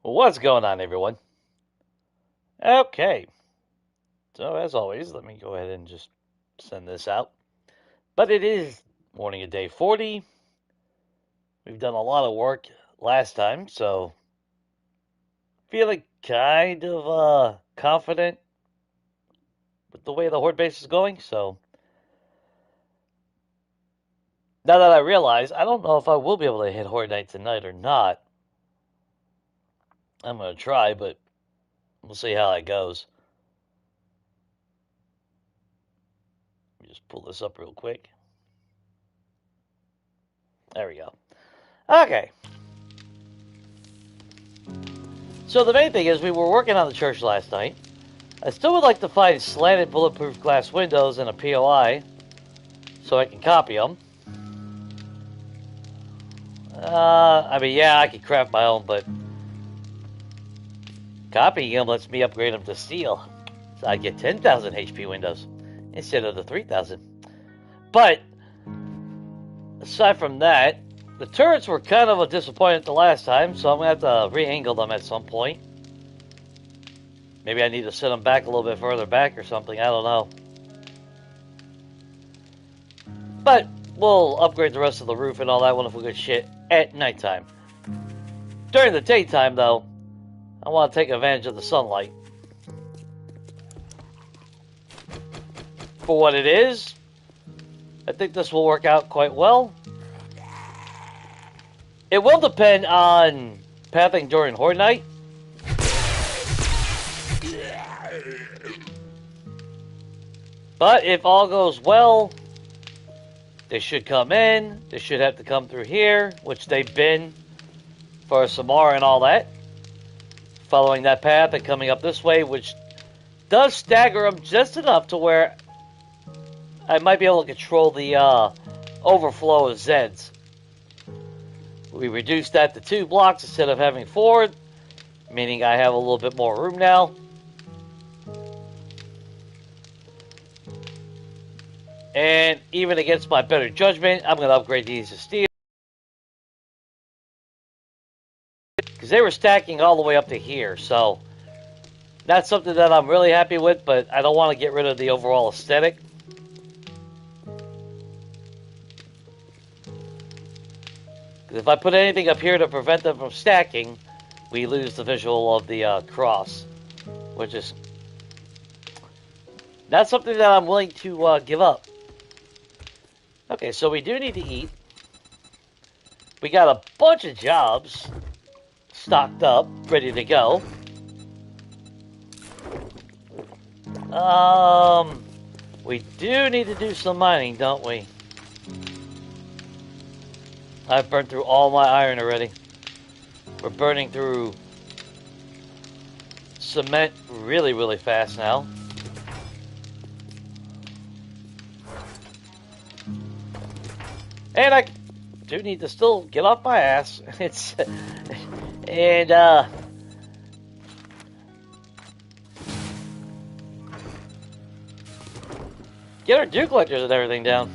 What's going on, everyone? Okay, so as always, let me go ahead and just send this out. But it is morning of day 40. We've done a lot of work last time, so feeling kind of confident with the way the horde base is going. So now that I realize, I don't know if I will be able to hit horde night tonight or not. I'm gonna try, but we'll see how it goes. Let me just pull this up real quick. There we go. Okay. So the main thing is we were working on the church last night. I still would like to find slanted bulletproof glass windows in a POI so I can copy them. Yeah, I could craft my own, but copying them lets me upgrade them to steel. So I get 10,000 HP windows instead of the 3,000. But aside from that, the turrets were kind of a disappointment the last time, so I'm going to have to re-angle them at some point. Maybe I need to set them back a little bit further back or something, I don't know. But we'll upgrade the rest of the roof and all that wonderful good shit at nighttime. During the daytime, though, I want to take advantage of the sunlight. For what it is, I think this will work out quite well. It will depend on pathing during horde night. But if all goes well, they should come in. They should have to come through here, which they've been for Samara and all that. Following that path and coming up this way, which does stagger them just enough to where I might be able to control the overflow of Zeds. We reduced that to 2 blocks instead of having 4, meaning I have a little bit more room now. And even against my better judgment, I'm going to upgrade these to steel. Because they were stacking all the way up to here, so that's something that I'm really happy with, but I don't want to get rid of the overall aesthetic. If I put anything up here to prevent them from stacking, we lose the visual of the cross, which is not something that I'm willing to give up. Okay, so we do need to eat. We got a bunch of jobs stocked up, ready to go. We do need to do some mining, don't we? I've burned through all my iron already. We're burning through cement really, really fast now. And I do need to still get off my ass. Get our dew collectors and everything down.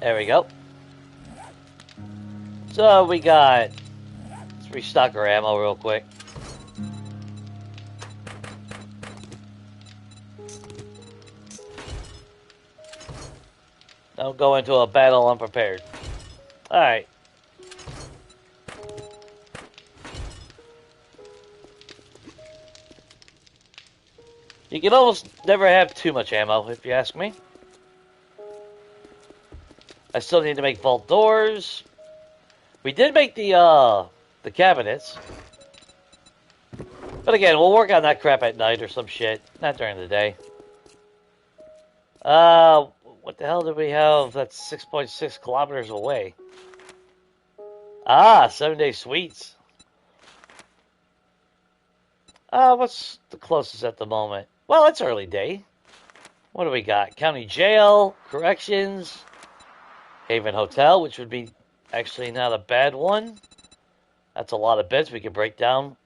There we go. So we got, let's restock our ammo real quick. Don't go into a battle unprepared. Alright. You can almost never have too much ammo, if you ask me. I still need to make vault doors. We did make the cabinets. But again, we'll work on that crap at night or some shit. Not during the day. What the hell did we have? That's 6.6 kilometers away. 7-day sweets. What's the closest at the moment? Well, it's early day. What do we got? County Jail, Corrections, Haven Hotel, which would be actually not a bad one. That's a lot of beds we can break down.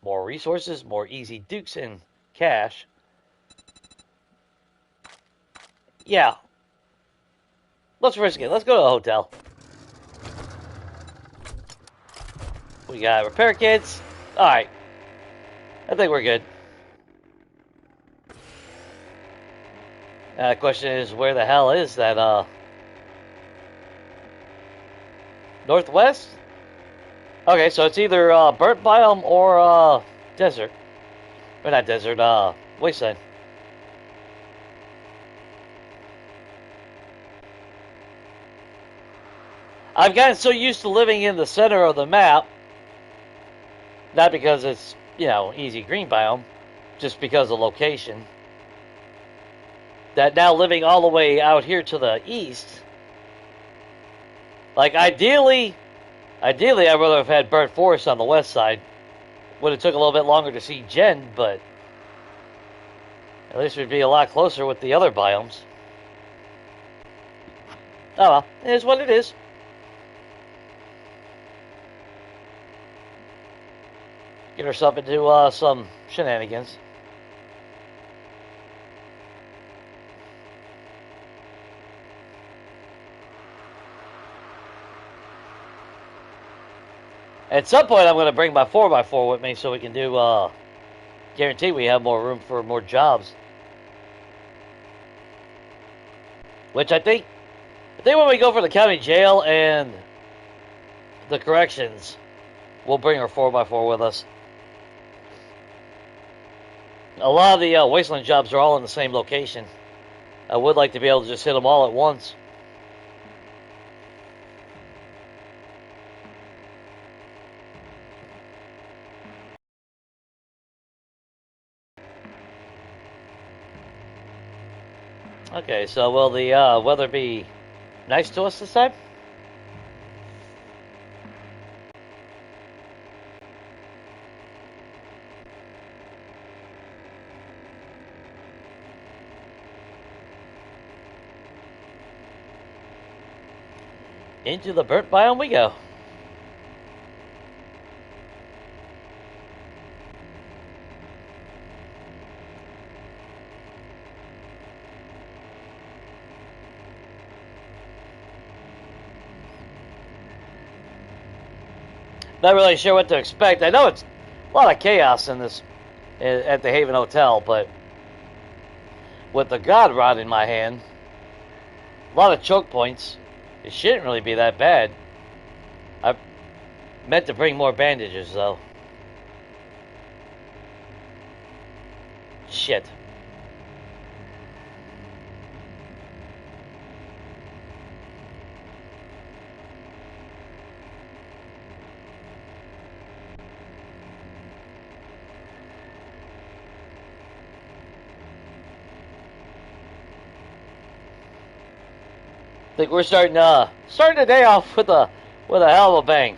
More resources, more easy dukes and cash. Yeah. let's risk it. Let's go to a hotel. We got repair kits. Alright. I think we're good. The question is, where the hell is that, northwest? Okay, so it's either, burnt biome or, desert. Or not desert, wasteland. I've gotten so used to living in the center of the map, not because it's, you know, easy green biome, just because of location, that now living all the way out here to the east, like ideally I'd rather have had burnt forest on the west side. Would have took a little bit longer to see Jen, but at least we'd be a lot closer with the other biomes. Oh well, it is what it is. Get herself into some shenanigans. At some point, I'm going to bring my 4x4 with me so we can do, guarantee we have more room for more jobs. Which I think when we go for the county jail and the corrections, we'll bring our 4x4 with us. A lot of the wasteland jobs are all in the same location. I would like to be able to just hit them all at once. Okay, so will the weather be nice to us this time? Into the burnt biome we go. Not really sure what to expect. I know it's a lot of chaos in this at the Haven Hotel, but with the God Rod in my hand, a lot of choke points. It shouldn't really be that bad. I meant to bring more bandages, though. Shit. I think we're starting the day off with a hell of a bang.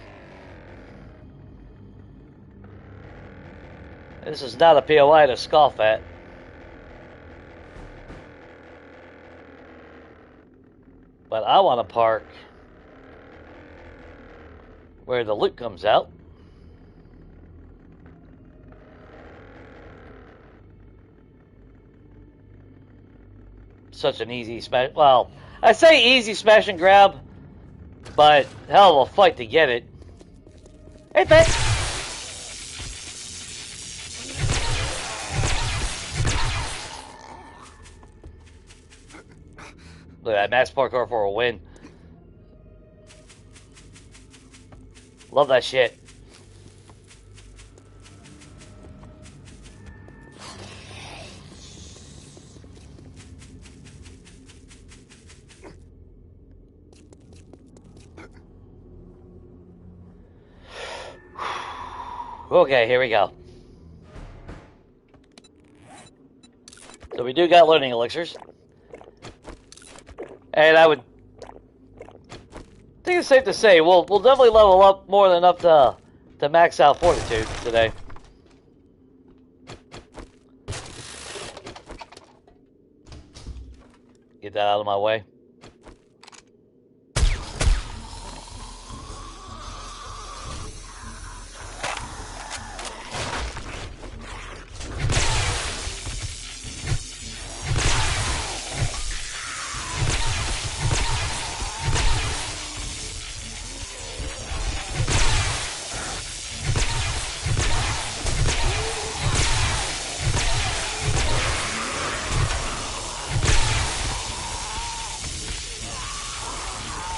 This is not a POI to scoff at. But I want to park where the loot comes out. Such an easy smash. Well, I say easy smash and grab, but hell of a fight to get it. Hey, pet! Look at that mass parkour for a win. Love that shit. Okay, here we go. So we do got learning elixirs. And I would think it's safe to say we'll definitely level up more than enough to max out fortitude today. Get that out of my way.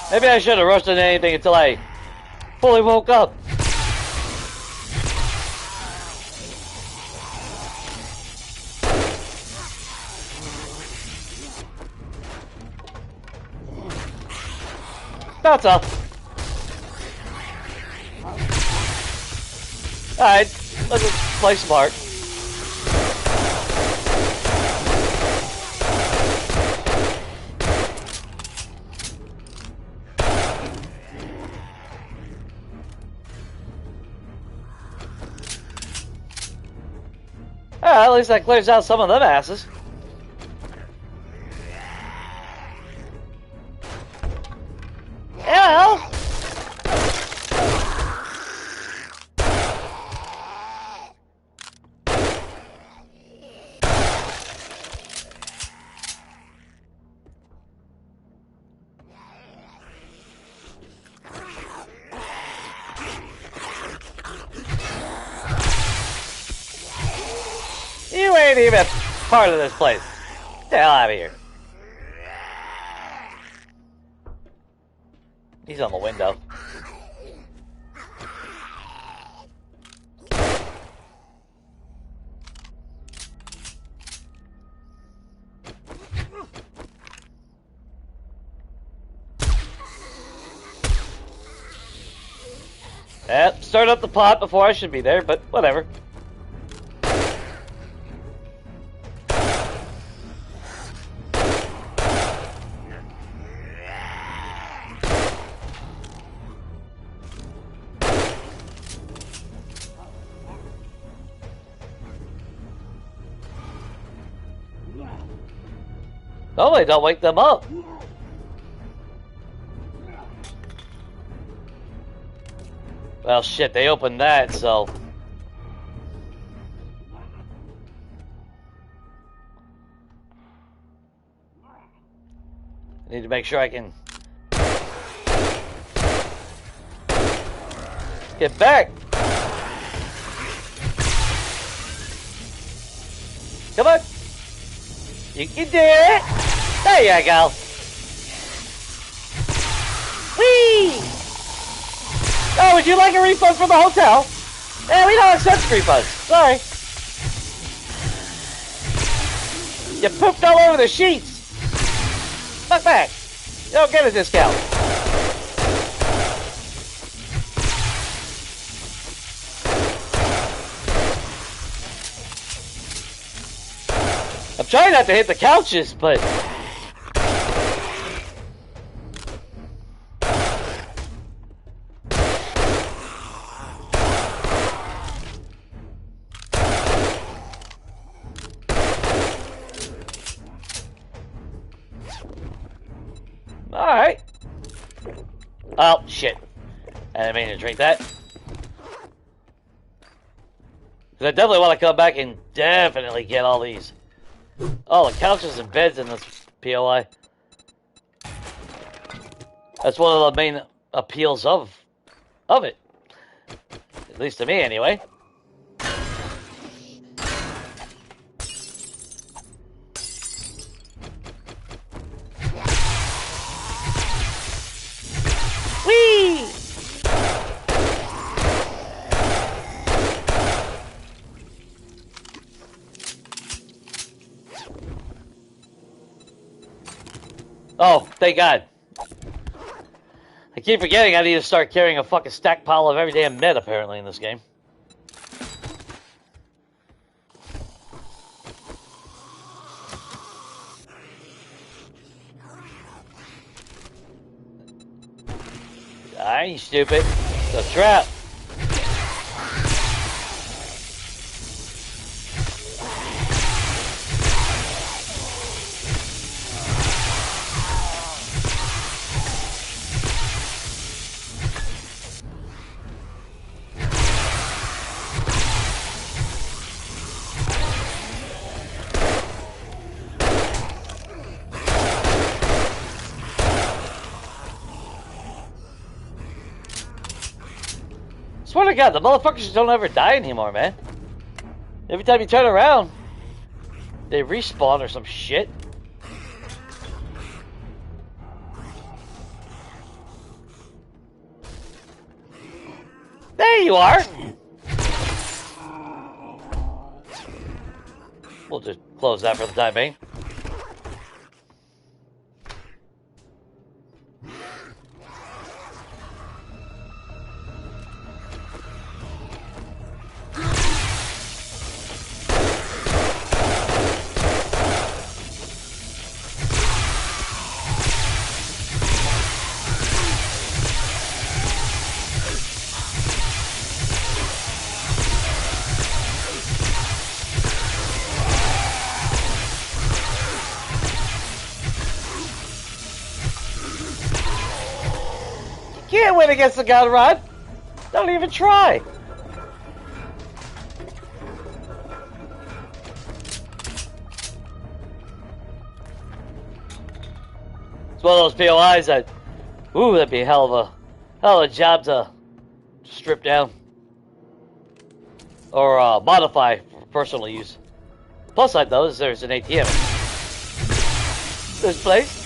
Maybe I should have rushed into anything until I fully woke up. That's all. Alright, let's just play smart. At least that clears out some of them asses. Hell! You ain't even part of this place. Get the hell out of here. He's on the window. Yep, start up the pot before I should be there, but whatever. Hopefully don't wake them up. Well, shit, they opened that, so... I need to make sure I can... get back! Come on! You can do it! There you go! Whee! Oh, would you like a refund for the hotel? Eh, we don't accept refunds. Sorry. You pooped all over the sheets. Fuck back. You don't get a discount. I'm trying not to hit the couches, but... Alright. Oh, shit. I didn't mean to drink that. Because I definitely want to come back and definitely get all these. Oh, the couches and beds in this POI. That's one of the main appeals of it. At least to me, anyway. Whee! Oh, thank God. I keep forgetting I need to start carrying a fucking stack pile of every damn med, apparently, in this game. I ain't stupid. It's a trap. Swear to God, the motherfuckers don't ever die anymore, man. Every time you turn around, they respawn or some shit. There you are! We'll just close that for the time being. Can't win against the gun rod. Don't even try. It's one of those POIs that, ooh, that'd be a hell of a job to strip down or modify for personal use. Plus side though is there's an ATM in this place.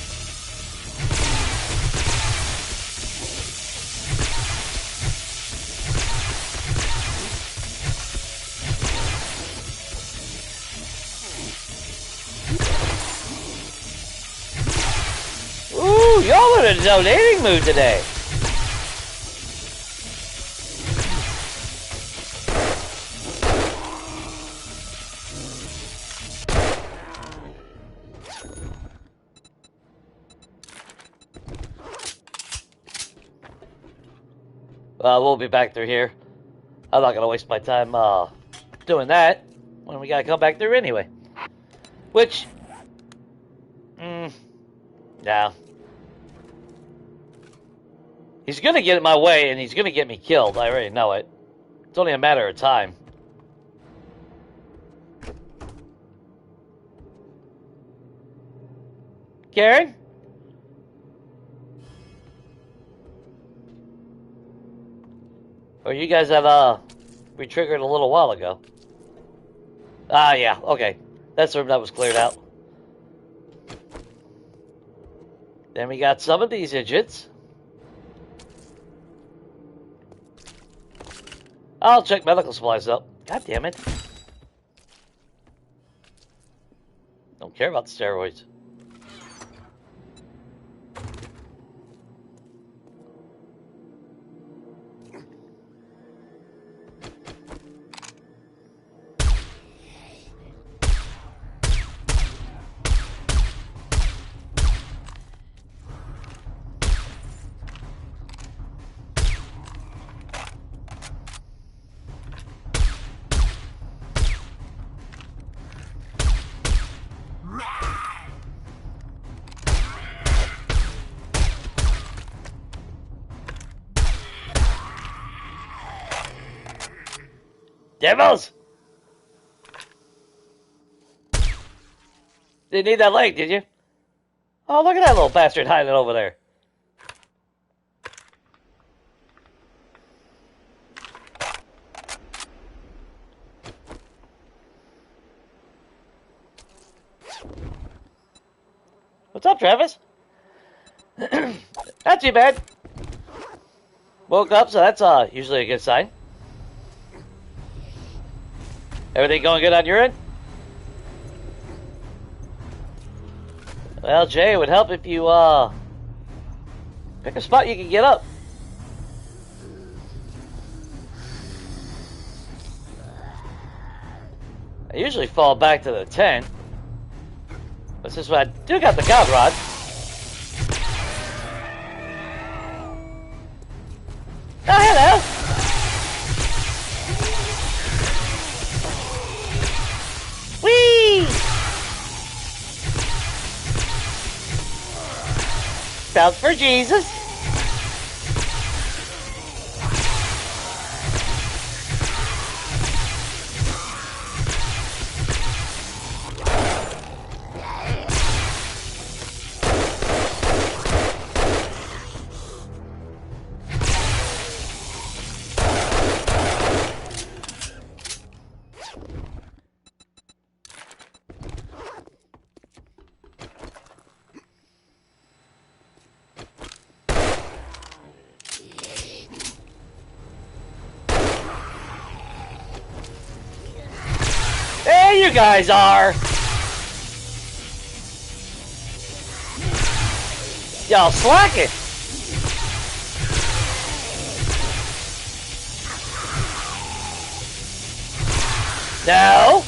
Ooh, y'all in a donating mood today. We'll be back through here. I'm not gonna waste my time doing that when we gotta come back through anyway. Which, yeah. He's gonna get in my way and he's gonna get me killed. I already know it. It's only a matter of time. Karen? Or you guys have re-triggered a little while ago. Ah, yeah, okay. That's the room that was cleared out. Then we got some of these idiots. I'll check medical supplies up. God damn it. Don't care about the steroids. Devils! Didn't need that leg, did you? Oh, look at that little bastard hiding over there. What's up, Travis? Not too bad. Woke up, so that's usually a good sign. Everything going good on your end? Well, Jay, it would help if you, pick a spot you can get up. I usually fall back to the tent. But since I do got the god rod. Oh, hello! Whee! Bounce for Jesus. you guys are. Y'all slacking. No.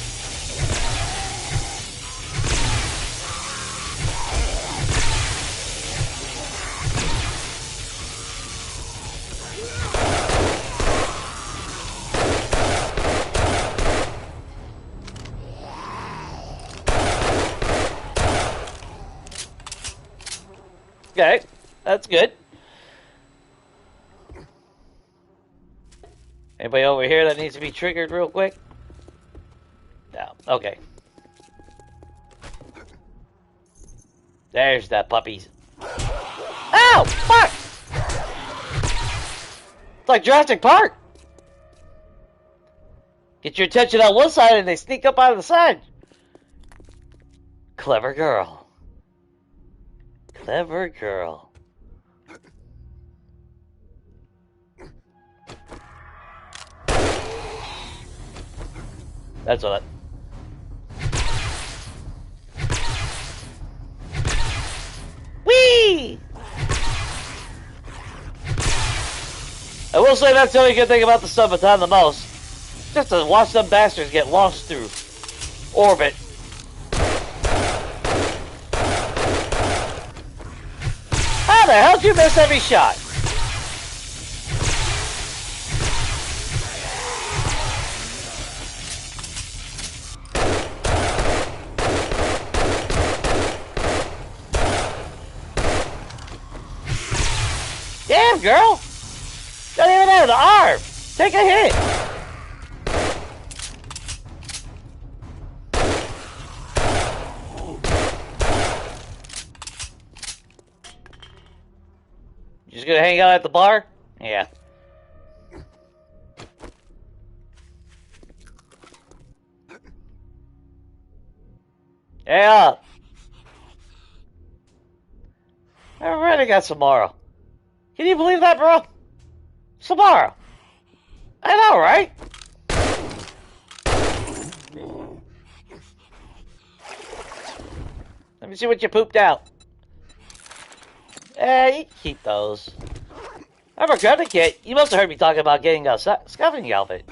Okay, that's good. Anybody over here that needs to be triggered real quick? No. Okay. There's that puppies. Ow! Fuck! It's like Jurassic Park. Get your attention on one side and they sneak up out of the side. Clever girl. Clever girl. That's what Whee! I will say that's the only good thing about the summertime the most. Just to watch them bastards get launched through orbit. How the hell did you miss every shot? Damn, girl! Don't even have the arm! Take a hit! You just gonna hang out at the bar? Yeah. Yeah. I already got Samara. Can you believe that, bro? Samara. I know, right? Let me see what you pooped out. You keep those. I forgot to get. You must have heard me talking about getting a scuffing outfit.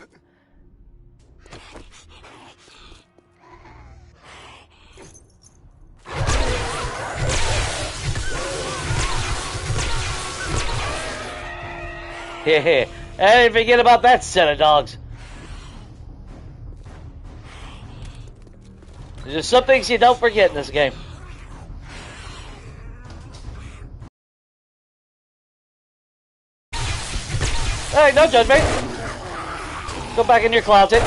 Yeah, I didn't forget about that set of dogs. There's just some things you don't forget in this game. Alright, no judgment. Go back in your closet.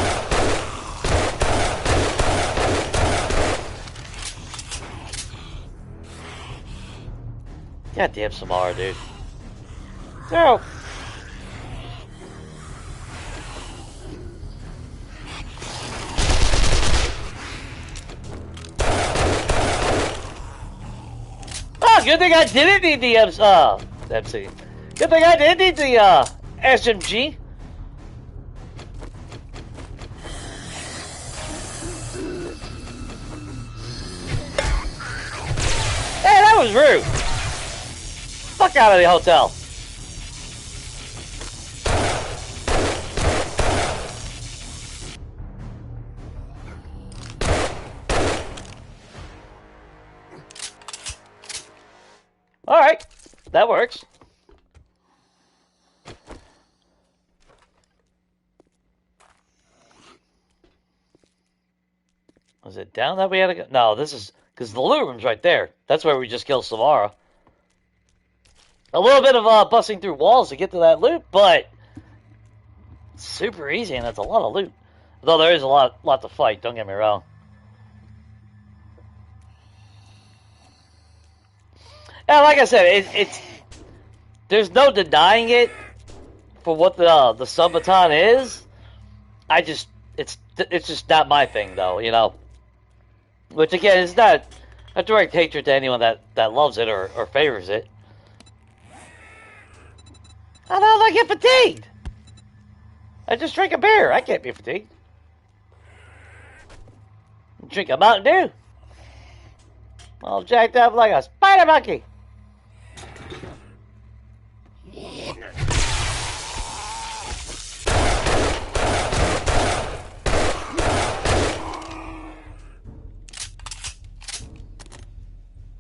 Goddamn Samara, dude. Zero. Oh, good thing I didn't need the MC. Good thing I didn't need the SMG. Hey, that was rude. Fuck out of the hotel. Alright, that works. Was it down that we had to go? No, this is... Because the loot room's right there. That's where we just killed Samara. A little bit of busting through walls to get to that loot, but... It's super easy, and that's a lot of loot. Though there is a lot to fight, don't get me wrong. Yeah, like I said, it's... There's no denying it for what the subaton is. It's just not my thing, though, you know. Which, again, is not a direct hatred to anyone that loves it or favors it. How the hell do I get fatigued? I just drink a beer. I can't be fatigued. Drink a Mountain Dew. All jacked up like a spider monkey.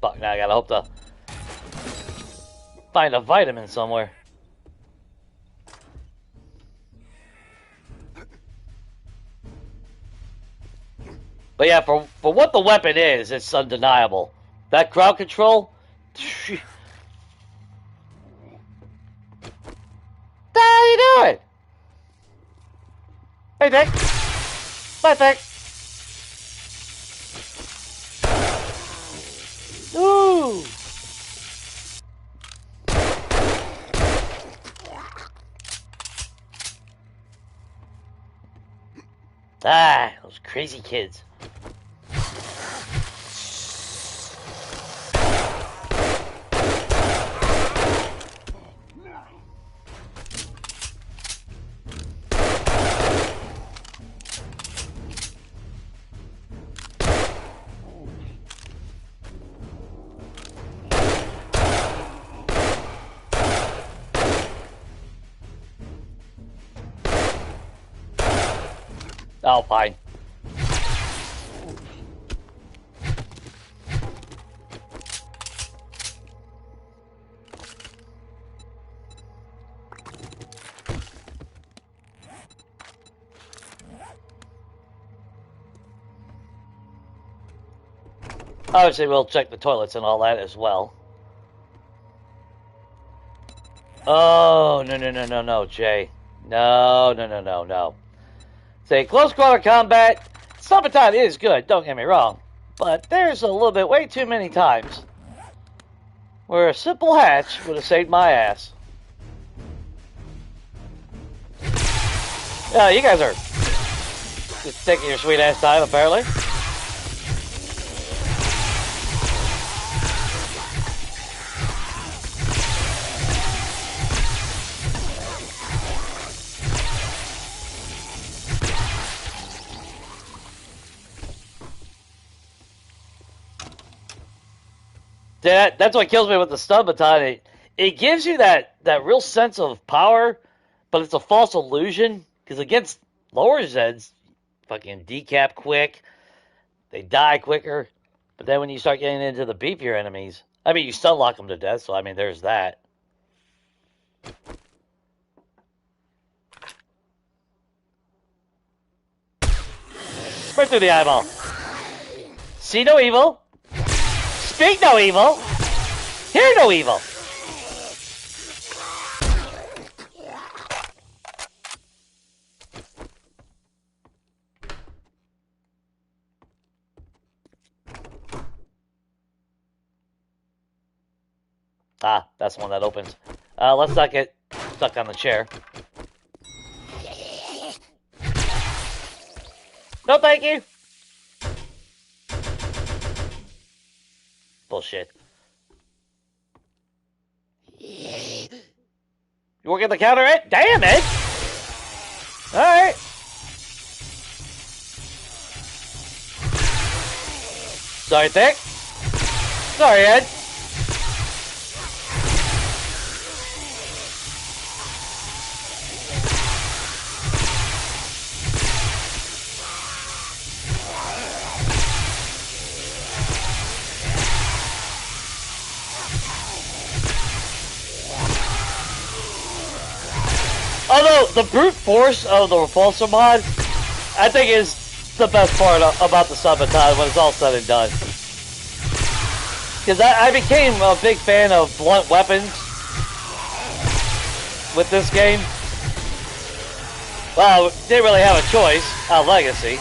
Fuck, now I gotta hope to find a vitamin somewhere. But yeah, for what the weapon is, it's undeniable. That crowd control. What the hell are you doing? Hey, Dick. Bye, Dick. Ooh. Ah, those crazy kids. Oh, fine. Obviously, we'll check the toilets and all that as well. Oh, no, Jay. No. Say, close quarter combat, summertime is good, don't get me wrong. But there's a little bit, way too many times where a simple hatch would have saved my ass. Yeah, you guys are just taking your sweet ass time, apparently. That's what kills me with the stun baton. It gives you that real sense of power, but it's a false illusion. Because against lower Zeds, fucking decap quick, they die quicker. But then when you start getting into the beefier enemies, I mean, you stun lock them to death, so I mean, there's that. Right through the eyeball. See no evil. Speak no evil. Hear no evil. Ah, that's the one that opens. Let's not get stuck on the chair. No, thank you. Bullshit. You working the counter, Ed? Damn it! Alright. Sorry, Thick. Sorry, Ed. Although, the brute force of the repulsor mod, I think is the best part about the Sabotage when it's all said and done. Because I became a big fan of blunt weapons with this game. Well, didn't really have a choice out of Legacy.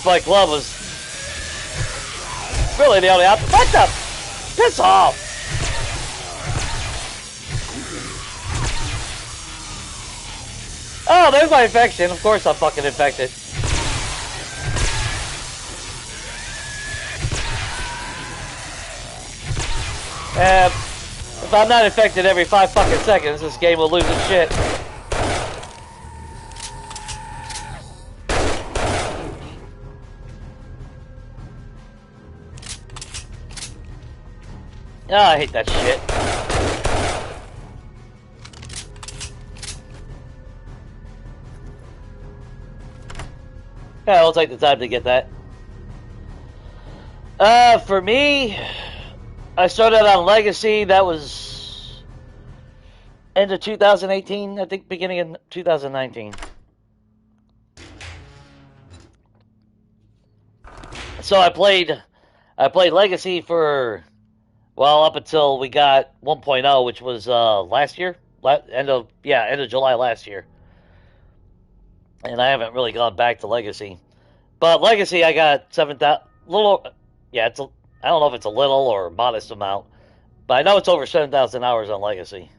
Spike Glove was really the only option. What the? Piss off! Oh, there's my infection. Of course I'm fucking infected. If I'm not infected every 5 fucking seconds, this game will lose its shit. Ah, I hate that shit. Yeah, I'll take the time to get that. For me, I started on Legacy. That was end of 2018, I think, beginning of 2019. So I played Legacy for, well, up until we got 1.0, which was last year, end of July last year. And I haven't really gone back to Legacy. But Legacy, I got 7,000, little, yeah, I don't know if it's a little or a modest amount, but I know it's over 7,000 hours on Legacy.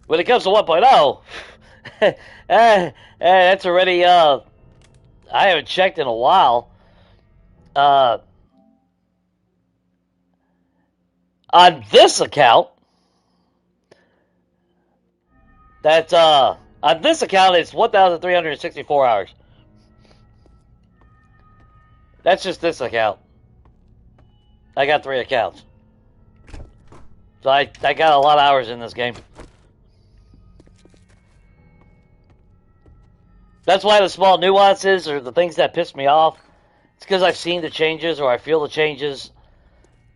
When it comes to 1.0, that's already, I haven't checked in a while. On this account, on this account, it's 1,364 hours. That's just this account. I got 3 accounts. So I got a lot of hours in this game. That's why the small nuances or the things that piss me off, it's because I've seen the changes or I feel the changes.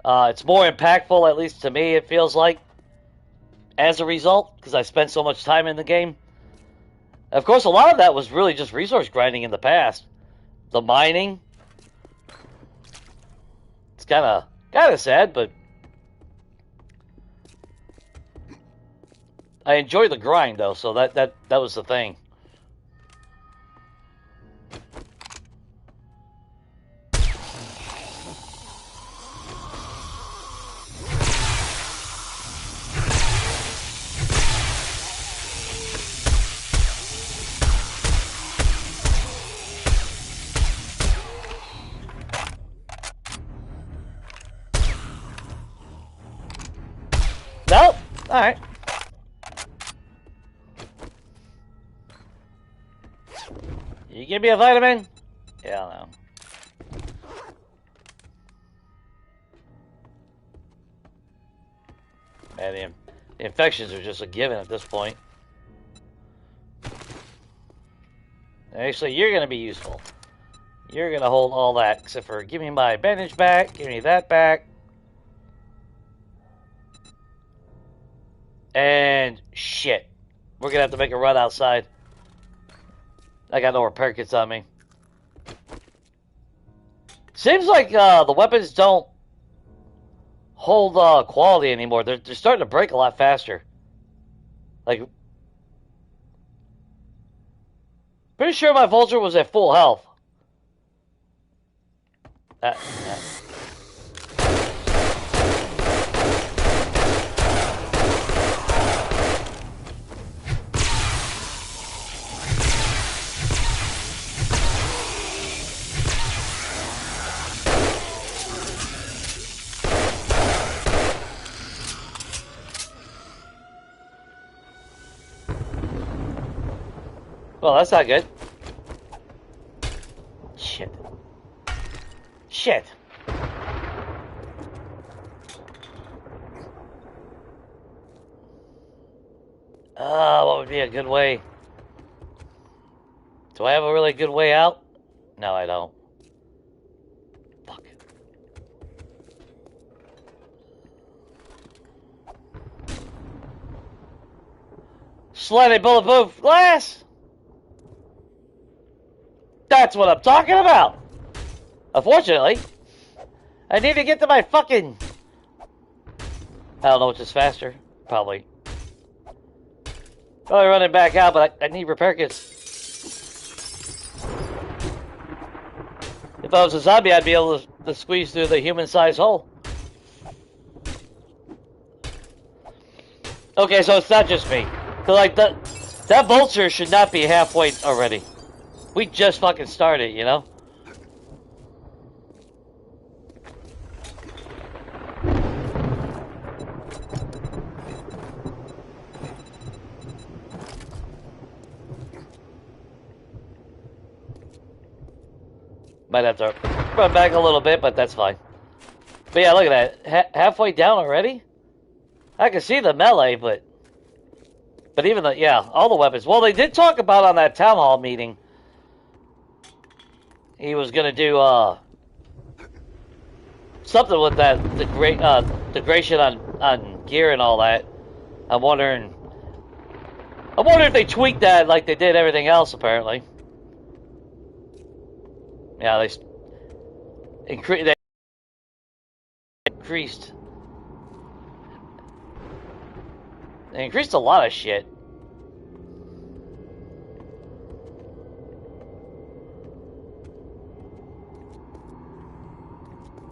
It's more impactful, at least to me, it feels like, as a result, because I spent so much time in the game. Of course, a lot of that was really just resource grinding in the past. The mining. It's kind of sad, but I enjoy the grind, though, so that was the thing. Nope. All right. You give me a vitamin? Hell no. Man, the infections are just a given at this point. Actually, you're going to be useful. You're going to hold all that, except for give me my bandage back, give me that back. And shit. We're going to have to make a run outside. I got no repair kits on me. Seems like the weapons don't hold quality anymore. They're starting to break a lot faster. Like, pretty sure my Vulture was at full health. Well, that's not good. Shit. Shit. What would be a good way? Do I have a really good way out? No, I don't. Fuck. Slightly bulletproof glass! That's what I'm talking about! Unfortunately, I need to get to my fucking... I don't know which is faster. Probably running back out, but I need repair kits. If I was a zombie, I'd be able to squeeze through the human-sized hole. Okay, so it's not just me. Cause like that vulture should not be halfway already. We just fucking started, you know? Might have to run back a little bit, but that's fine. But yeah, look at that. Halfway down already? I can see the melee, but even the, yeah, all the weapons. Well, they did talk about on that town hall meeting. He was gonna do something with that degradation on gear and all that. I'm wondering if they tweaked that like they did everything else. Apparently, yeah, they increased a lot of shit.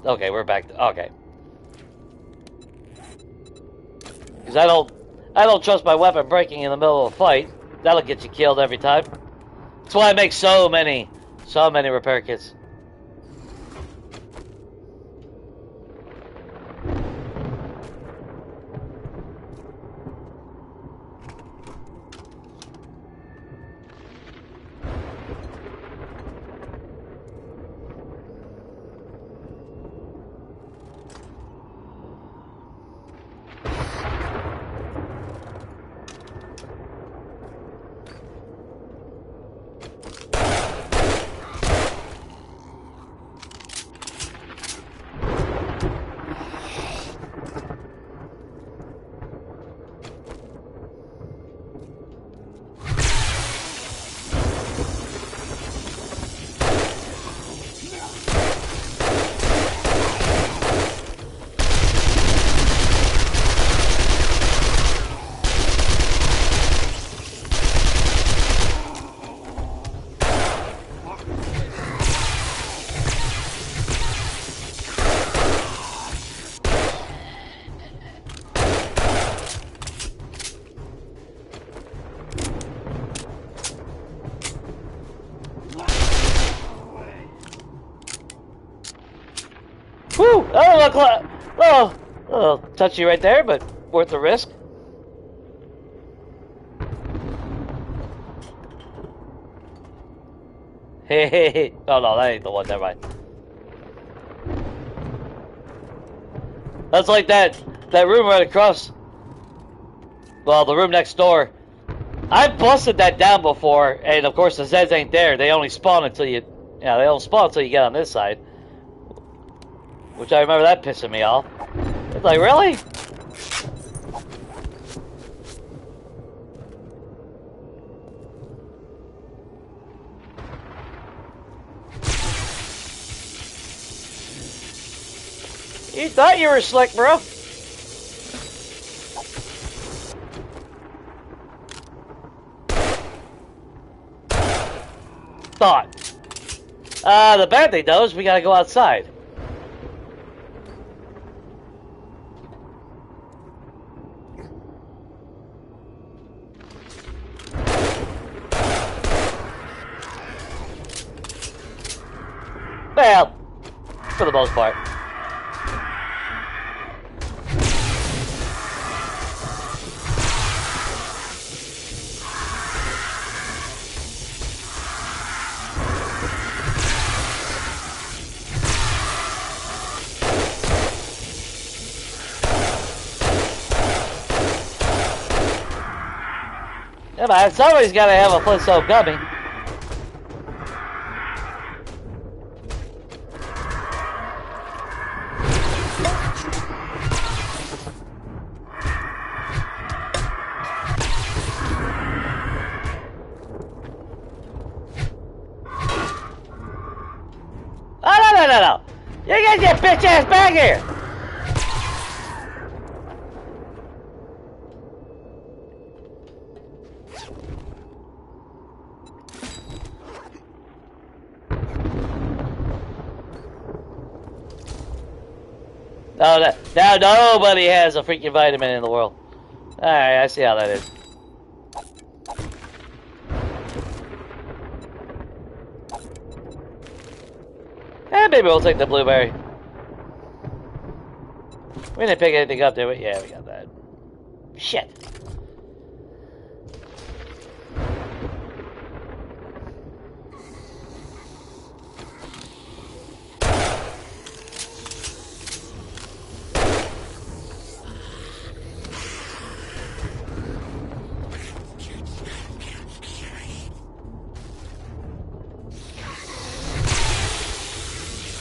Okay, we're back. Okay, because I don't trust my weapon breaking in the middle of a fight. That'll get you killed every time. That's why I make so many repair kits. Woo! Oh, a little touchy right there, but worth the risk. Hey. Oh no, that ain't the one. Never mind. That's like that room right across. Well, the room next door. I've busted that down before, and of course the Zeds ain't there. They only spawn until you, they don't spawn until you get on this side. Which I remember that pissing me off. It's like, really? You thought you were slick, bro. Thought. The bad thing though is we gotta go outside. Well, for the most part. Yeah, man, somebody's got to have a Flintstone gummy. Oh, no. You get your bitch ass back here. Oh, now nobody has a freaking vitamin in the world. Alright, I see how that is. And maybe we'll take the blueberry. We didn't pick anything up, did we? Yeah, we got that. Shit.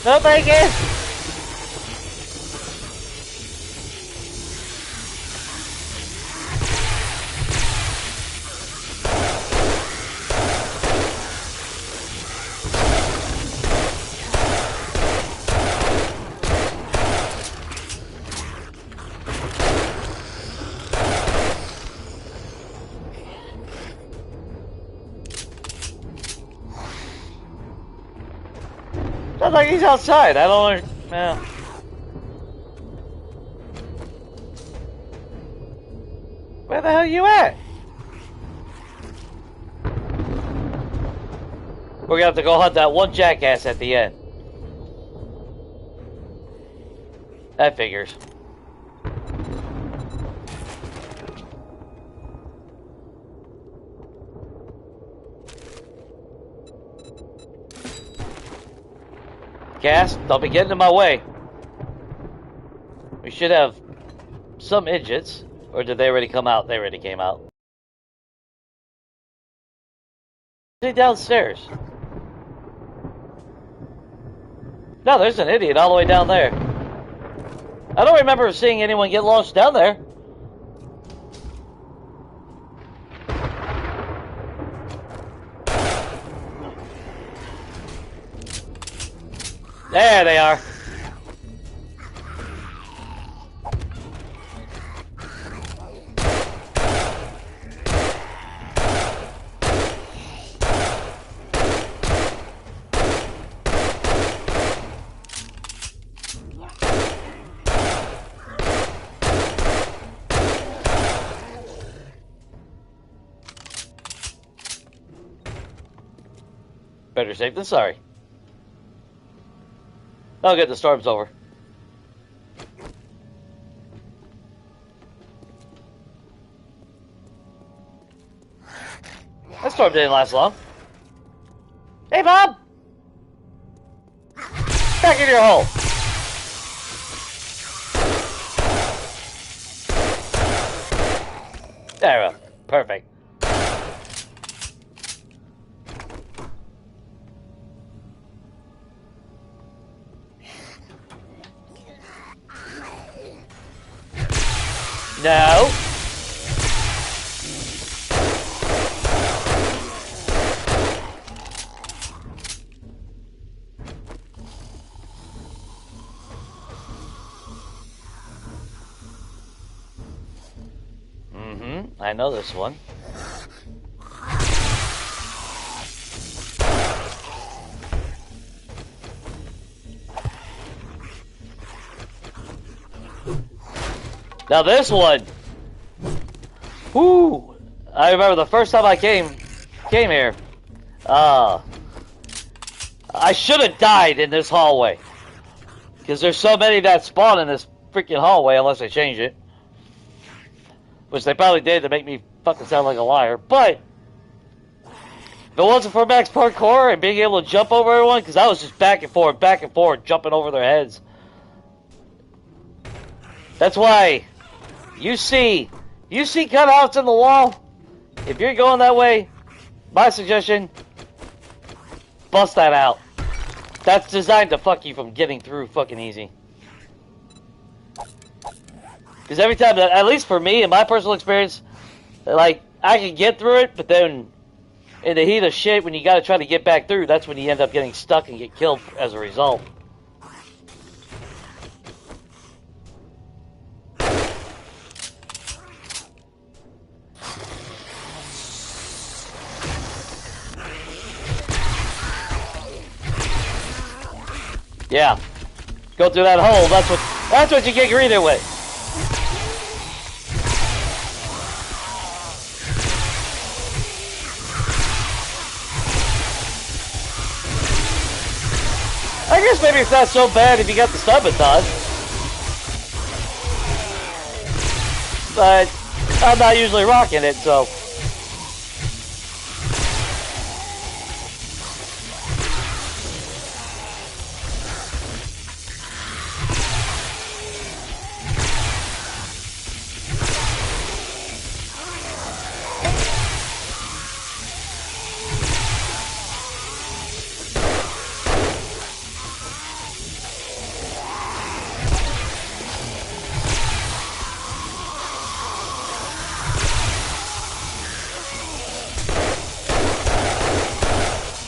No, thank you. Sounds like he's outside. I don't know. Where the hell are you at? We're gonna have to go hunt that one jackass at the end. That figures. Gas, don't be getting in my way. We should have some idiots. Or did they already come out? They already came out. They downstairs. No, there's an idiot all the way down there. I don't remember seeing anyone get lost down there. There they are. Better safe than sorry. Oh, good, the storm's over. That storm didn't last long. Hey, Bob! Back in your hole! There we go. Perfect. No. I know this one. Now this one, whoo! I remember the first time I came here. I should have died in this hallway because there's so many that spawn in this freaking hallway unless they change it, which they probably did to make me fucking sound like a liar. But if it wasn't for Max Parkour and being able to jump over everyone, because I was just back and forth, jumping over their heads. That's why. You see cutouts in the wall? If you're going that way, my suggestion, bust that out. That's designed to fuck you from getting through fucking easy. Because every time, at least for me, in my personal experience, like, I can get through it, but then in the heat of shit, when you gotta try to get back through, that's when you end up getting stuck and get killed as a result. Yeah, go through that hole. That's what you get greeted with. I guess maybe it's not so bad if you got the sabotage, but I'm not usually rocking it, so.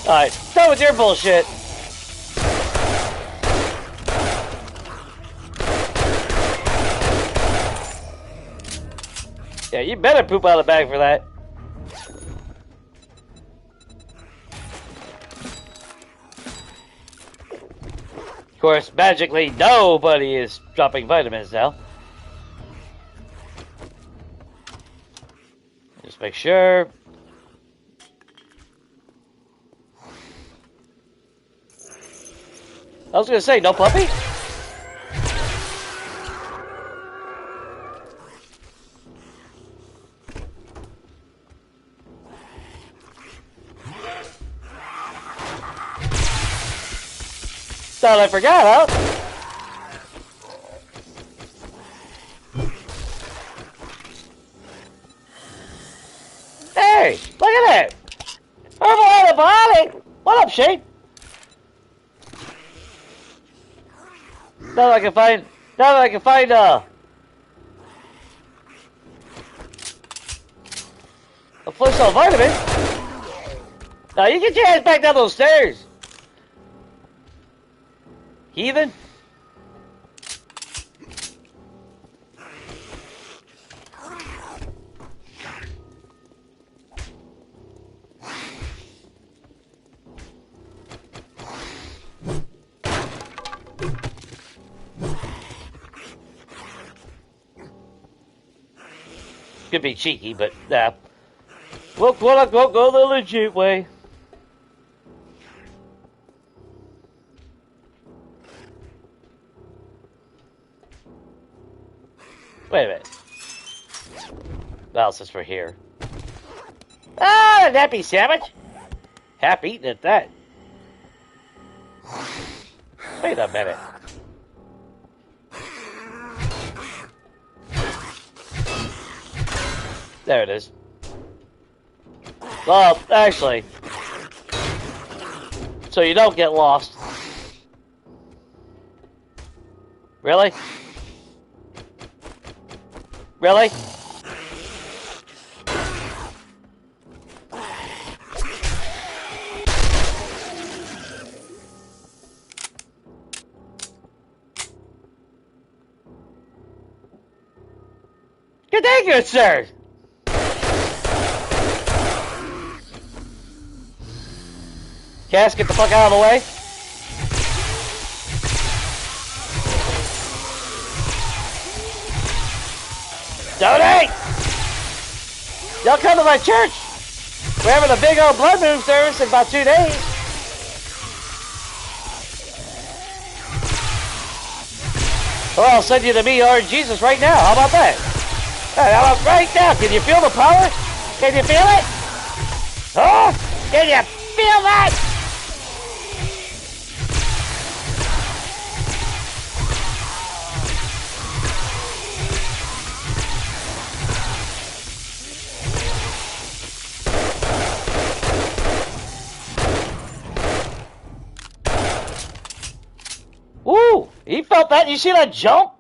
Alright, done with your bullshit. Yeah, you better poop out of the bag for that. Of course, magically, nobody is dropping vitamins now. Just make sure. I was gonna say, no puppy? Thought I forgot, huh? Hey, look at that! Herbal antibiotic! What up, Shane? Now that I can find, a flushable vitamin. Now you get your ass back down those stairs. Heathen? Could be cheeky, but nah. We'll quote unquote go the legit way. Wait a minute. What else is for here? Ah, an happy sandwich. Half eaten at that. Wait a minute. There it is. Well, actually, so you don't get lost. Really? Really? Good day, good sir. Cass, get the fuck out of the way. Donate! Y'all come to my church. We're having a big old blood moon service in about 2 days. Or I'll send you to me or Jesus right now. How about that? How about right now? Can you feel the power? Can you feel it? Huh? Can you feel that? Woo! He felt that. You see that jump?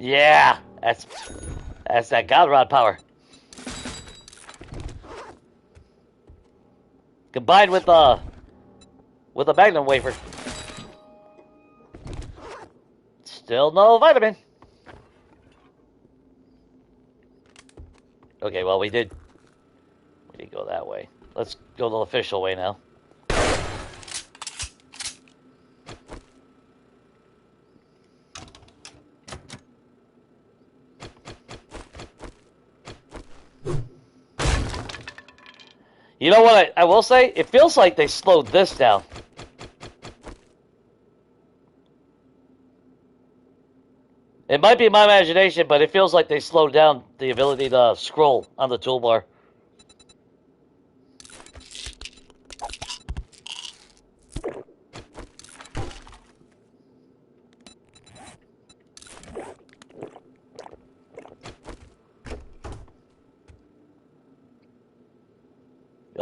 Yeah, that's that God Rod power. Combined with a Magnum wafer. Still no vitamin. Okay, well we did go that way. Let's go the official way now. You know what I will say? It feels like they slowed this down. It might be my imagination, but it feels like they slowed down the ability to scroll on the toolbar.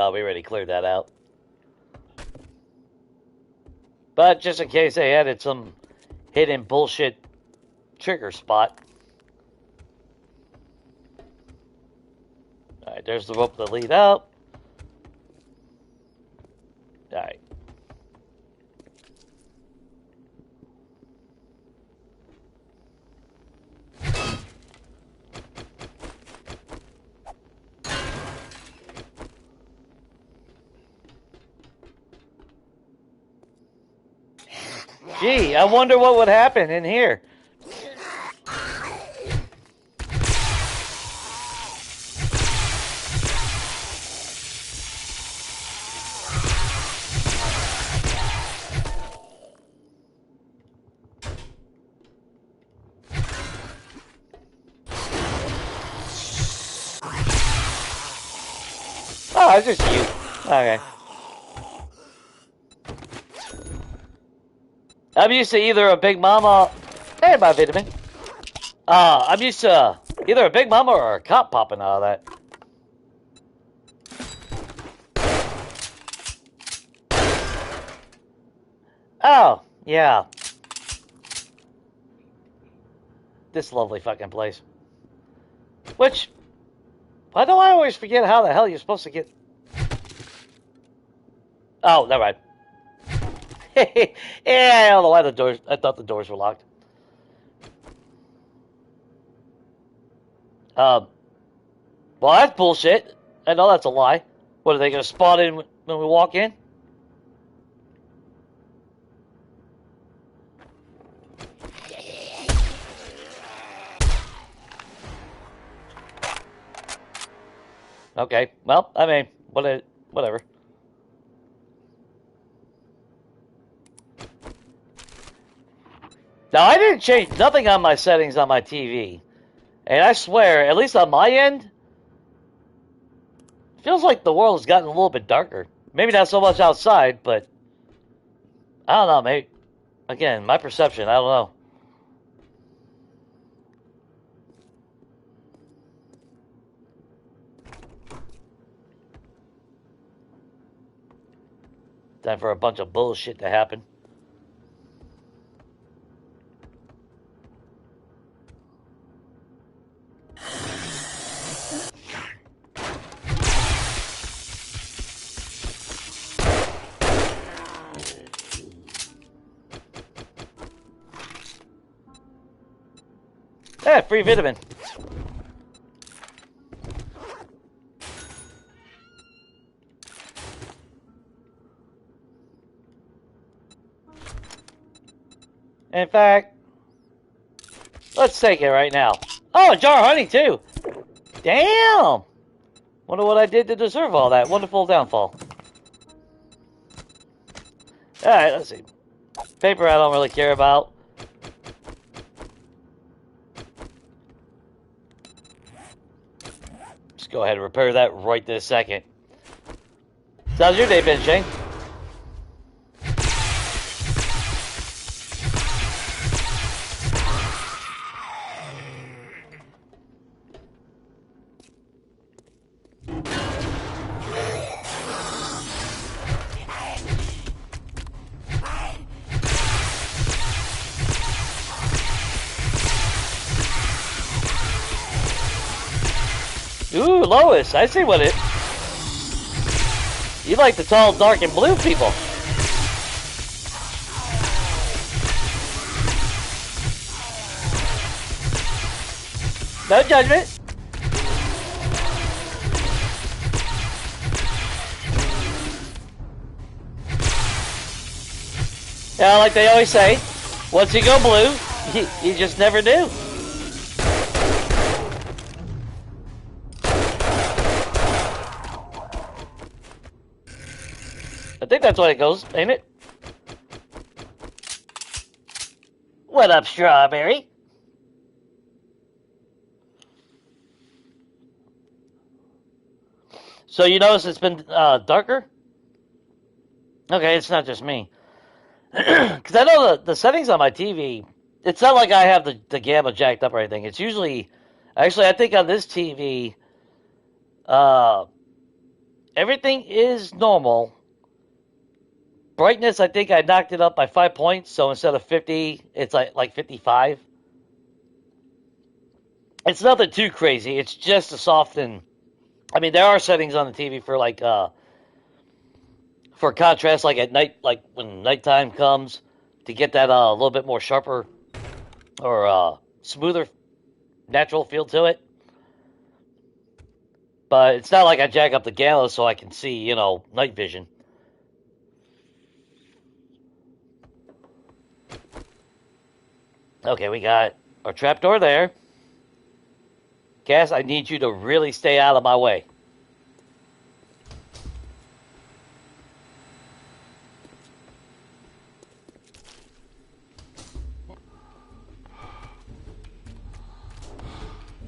Oh, we already cleared that out. But just in case they added some hidden bullshit trigger spot. Alright, there's the rope to lead out. Alright. Gee, I wonder what would happen in here. Oh, it's just you. Okay. I'm used to either a Big Mama... Hey, my vitamin. I'm used to either a Big Mama or a cop popping out of that. Oh, yeah. This lovely fucking place. Which... Why do I always forget how the hell you're supposed to get... Oh, never mind. Yeah, I don't know why the doors... I thought the doors were locked. Well, that's bullshit. I know that's a lie. What, are they going to spot in when we walk in? Okay, well, I mean, whatever. Now, I didn't change nothing on my settings on my TV. And I swear, at least on my end, it feels like the world has gotten a little bit darker. Maybe not so much outside, but I don't know, maybe. Again, my perception, I don't know. Time for a bunch of bullshit to happen. Yeah, free vitamin. In fact, let's take it right now. Oh, a jar of honey, too. Damn. Wonder what I did to deserve all that. Wonderful downfall. Alright, let's see. Paper I don't really care about. Just go ahead and repair that right this second. So how's your day been, Shane? Ooh, Lois, I see what it... You like the tall, dark, and blue people. No judgment. Yeah, like they always say, once you go blue, you just never do. I think that's what it goes, ain't it? What up, Strawberry? So you notice it's been darker? Okay, it's not just me. Because I know the settings on my TV, it's not like I have the gamma jacked up or anything. It's usually... Actually, I think on this TV, everything is normal. Brightness, I think I knocked it up by 5 points, so instead of 50, it's like 55. It's nothing too crazy. It's just to soften. I mean, there are settings on the TV for like for contrast, like at night, like when nighttime comes, to get that a little bit more sharper or smoother, natural feel to it. But it's not like I jack up the gamma so I can see, you know, night vision. Okay, we got our trapdoor there. Cass, I need you to really stay out of my way.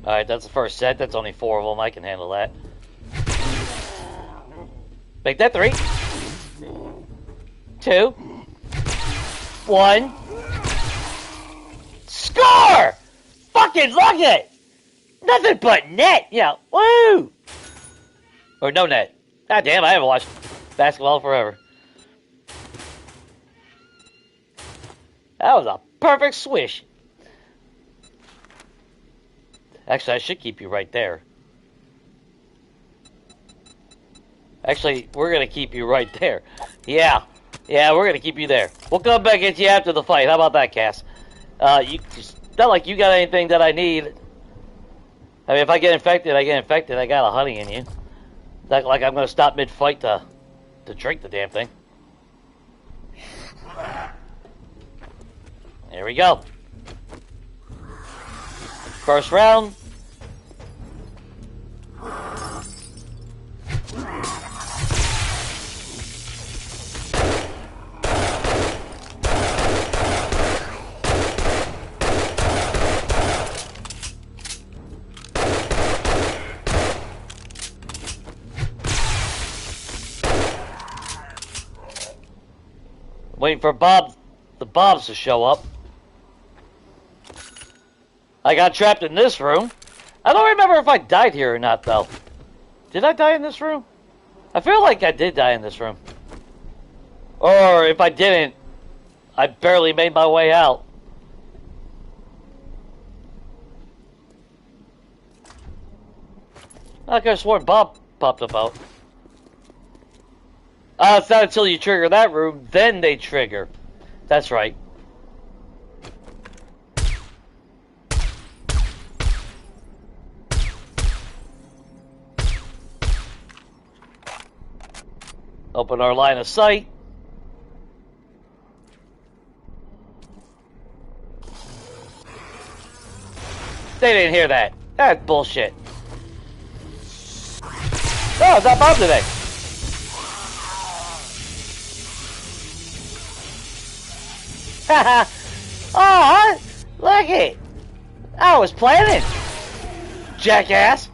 Alright, that's the first set. That's only 4 of them. I can handle that. Make that 3. 2. 1. Score! Fucking look at it! Nothing but net! Yeah, woo! Or no net. God damn, I haven't watched basketball forever. That was a perfect swish. Actually, I should keep you right there. Actually, we're going to keep you right there. Yeah. Yeah, we're going to keep you there. We'll come back at you after the fight. How about that, Cass? It's not like you got anything that I need. I mean, if I get infected, I get infected. I got a honey in you. Not like I'm going to stop mid-fight to drink the damn thing. There we go. First round. Waiting for the Bobs to show up. I got trapped in this room. I don't remember if I died here or not, though. Did I die in this room? I feel like I did die in this room. Or if I didn't, I barely made my way out. I could have sworn Bob popped up out. It's not until you trigger that room, then they trigger. That's right. Open our line of sight. They didn't hear that. That's bullshit. Oh, it's not Bob today. Haha. Oh, look it. I was planning. Jackass.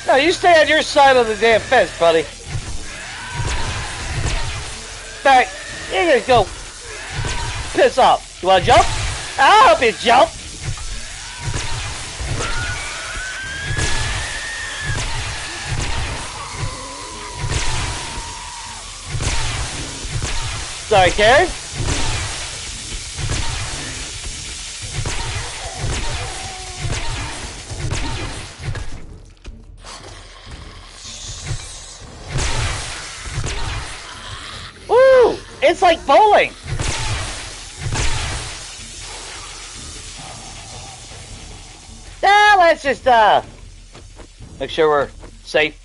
No, you stay on your side of the damn fence, buddy. In fact, you're gonna go piss off. You wanna jump? I'll help you jump. Sorry, Karen. It's like bowling. Now let's just make sure we're safe.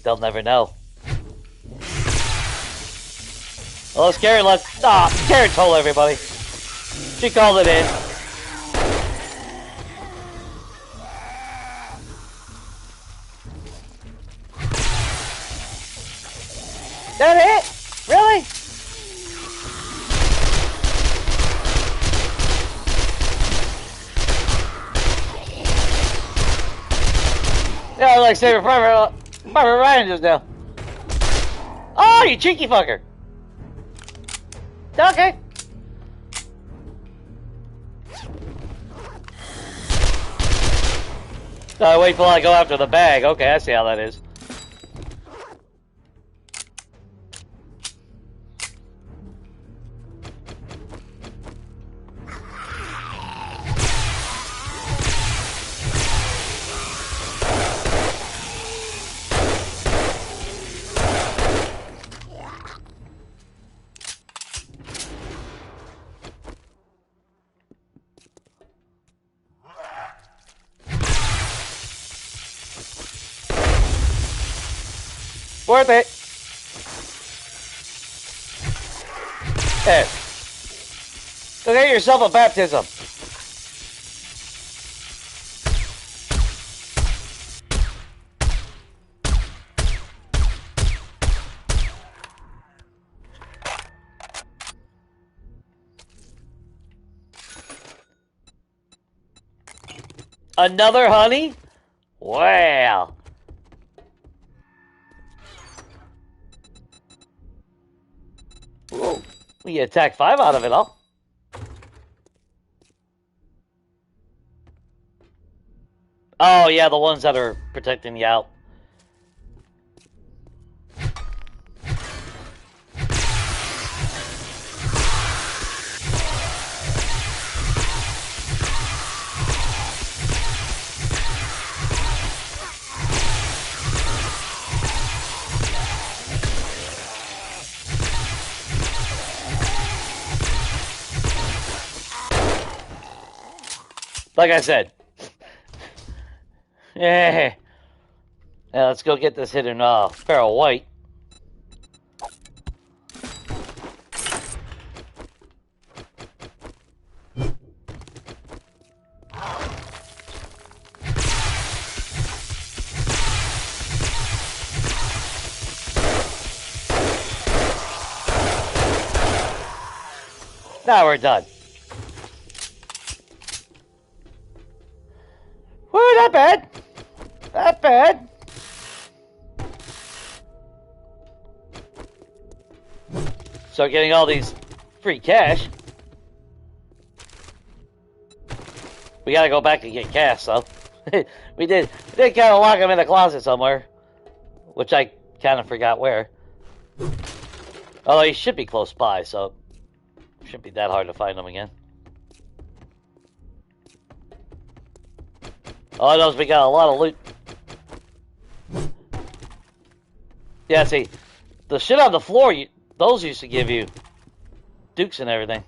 They'll never know. Well, it's Karen left. Nah, Karen told everybody. She called it in. That it? Really? Yeah, like Saving Private Ryan just now. Oh, you cheeky fucker. Okay. Wait till I go after the bag. Okay, I see how that is. Worth it. Hey. Go get yourself a baptism. Another honey? Wow. Whoa. We attacked 5 out of it all. Oh, yeah, the ones that are protecting you out. Like I said. Yeah. Yeah, let's go get this hidden feral white. Now we're done. Woo, not bad. Not bad. So getting all these free cash. We gotta go back and get cash, so. we did kind of lock them in the closet somewhere. Which I kind of forgot where. Although he should be close by, so it shouldn't be that hard to find them again. All I know is we got a lot of loot. Yeah, see, the shit on the floor, those used to give you dukes and everything.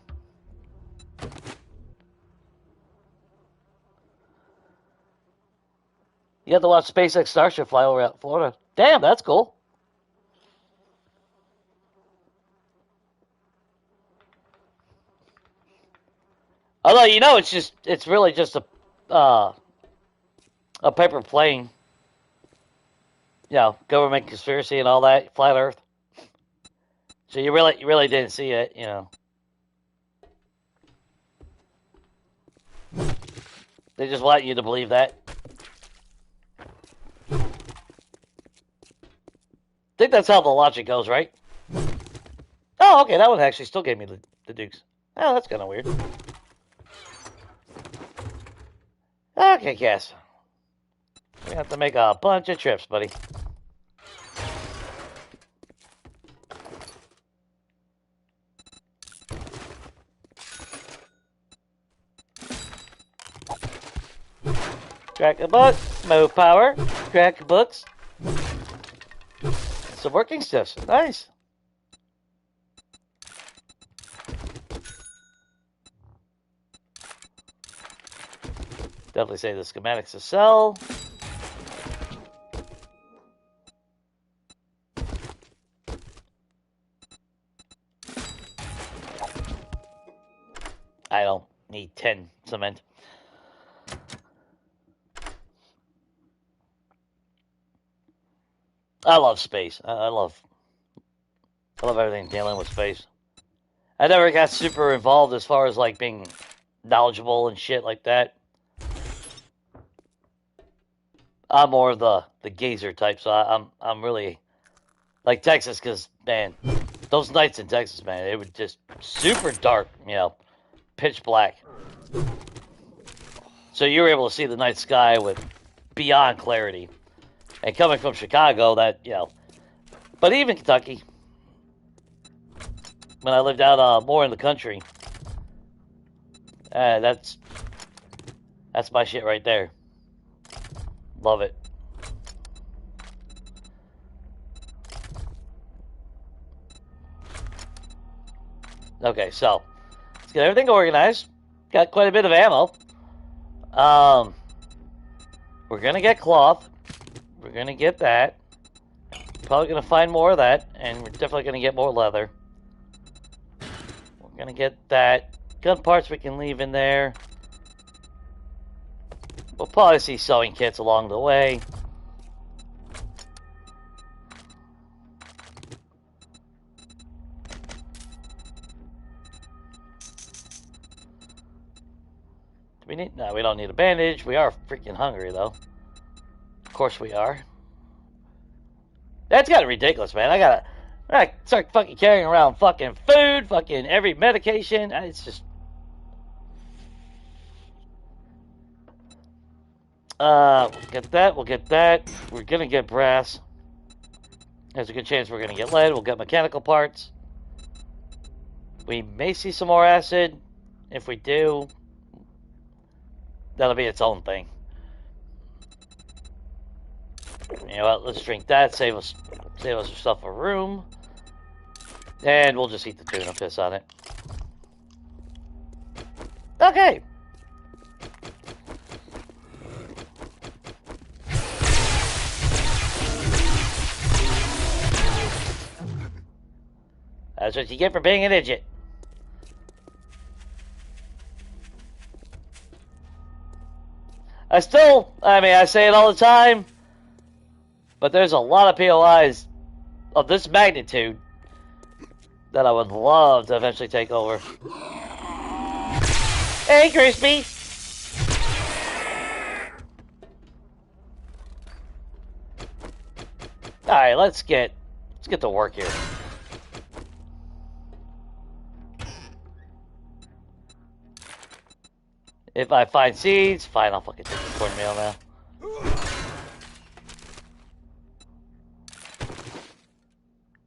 You have to watch SpaceX Starship fly over Florida. Damn, that's cool. Although, you know, it's really just a paper plane. You know, government conspiracy and all that, flat Earth. So you really didn't see it, you know. They just want you to believe that. I think that's how the logic goes, right? Oh, okay, that one actually still gave me the dukes. Oh, that's kind of weird. Okay, Cass. We have to make a bunch of trips, buddy. Crack a book, move power, crack books. Some working stuff. Nice. Definitely say the schematics to sell. I don't need 10 cement. I love space. I love everything dealing with space. I never got super involved as far as like being knowledgeable and shit like that. I'm more of the gazer type, so I'm really like Texas, because man, those nights in Texas, man, it was just super dark, you know, pitch black. So you were able to see the night sky with beyond clarity. And coming from Chicago, that, you know, but even Kentucky, when I lived out more in the country, that's my shit right there. Love it. Okay, so let's get everything organized. Got quite a bit of ammo. We're gonna get cloth. We're gonna get that. Probably gonna find more of that, and we're definitely gonna get more leather. We're gonna get that. Gun parts we can leave in there. We'll probably see sewing kits along the way. No, we don't need a bandage. We are freaking hungry, though. Of course we are. That's kind of ridiculous, man. I gotta start fucking carrying around fucking food, fucking every medication. It's just... we'll get that, we'll get that. We're gonna get brass. There's a good chance we're gonna get lead. We'll get mechanical parts. We may see some more acid. If we do, that'll be its own thing. You know what? Let's drink that. Save us yourself a room, and we'll just eat the tuna. Piss on it. Okay. That's what you get for being an idiot. I say it all the time, but there's a lot of POIs of this magnitude that I would love to eventually take over. Hey, Crispy! Alright, let's get to work here. If I find seeds, fine, I'll fucking take the cornmeal now.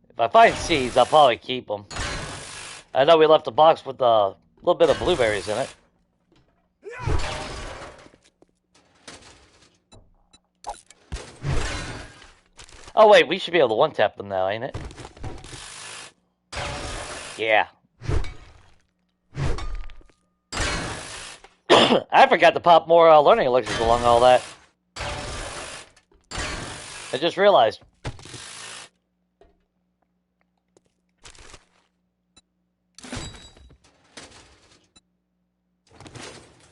If I find seeds, I'll probably keep them. I know we left a box with a little bit of blueberries in it. Oh wait, we should be able to one-tap them now, ain't it? Yeah. I forgot to pop more learning elixirs along all that. I just realized.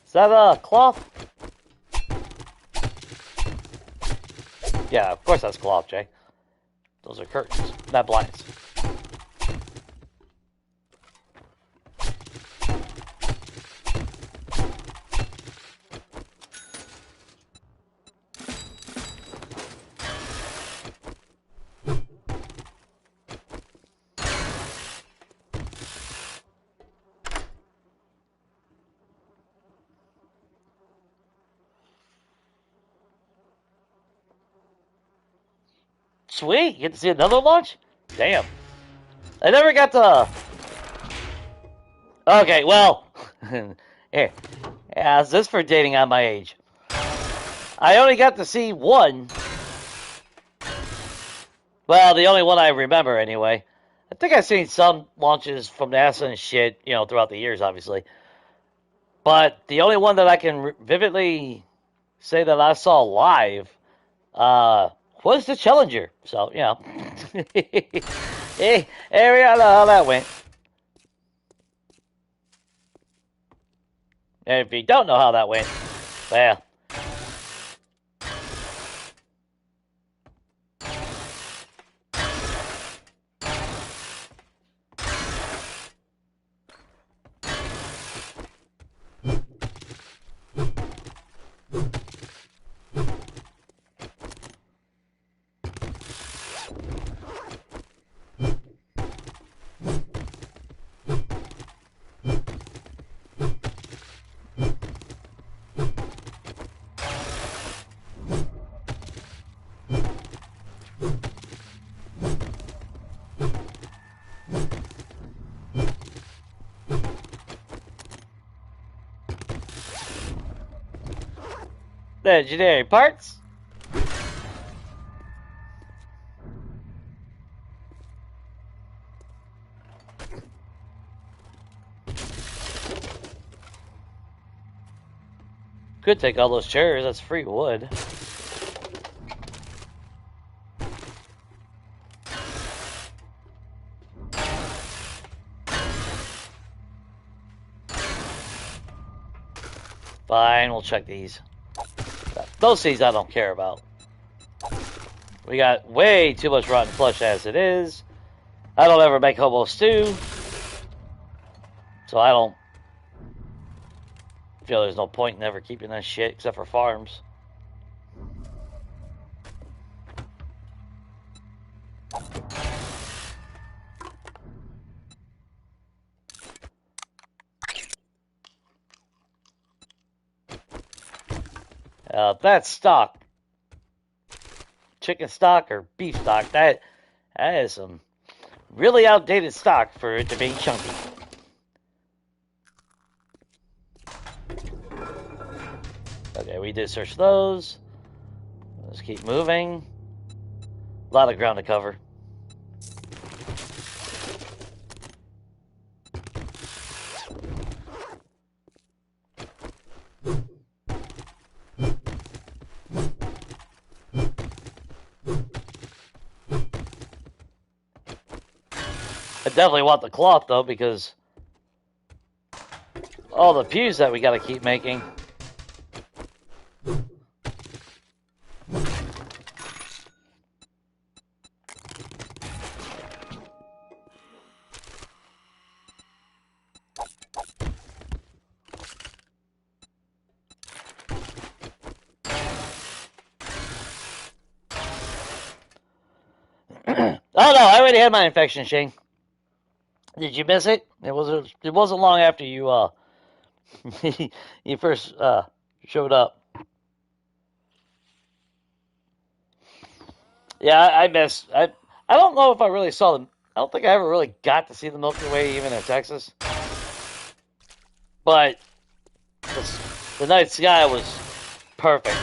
Is that cloth? Yeah, of course that's cloth, Jay. Those are curtains, not blinds. Sweet, you get to see another launch? Damn. I never got to... Okay, well... Here. Yeah, is this for dating on my age? I only got to see one. Well, the only one I remember, anyway. I think I've seen some launches from NASA and shit, you know, throughout the years, obviously. But the only one that I can vividly say that I saw live, was the Challenger. So, you know. Hey, area, how that went. And if you don't know how that went, well... The engineering parts. Could take all those chairs, that's free wood. Fine, we'll check these. Those seeds I don't care about. We got way too much rotten flesh as it is. I don't ever make hobo stew. So I don't feel there's no point in ever keeping that shit except for farms. That's stock. Chicken stock or beef stock. That is some really outdated stock for it to be chunky. Okay, we did search those. Let's keep moving. A lot of ground to cover. I definitely want the cloth though, because all the pews that we gotta keep making. Oh no, I already had my infection, Shane. Did you miss it? It wasn't long after you you first showed up. Yeah, I missed. I don't know if I really saw them. I don't think I ever really got to see the Milky Way even in Texas. But the night sky was perfect.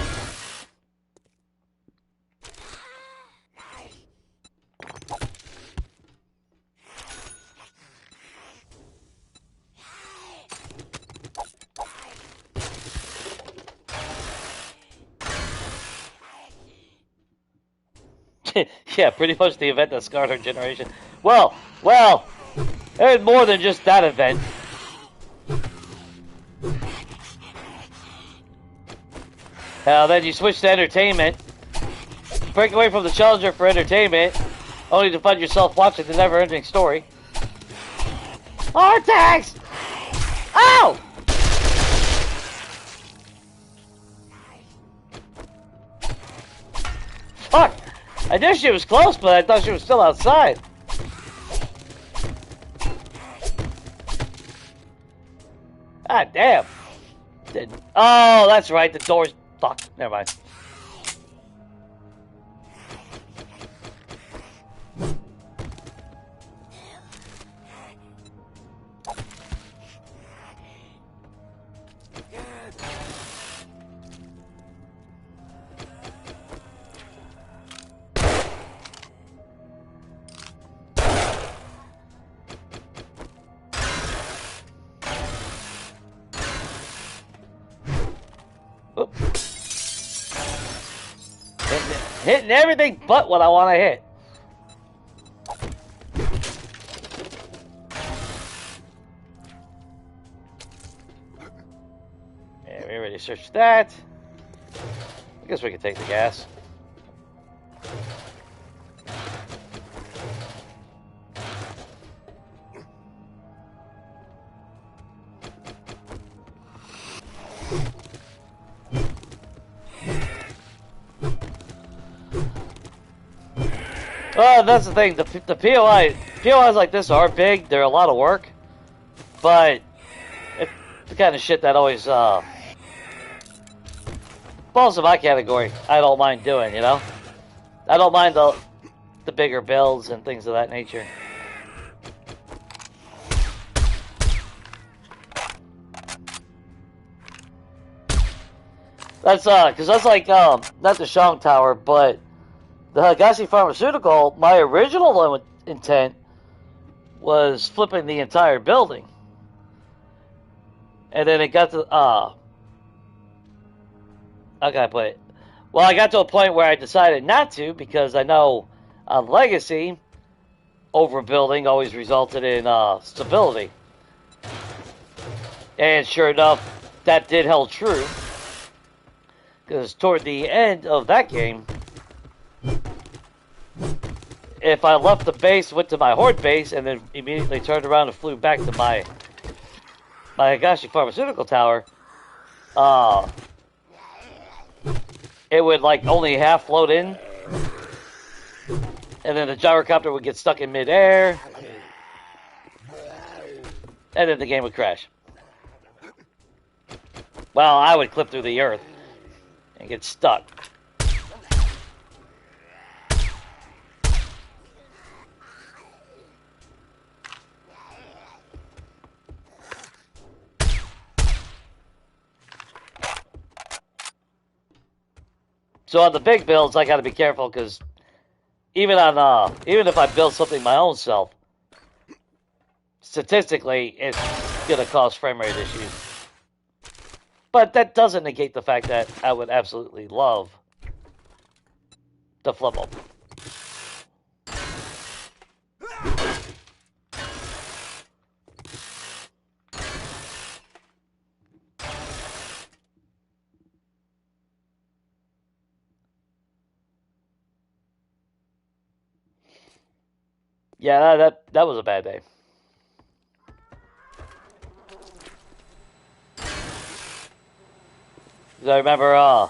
Yeah, pretty much the event that scarred our generation. Well, there's more than just that event. Then you switch to entertainment. Break away from the Challenger for entertainment, only to find yourself watching the never-ending story. Artax! Oh! Fuck! I knew she was close, but I thought she was still outside. Ah, damn. Oh, that's right, the door's... Fuck, never mind. Hitting everything but what I want to hit. Already searched that. I guess we can take the gas. Well, that's the thing. The POIs like this are big. They're a lot of work, but it's the kind of shit that always falls in my category. I don't mind doing, you know. I don't mind the bigger builds and things of that nature. That's because that's like not the Shang Tower, but the Higashi Pharmaceutical. My original intent was flipping the entire building, and then it got to how can I put it? Well, I got to a point where I decided not to because I know on Legacy, overbuilding always resulted in stability, and sure enough, that did hold true. Because toward the end of that game, if I left the base, went to my Horde base, and then immediately turned around and flew back to my Higashi Pharmaceutical Tower, it would like only half float in, and then the gyrocopter would get stuck in midair, and then the game would crash. Well, I would clip through the earth and get stuck. So on the big builds, I got to be careful because even if I build something my own self, statistically, it's gonna cause frame rate issues. But that doesn't negate the fact that I would absolutely love to flip them. Yeah, that was a bad day. I remember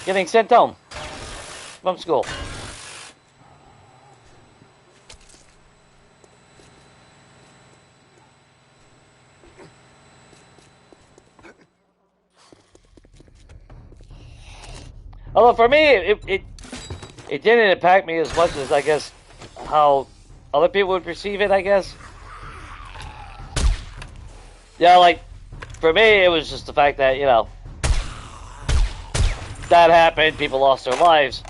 getting sent home from school. Although for me, it didn't impact me as much as I guess how other people would perceive it, I guess. Yeah, like, for me, it was just the fact that, you know, that happened, people lost their lives.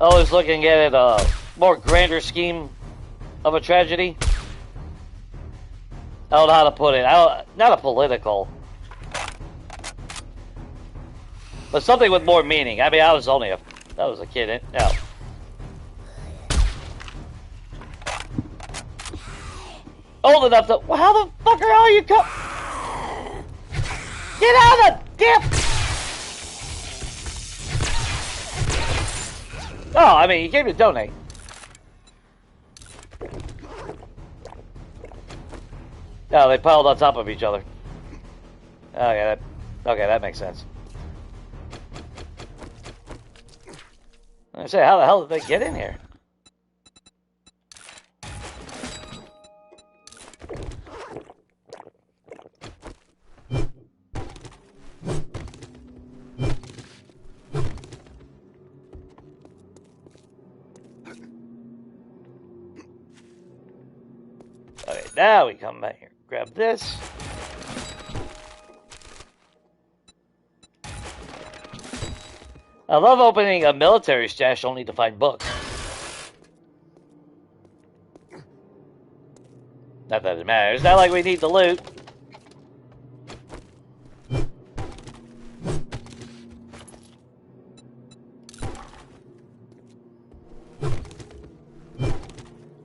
I was looking at it a more grander scheme of a tragedy. I don't know how to put it. Not a political, but something with more meaning. I mean, I was a kid. No. Old enough to. Well, how the fuck are you come? Get out of the dip! Oh, I mean, you came to donate. No, they piled on top of each other. Okay, that makes sense. I say, how the hell did they get in here? Okay, now we come back here. Grab this. I love opening a military stash only to find books. Not that it matters. It's not like we need the loot.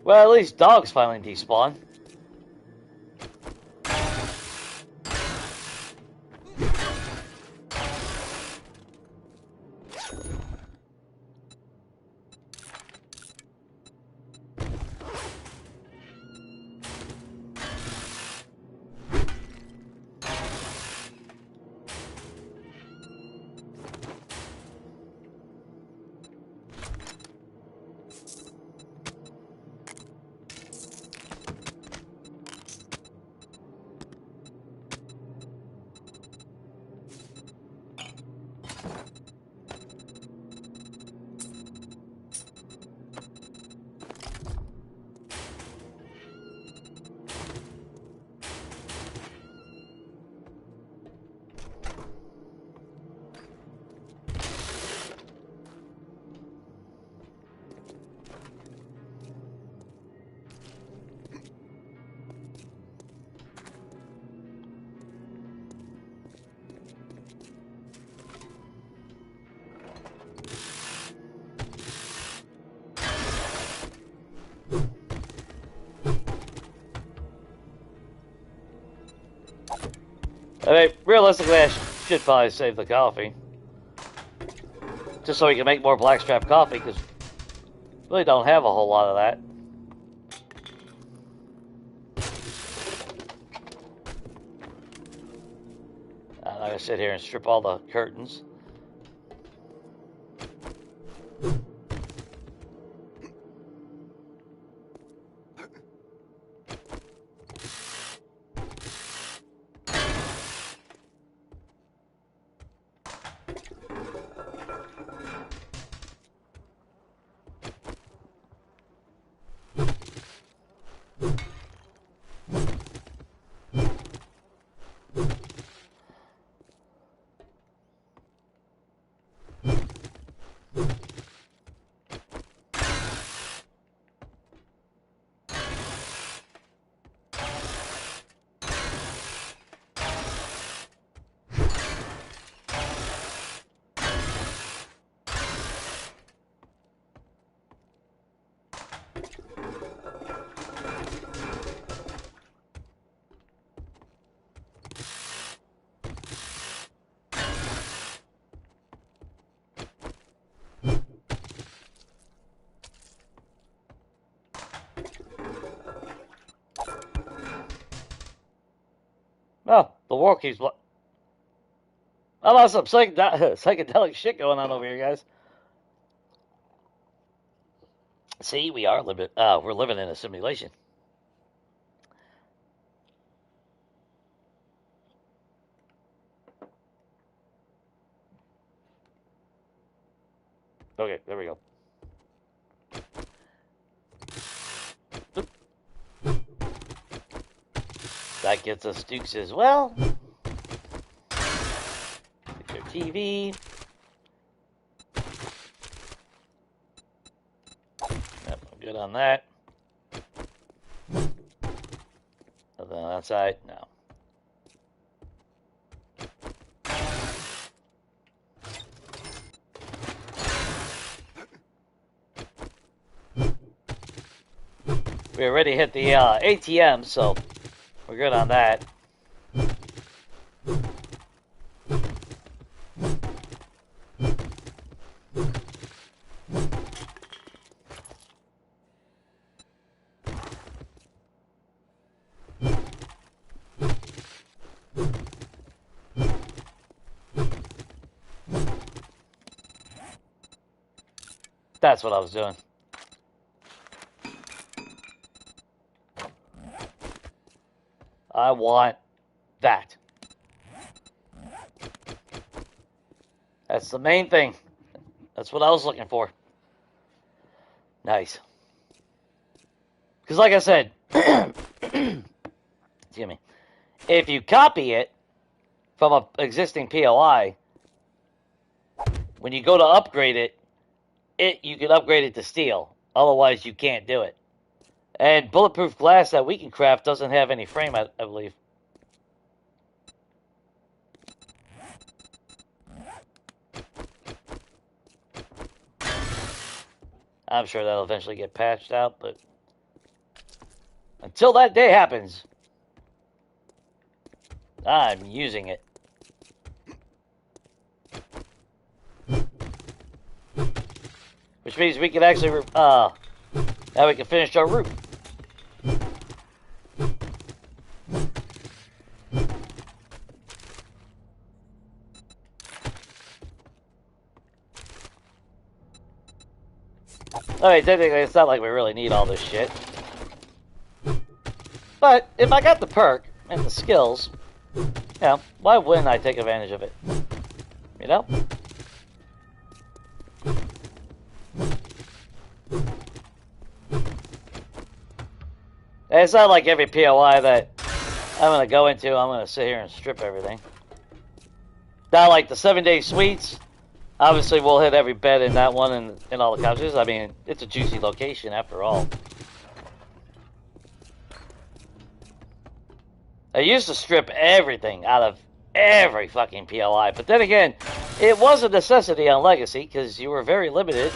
Well, at least dogs finally despawn. I mean, realistically, I should probably save the coffee. Just so we can make more blackstrap coffee, because really don't have a whole lot of that. I'm going to sit here and strip all the curtains. Oh, the war keeps... I lost some psychedelic shit going on over here, guys. See, we are we're living in a simulation. Okay, there we go. Oop. That gets us Dukes as well. Get their TV. Yep, I'm good on that. Nothing on that side? No. We already hit the ATM, so we're good on that. That's what I was doing. I want that. That's the main thing. That's what I was looking for. Nice. Because like I said, excuse me, if you copy it from an existing POI, when you go to upgrade it, you can upgrade it to steel. Otherwise, you can't do it. And bulletproof glass that we can craft doesn't have any frame, I believe. I'm sure that'll eventually get patched out, but until that day happens, I'm using it. Which means we can actually, now we can finish our roof. Alright, technically it's not like we really need all this shit. But, if I got the perk and the skills, you know, why wouldn't I take advantage of it? You know? And it's not like every POI that I'm going to go into, I'm going to sit here and strip everything. Not like the 7-day suites. Obviously, we'll hit every bed in that one and in all the couches. I mean, it's a juicy location after all. I used to strip everything out of every fucking POI. But then again, it was a necessity on Legacy because you were very limited.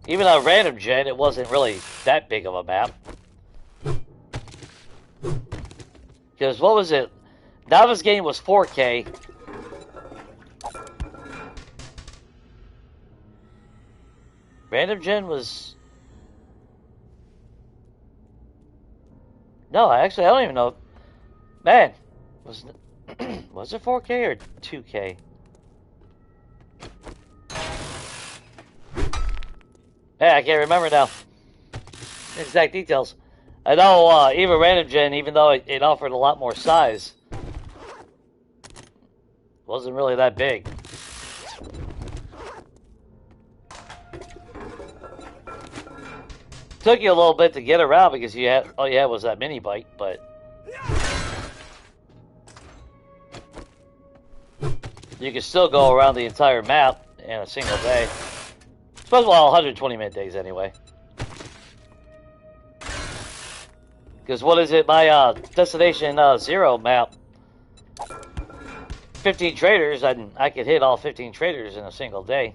Even on Random Gen, it wasn't really that big of a map. Because what was it? Now this game was 4K. Random Gen was... No, actually, I don't even know. Man, was was it 4K or 2K? Yeah, I can't remember now. Exact details. I know even Random Gen, even though it offered a lot more size, wasn't really that big. Took you a little bit to get around because you had all you had was that mini bike, but you could still go around the entire map in a single day. Well, 120-minute days anyway. Because what is it? My Destination Zero map, 15 traders, I could hit all 15 traders in a single day.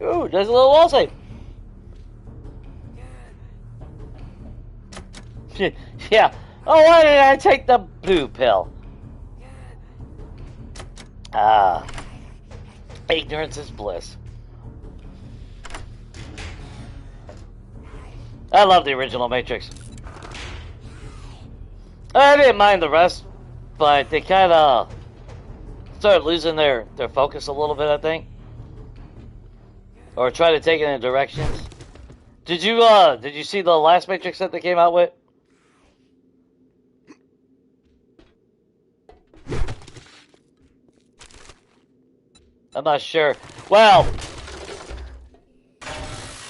Ooh, there's a little wall save. Yeah. Oh, why did I take the blue pill? Ah. Ignorance is bliss. I love the original Matrix. I didn't mind the rest, but they kind of started losing their focus a little bit, I think. Or try to take it in directions. Did you see the last Matrix that they came out with? I'm not sure. Well,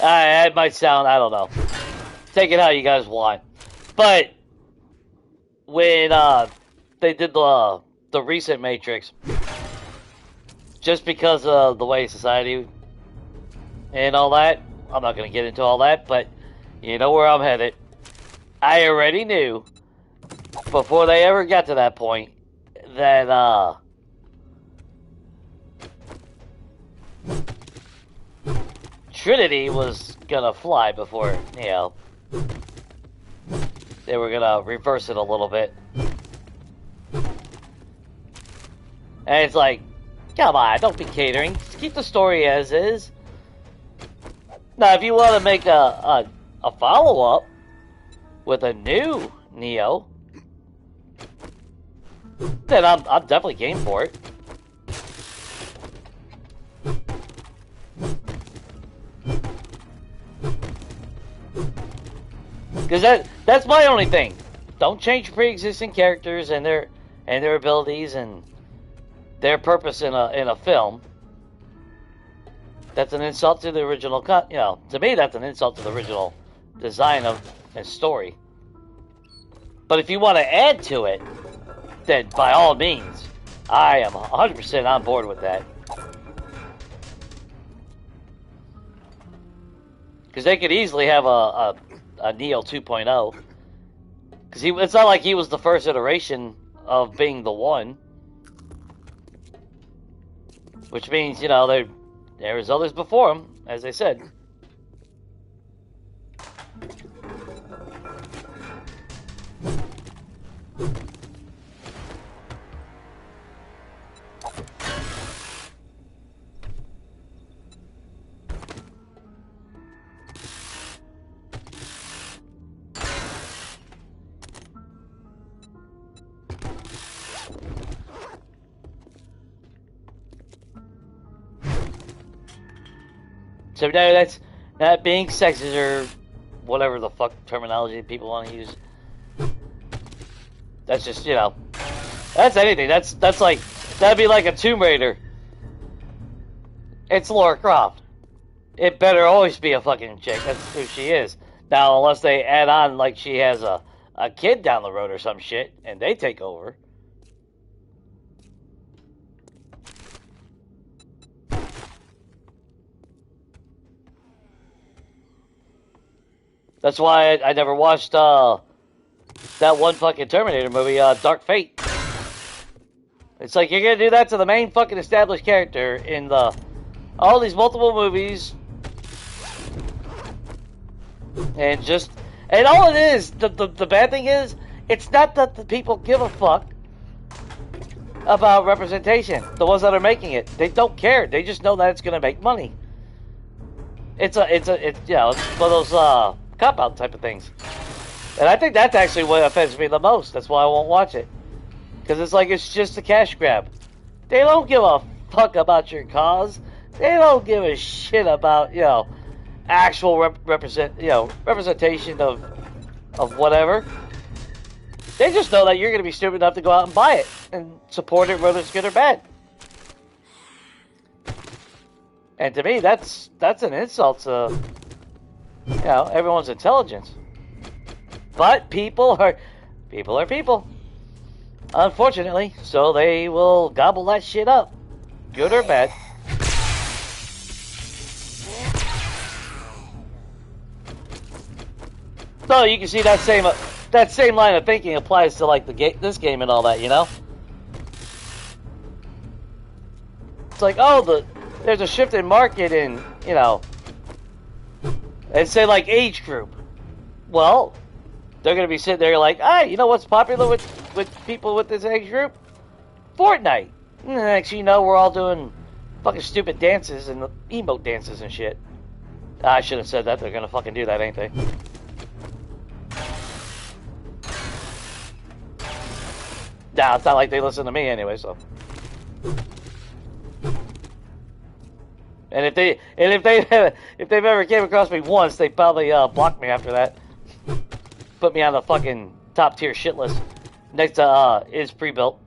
it might sound, I don't know. Take it how you guys want. But when they did the recent Matrix, just because of the way society and all that, I'm not going to get into all that, but you know where I'm headed. I already knew, before they ever got to that point, that, Trinity was going to fly before, you know, they were going to reverse it a little bit. And it's like, come on, don't be catering. Just keep the story as is. Now, if you want to make a follow-up with a new Neo, then I'm definitely game for it. Because that's my only thing. Don't change pre-existing characters and their abilities and their purpose in a film. That's an insult to the original, you know, to me that's an insult to the original design of and story. But if you want to add to it, then by all means, I am 100% on board with that. Because they could easily have a Neo 2.0. Because it's not like he was the first iteration of being the one. Which means, you know, there was others before him, as I said. So now that's not being sexist or whatever the fuck terminology people want to use. That's just, you know, that's anything. That's like, that'd be like a Tomb Raider. It's Lara Croft. It better always be a fucking chick. That's who she is. Now, unless they add on like she has a kid down the road or some shit, and they take over. That's why I never watched that one fucking Terminator movie, Dark Fate. It's like, you're gonna do that to the main fucking established character in all these multiple movies. And all it is, the bad thing is, it's not that the people give a fuck about representation. The ones that are making it, they don't care. They just know that it's gonna make money. It's one of those cop-out type of things. And I think that's actually what offends me the most. That's why I won't watch it. Because it's like, it's just a cash grab. They don't give a fuck about your cause. They don't give a shit about, actual representation of whatever. They just know that you're going to be stupid enough to go out and buy it and support it, whether it's good or bad. And to me, that's an insult to everyone's intelligence. But people are people. Unfortunately, so they will gobble that shit up, good or bad. So you can see that same line of thinking applies to like this game and all that, It's like, there's a shift in market in, and say like age group. Well, they're gonna be sitting there like, you know what's popular with people with this age group? Fortnite. And the next thing you know, we're all doing fucking stupid dances and emote dances and shit. I should have said that. They're gonna fucking do that, ain't they? Nah, it's not like they listen to me anyway, so. And if they've ever came across me once, they probably blocked me after that. Put me on the fucking top tier shit list next to is pre-built.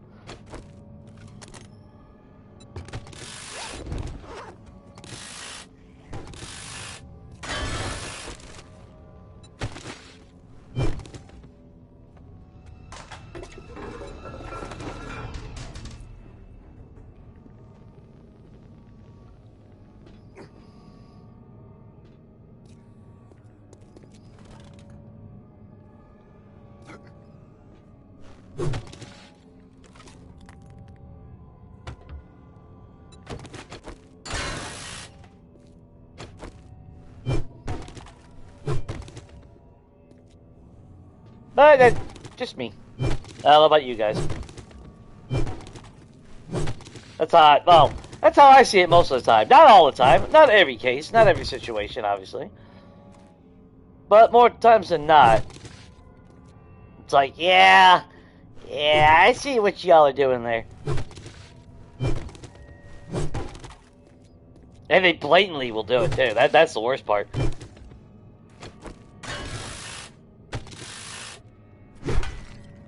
But that's just me. I don't know about you guys. That's how I see it most of the time. Not all the time. Not every case. Not every situation, obviously. But more times than not. It's like, yeah, I see what y'all are doing there. And they blatantly will do it, too. That's the worst part.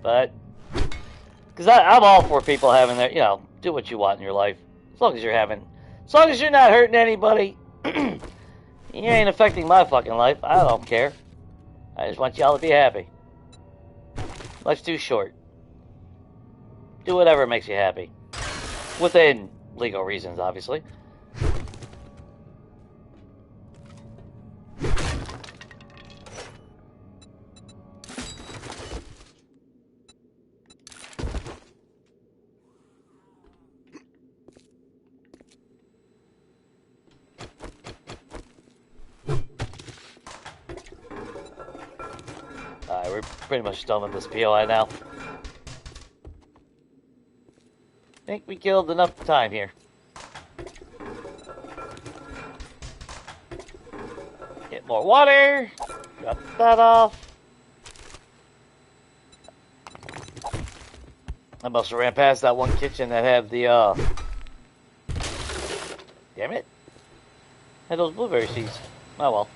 But, because I'm all for people having their, do what you want in your life. As long as you're not hurting anybody, you ain't affecting my fucking life. I don't care. I just want y'all to be happy. Life's too short. Do whatever makes you happy. Within legal reasons, obviously. We're pretty much done with this POI now. I think we killed enough time here. Get more water. Drop that off. I must have ran past that one kitchen that had the, damn it. Had those blueberry seeds. Oh well.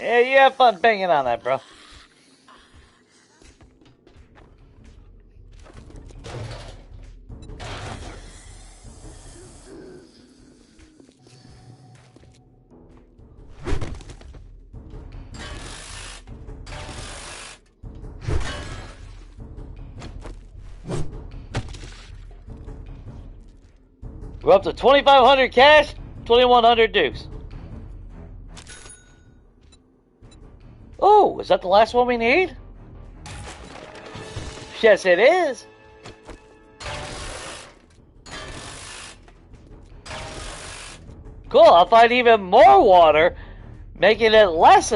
Yeah, you have fun banging on that, bro. We're up to 2,500 cash, 2,100 dukes. Oh, is that the last one we need? Yes, it is. Cool, I'll find even more water, making it less,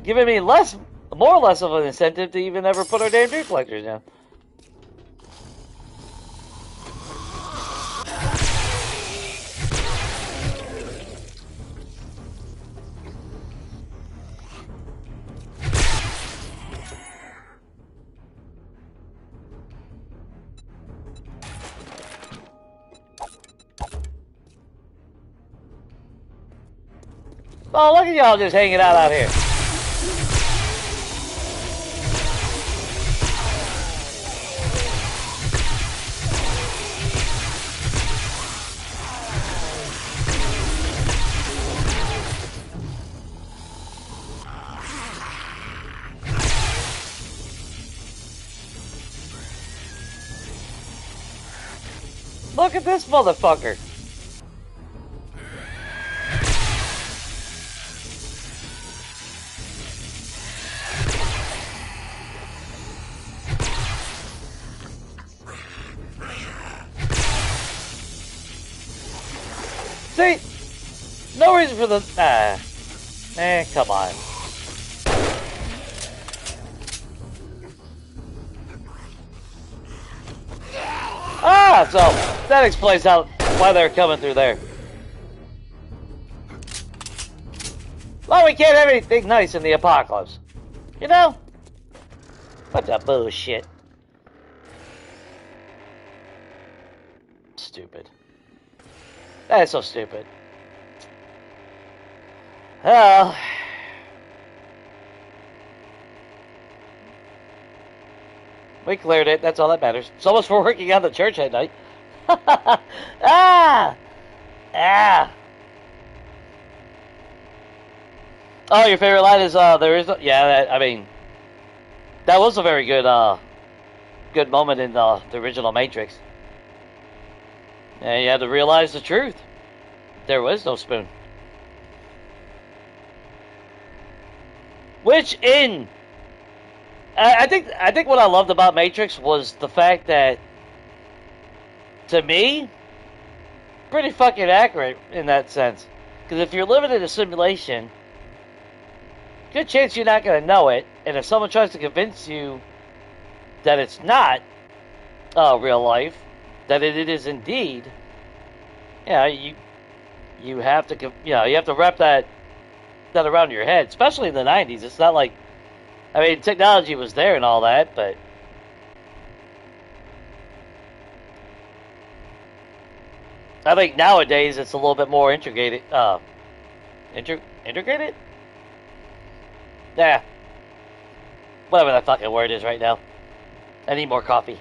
giving me more or less of an incentive to even ever put our damn duke collectors down. Oh, look at y'all just hanging out here. Look at this motherfucker. See? No reason for the... come on. Ah, so that explains why they're coming through there. Well, we can't have anything nice in the apocalypse. You know? What the bullshit. Stupid. That is so stupid. Well... we cleared it. That's all that matters. So much for working on the church at night. Ah! Ah! Oh, your favorite line is, there is... yeah, I mean... that was a very good, good moment in the original Matrix. And you had to realize the truth. There was no spoon. Which in... I think what I loved about Matrix was the fact that, to me, pretty fucking accurate in that sense. Because if you're living in a simulation, good chance you're not going to know it. And if someone tries to convince you that it's not real life, that it is indeed, you have to you have to wrap that around your head. Especially in the 90s, it's not like, I mean, technology was there and all that, but I think nowadays it's a little bit more integrated. Integrated? Yeah. Whatever that fucking word is right now. I need more coffee.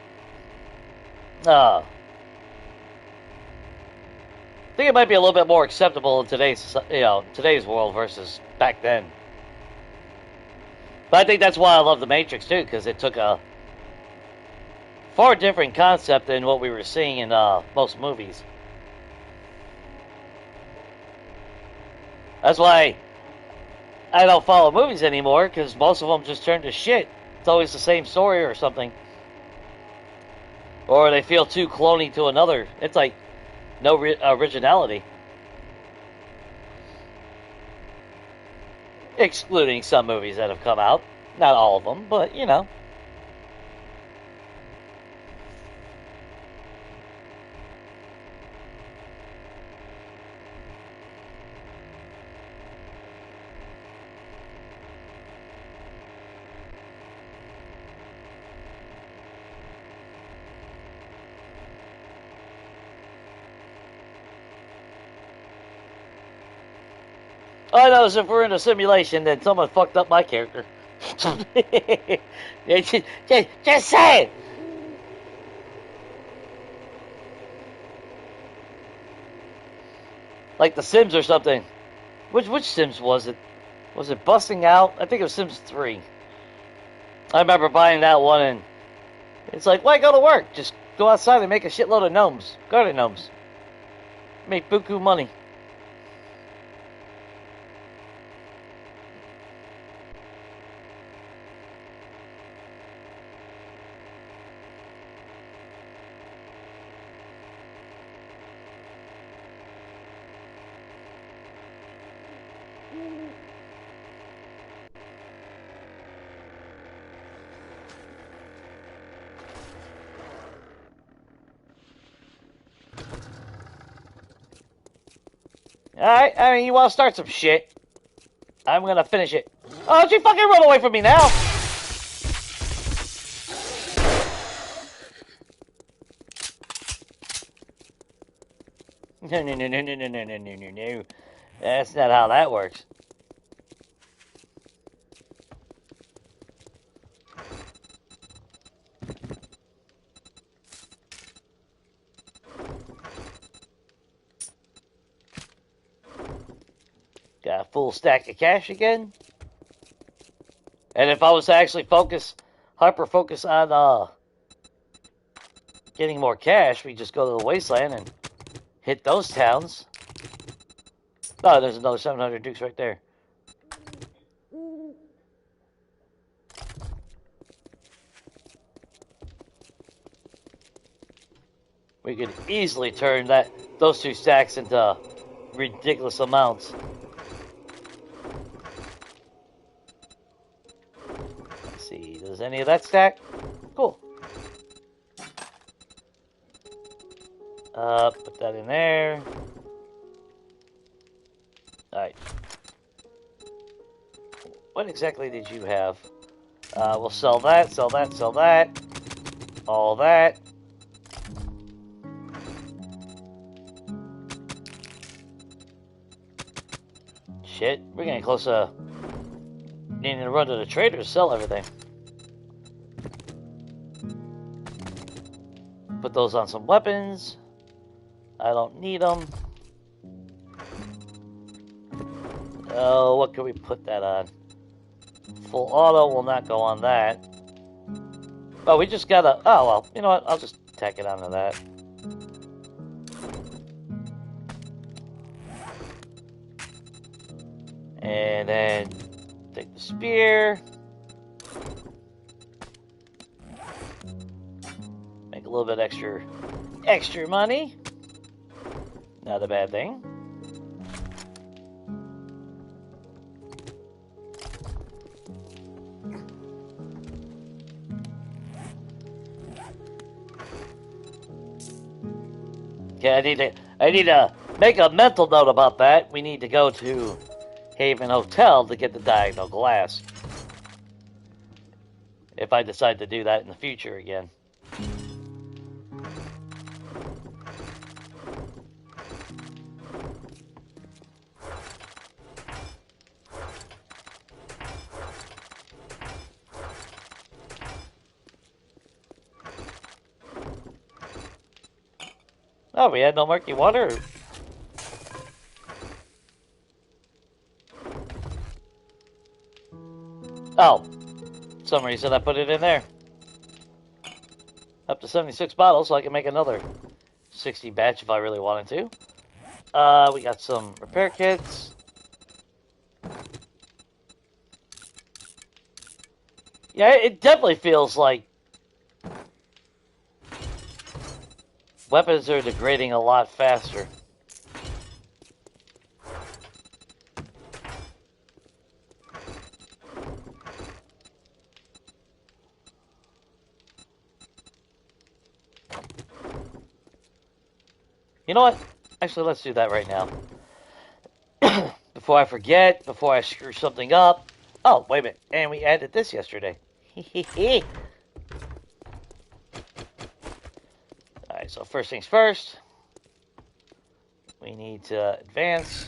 I think it might be a little bit more acceptable in today's world versus back then. But I think that's why I love The Matrix, too, because it took a far different concept than what we were seeing in most movies. That's why I don't follow movies anymore, because most of them just turn to shit. It's always the same story or something. Or they feel too cloney to another. It's like no originality. Excluding some movies that have come out. Not all of them, but, you know. Oh no, if we're in a simulation, then someone fucked up my character. Yeah, just say it! Like The Sims or something. Which Sims was it? Was it Busting Out? I think it was Sims 3. I remember buying that one, and it's like, why go to work? Just go outside and make a shitload of gnomes. Garden gnomes. Make buku money. Alright, I mean, you want to start some shit? I'm gonna finish it. Oh, don't you fucking run away from me now! No, no, no, no, no, no, no, no, no, no, no. That's not how that works. Got a full stack of cash again. And if I was to actually hyper-focus on getting more cash, we just go to the wasteland and hit those towns. Oh, there's another 700 dukes right there. We could easily turn those two stacks into ridiculous amounts. Let's see, does any of that stack? Cool. Put that in there. Alright. What exactly did you have? We'll sell that, sell that, sell that. All that. Shit, we're getting close to needing to run to the trader to sell everything. Put those on some weapons. I don't need them. Oh, what can we put that on? Full auto will not go on that. Oh, we just gotta... Oh, well, you know what? I'll just tack it onto that. And then take the spear. Make a little bit extra money. Not a bad thing. Okay, I need to make a mental note about that. We need to go to Haven Hotel to get the diagonal glass. If I decide to do that in the future again. Oh, we had no murky water? Oh. For some reason I put it in there. Up to 76 bottles, so I can make another 60 batch if I really wanted to. We got some repair kits. Yeah, it definitely feels like weapons are degrading a lot faster. You know what? Actually, let's do that right now. Before I forget, before I screw something up. Oh, wait a minute. And we added this yesterday. Alright, so first things first. We need to advance.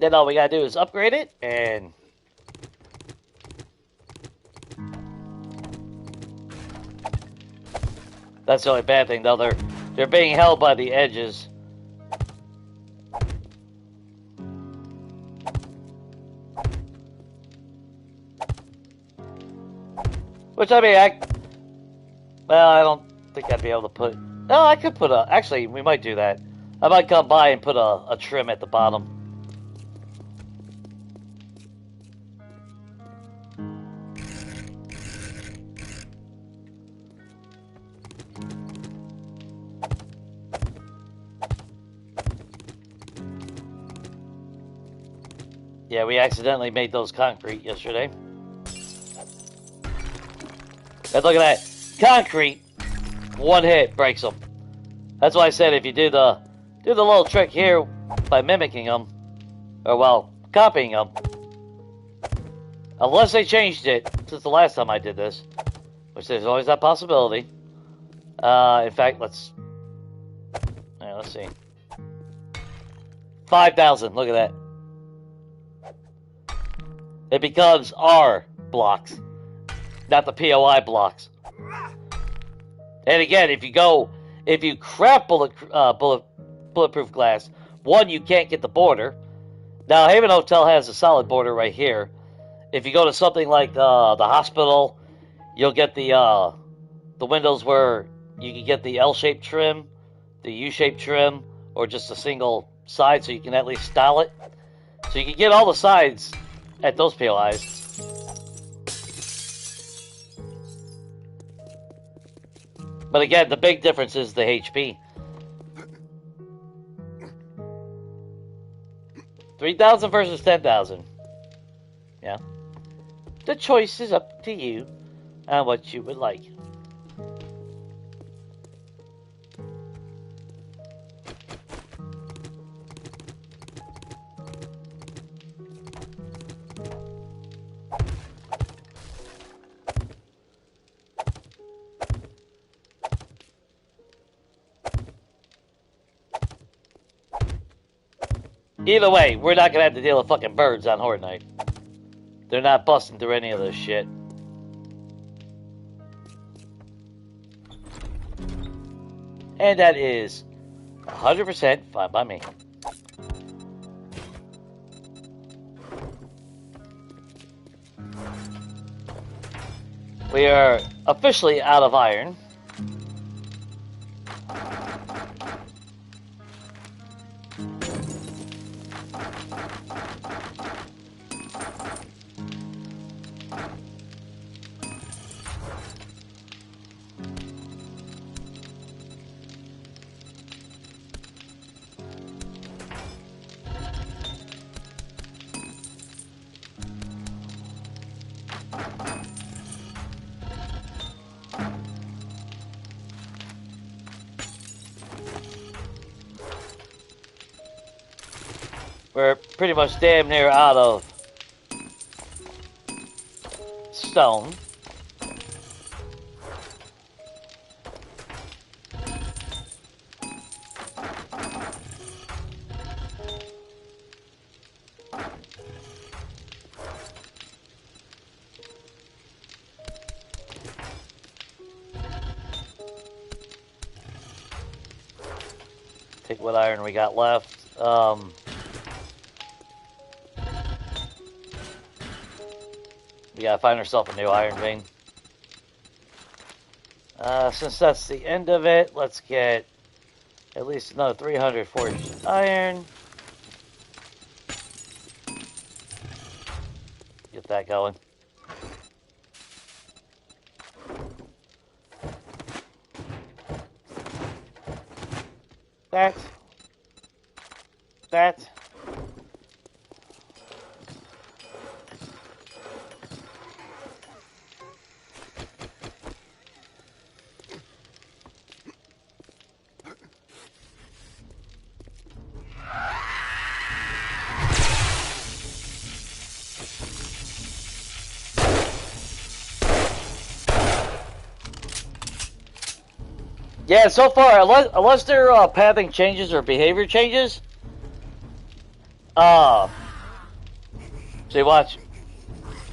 Then all we gotta do is upgrade it, and that's the only bad thing, though. They're being held by the edges. Which, I mean, well, I don't think I'd be able to put... No, I could put a... Actually, we might do that. I might come by and put a trim at the bottom. Yeah, we accidentally made those concrete yesterday. And look at that. Concrete, one hit breaks them. That's why I said if you do the little trick here by mimicking them, or well, copying them, unless they changed it since the last time I did this, which there's always that possibility. In fact, let's see. 5,000, look at that. It becomes R blocks, not the POI blocks. And again, if you craft bulletproof glass, one, you can't get the border. Now, Haven Hotel has a solid border right here. If you go to something like the hospital, you'll get the windows where you can get the L-shaped trim, the U-shaped trim, or just a single side, so you can at least style it. So you can get all the sides at those POIs. But again, the big difference is the HP. 3,000 versus 10,000. Yeah. The choice is up to you and what you would like. Either way, we're not gonna have to deal with fucking birds on Horde Night. They're not busting through any of this shit. And that is 100% fine by me. We are officially out of iron. We're pretty much damn near out of stone. Take what iron we got left. We gotta find ourselves a new iron vein. Since that's the end of it, let's get at least another 300 forged iron. Get that going. That. Yeah, so far, unless their pathing changes or behavior changes, See, watch.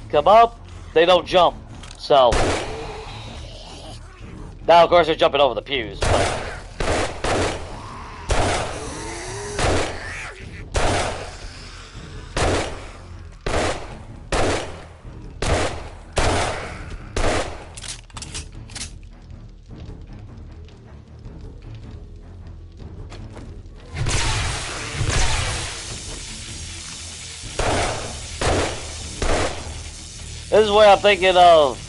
Come up, they don't jump. So now, of course, they're jumping over the pews, but. This is where I'm thinking of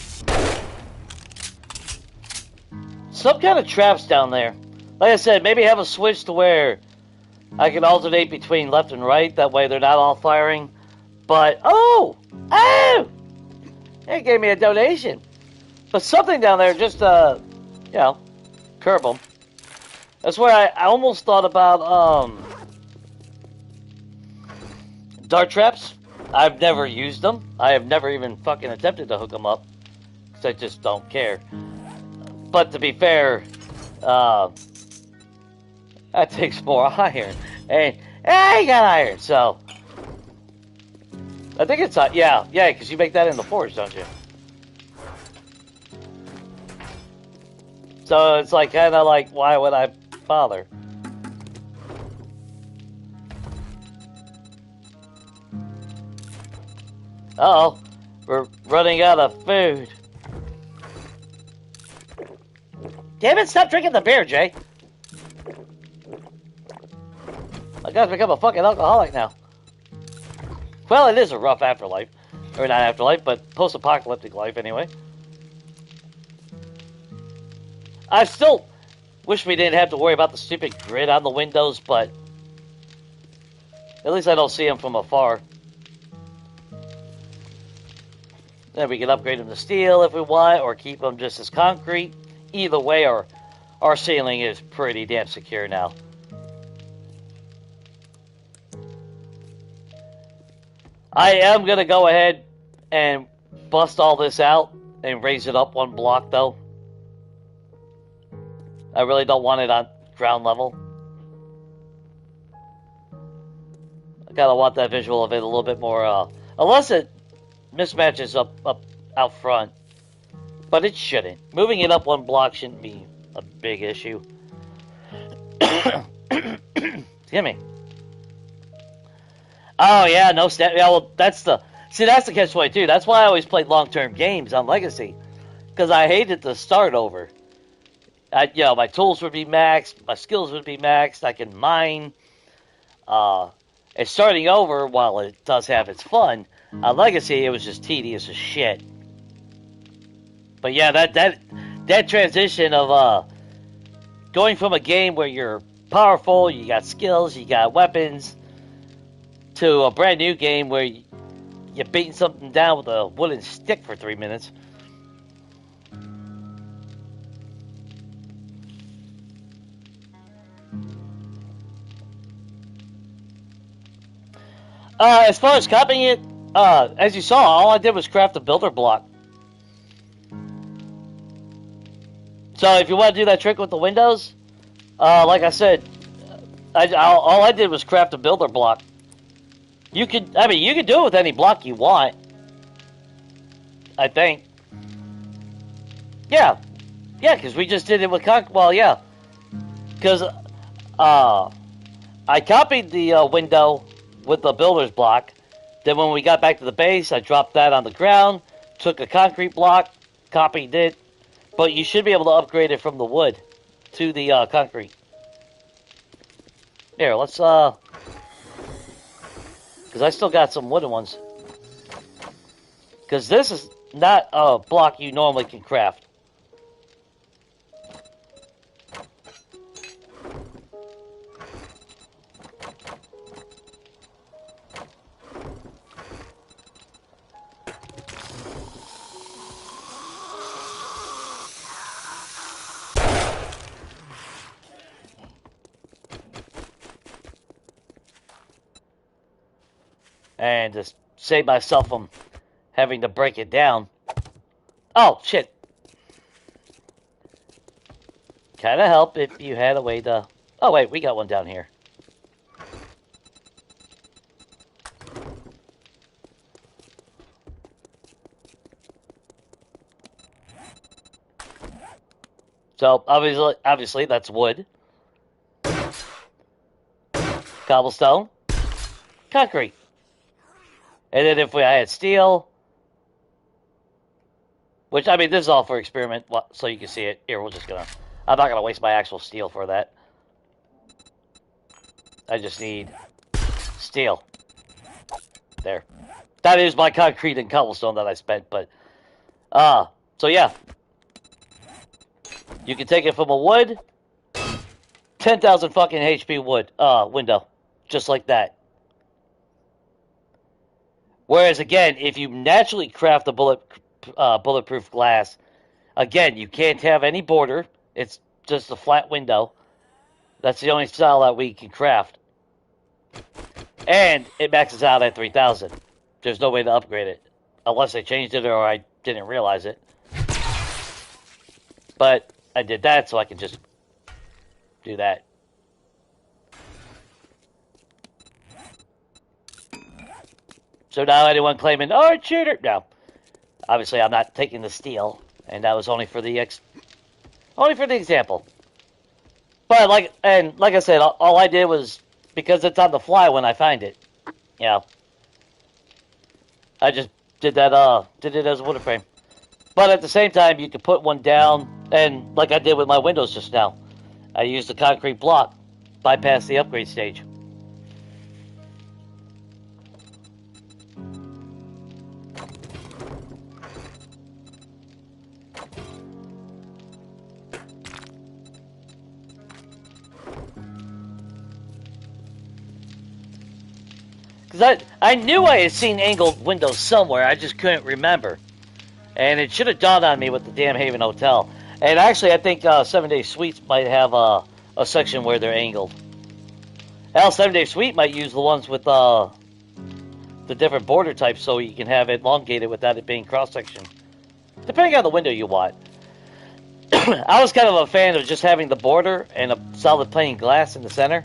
some kind of traps down there. Like I said, maybe have a switch to where I can alternate between left and right. That way they're not all firing. But, oh! They gave me a donation. But something down there just, you know, curb them. That's where I almost thought about, dart traps. I've never used them. I have never even fucking attempted to hook them up. Because I just don't care. But to be fair, that takes more iron. And I got iron, so. I think it's, yeah, because you make that in the forge, don't you? So it's like, kind of like, why would I bother? Uh-oh, we're running out of food. Damn it, stop drinking the beer, Jay. I gotta become a fucking alcoholic now. Well, it is a rough afterlife. Or not afterlife, but post-apocalyptic life anyway. I still wish we didn't have to worry about the stupid grid on the windows, but at least I don't see them from afar. Then we can upgrade them to steel if we want, or keep them just as concrete. Either way, our ceiling is pretty damn secure now. I am going to go ahead and bust all this out and raise it up one block, though. I really don't want it on ground level. I kind of want that visual of it a little bit more, unless it mismatches up out front, but it shouldn't. Moving it up one block shouldn't be a big issue. Excuse me. Oh yeah, no stat. Yeah, well, that's the catch-22. That's why I always played long-term games on Legacy, because I hated to start over. My tools would be maxed, my skills would be maxed. I can mine. And starting over, while it does have its fun, on Legacy, it was just tedious as shit. But yeah, that transition of going from a game where you're powerful, you got skills, you got weapons, to a brand new game where you're beating something down with a wooden stick for 3 minutes. As far as copying it, as you saw, all I did was craft a builder block. So if you want to do that trick with the windows, like I said, all I did was craft a builder block. You could do it with any block you want. I think. Yeah, because we just did it with well, yeah, because I copied the window with the builder's block. Then when we got back to the base, I dropped that on the ground, took a concrete block, copied it, but you should be able to upgrade it from the wood to the concrete. Here, let's because I still got some wooden ones. Because this is not a block you normally can craft. And to save myself from having to break it down. Oh, shit. Kind of help if you had a way to... Oh, wait, we got one down here. So obviously that's wood, cobblestone, concrete. And then if I had steel, which, I mean, this is all for experiment, so you can see it. Here, I'm not gonna waste my actual steel for that. I just need steel. There. That is my concrete and cobblestone that I spent, but, so yeah. You can take it from a wood, 10,000 fucking HP wood, window. Just like that. Whereas, again, if you naturally craft a bulletproof glass, again, you can't have any border. It's just a flat window. That's the only style that we can craft. And it maxes out at 3,000. There's no way to upgrade it. Unless they changed it or I didn't realize it. But I did that so I can just do that. So now anyone claiming, oh, cheater. No. Obviously I'm not taking the steel. And that was only for the example. But like I said, all I did was, because it's on the fly when I find it. You know. I just did it as a wood frame. But at the same time, you could put one down, and like I did with my windows just now, I used the concrete block, bypass the upgrade stage. Because I knew I had seen angled windows somewhere, I just couldn't remember. And it should have dawned on me with the damn Haven Hotel. And actually, I think 7 Day Suites might have a section where they're angled. Hell, 7 Day Suite might use the ones with the different border types so you can have it elongated without it being cross-section. Depending on the window you want. I was kind of a fan of just having the border and a solid plain glass in the center.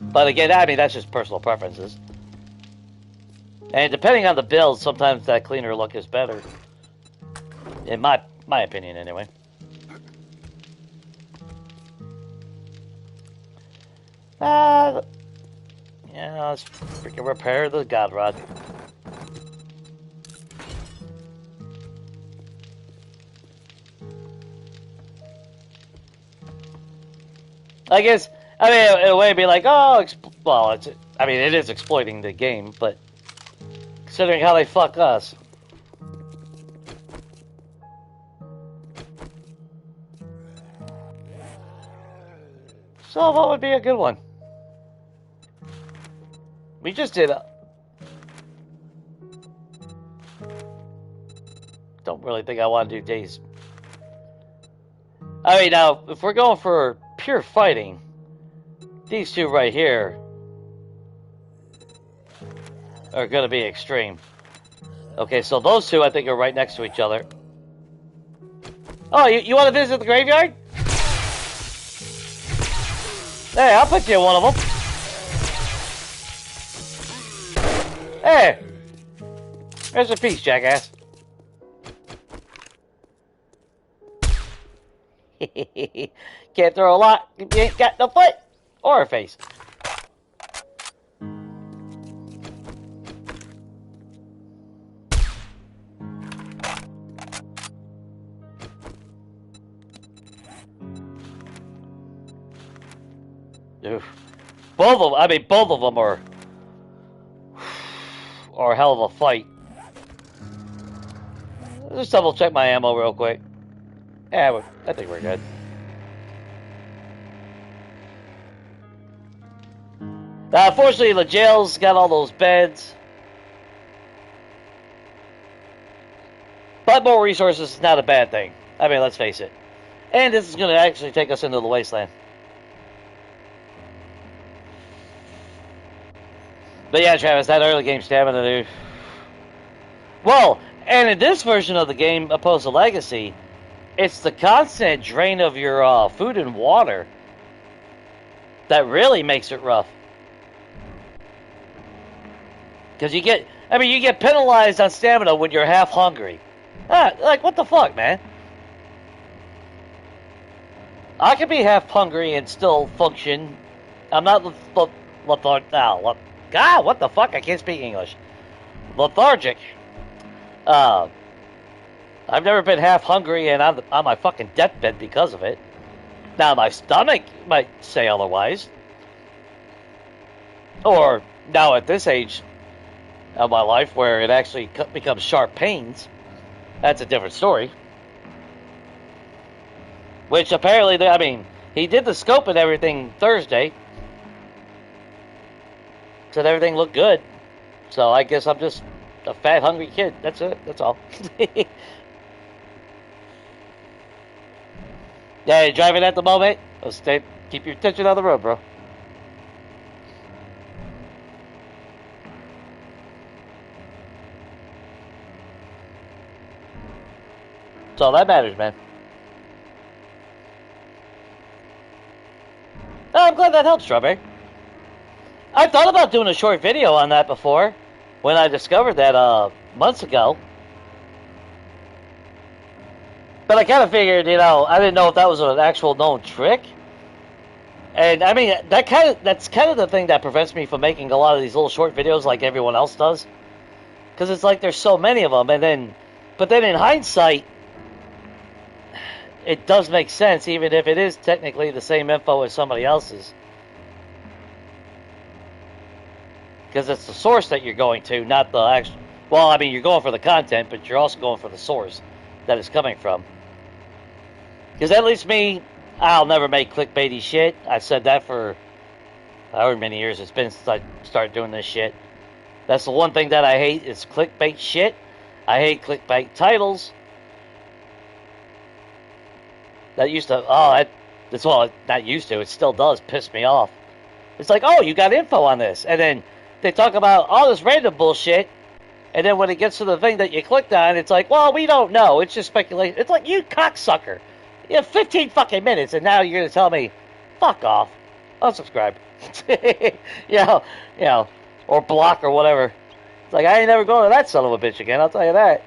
But again, I mean, that's just personal preferences. And depending on the build, sometimes that cleaner look is better. In my opinion, anyway. Yeah, let's freaking repair the God Rod. I guess, I mean, in a way, it'd be like, oh, well, I mean, it is exploiting the game, but considering how they fuck us. So, what would be a good one? We just did don't really think I want to do days. I mean, now, if we're going for pure fighting, these two right here are going to be extreme. Okay, so those two I think are right next to each other. Oh, you want to visit the graveyard? Hey, I'll put you in one of them. Hey! There's a piece, jackass. Can't throw a lot if you ain't got no foot or a face. Oof. Both of them are a hell of a fight. Just double check my ammo real quick. Yeah, I think we're good. Fortunately, the jail's got all those beds. But more resources is not a bad thing. I mean, let's face it. And this is going to actually take us into the wasteland. But yeah, Travis, that early game stamina, dude. Well, and in this version of the game, opposed to Legacy, it's the constant drain of your food and water that really makes it rough. Because you get penalized on stamina when you're half hungry. Like, what the fuck, man? I can be half hungry and still function. I'm not lethargic. God, what the fuck? I can't speak English. Lethargic. I've never been half hungry and I'm on my fucking deathbed because of it. Now, my stomach might say otherwise. Or, now at this age of my life where it actually becomes sharp pains, that's a different story. Which apparently, I mean, he did the scope and everything Thursday. Said everything looked good. So I guess I'm just a fat, hungry kid. That's it. That's all. Yeah, you're driving at the moment? Let's keep your attention on the road, bro. That's all that matters, man. Oh, I'm glad that helps, Strawberry. I thought about doing a short video on that before, when I discovered that months ago. But I kind of figured, you know, I didn't know if that was an actual known trick. And I mean, that's kind of the thing that prevents me from making a lot of these little short videos like everyone else does. Because it's like there's so many of them, but then in hindsight, it does make sense, even if it is technically the same info as somebody else's. Because it's the source that you're going to, not the actual... Well, I mean, you're going for the content, but you're also going for the source that it's coming from. Because at least me, I'll never make clickbaity shit. I've said that for however many years it's been since I started doing this shit. That's the one thing that I hate is clickbait shit. I hate clickbait titles. That used to, that's well, not used to, it still does piss me off. It's like, oh, you got info on this. And then they talk about all this random bullshit. And then when it gets to the thing that you clicked on, it's like, well, we don't know. It's just speculation. It's like, you cocksucker. You have 15 fucking minutes, and now you're going to tell me, fuck off. Unsubscribe. you know, or block or whatever. It's like, I ain't never going to that son of a bitch again, I'll tell you that.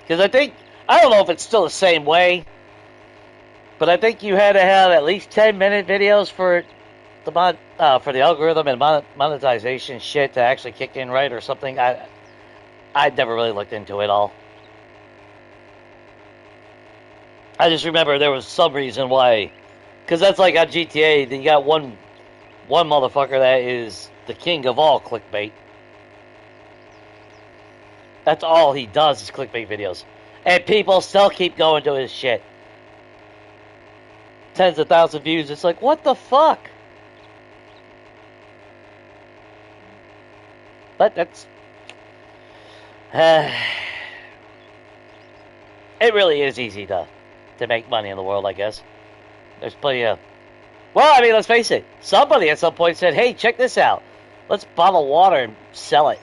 Because I don't know if it's still the same way, but I think you had to have at least 10-minute videos for the algorithm and monetization shit to actually kick in right or something. I'd never really looked into it all. I just remember there was some reason why, because that's like on GTA, you got one motherfucker that is the king of all clickbait. That's all he does is clickbait videos. And people still keep going to his shit. Tens of thousands of views. It's like, what the fuck? But that's... it really is easy to make money in the world, I guess. There's plenty of... Well, I mean, let's face it. Somebody at some point said, hey, check this out. Let's bottle water and sell it.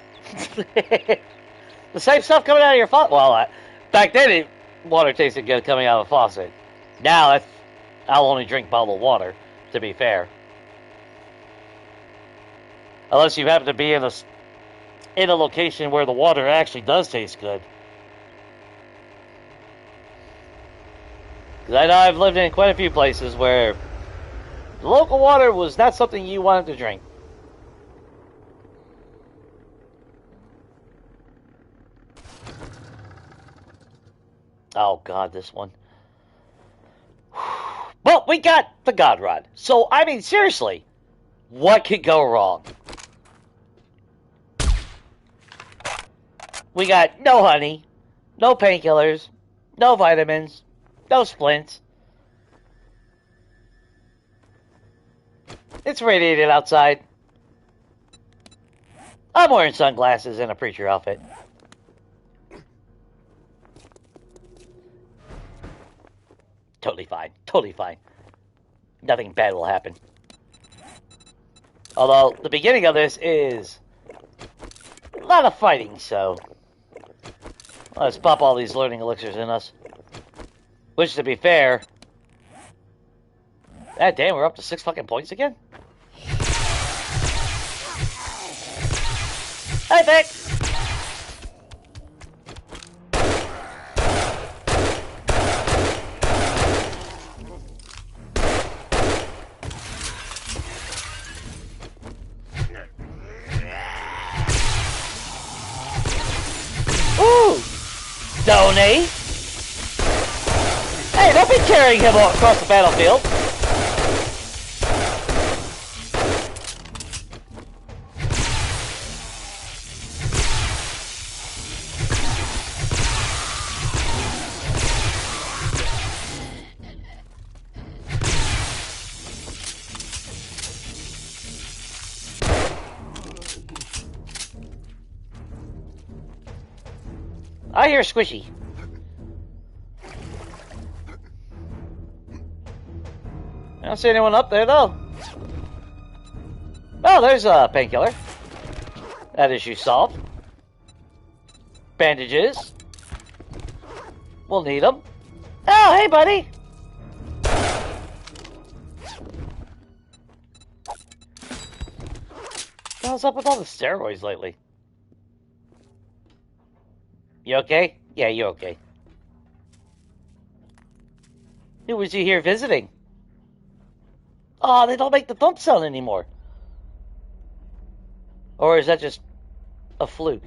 The same stuff coming out of your faucet. Well, back then, water tasted good coming out of a faucet. Now, I'll only drink bottled water, to be fair. Unless you happen to be in a location where the water actually does taste good. Because I know I've lived in quite a few places where the local water was not something you wanted to drink. Oh, God, this one. Well, we got the God Rod. So, I mean, seriously, what could go wrong? We got no honey, no painkillers, no vitamins, no splints. It's radiated outside. I'm wearing sunglasses and a preacher outfit. Totally fine. Totally fine. Nothing bad will happen. Although, the beginning of this is a lot of fighting, so... let's pop all these learning elixirs in us. Which, to be fair... God damn, we're up to 6 fucking points again? Hi, Vic! Ooh! Donate! Hey, don't be carrying him across the battlefield! I hear squishy. I don't see anyone up there, though. Oh, there's a painkiller. That issue solved. Bandages. We'll need them. Oh, hey, buddy. What's up with all the steroids lately? You okay? Yeah, you okay. Who was you here visiting? Oh, they don't make the thump sound anymore. Or is that just a fluke?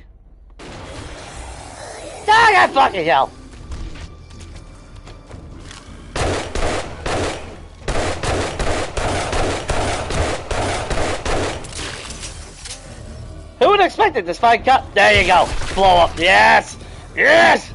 Ah, God fucking hell! Who would have expected this fine cut? There you go. Blow up. Yes! Yes!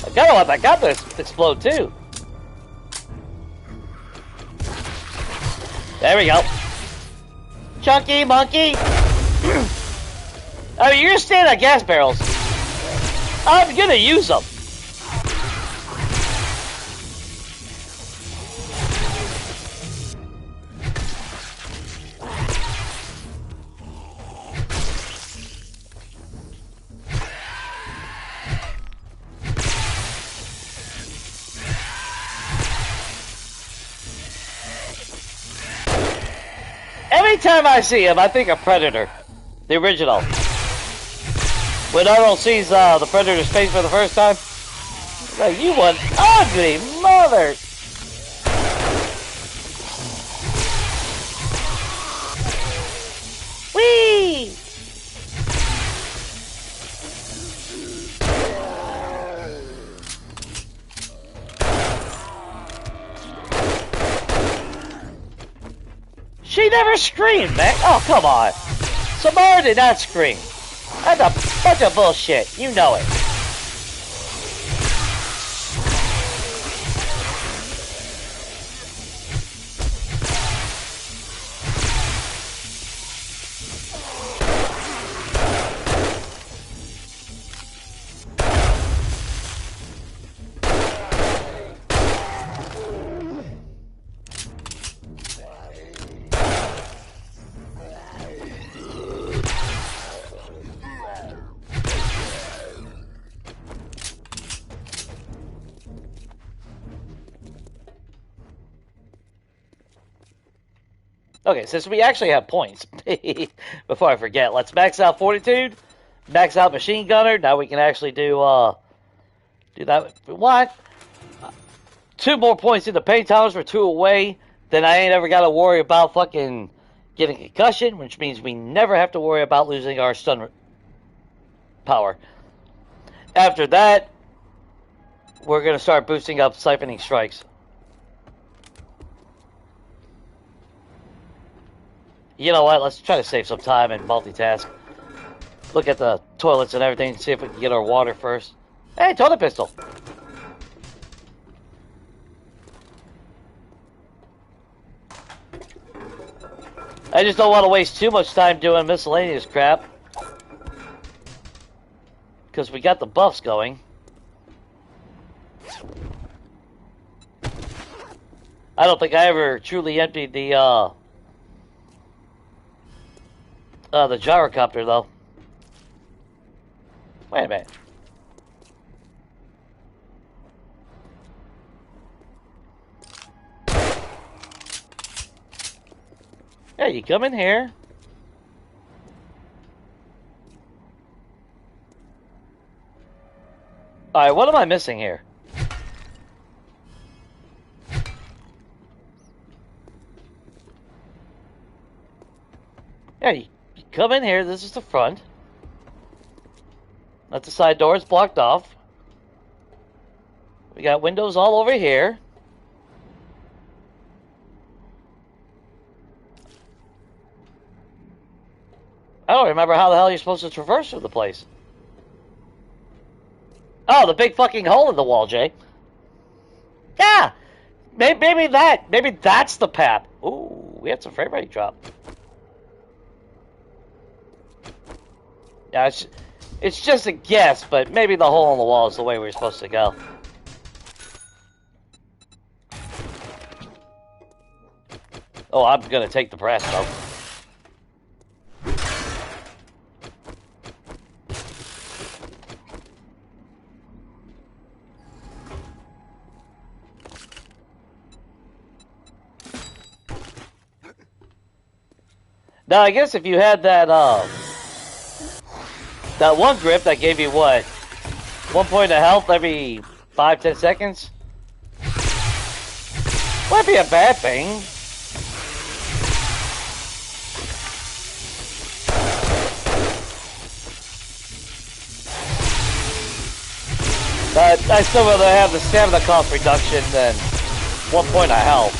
I gotta let that gun explode too. There we go. Chunky monkey. I mean, you're standing at gas barrels. I'm gonna use them. Anytime I see him, I think of Predator, the original. When Arnold sees the Predator's face for the first time, he's like, you one ugly mother! Whee! She never screamed, man. Oh, come on. Samara did not scream. That's a bunch of bullshit. You know it. Okay, since we actually have points, before I forget, let's max out Fortitude, max out Machine Gunner. Now we can actually do that if we want. 2 more points in the pain tolerance for 2 away. Then I ain't ever got to worry about fucking getting concussion, which means we never have to worry about losing our stun power. After that, we're going to start boosting up siphoning strikes. You know what? Let's try to save some time and multitask. Look at the toilets and everything, see if we can get our water first. Hey, toilet pistol! I just don't want to waste too much time doing miscellaneous crap. Because we got the buffs going. I don't think I ever truly emptied the gyrocopter, though. Wait a minute. Yeah, you come in here. Alright, what am I missing here? Yeah, you come in here. This is the front. That's the side door. It's blocked off. We got windows all over here. I don't remember how the hell you're supposed to traverse through the place. Oh, the big fucking hole in the wall, Jay. Yeah! Maybe that's the path. Ooh, we had some frame rate drop. Yeah, it's just a guess, but maybe the hole in the wall is the way we're supposed to go. Oh, I'm gonna take the brass, though. Now, I guess if you had that one grip that gave you, what, 1 point of health every 5-10 seconds? Might be a bad thing. But I still rather have the stamina cost reduction than 1 point of health.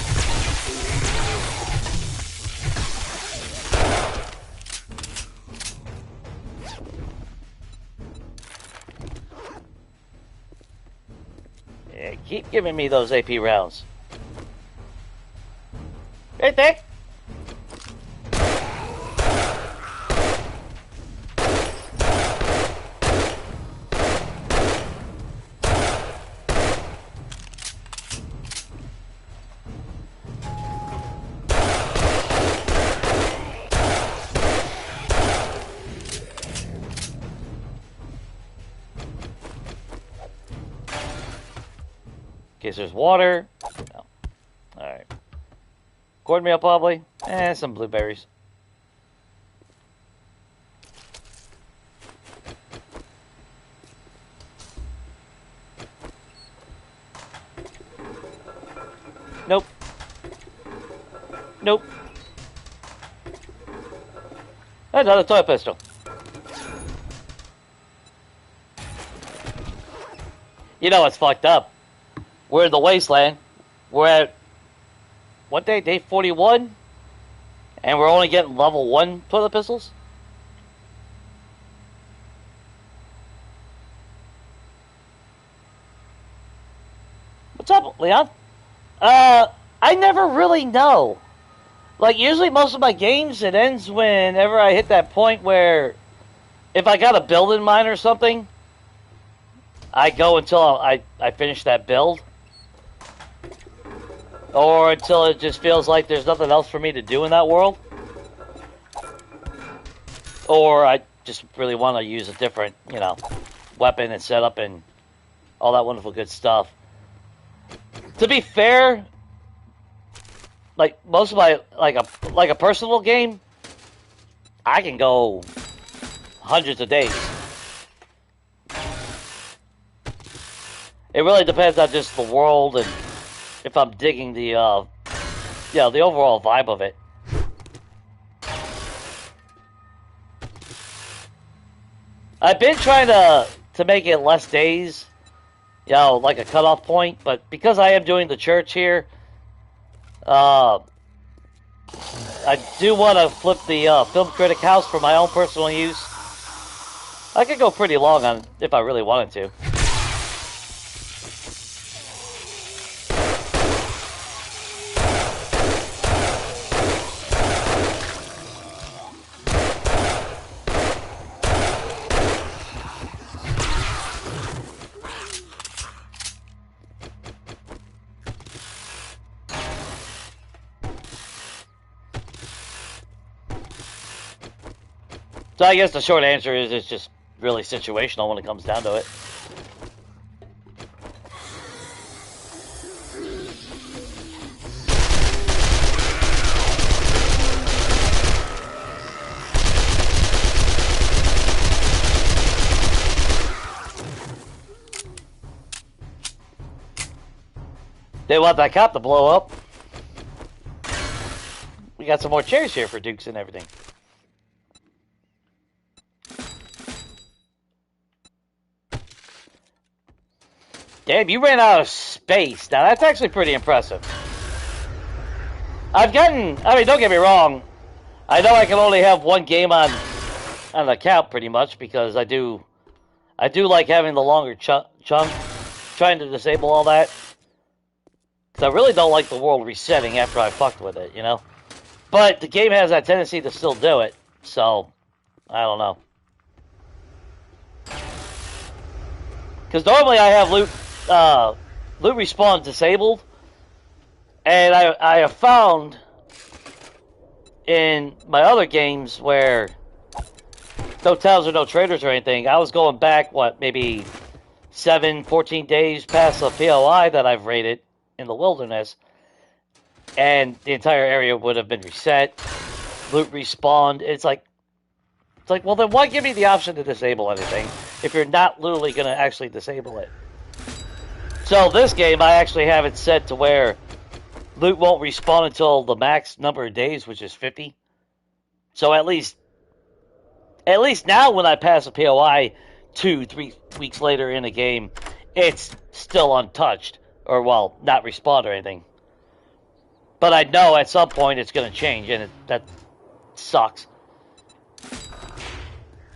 Yeah, keep giving me those AP rounds. Hey, Dick! In case there's water. No. Alright. Cornmeal, probably. And some blueberries. Nope. Nope. Another toy pistol. You know what's fucked up? We're in the wasteland. We're at, what day? Day 41? And we're only getting level 1 toilet pistols? What's up, Leon? I never really know. Like, usually most of my games, it ends whenever I hit that point where if I got a build in mind or something, I go until I finish that build. Or until it just feels like there's nothing else for me to do in that world. Or I just really want to use a different, you know, weapon and setup and all that wonderful good stuff. To be fair, like most of my like a personal game, I can go hundreds of days. It really depends on just the world and if I'm digging the the overall vibe of it. I've been trying to make it less days, you know, like a cutoff point, but because I am doing the church here, I do want to flip the film critic house for my own personal use. I could go pretty long on if I really wanted to. So I guess the short answer is it's just really situational when it comes down to it. They want that cop to blow up. We got some more chairs here for Dukes and everything. Damn, you ran out of space. Now, that's actually pretty impressive. I mean, don't get me wrong. I know I can only have one game on an account, pretty much, because I do like having the longer chunk, trying to disable all that. Because I really don't like the world resetting after I fucked with it, you know? But the game has that tendency to still do it, so I don't know. Because normally I have loot respawn disabled, and I have found in my other games where no towns or no traders or anything, I was going back, maybe 14 days past the POI that I've raided in the wilderness, and the entire area would have been reset, loot respawned. It's like, well, then why give me the option to disable anything if you're not literally going to actually disable it? So this game, I actually have it set to where loot won't respawn until the max number of days, which is 50. So at least now when I pass a POI 2-3 weeks later in a game, it's still untouched. Or, well, not respawn or anything. But I know at some point it's going to change, and that sucks.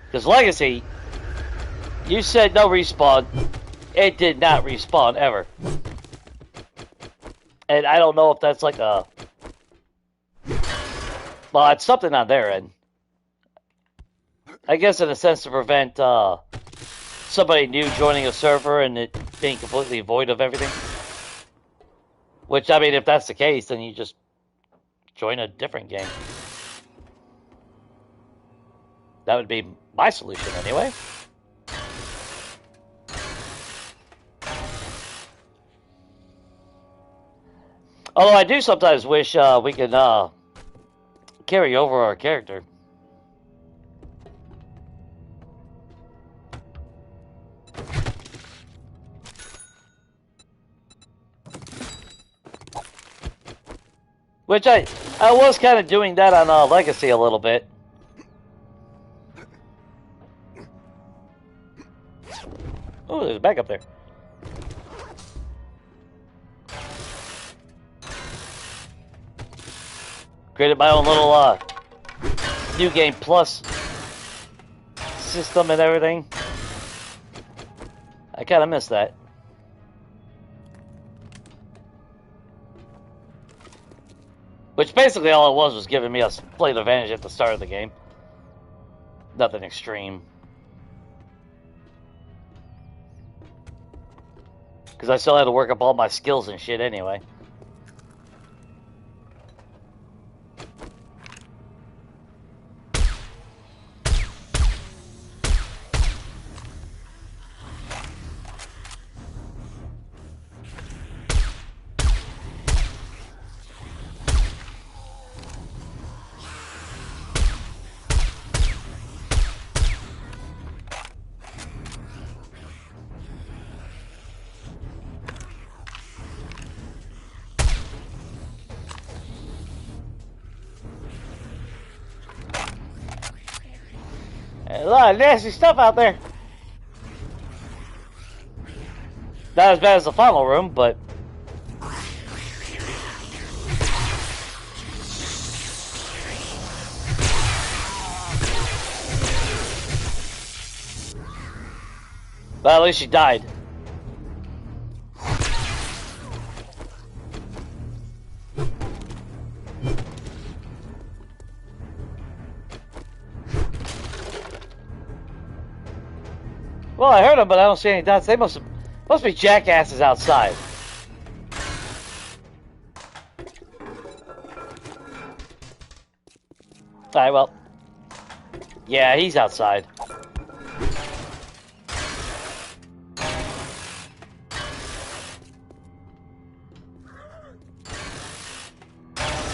Because Legacy, you said no respawn. It did not respawn, ever. And I don't know if that's like a... Well, it's something on their end. I guess in a sense to prevent somebody new joining a server and it being completely void of everything. Which, I mean, if that's the case, then you just join a different game. That would be my solution, anyway. Although I do sometimes wish we could carry over our character. Which I was kind of doing that on Legacy a little bit. Oh, there's a bag up there. Created my own little New Game Plus system and everything. I kind of missed that. Which basically all it was giving me a slight advantage at the start of the game. Nothing extreme. Because I still had to work up all my skills and shit anyway. A lot of nasty stuff out there. Not as bad as the final room, but... But at least she died. Well, I heard them, but I don't see any dots. They must be jackasses outside. Alright, well. Yeah, he's outside.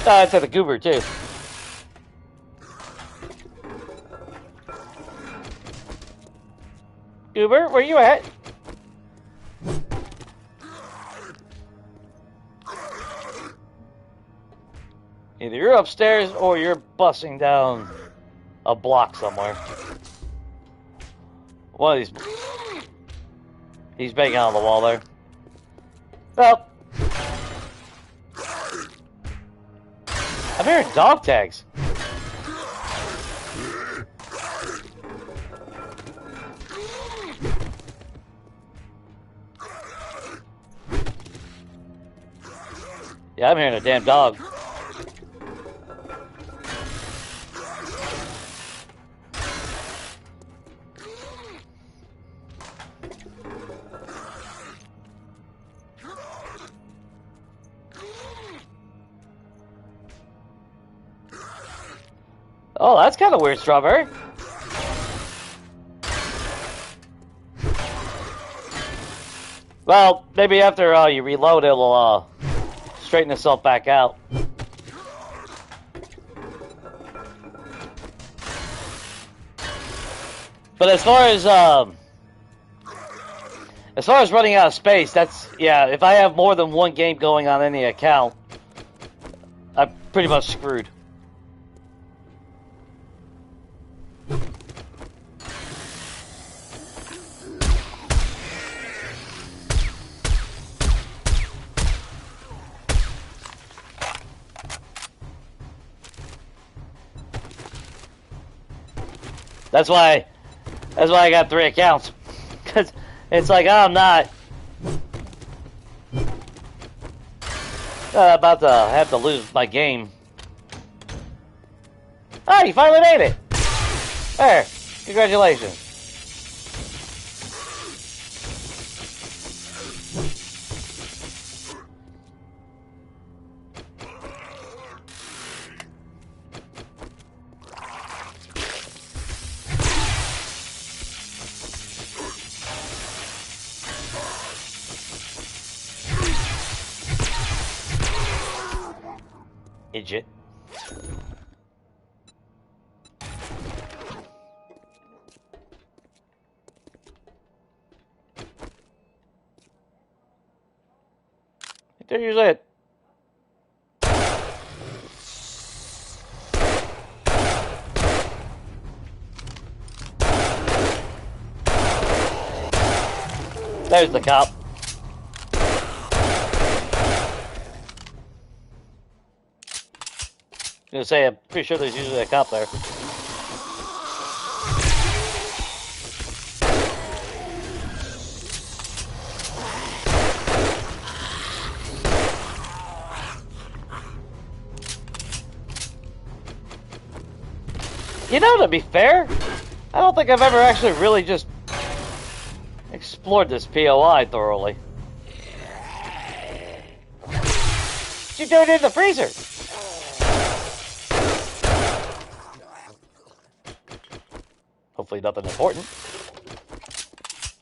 Oh, it's at the goober, too. Goober, where you at? Either you're upstairs or you're busting down a block somewhere. One of these. He's banging on the wall there. Well, I'm hearing dog tags. Yeah, I'm hearing a damn dog. Oh, that's kind of weird, Strawberry. Well, maybe after you reload, it'll straighten itself back out. But as far as running out of space, that's, yeah, if I have more than one game going on any account, I'm pretty much screwed. That's why I got 3 accounts. Cause it's like I'm not about to have to lose my game. Oh, you finally made it! There, congratulations. Idiot. There's it. There's the cop. I was gonna say, I'm pretty sure there's usually a cop there. You know, to be fair, I don't think I've ever actually really just explored this POI thoroughly. You threw it in the freezer! Hopefully nothing important.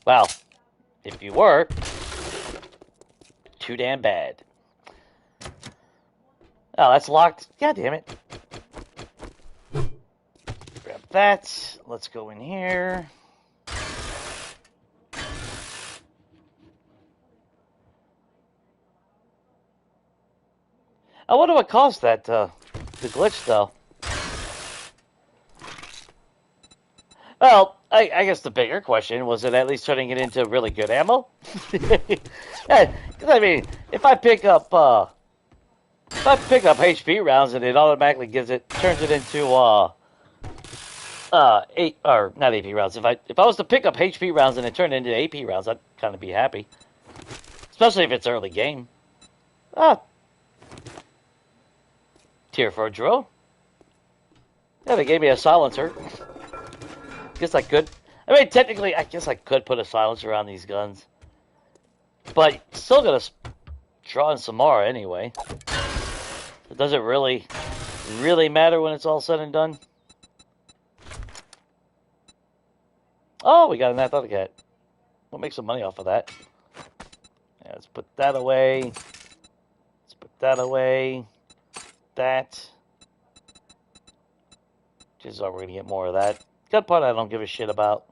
Well, if you were, too damn bad. Oh, that's locked. God damn it. Grab that. Let's go in here. I wonder what caused that, the glitch, though. Well, I guess the bigger question was it at least turning it into really good ammo? Because I mean, if I pick up HP rounds and it automatically turns it into not AP rounds. If I was to pick up HP rounds and it turned into AP rounds, I'd kind of be happy. Especially if it's early game. Tier 4 drill. Yeah, they gave me a silencer. Guess I could. I mean, technically, I guess I could put a silencer on these guns. But still gonna draw in some more anyway. Does it really matter when it's all said and done? Oh, we got an athletic hat. We'll make some money off of that. Yeah, let's put that away. Let's put that away. That. Just we're gonna get more of that. That part I don't give a shit about.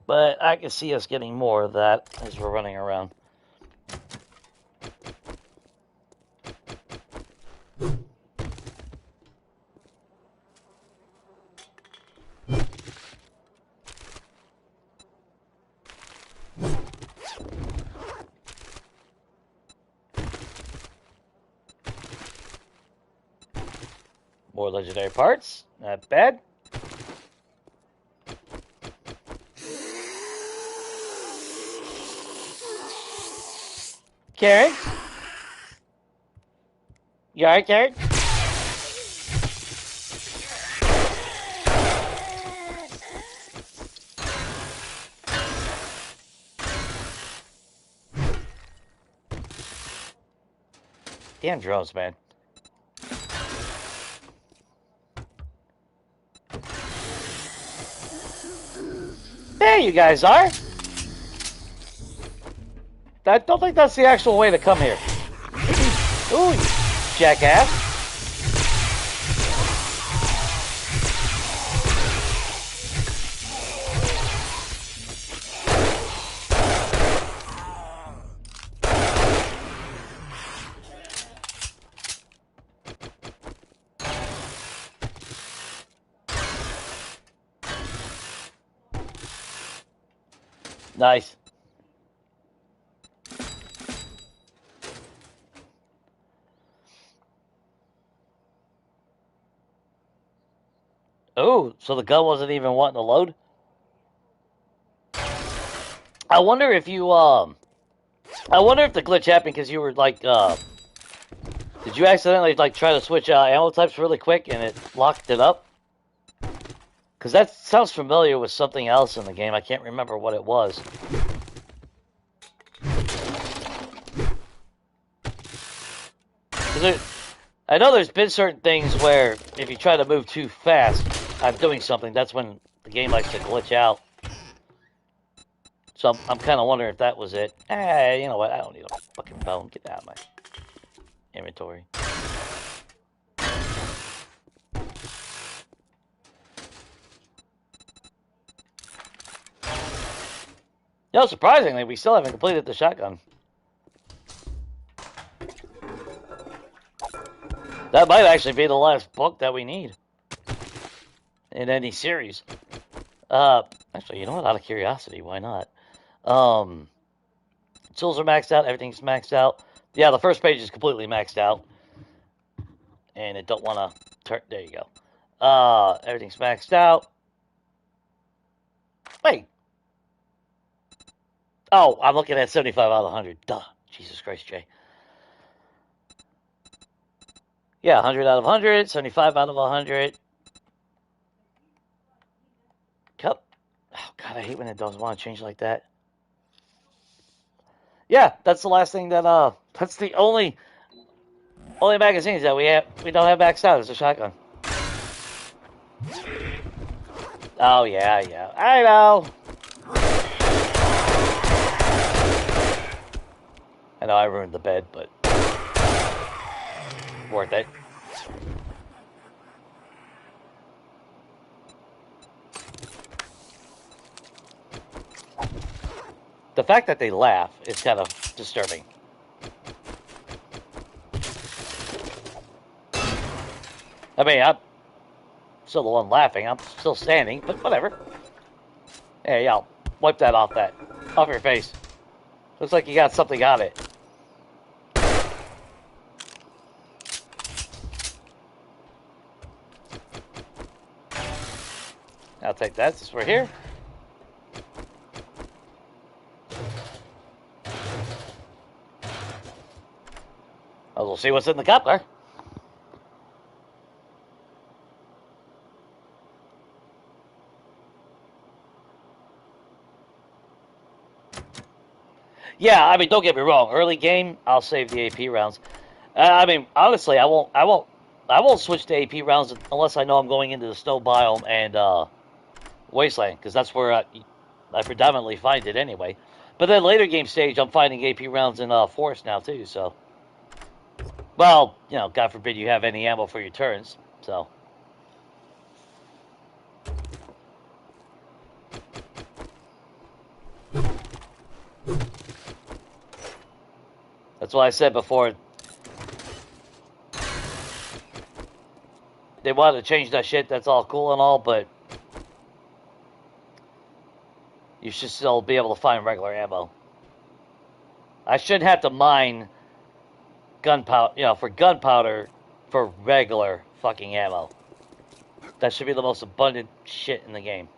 But I can see us getting more of that as we're running around. More legendary parts. Not bad. Karen? You alright, Karen? Damn drones, man. There you guys are. I don't think that's the actual way to come here. Ooh, jackass. Nice. Oh, so the gun wasn't even wanting to load? I wonder if you, I wonder if the glitch happened because you were like, did you accidentally like try to switch ammo types really quick and it locked it up? Because that sounds familiar with something else in the game. I can't remember what it was. I know there's been certain things where if you try to move too fast on doing something, that's when the game likes to glitch out. So I'm kind of wondering if that was it. You know what? I don't need a fucking bone. Get out of my inventory. No, surprisingly, we still haven't completed the shotgun. That might actually be the last book that we need in any series. Actually, you know what? Out of curiosity, why not? Tools are maxed out. Everything's maxed out. Yeah, the first page is completely maxed out. And it don't want to turn... There you go. Everything's maxed out. Wait. Oh, I'm looking at 75 out of 100. Duh. Jesus Christ, Jay. Yeah, 100 out of 100, 75 out of 100. Cup. Oh, God, I hate when it doesn't want to change like that. Yeah, that's the last thing that, that's the only magazines that we don't have maxed out is a shotgun. Oh, yeah. I know. I know I ruined the bed, but worth it. The fact that they laugh is kind of disturbing. I mean, I'm still the one laughing. I'm still standing, but whatever. Hey, y'all, wipe that off your face. Looks like you got something on it. I'll take that since we're here. We'll see what's in the cup there. Yeah, I mean, don't get me wrong. Early game, I'll save the AP rounds. I mean, honestly, I won't switch to AP rounds unless I know I'm going into the snow biome and Wasteland, because that's where I predominantly find it anyway. But then later game stage, I'm finding AP rounds in Forest now too. So, well, you know, God forbid you have any ammo for your turns. So, that's why I said before. They wanted to change that shit. That's all cool and all, but you should still be able to find regular ammo. I shouldn't have to mine gunpowder, you know, for gunpowder for regular fucking ammo. That should be the most abundant shit in the game.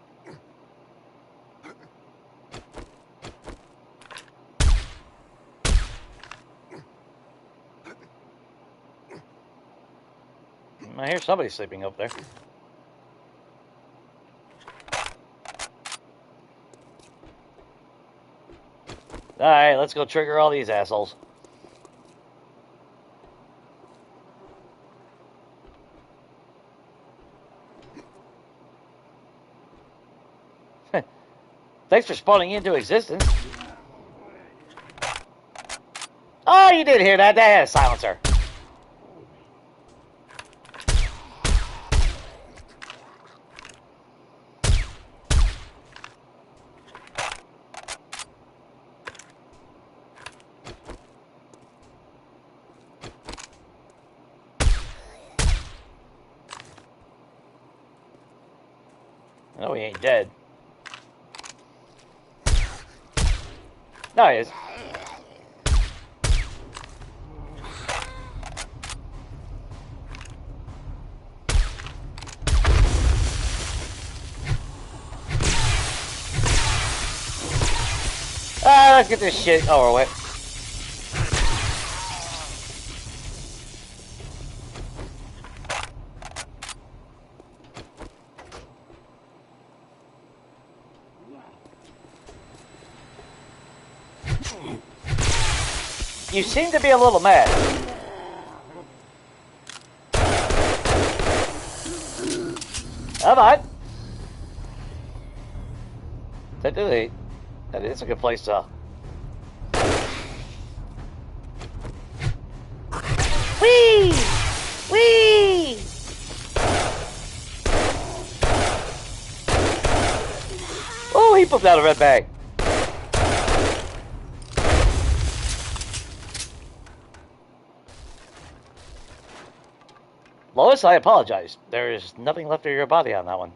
I hear somebody sleeping up there. Alright, let's go trigger all these assholes. Thanks for spawning into existence. Oh, you did hear that. That had a silencer. No, he ain't dead. No, he is. Let's get this shit over with. You seem to be a little mad. Come on. That is a good place to... Whee! Whee! Oh, he pooped out a red bag. Lois, I apologize. There is nothing left of your body on that one.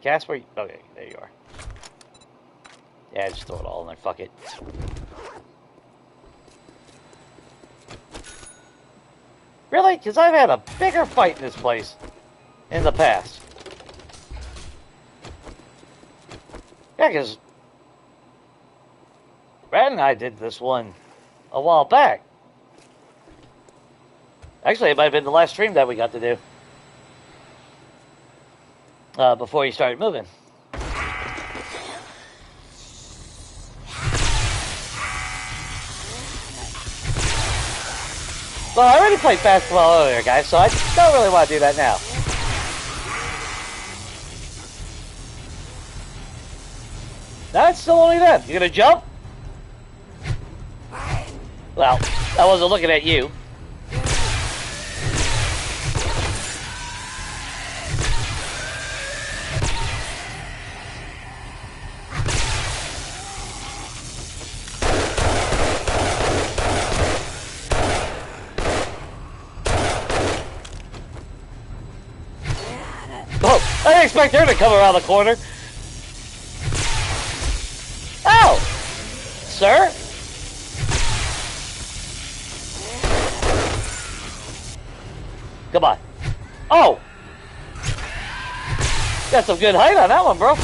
Casper, okay, there you are. Yeah, just throw it all in there, fuck it. Really? Because I've had a bigger fight in this place in the past. Yeah, because Brad and I did this one a while back. Actually, it might have been the last stream that we got to do. Before you started moving. Well, I already played basketball earlier, guys, so I don't really want to do that now. That's still only them. You gonna jump? Well, I wasn't looking at you. Oh, I didn't expect her to come around the corner. Oh! Sir? Come on. Oh! Got some good height on that one, bro.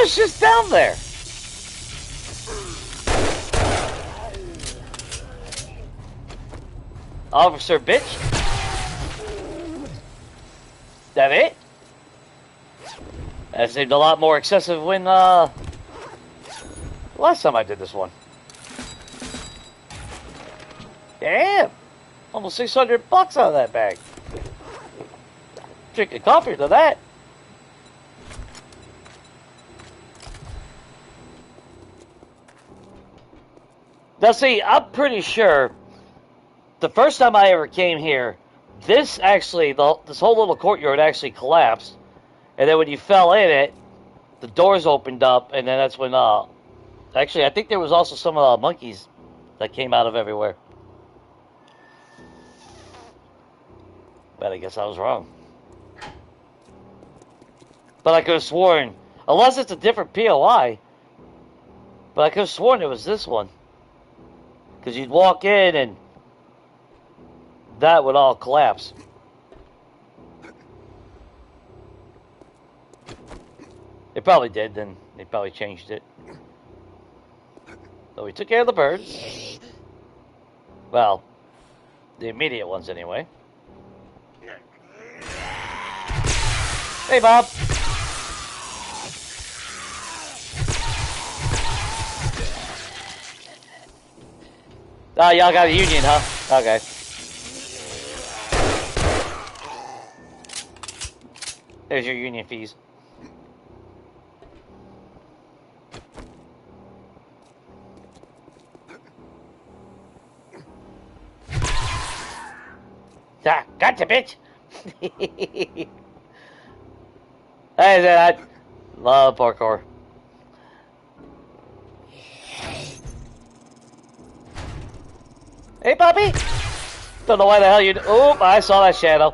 was just down there. Officer bitch. That it? That seemed a lot more excessive when last time I did this one. Damn! Almost 600 bucks out of that bag. Drinking coffee to that. Now see, I'm pretty sure the first time I ever came here, this actually, this whole little courtyard actually collapsed. And then when you fell in it, the doors opened up, and then that's when, actually, I think there was also some monkeys that came out of everywhere. But I guess I was wrong. But I could have sworn, unless it's a different POI, but I could have sworn it was this one. Because you'd walk in and that would all collapse. It probably did, then they probably changed it. So we took care of the birds. Well, the immediate ones anyway. Hey, Bob. Oh, y'all got a union, huh? Okay. There's your union fees. Ah, gotcha, bitch! Hey, I love parkour. Hey, puppy! Don't know why the hell you... Oh, I saw that shadow.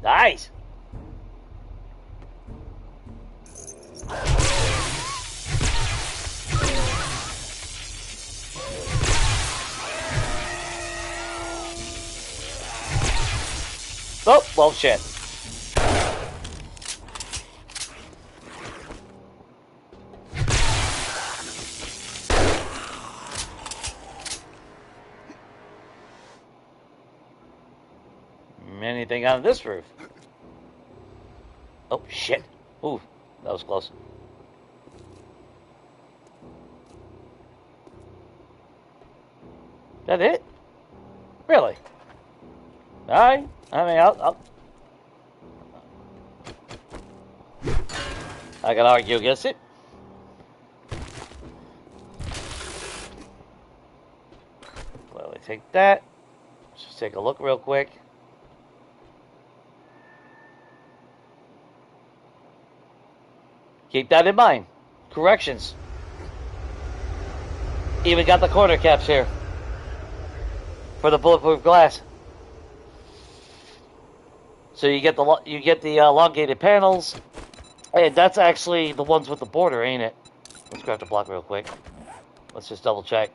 Nice! Oh, well, shit. Anything on this roof? Oh, shit. Ooh, that was close. That it? Really? Alright. I mean, I can argue against it. Well, we take that. Let's just take a look real quick. Keep that in mind. Corrections. Even got the corner caps here for the bulletproof glass. So you get the elongated panels, and that's actually the ones with the border, ain't it? Let's grab the block real quick. Let's just double check.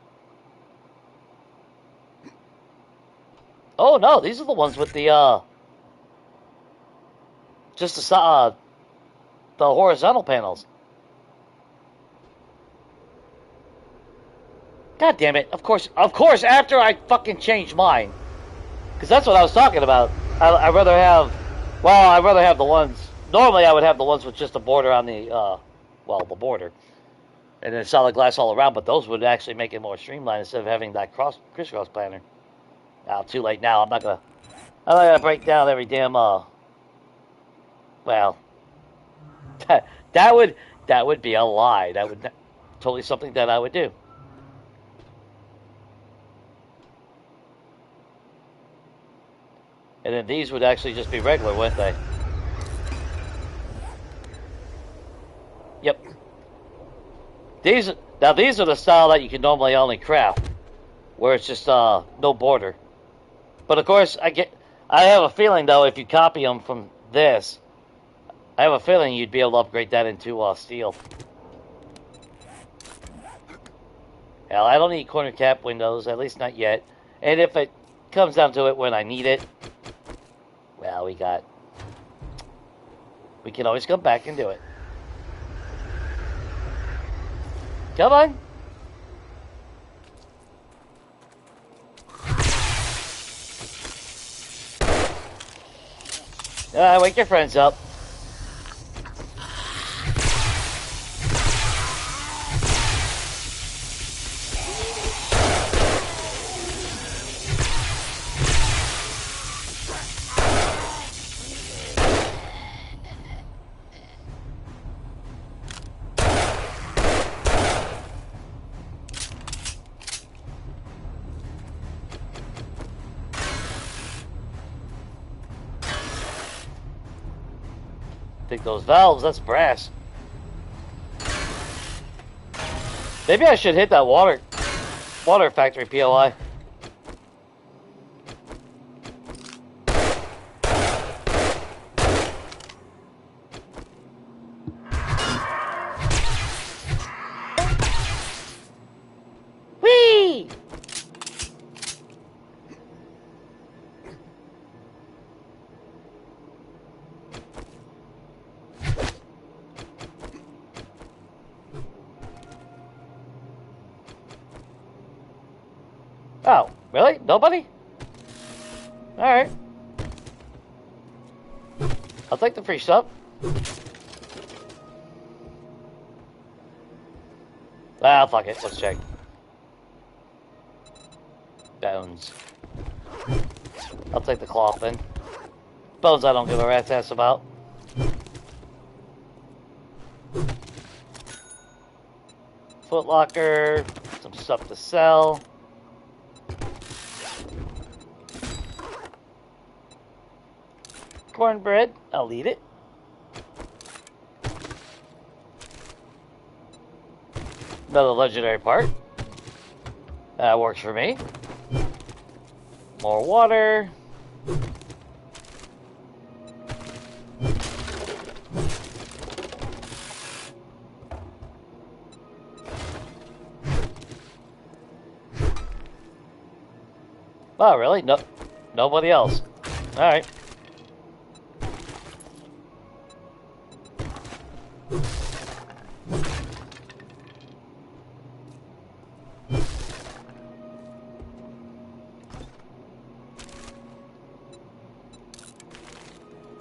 Oh no, these are the ones with the just the horizontal panels. God damn it! Of course. After I fucking changed mine, because that's what I was talking about. I'd rather have the ones. Normally, I would have the ones with just a border on the, the border, and then solid glass all around. But those would actually make it more streamlined instead of having that crisscross planner. Now, too late now. I'm not gonna break down every damn. Well, that would be a lie. That would totally something that I would do. And then these would actually just be regular, wouldn't they? Yep. These are the style that you can normally only craft, where it's just no border. But of course, I have a feeling though, if you copy them from this, I have a feeling you'd be able to upgrade that into steel. Hell, I don't need corner cap windows, at least not yet. And if it comes down to it when I need it, well, we got We can always come back and do it. Come on. Wake your friends up. Take those valves, that's brass. Maybe I should hit that water factory POI. Whee! Oh, really? Nobody? Alright. I'll take the free stuff. Ah, fuck it. Let's check. Bones. I'll take the cloth then. Bones I don't give a rat's ass about. Foot locker. Some stuff to sell. Cornbread, I'll eat it. Another legendary part. That works for me. More water. Oh, really? No, nobody else. All right.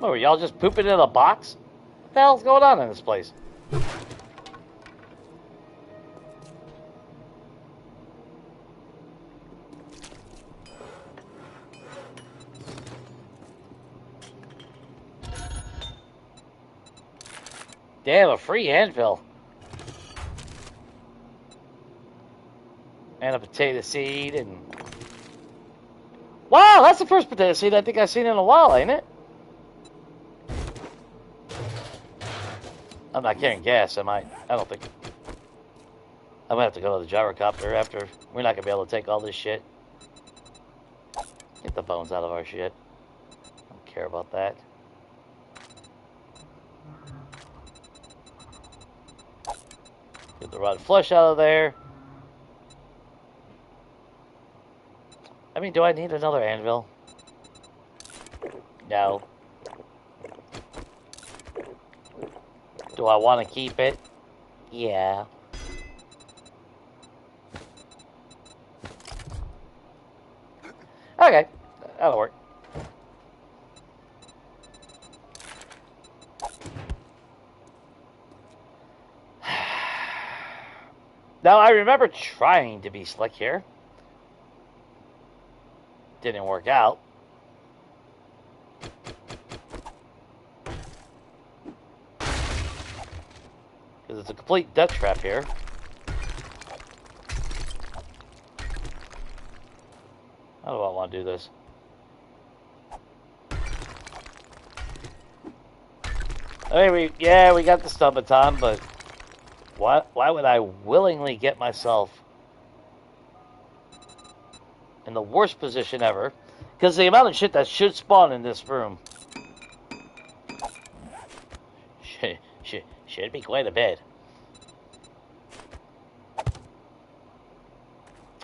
Oh, are y'all just pooping in a box? What the hell's going on in this place? Damn, a free anvil. And a potato seed and... Wow, that's the first potato seed I think I've seen in a while, ain't it? I'm not carrying gas, am I? I don't think. I'm gonna have to go to the gyrocopter after. We're not gonna be able to take all this shit. Get the bones out of our shit. I don't care about that. Get the rotten flesh out of there. I mean, do I need another anvil? No. Do I want to keep it? Yeah. Okay, that'll work. Now, I remember trying to be slick here. Didn't work out. Because it's a complete death trap here. How do I want to do this? I mean, we got the stub baton, but why would I willingly get myself in the worst position ever? Because the amount of shit that should spawn in this room should be quite a bit.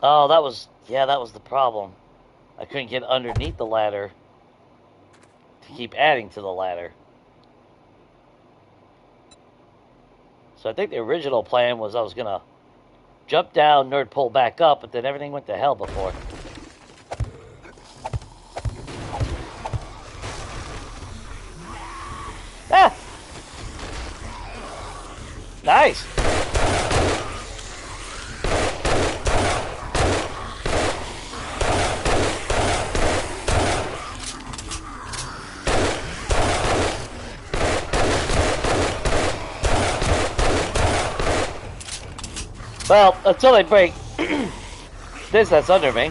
Oh, that was the problem. I couldn't get underneath the ladder to keep adding to the ladder. So I think the original plan was I was gonna jump down, nerd pull back up, but then everything went to hell before. Ah! Nice! Well, until they break this that's under me.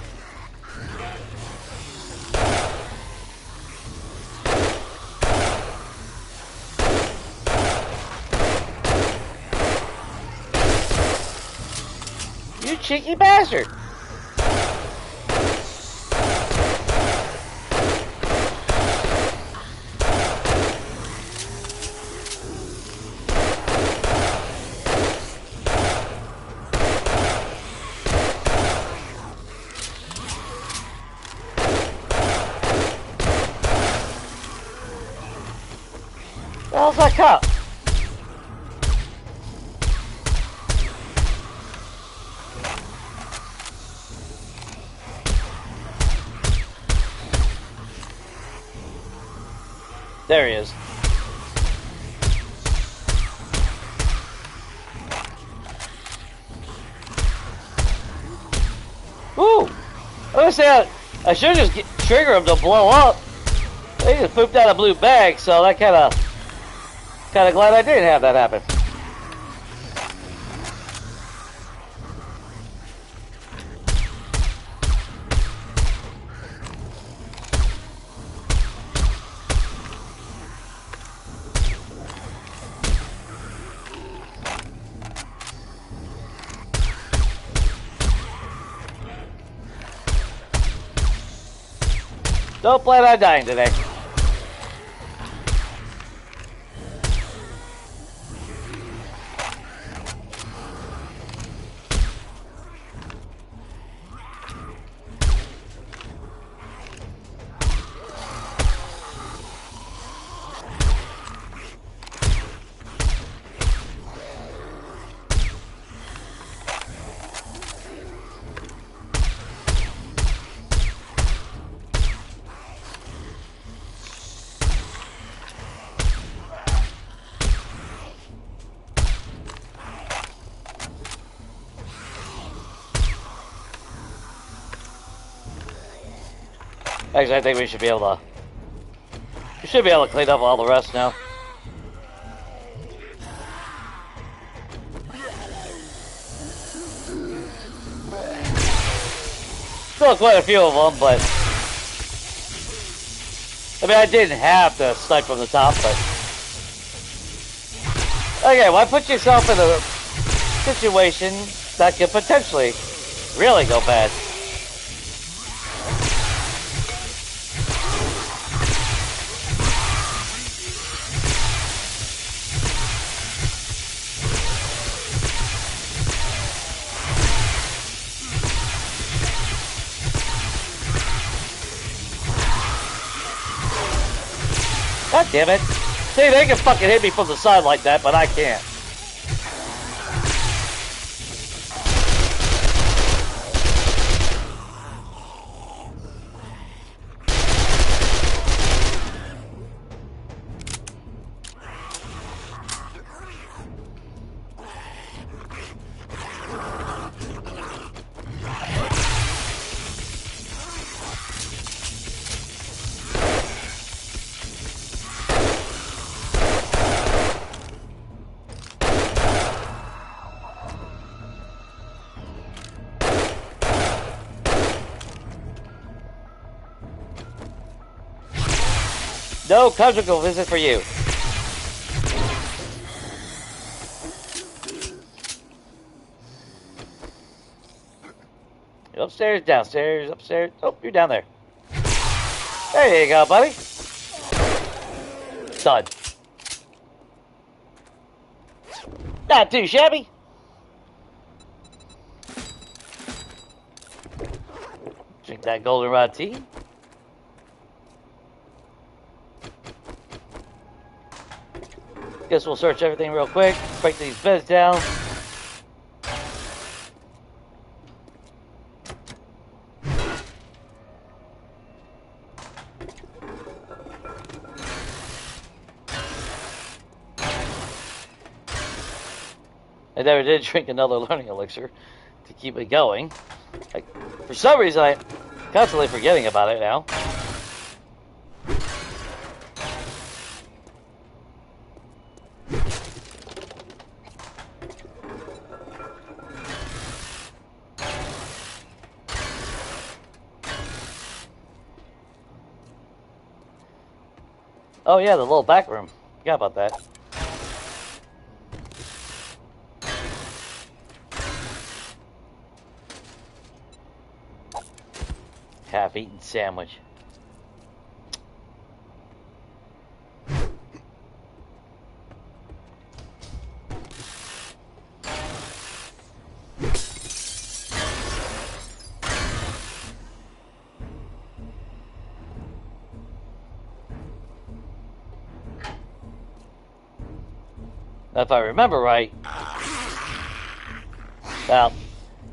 You cheeky bastard! How's that cup? There he is. Woo! I said I should just trigger him to blow up. They just pooped out a blue bag, so that kind of glad I didn't have that happen. Don't plan on dying today. Actually, I think we should be able to. We should be able to clean up all the rest now. Still quite a few of them, but I mean, I didn't have to snipe from the top, but okay, why put yourself in a situation that could potentially really go bad? God damn it. See, they can fucking hit me from the side like that, but I can't. No conjugal visit for you. Upstairs, downstairs, upstairs. Oh, you're down there. There you go, buddy. Done. Not too shabby. Drink that goldenrod tea. Guess we'll search everything real quick. Break these beds down. I never did drink another learning elixir to keep it going. For some reason, I'm constantly forgetting about it now. Oh yeah, the little back room. Forgot about that. Half-eaten sandwich. If I remember right, well,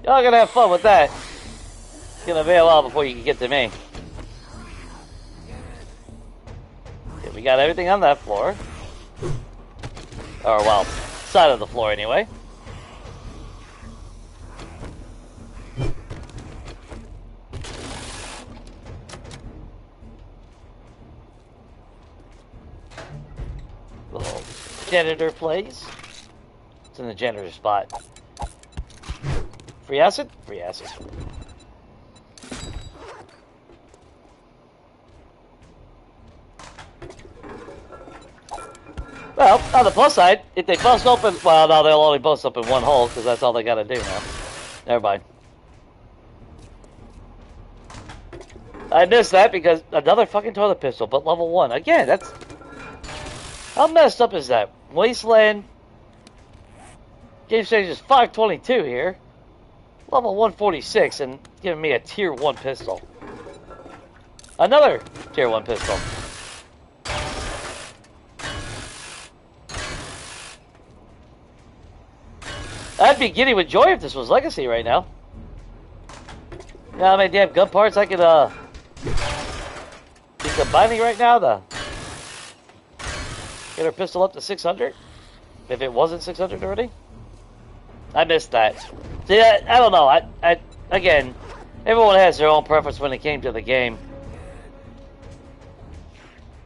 y'all gonna have fun with that. It's gonna be a while before you can get to me. Okay, we got everything on that floor. Or, well, side of the floor anyway. Little janitor place. It's in the janitor spot. Free acid? Free acid. Well, on the plus side, if they bust open... Well, no, they'll only bust open one hole, because that's all they gotta do now. Never mind. I missed that because another fucking toilet pistol, but level 1. Again, that's... How messed up is that? Wasteland. Game stage is 522 here. Level 146 and giving me a tier 1 pistol. Another tier 1 pistol. I'd be giddy with joy if this was Legacy right now. You know how many damn gun parts I could be combining right now to get our pistol up to 600? If it wasn't 600 already? I missed that. See, I don't know. I again, everyone has their own preference when it came to the game.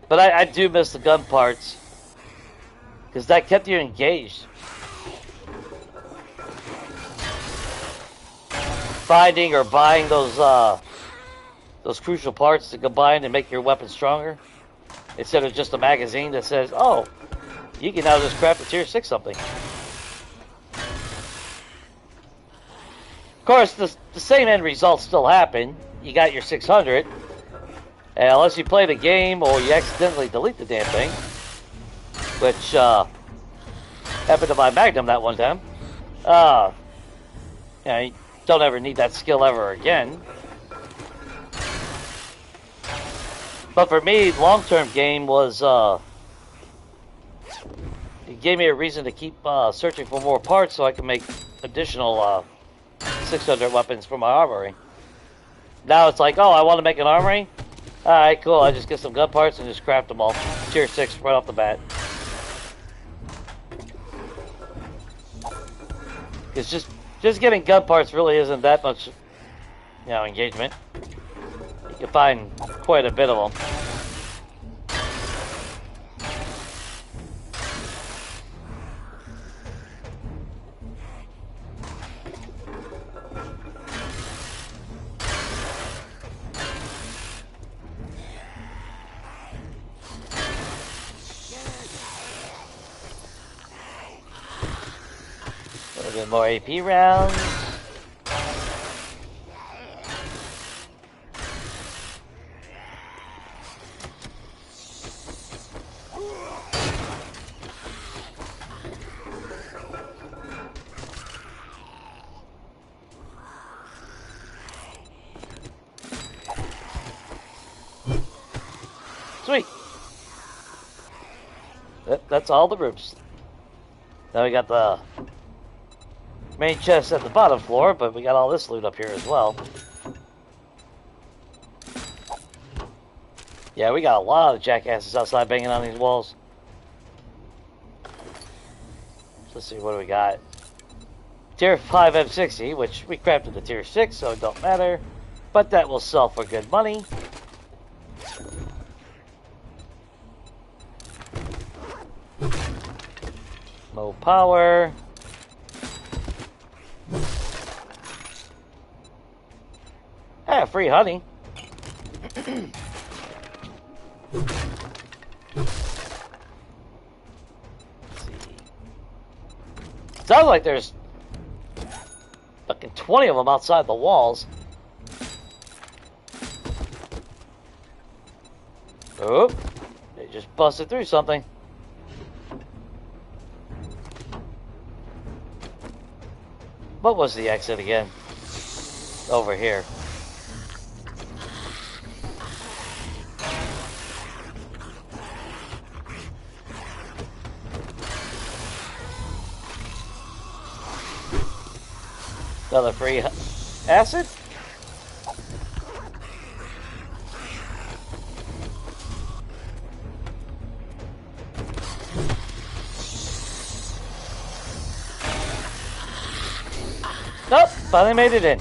But I do miss the gun parts. Because that kept you engaged. Finding or buying those crucial parts to combine and make your weapon stronger. Instead of just a magazine that says, oh, you can now just craft a tier 6 something. Of course, the same end results still happen. You got your 600. And unless you play the game or you accidentally delete the damn thing. Which happened to my Magnum that one time. You don't ever need that skill ever again. But for me, long-term game was, it gave me a reason to keep searching for more parts so I can make additional 600 weapons for my armory. Now it's like, oh, I want to make an armory? Alright, cool, I just get some gun parts and just craft them all. Tier 6 right off the bat. It's just getting gun parts really isn't that much, engagement. You can find quite a bit of them. A little bit more AP rounds. Sweet. That's all the rooms. Now we got the main chest at the bottom floor, but we got all this loot up here as well. Yeah, we got a lot of jackasses outside banging on these walls. So let's see, what do we got? Tier 5 M60, which we crafted the Tier 6, so it don't matter. But that will sell for good money. Low power. Ah, free honey. Sounds like there's fucking 20 of them outside the walls. Oh, they just busted through something. What was the exit again? Over here. Another free acid? Nope, finally made it in.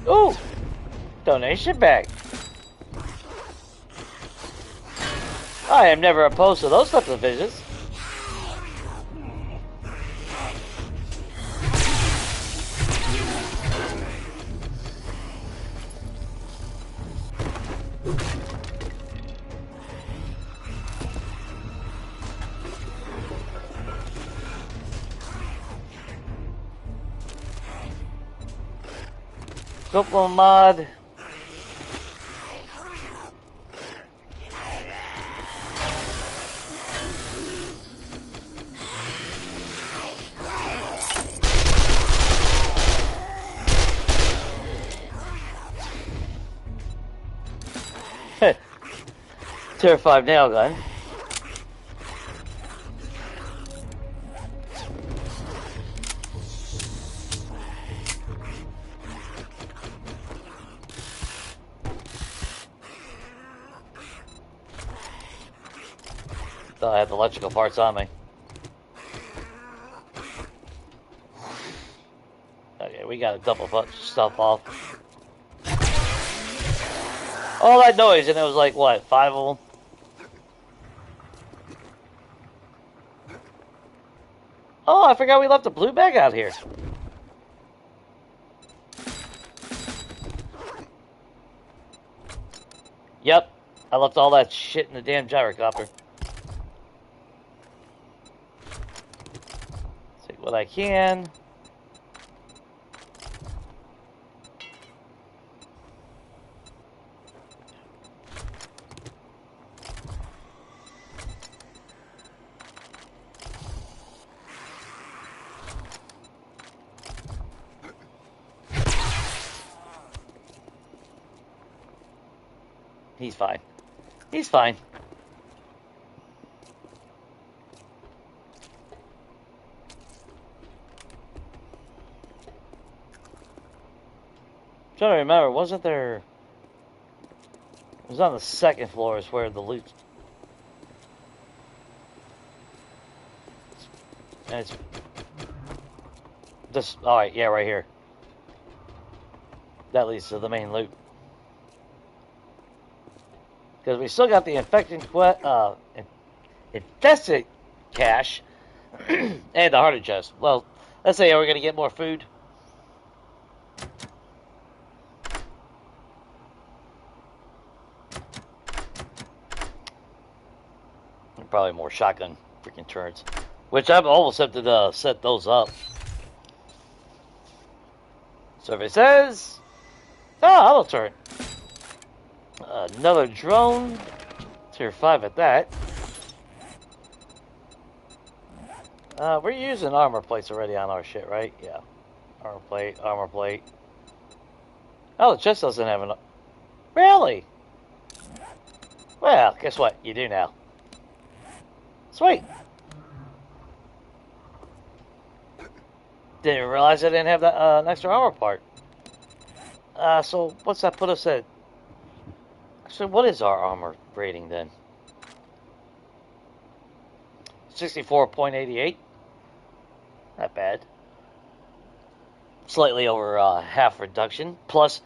Ooh, donation bag. I am never opposed to those types of visits. Couple mod. Tier 5 nail gun. Thought I had the electrical parts on me. Okay, we got a double bunch of stuff off. All that noise, and it was like, what, 5 of them? Oh, I forgot we left the blue bag out here. Yep, I left all that shit in the damn gyrocopter. Take what I can. He's fine. He's fine. I'm trying to remember, wasn't there... It was on the second floor is where the loot... And it's... This... Alright, yeah, right here. That leads to the main loot. Because we still got the infested cache and the hearted chest. Well, let's say we're going to get more food. And probably more shotgun freaking turrets. Which I've almost tempted to set those up. Survey says... Oh, auto turret. Another drone. Tier 5 at that. We're using armor plates already on our shit, right? Yeah. Armor plate, armor plate. Oh, it just doesn't have enough. Really? Well, guess what? You do now. Sweet. Didn't realize I didn't have that an extra armor part. So what's that put us at? Actually, what is our armor rating then? 64.88. Not bad. Slightly over half reduction. Plus,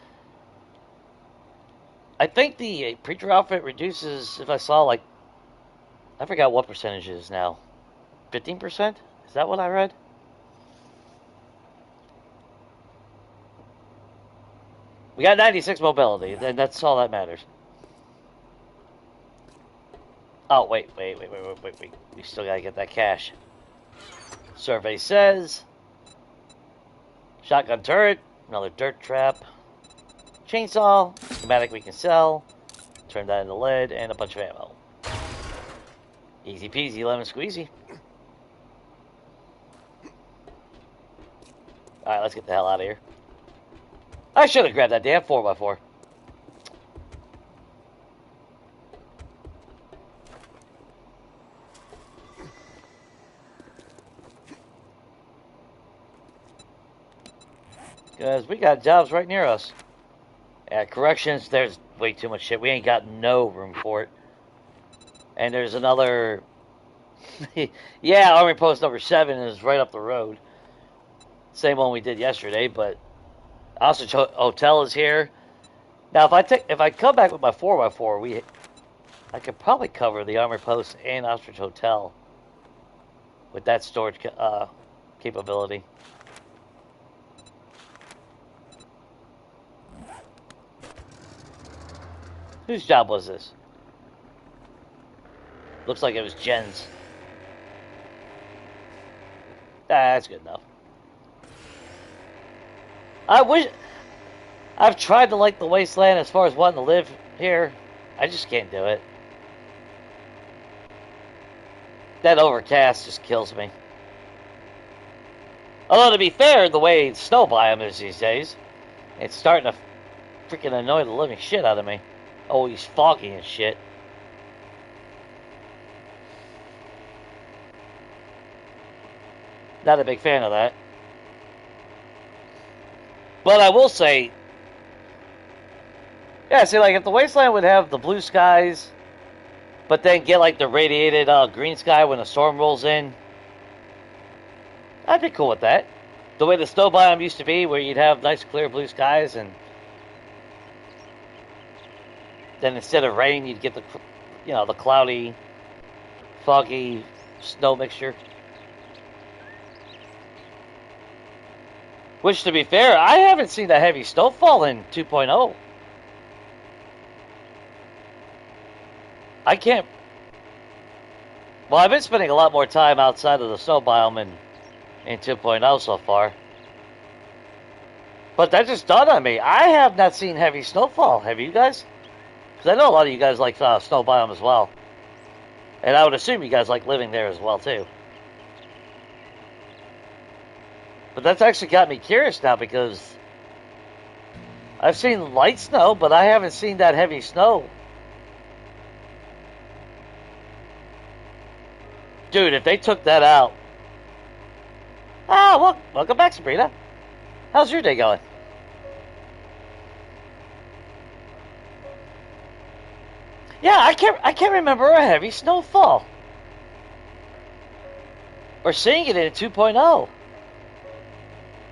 I think the preacher outfit reduces, if I saw, like, I forgot what percentage it is now. 15%? Is that what I read? We got 96 mobility, and that's all that matters. Oh, wait. We still gotta get that cash. Survey says... Shotgun turret, another dirt trap, chainsaw, schematic we can sell, turn that into lead, and a bunch of ammo. Easy peasy, lemon squeezy. Alright, let's get the hell out of here. I should have grabbed that damn 4x4. Because we got jobs right near us. At corrections, there's way too much shit. We ain't got no room for it. And there's another... yeah, Army Post number 7 is right up the road. Same one we did yesterday, but... Ostrich Hotel is here. Now, if I come back with my 4x4, I could probably cover the Army Post and Ostrich Hotel with that storage capability. Whose job was this? Looks like it was Jen's. That's good enough. I've tried to like the wasteland as far as wanting to live here. I just can't do it. That overcast just kills me. Although, to be fair, the way snow biome is these days, it's starting to freaking annoy the living shit out of me. Always foggy and shit. Not a big fan of that. But I will say, yeah, see, like, if the wasteland would have the blue skies, but then get, like, the radiated green sky when a storm rolls in, I'd be cool with that. The way the snow biome used to be, where you'd have nice, clear blue skies, and then instead of rain, you'd get the cloudy, foggy snow mixture. Which, to be fair, I haven't seen that heavy snowfall in 2.0. I can't... Well, I've been spending a lot more time outside of the snow biome in 2.0 so far. But that just dawned on me. I have not seen heavy snowfall. Have you guys? Because I know a lot of you guys like snow biome as well. And I would assume you guys like living there as well, too. But that's actually got me curious now, because I've seen light snow, but I haven't seen that heavy snow. Dude, if they took that out... Ah, welcome back, Sabrina. How's your day going? Yeah, I can't remember a heavy snowfall. Or seeing it in 2.0.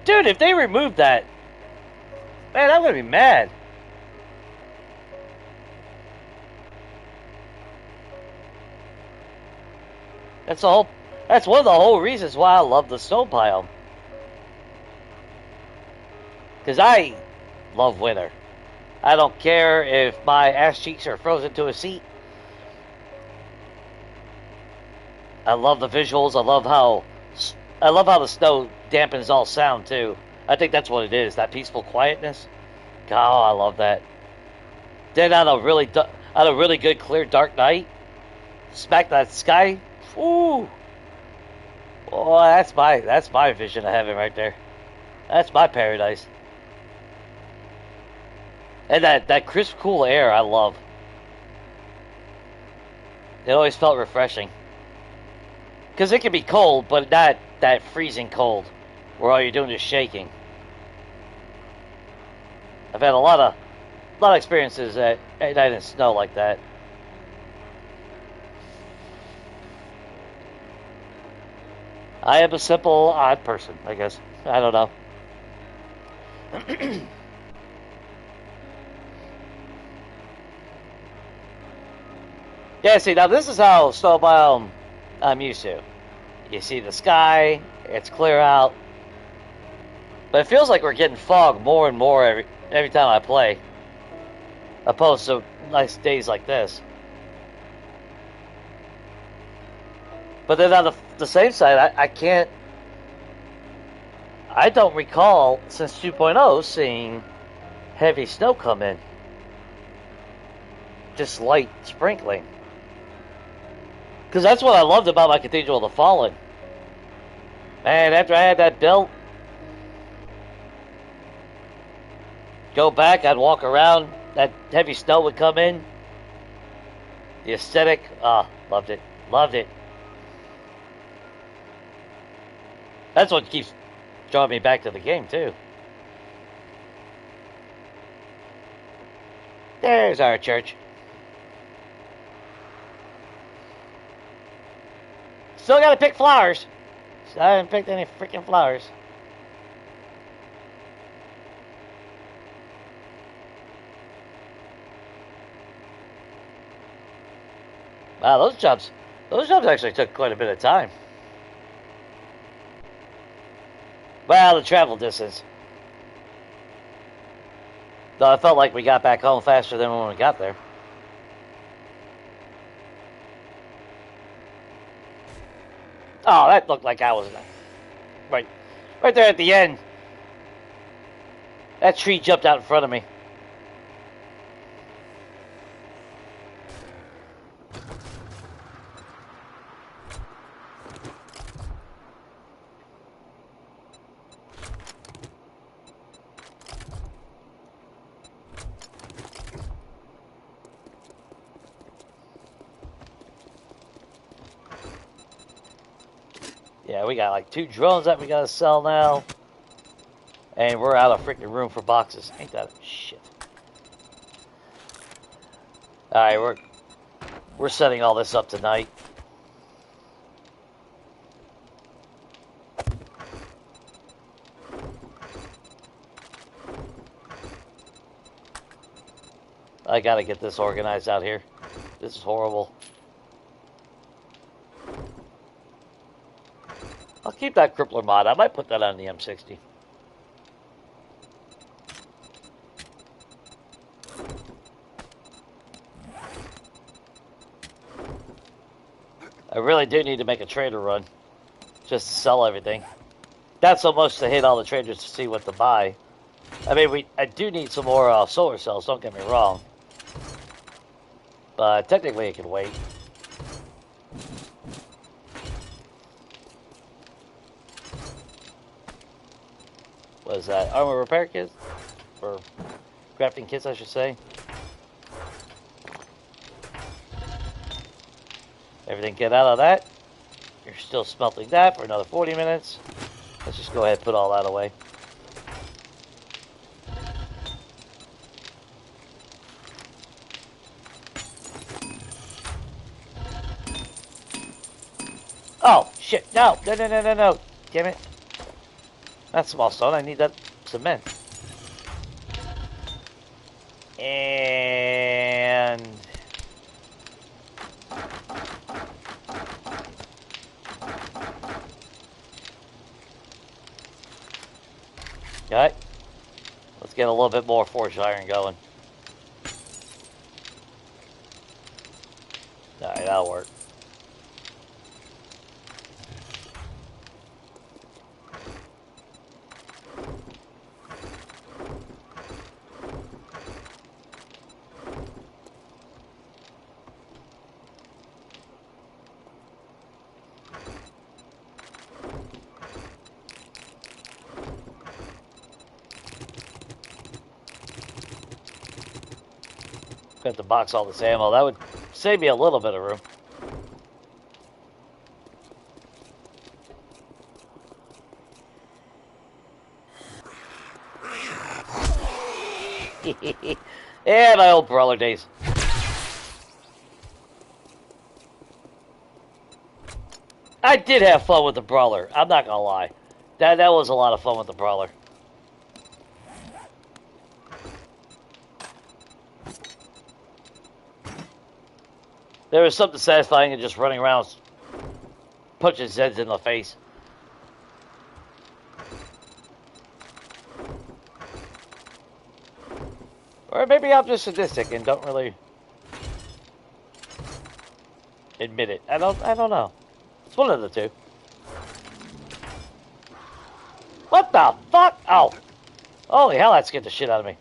Dude, if they removed that, man, I'm gonna be mad. That's one of the whole reasons why I love the snow biome. Because I love winter. I don't care if my ass cheeks are frozen to a seat. I love the visuals. I love how the snow dampens all sound too. I think that's what it is, that peaceful quietness. God, I love that. Then on a really good clear dark night, smack that sky. Ooh. Oh, that's my vision of heaven right there. That's my paradise. And that crisp, cool air, I love. It always felt refreshing. Because it can be cold, but not that freezing cold, where all you're doing is shaking. I've had a lot of experiences at night in snow like that. I am a simple, odd person, I guess. I don't know. Yeah, see, now this is how snow biome I'm used to. You see the sky, it's clear out. But it feels like we're getting fog more and more every time I play. Opposed to nice days like this. But then on the same side, I don't recall since 2.0 seeing heavy snow come in. Just light sprinkling. Because that's what I loved about my Cathedral of the Fallen. Man, after I had that built, go back, I'd walk around, that heavy snow would come in. The aesthetic, loved it. Loved it. That's what keeps drawing me back to the game, too. There's our church. Still gotta pick flowers. So I haven't picked any freaking flowers. Wow, those jumps actually took quite a bit of time. Well, the travel distance. Though I felt like we got back home faster than when we got there. Oh, that looked like I was right there at the end. That tree jumped out in front of me. Yeah, we got like 2 drones that we gotta sell now. And we're out of freaking room for boxes. Ain't that shit. Alright, we're setting all this up tonight. I gotta get this organized out here. This is horrible. I'll keep that crippler mod. I might put that on the M60. I really do need to make a trader run. Just to sell everything. Not so much to hit all the traders to see what to buy. I mean, I do need some more solar cells, don't get me wrong. But technically it can wait. What is that? Armor repair kits? Or crafting kits, I should say. Everything get out of that. You're still smelting that for another 40 minutes. Let's just go ahead and put all that away. Oh, shit. No. No. Damn it. That's small stone. I need that cement. And... Alright. Let's get a little bit more forged iron going. Alright, that'll work. Got to box all this ammo. That would save me a little bit of room. Yeah, my old brawler days. I did have fun with the brawler. I'm not gonna lie. That was a lot of fun with the brawler. There was something satisfying in just running around punching Zeds in the face. Or maybe I'm just sadistic and don't really admit it. I don't know. It's one of the two. What the fuck? Oh. Holy hell, that scared the shit out of me.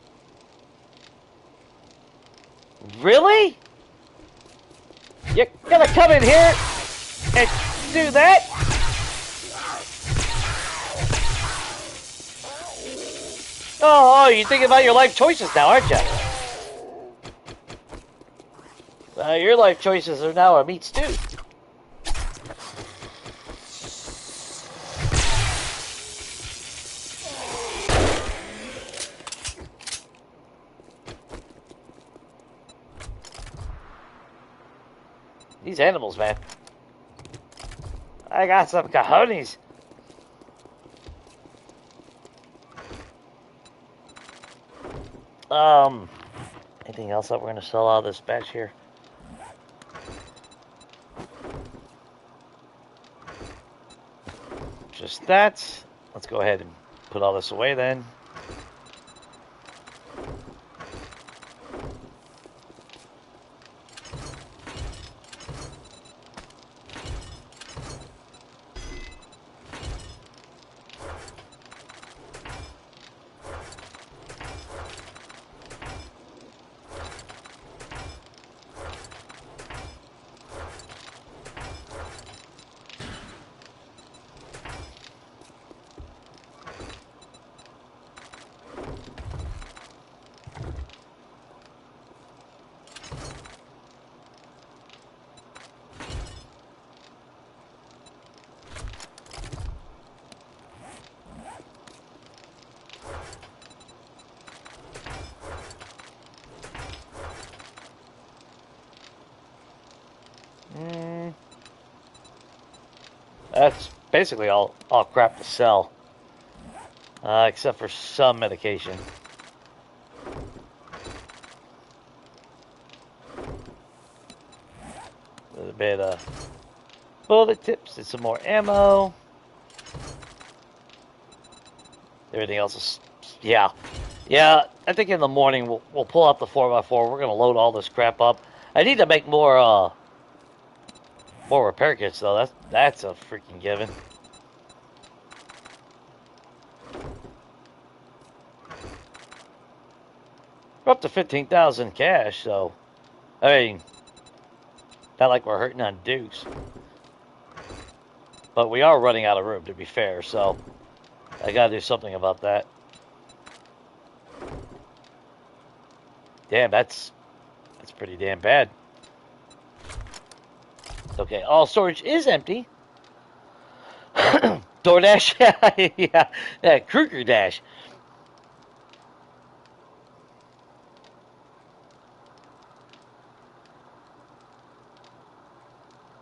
Really? You're gonna come in here and do that? Oh, you're thinking about your life choices now, aren't you? Your life choices are now a meat stew. These animals, man. I got some cojones. Anything else that we're going to sell out of this batch here? Just that. Let's go ahead and put all this away then. That's basically all crap to sell. Except for some medication. A little bit of bullet tips and some more ammo. Everything else is... Yeah. I think in the morning we'll pull out the 4x4. We're going to load all this crap up. I need to make more repair kits, though. That's a freaking given. We're up to 15,000 cash, so... I mean... Not like we're hurting on dukes. But we are running out of room, to be fair, so... I gotta do something about that. Damn, that's pretty damn bad. Okay, all storage is empty. DoorDash? yeah, Kruger Dash.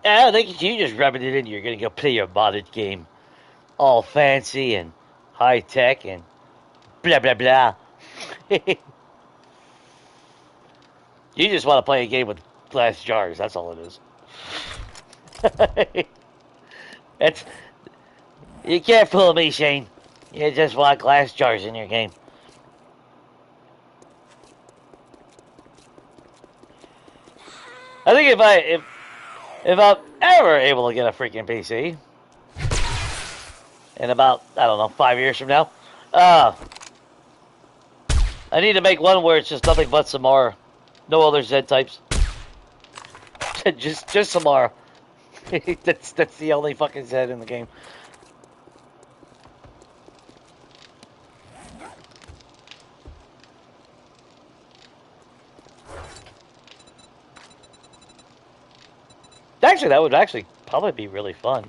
I think you just rubbing it in. You're gonna go play your modded game, all fancy and high tech and blah blah blah. You just want to play a game with glass jars. That's all it is. You can't fool me, Shane. You just want glass jars in your game. I think if I'm ever able to get a freaking PC, in about, I don't know, 5 years from now, I need to make one where it's just nothing but Samara. No other Z types. just Samara. that's the only fucking Z in the game. Actually, that would actually probably be really fun.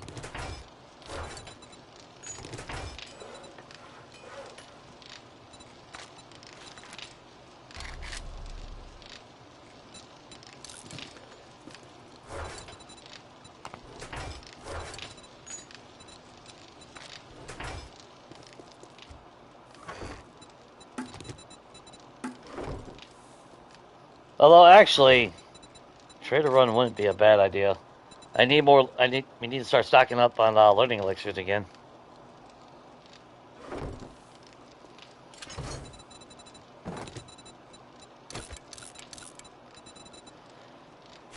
Although, actually, Trader Run wouldn't be a bad idea. I need more. We need to start stocking up on learning elixirs again.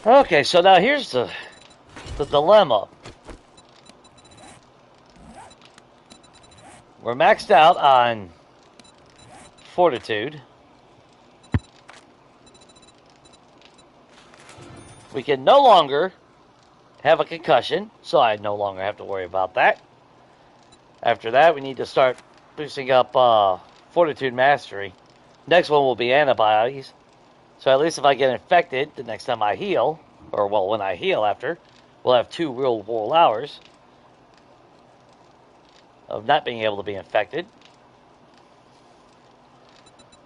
Okay, so now here's the dilemma. We're maxed out on fortitude. We can no longer have a concussion, so I no longer have to worry about that. After that, we need to start boosting up fortitude mastery. Next one will be antibodies. So at least if I get infected the next time I heal, or well, when I heal after, we'll have 2 real world hours of not being able to be infected.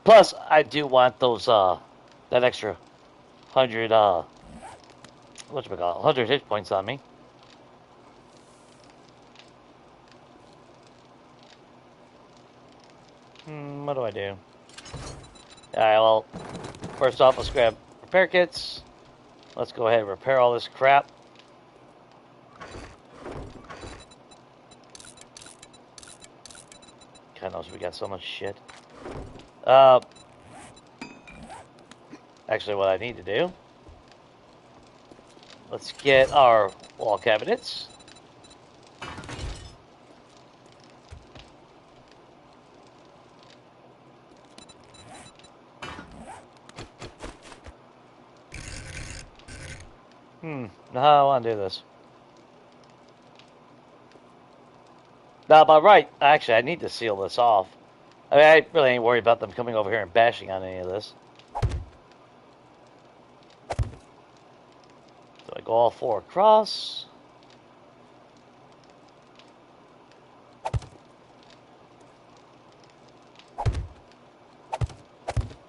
Plus, I do want those that extra 100 100 hit points on me. What do I do? Alright, well, first off, let's grab repair kits. Let's go ahead and repair all this crap. God knows we got so much shit. Actually, what I need to do, let's get our wall cabinets. Now how do I want to do this? Now, by right, actually, I need to seal this off. I mean, I really ain't worried about them coming over here and bashing on any of this. So I go all 4 across.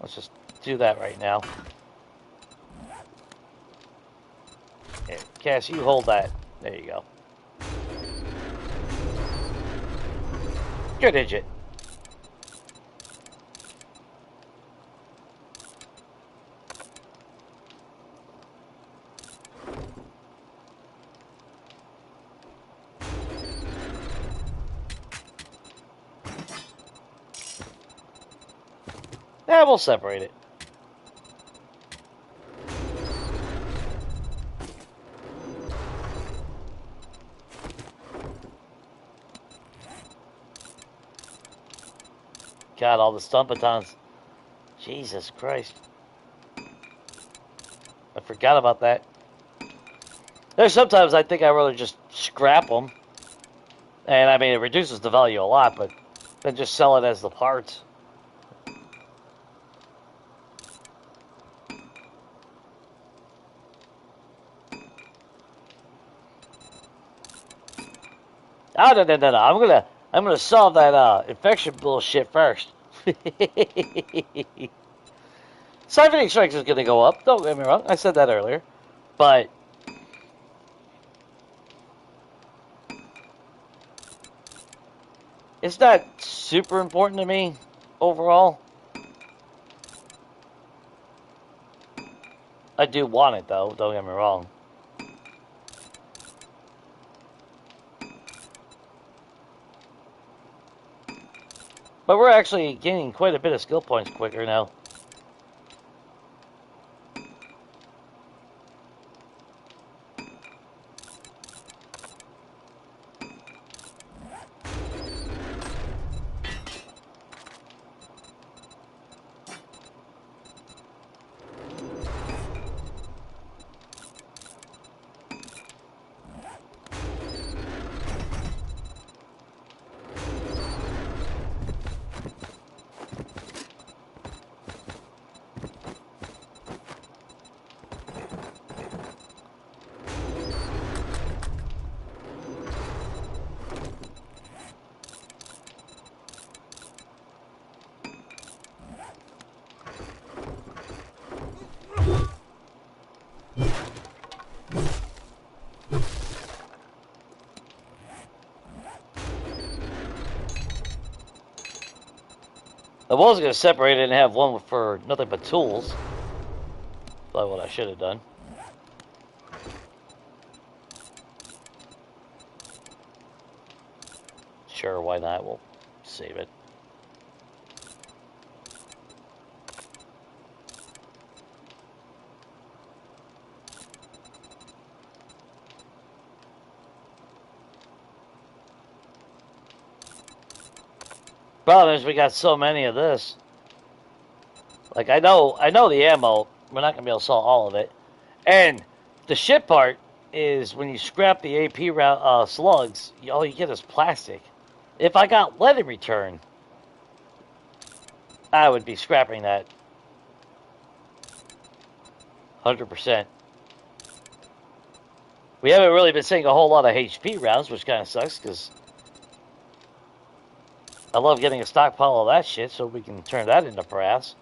Let's just do that right now. Here, Cass, you hold that. There you go. Good idiot. Yeah, we'll separate it. God, all the stumpatons. Jesus Christ. I forgot about that. There's sometimes I think I really just scrap them. And I mean, it reduces the value a lot, but then just sell it as the parts. Oh, no. I'm gonna solve that infection bullshit first. Siphoning strength is gonna go up. Don't get me wrong. I said that earlier, but it's not super important to me overall. I do want it though. Don't get me wrong. But we're actually gaining quite a bit of skill points quicker now. I was going to separate it and have one for nothing but tools. Probably what I should have done. Sure, why not? We'll save it. Problem is we got so many of this. Like I know the ammo. We're not gonna be able to sell all of it. And the shit part is when you scrap the AP round, slugs, all you get is plastic. If I got lead in return, I would be scrapping that 100%. We haven't really been seeing a whole lot of HP rounds, which kind of sucks because I love getting a stockpile of that shit so we can turn that into brass.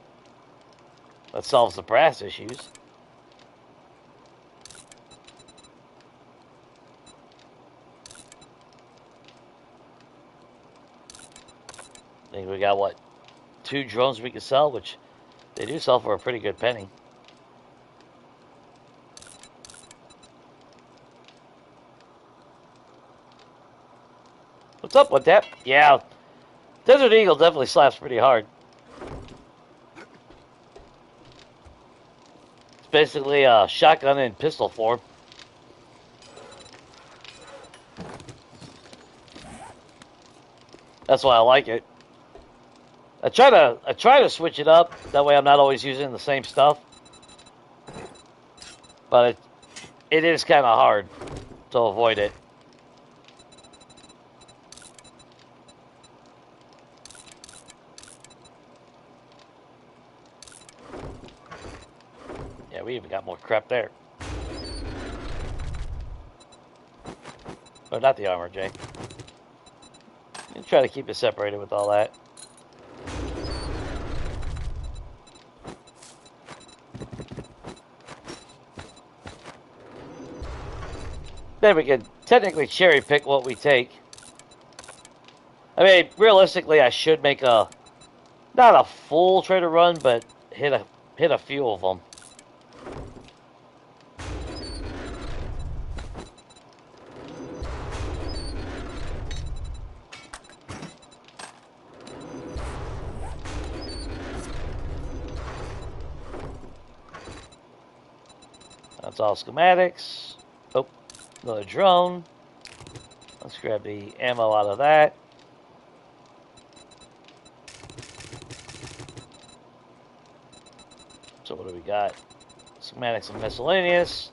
That solves the brass issues. I think we got, what, 2 drones we can sell, which they do sell for a pretty good penny. What's up with that? Yeah, Desert Eagle definitely slaps pretty hard. It's basically a shotgun in pistol form. That's why I like it. I try to switch it up. That way I'm not always using the same stuff. But it is kind of hard to avoid it. Yeah, we even got more crap there. Oh, not the armor, Jay. You try to keep it separated with all that. Then we can technically cherry pick what we take. I mean, realistically, I should make not a full trader run, but hit a few of them. That's all schematics. Oh, another drone. Let's grab the ammo out of that. So what do we got? Schematics and miscellaneous.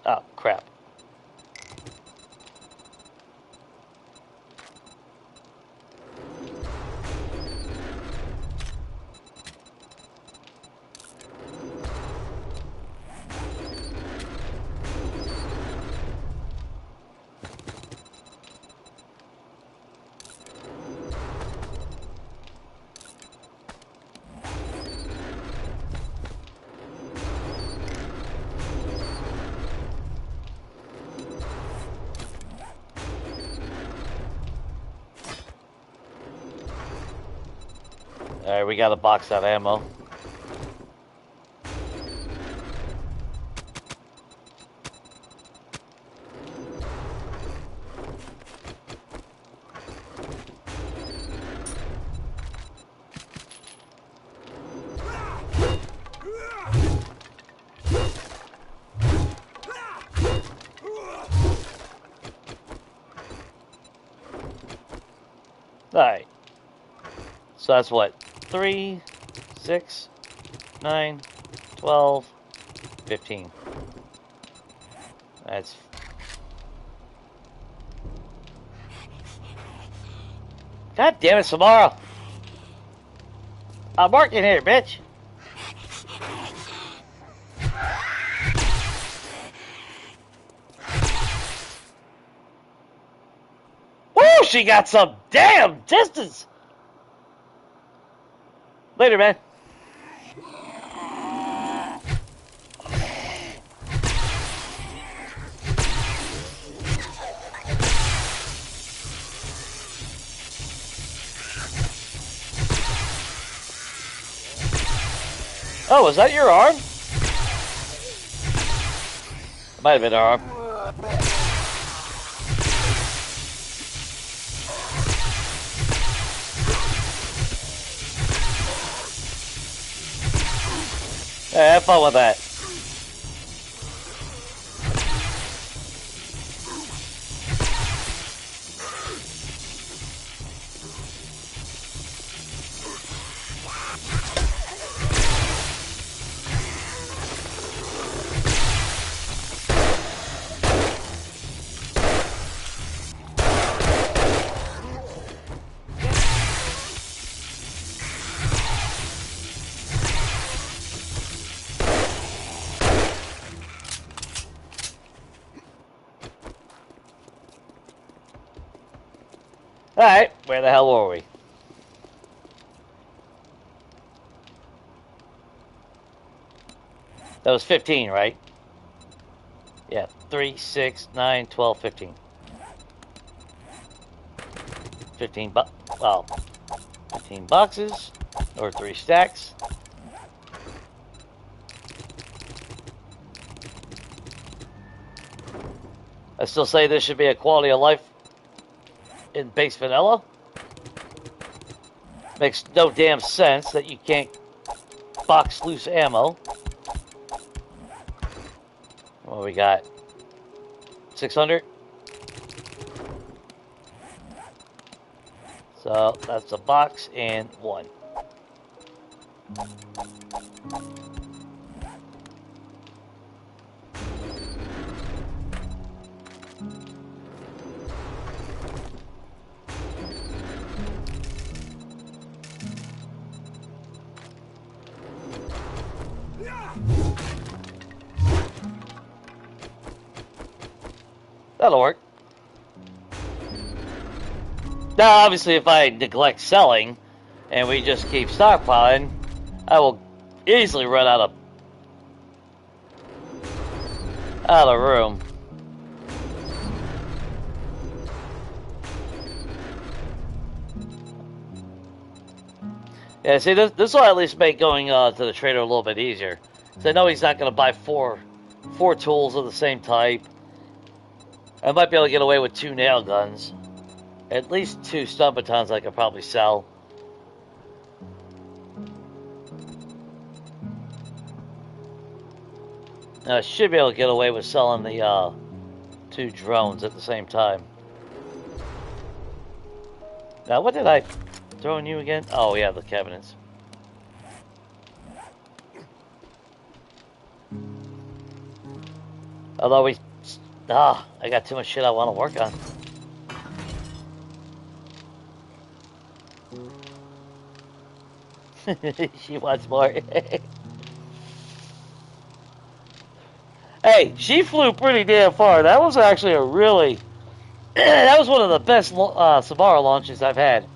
Oh, crap. Alright, we got a box of ammo. Alright. So that's what? 3, 6, 9, 12, 15. That's... God damn it, Samara. I'm working here, bitch. Woo, she got some damn distance. Later, man. Oh, was that your arm? It might have been our arm. Hey, have fun with that. Alright, where the hell were we? That was 15, right? Yeah, 3, 6, 9, 12, 15. 15 boxes, or 3 stacks. I still say this should be a quality of life in base vanilla. Makes no damn sense that you can't box loose ammo. What we got? 600? So that's a box and 1. That'll work. Now, obviously, if I neglect selling and we just keep stockpiling, I will easily run out of room. Yeah, see, this will at least make going to the trader a little bit easier. So I know he's not going to buy four tools of the same type. I might be able to get away with 2 nail guns. At least 2 stun batons I could probably sell. I should be able to get away with selling the 2 drones at the same time. Now, what did I throw in you again? Oh, yeah, the cabinets. Although I got too much shit I want to work on. She wants more. Hey, she flew pretty damn far. That was actually a really... that was one of the best Samara launches I've had.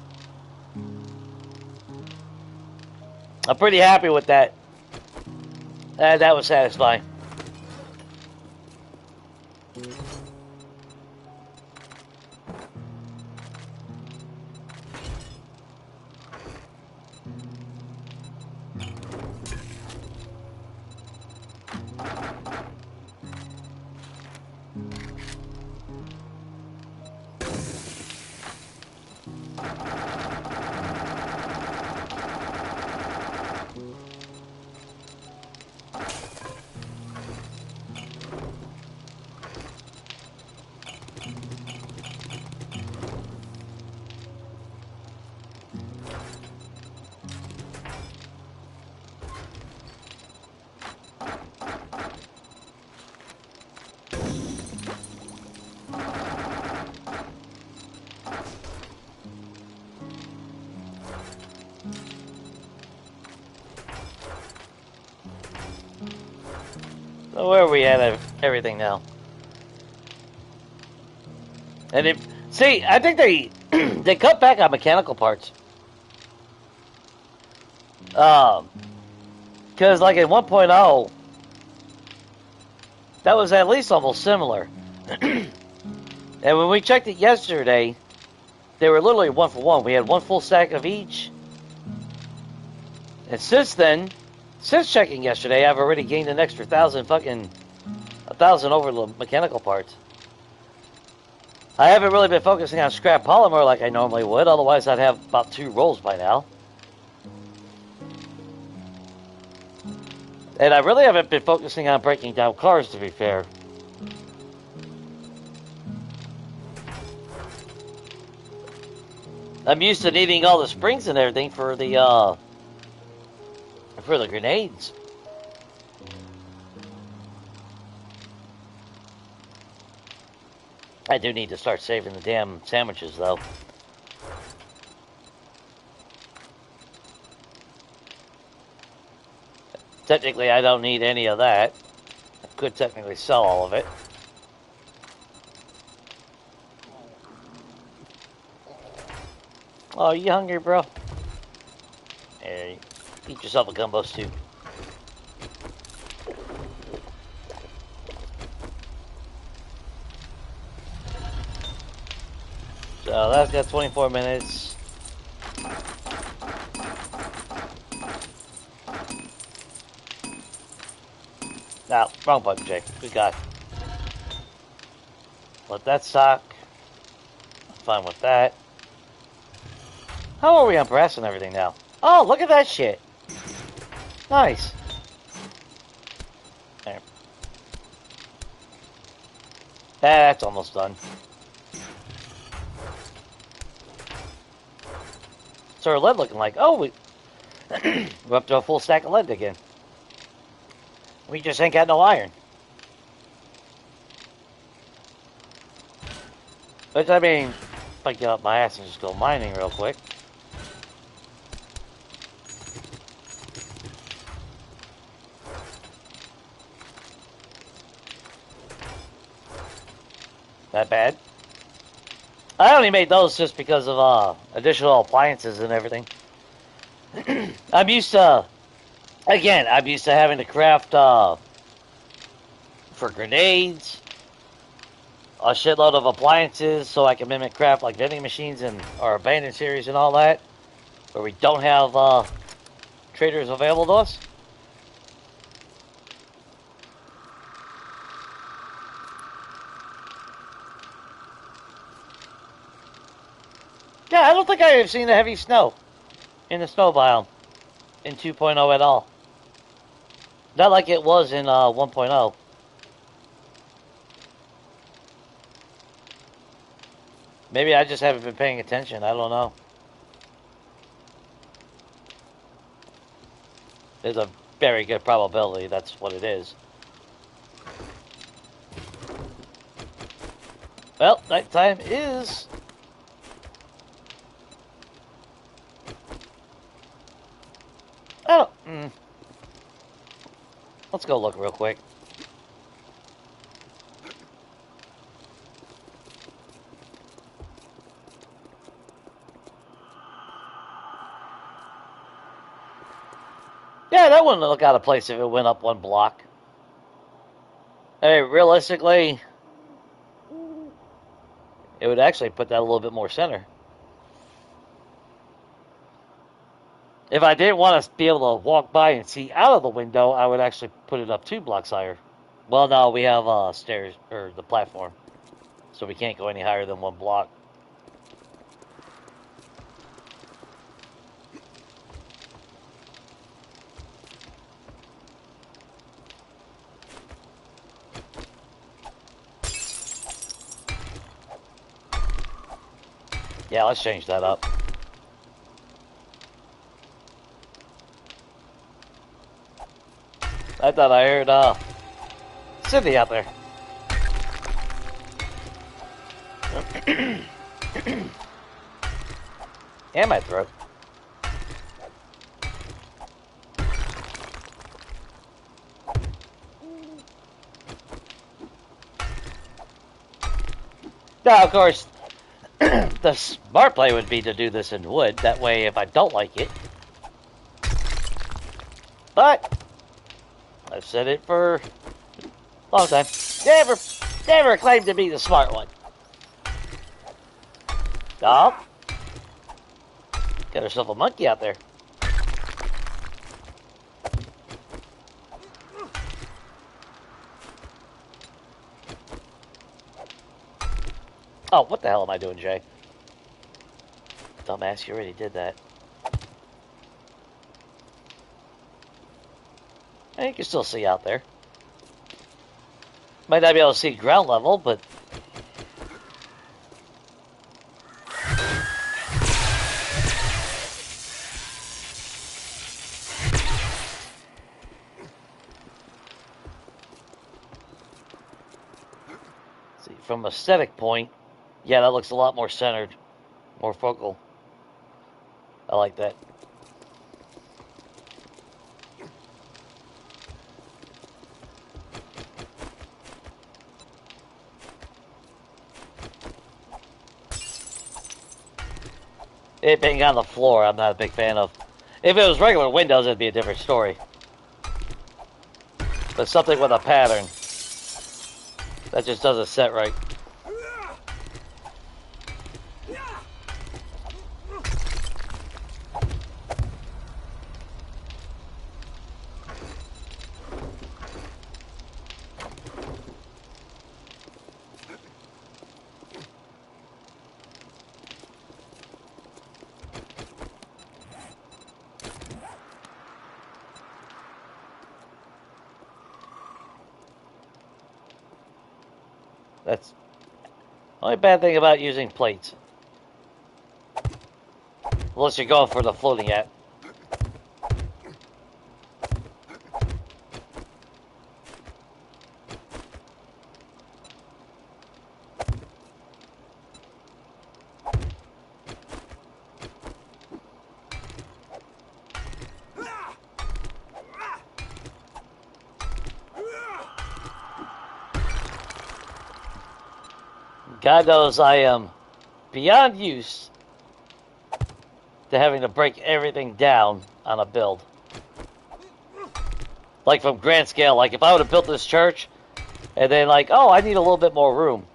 I'm pretty happy with that. That was satisfying. Where are we at everything now? And it, see, I think they they cut back on mechanical parts. Because like in 1.0, that was at least almost similar. And when we checked it yesterday, they were literally 1 for 1. We had 1 full stack of each. And since then, since checking yesterday, I've already gained an extra 1,000 over the mechanical parts. I haven't really been focusing on scrap polymer like I normally would, otherwise I'd have about 2 rolls by now. And I really haven't been focusing on breaking down cars, to be fair. I'm used to needing all the springs and everything for the grenades. I do need to start saving the damn sandwiches, though. Technically, I don't need any of that. I could technically sell all of it. Oh, you hungry, bro? Hey, eat yourself a gumbo stew. So that's got 24 minutes. No, wrong button, Jake. Good God. Let that sock. I'm fine with that. How are we on brass and everything now? Oh, look at that shit. Nice. There. That's almost done. So our lead looking like, oh, we're up to a full stack of lead again. We just ain't got no iron. Which, I mean, if I get up my ass and just go mining real quick. Not bad. I only made those just because of additional appliances and everything. I'm used to, again, I'm used to having to craft for grenades, a shitload of appliances so I can mimic craft like vending machines and our abandoned series and all that, where we don't have traders available to us. Yeah, I don't think I have seen the heavy snow in the snow biome in 2.0 at all. Not like it was in 1.0. Maybe I just haven't been paying attention. I don't know. There's a very good probability that's what it is. Well, nighttime is... Oh, let's go look real quick. Yeah, that wouldn't look out of place if it went up 1 block. Hey, realistically, it would actually put that a little bit more center. If I didn't want to be able to walk by and see out of the window, I would actually put it up 2 blocks higher. Well, no, we have stairs, or the platform, so we can't go any higher than 1 block. Yeah, let's change that up. I thought I heard Cindy out there. And my throat. Now, of course, the smart play would be to do this in wood. That way, if I don't like it. But I've said it for a long time. Never claimed to be the smart one. Oh. Got herself a monkey out there. Oh, what the hell am I doing, Jay? Dumbass, you already did that. And you can still see out there. Might not be able to see ground level, but... see, from aesthetic point, yeah, that looks a lot more centered. More focal. I like that. It being on the floor, I'm not a big fan of. If it was regular windows, it'd be a different story. But something with a pattern. That just doesn't set right. That's the only bad thing about using plates. Unless you're going for the floating at. God knows I am beyond used to having to break everything down on a build. Like from grand scale, like if I would have built this church and then like, oh, I need a little bit more room.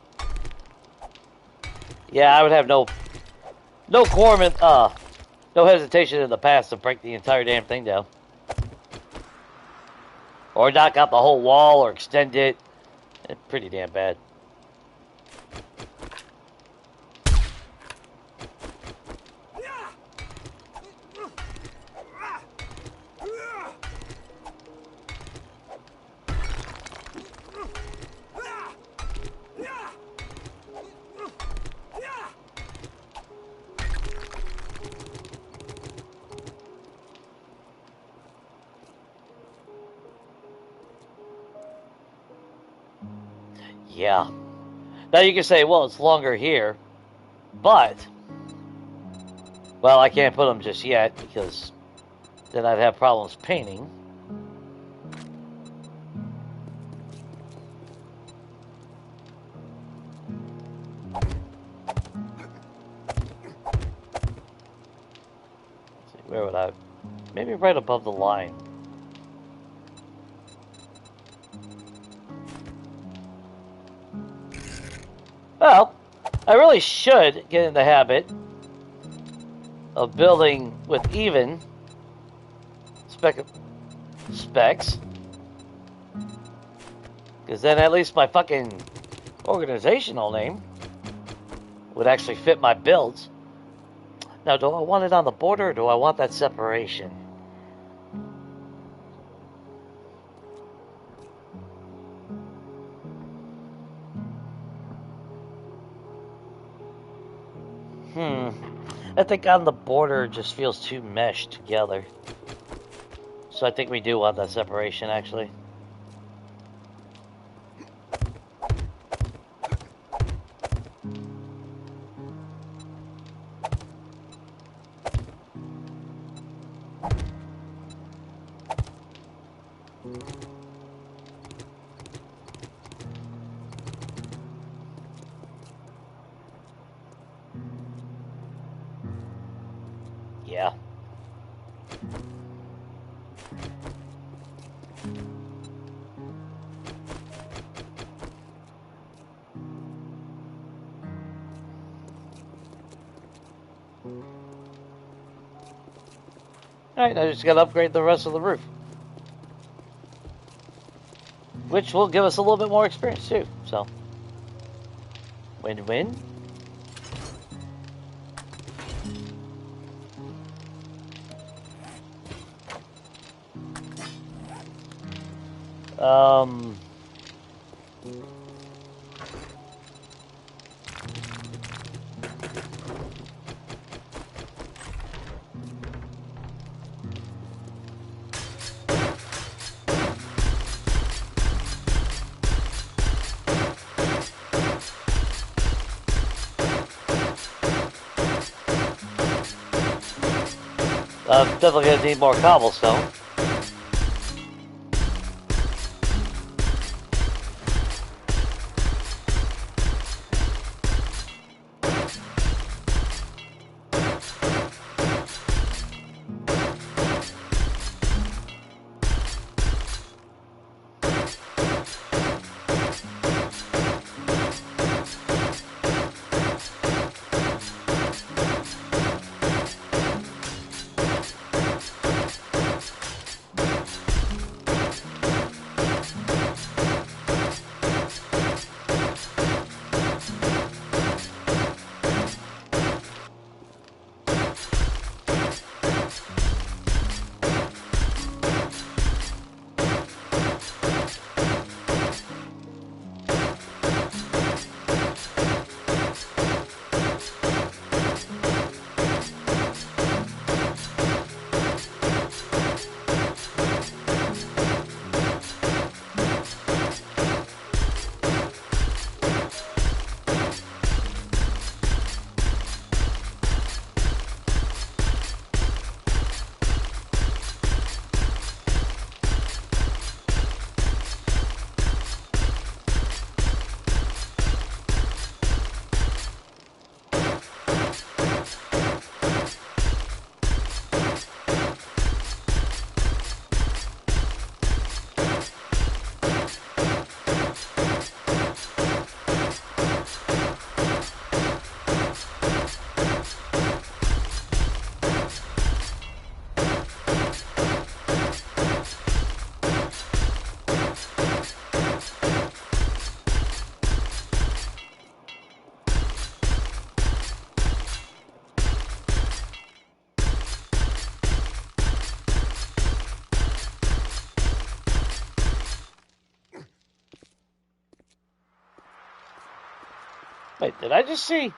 Yeah, I would have no quorum, no hesitation in the past to break the entire damn thing down. Or knock out the whole wall or extend it. It's pretty damn bad. Yeah. Now you can say, well, it's longer here, but, well, I can't put them just yet because then I'd have problems painting. Let's see, where would I? Maybe right above the line. Well, I really should get in the habit of building with even specs. Because then at least my fucking organizational name would actually fit my builds. Now, do I want it on the border or do I want that separation? I think on the border just feels too meshed together. So I think we do want that separation, actually. Yeah. Alright, I just gotta upgrade the rest of the roof. Which will give us a little bit more experience too, so. Win-win. I'm definitely gonna need more cobblestone. Wait, did I just see?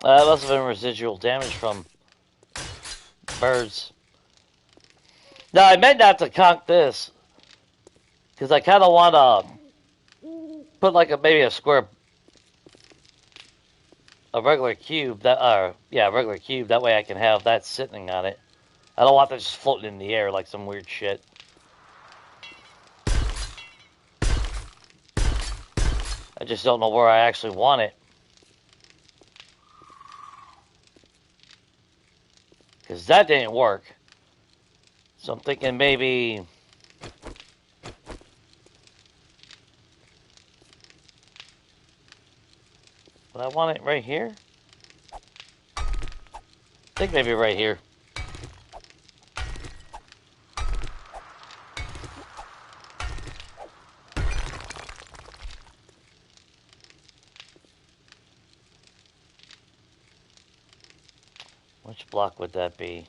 That must have been residual damage from birds. No, I meant not to conk this. Because I kind of want to put like maybe a square, a regular cube, regular cube. That way I can have that sitting on it. I don't want that just floating in the air like some weird shit. I just don't know where I actually want it. Because that didn't work. So I'm thinking maybe... Would I want it right here? I think maybe right here. Which block would that be?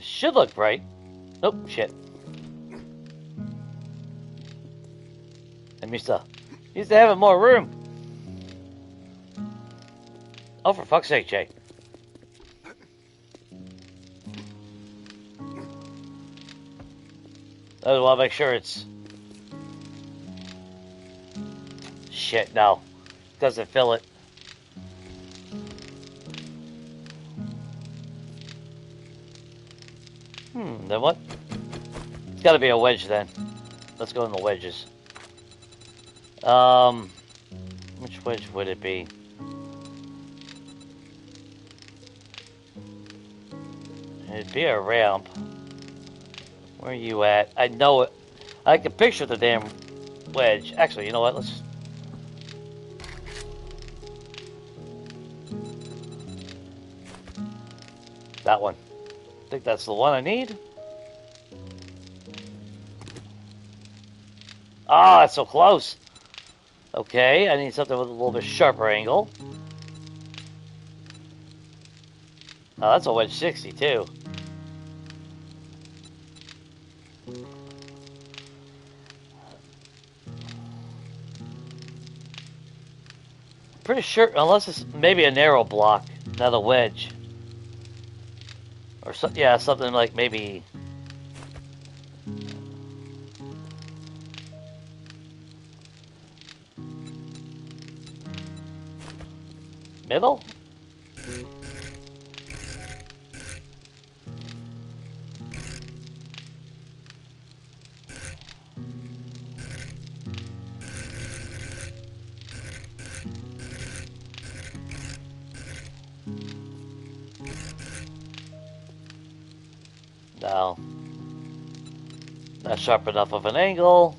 It should look right. Nope, shit. I'm used to having more room. Oh, for fuck's sake, Jay. I just want to make sure it's... Shit, no. Doesn't fill it. Then what? It's got to be a wedge then. Let's go in the wedges. Which wedge would it be? It'd be a ramp. Where are you at? I know it. I can picture the damn wedge. Actually, you know what? Let's... That one. I think that's the one I need. Ah, that's so close. Okay, I need something with a little bit sharper angle. Oh, that's a wedge 60 too. Pretty sure, unless it's maybe a narrow block, not a wedge. Or so, yeah, something like maybe... Middle? No. Not sharp enough of an angle.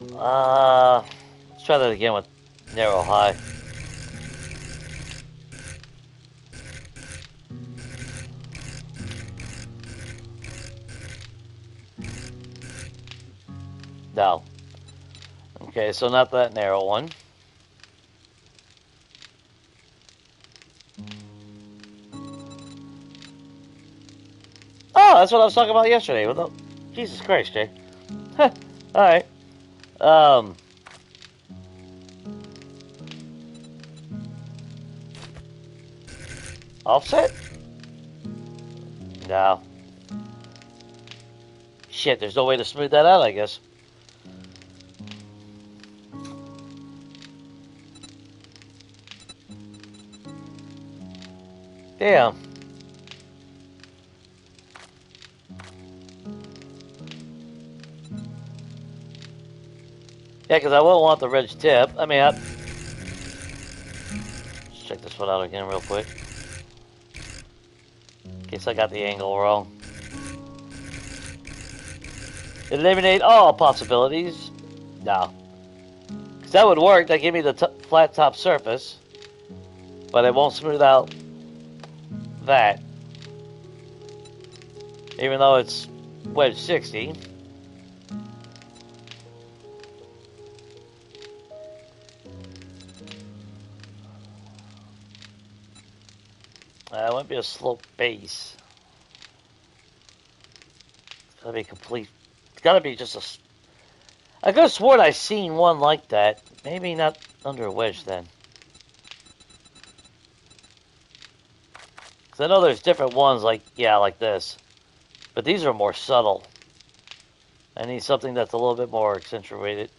Let's try that again with narrow high. No. Okay, so not that narrow one. Oh, that's what I was talking about yesterday. With the... Jesus Christ, Jay. Alright. Offset? No. Shit, there's no way to smooth that out, I guess. Damn. Yeah, because I wouldn't want the ridge tip. I mean, let's check this one out again real quick. In case I got the angle wrong. Eliminate all possibilities. No. Because that would work. That gave me the flat top surface. But it won't smooth out that. Even though it's wedge 60. It won't be a slope base. It's gotta be complete. It's gotta be just a... I could have sworn I seen one like that. Maybe not under a wedge then. Because I know there's different ones like, yeah, like this. But these are more subtle. I need something that's a little bit more accentuated.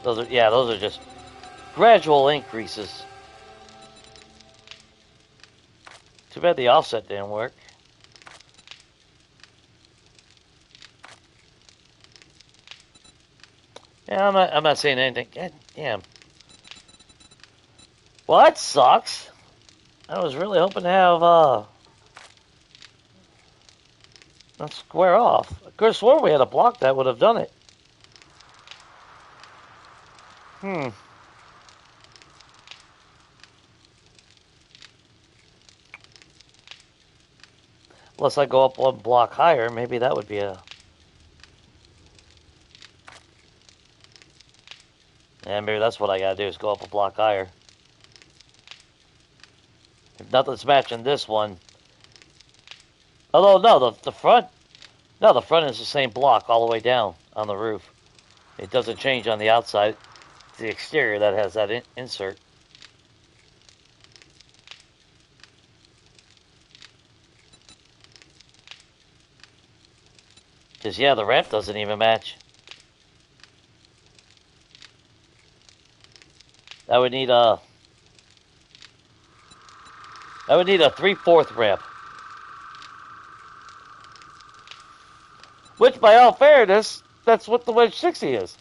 Those are, yeah, those are just gradual increases. Too bad the offset didn't work. Yeah, I'm not saying anything. God damn. Well, that sucks. I was really hoping to have a square off. I could have sworn we had a block that would have done it. Unless I go up one block higher, maybe that would be a... Yeah, maybe that's what I gotta do, is go up a block higher. Nothing's matching this one. Although, no, the front... No, the front is the same block all the way down on the roof. It doesn't change on the outside. It's the exterior that has that insert. Because, yeah, the ramp doesn't even match. I would need a 3/4 ramp. Which, by all fairness, that's what the Wedge 60 is.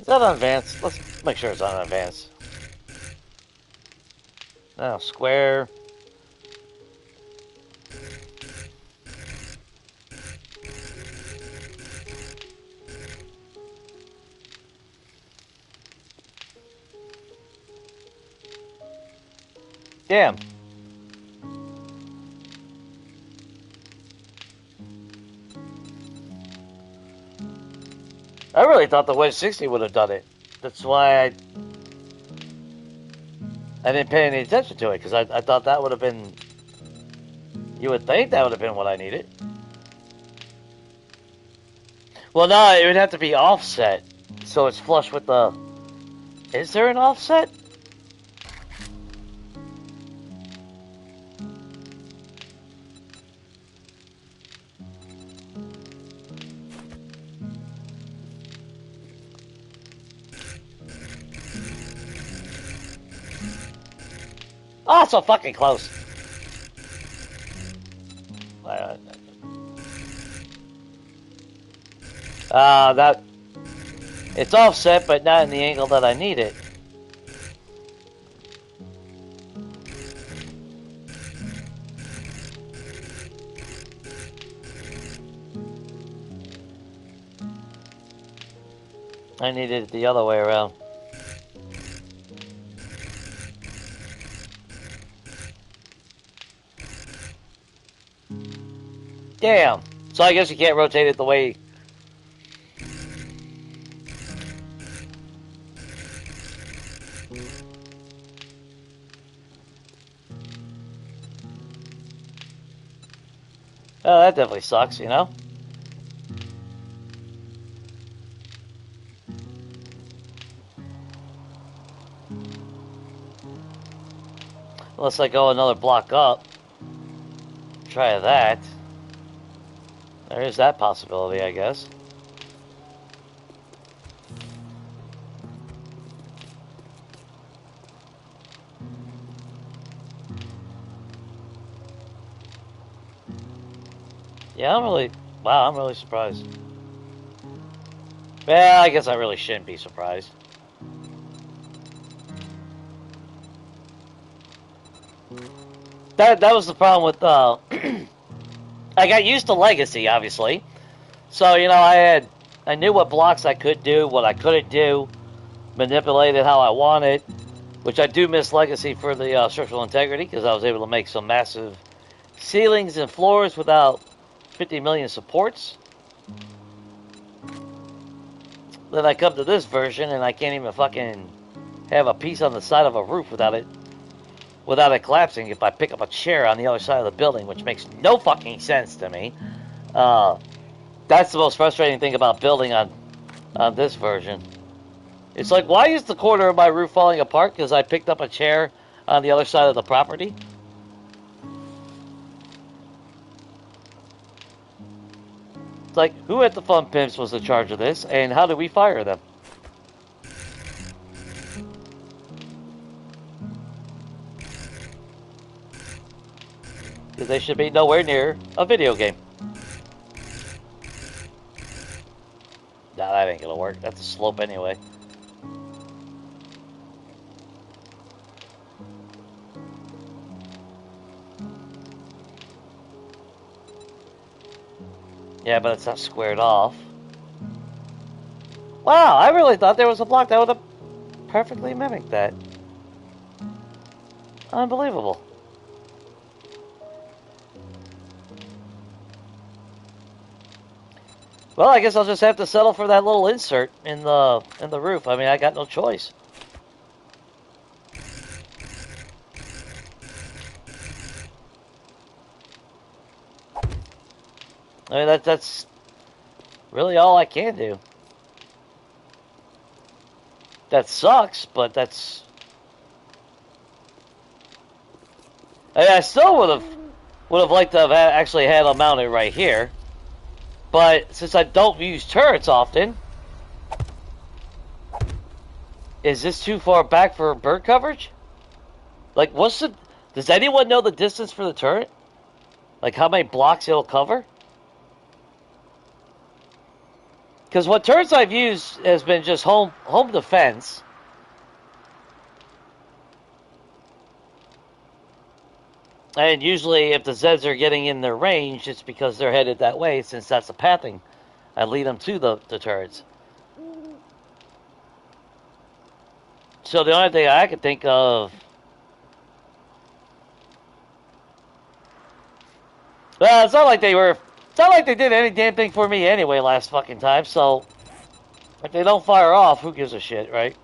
Is that on advanced? Let's make sure it's on advanced. Now, square. Damn. I really thought the Wedge 60 would have done it. That's why I didn't pay any attention to it, because I thought that would have been... You would think that would have been what I needed. Well, no, it would have to be offset, so it's flush with the... Is there an offset? Oh, so fucking close. That... It's offset, but not in the angle that I need it. I needed it the other way around. Damn. So I guess you can't rotate it the way... Oh, that definitely sucks, you know? Unless I go another block up. Try that. There is that possibility, I guess. Yeah, wow, I'm really surprised. Well, I guess I really shouldn't be surprised. That was the problem with, I got used to Legacy, obviously. So, you know, I knew what blocks I could do, what I couldn't do, manipulate it how I wanted, which I do miss Legacy for the structural integrity, because I was able to make some massive ceilings and floors without 50 million supports. Then I come to this version, and I can't even fucking have a piece on the side of a roof without it collapsing if I pick up a chair on the other side of the building, which makes no fucking sense to me. That's the most frustrating thing about building on this version. It's like, why is the corner of my roof falling apart? Because I picked up a chair on the other side of the property? It's like, who at the Fun Pimps was in charge of this, and how did we fire them? Because they should be nowhere near a video game. Nah, that ain't gonna work. That's a slope anyway. Yeah, but it's not squared off. Wow, I really thought there was a block that would have perfectly mimic that. Unbelievable. Well, I guess I'll just have to settle for that little insert in the roof. I mean, I got no choice. I mean, that's really all I can do. That sucks, but that's... I mean, I still would have liked to have actually had them mounted right here. But since I don't use turrets often, is this too far back for bird coverage? Like, what's the... Does anyone know the distance for the turret? Like, how many blocks it'll cover? Because what turrets I've used has been just home defense. And usually if the Zeds are getting in their range, it's because they're headed that way, since that's the pathing. I lead them to the turrets. So the only thing I could think of... Well, it's not like they did any damn thing for me anyway last fucking time, so... If they don't fire off, who gives a shit, right?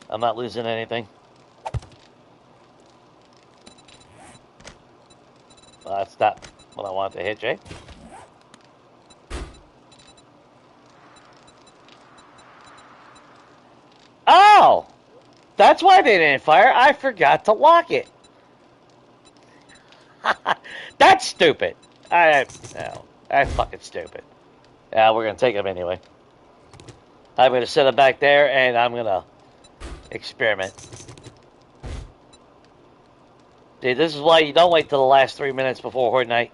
I'm not losing anything. Well, that's not what I wanted to hit, Jay. Oh! That's why they didn't fire. I forgot to lock it. That's stupid. That's fucking stupid. Yeah, we're going to take them anyway. I'm going to set them back there, and I'm going to experiment. See, this is why you don't wait till the last 3 minutes before Horde Night.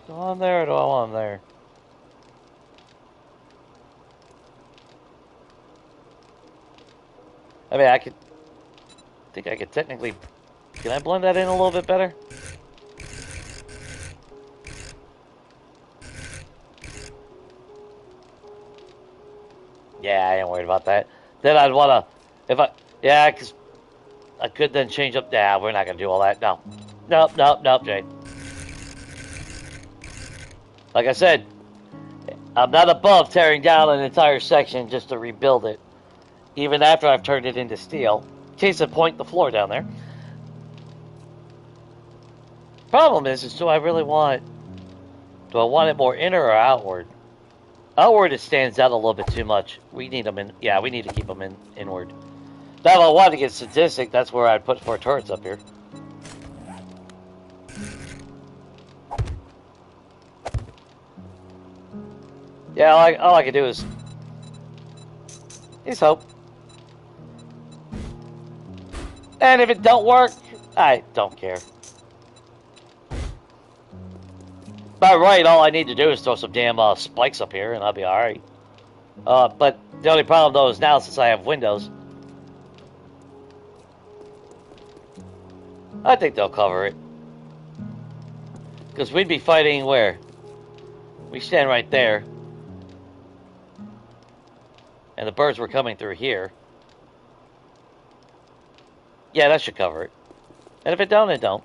Do I want them there or do I want them there? I mean, I think I could technically... Can I blend that in a little bit better? Yeah, I ain't worried about that. Then I'd want to... Yeah, because I could then change up... Yeah, we're not going to do all that. No. Nope, Jay. Like I said, I'm not above tearing down an entire section just to rebuild it. Even after I've turned it into steel. Case in point, the floor down there. Problem is do I really want... Do I want it more inner or outward? Outward, it stands out a little bit too much. We need them in... Yeah, we need to keep them inward. Now, if I wanted to get sadistic, that's where I'd put 4 turrets up here. Yeah, all I can do is hope. And if it don't work, I don't care. By right, all I need to do is throw some damn spikes up here, and I'll be alright. But the only problem, though, is now, since I have windows, I think they'll cover it. Because we'd be fighting where? We stand right there. And the birds were coming through here. Yeah, that should cover it. And if it don't, it don't.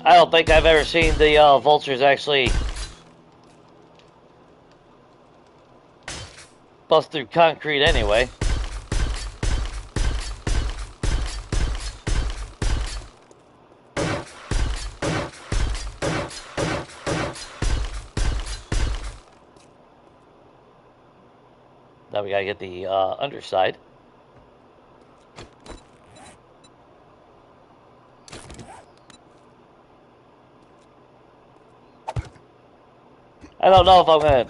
I don't think I've ever seen the vultures actually bust through concrete anyway. Now we gotta get the underside. I don't know if I'm gonna...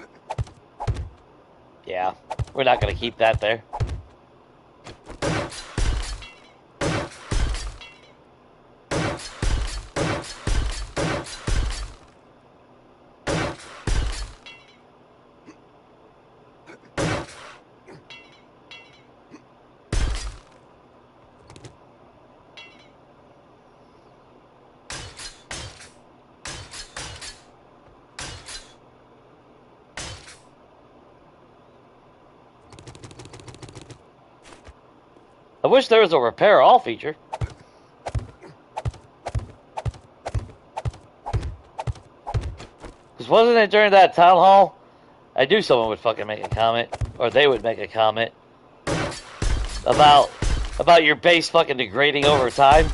Yeah, we're not gonna keep that there. wish there was a repair all feature. Because wasn't it during that town hall? I knew someone would fucking make a comment, or they would make a comment about your base fucking degrading over time.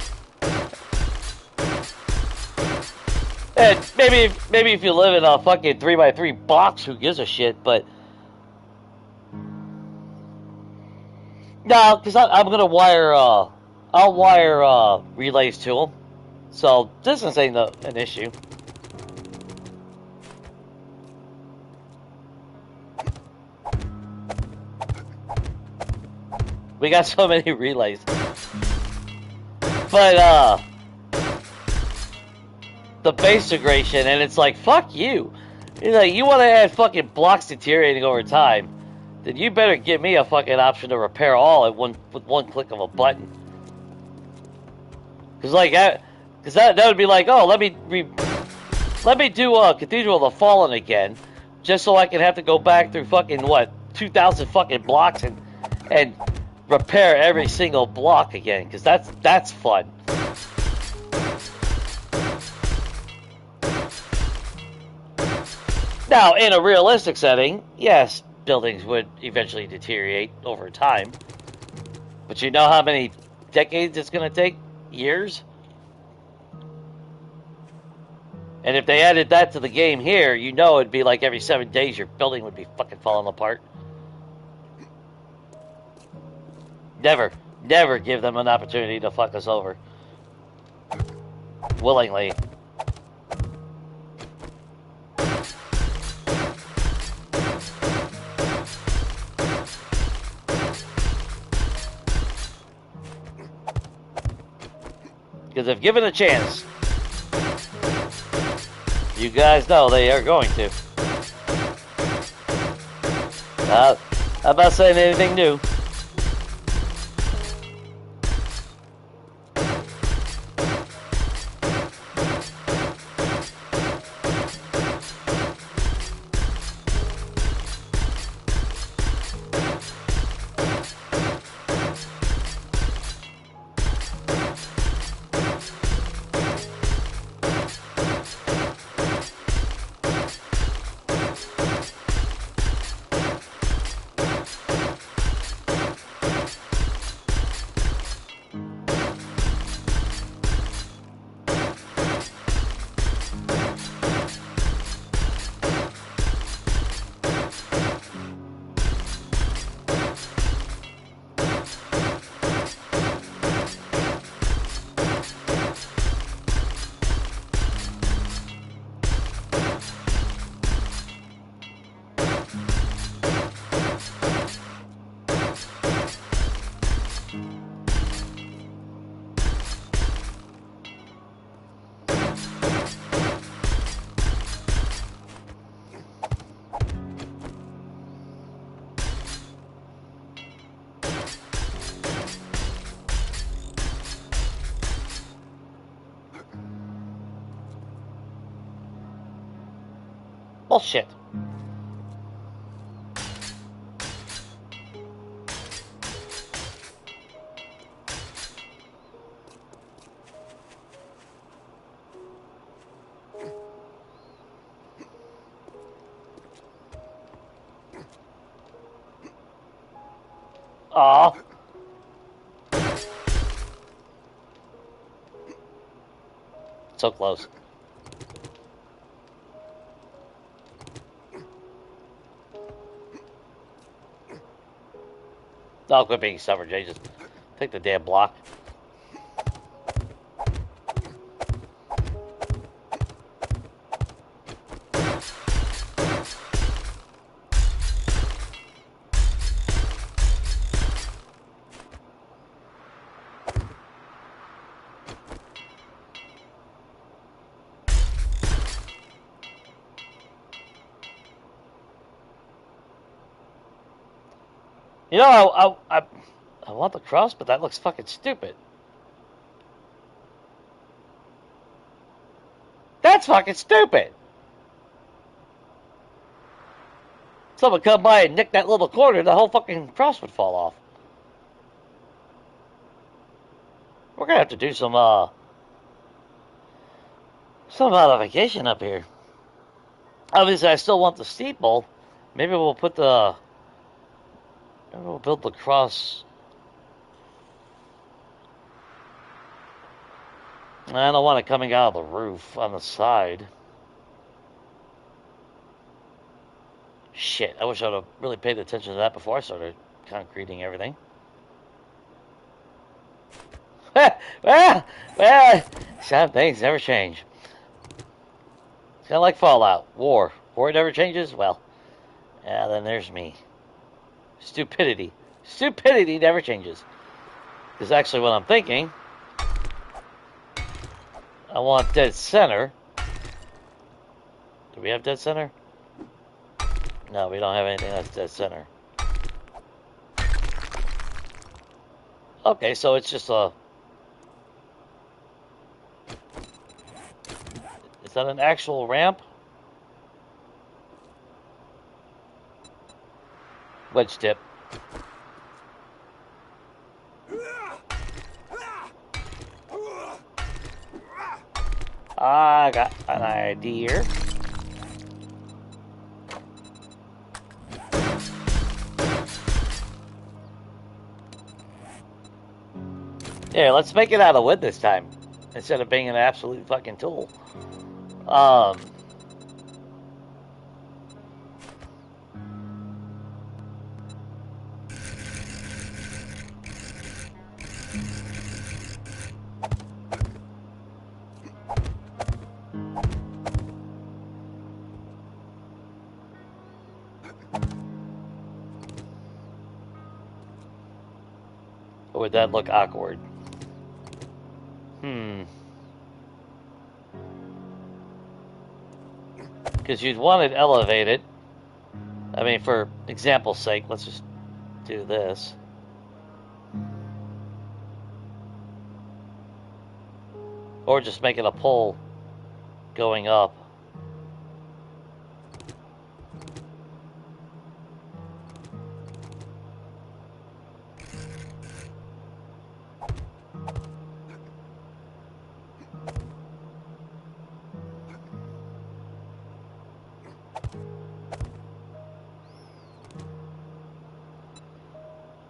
And maybe if you live in a fucking 3x3 box, who gives a shit? But no, because I'm gonna wire I'll wire relays to them, so distance ain't an issue. We got so many relays. But, the base degradation, and it's like, fuck you. It's like, you want to add fucking blocks deteriorating over time, then you better give me a fucking option to repair all with one click of a button. Because, like, that would be like, oh, let me do Cathedral of the Fallen again, just so I can have to go back through fucking, 2,000 fucking blocks and repair every single block again, because that's fun. Now, in a realistic setting, yes, buildings would eventually deteriorate over time. But you know how many decades it's going to take? Years? And if they added that to the game here, you know it'd be like every 7 days your building would be fucking falling apart. Never give them an opportunity to fuck us over. Willingly. Because if given a chance, you guys know they are going to. I'm not saying anything new. Bullshit. Aw. So close. Oh, quit being stubborn, Jay. Just take the damn block. You know, I want the cross, but that looks fucking stupid. That's fucking stupid. Someone come by and nick that little corner, the whole fucking cross would fall off. gonna have to do some modification up here. Obviously, I still want the steeple. Maybe we'll put the. Maybe we'll build the cross. I don't want it coming out of the roof on the side. Shit, I wish I would have really paid attention to that before I started concreting everything. Some things never change. It's kind of like Fallout. War never changes? Well, yeah, then there's me. Stupidity never changes. Is actually what I'm thinking. I want dead center. Do we have dead center? No, we don't have anything that's dead center. Okay, so it's just a... Is that an actual ramp? Wedge tip. I got an idea. Yeah, let's make it out of wood this time, instead of being an absolute fucking tool. Or would that look awkward? Because you'd want it elevated. I mean, for example's sake, let's just do this. Or just make it a pole going up.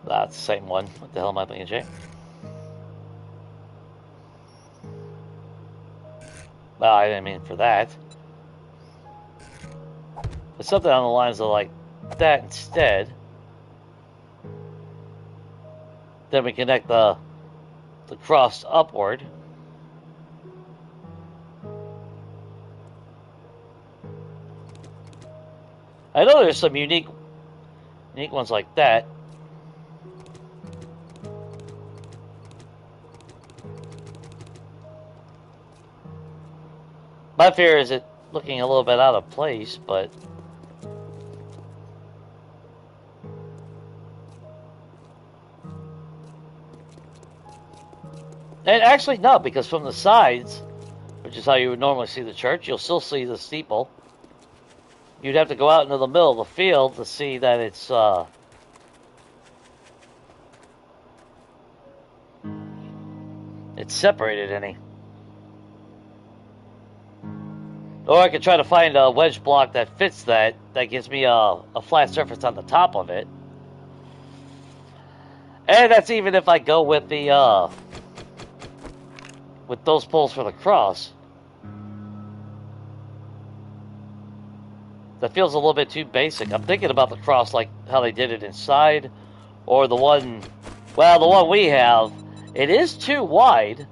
That's the same one. What the hell am I thinking, Jay? Well, I didn't mean for that. But something on the lines of like that instead. Then we connect the cross upward. I know there's some unique ones like that. My fear is it looking a little bit out of place, but and actually no, because from the sides, which is how you would normally see the church, you'll still see the steeple. You'd have to go out into the middle of the field to see that it's separated any. Or I could try to find a wedge block that fits that gives me a flat surface on the top of it. And that's even if I go with the with those poles for the cross. That feels a little bit too basic. I'm thinking about the cross like how they did it inside, or the one, well, the one we have. It is too wide,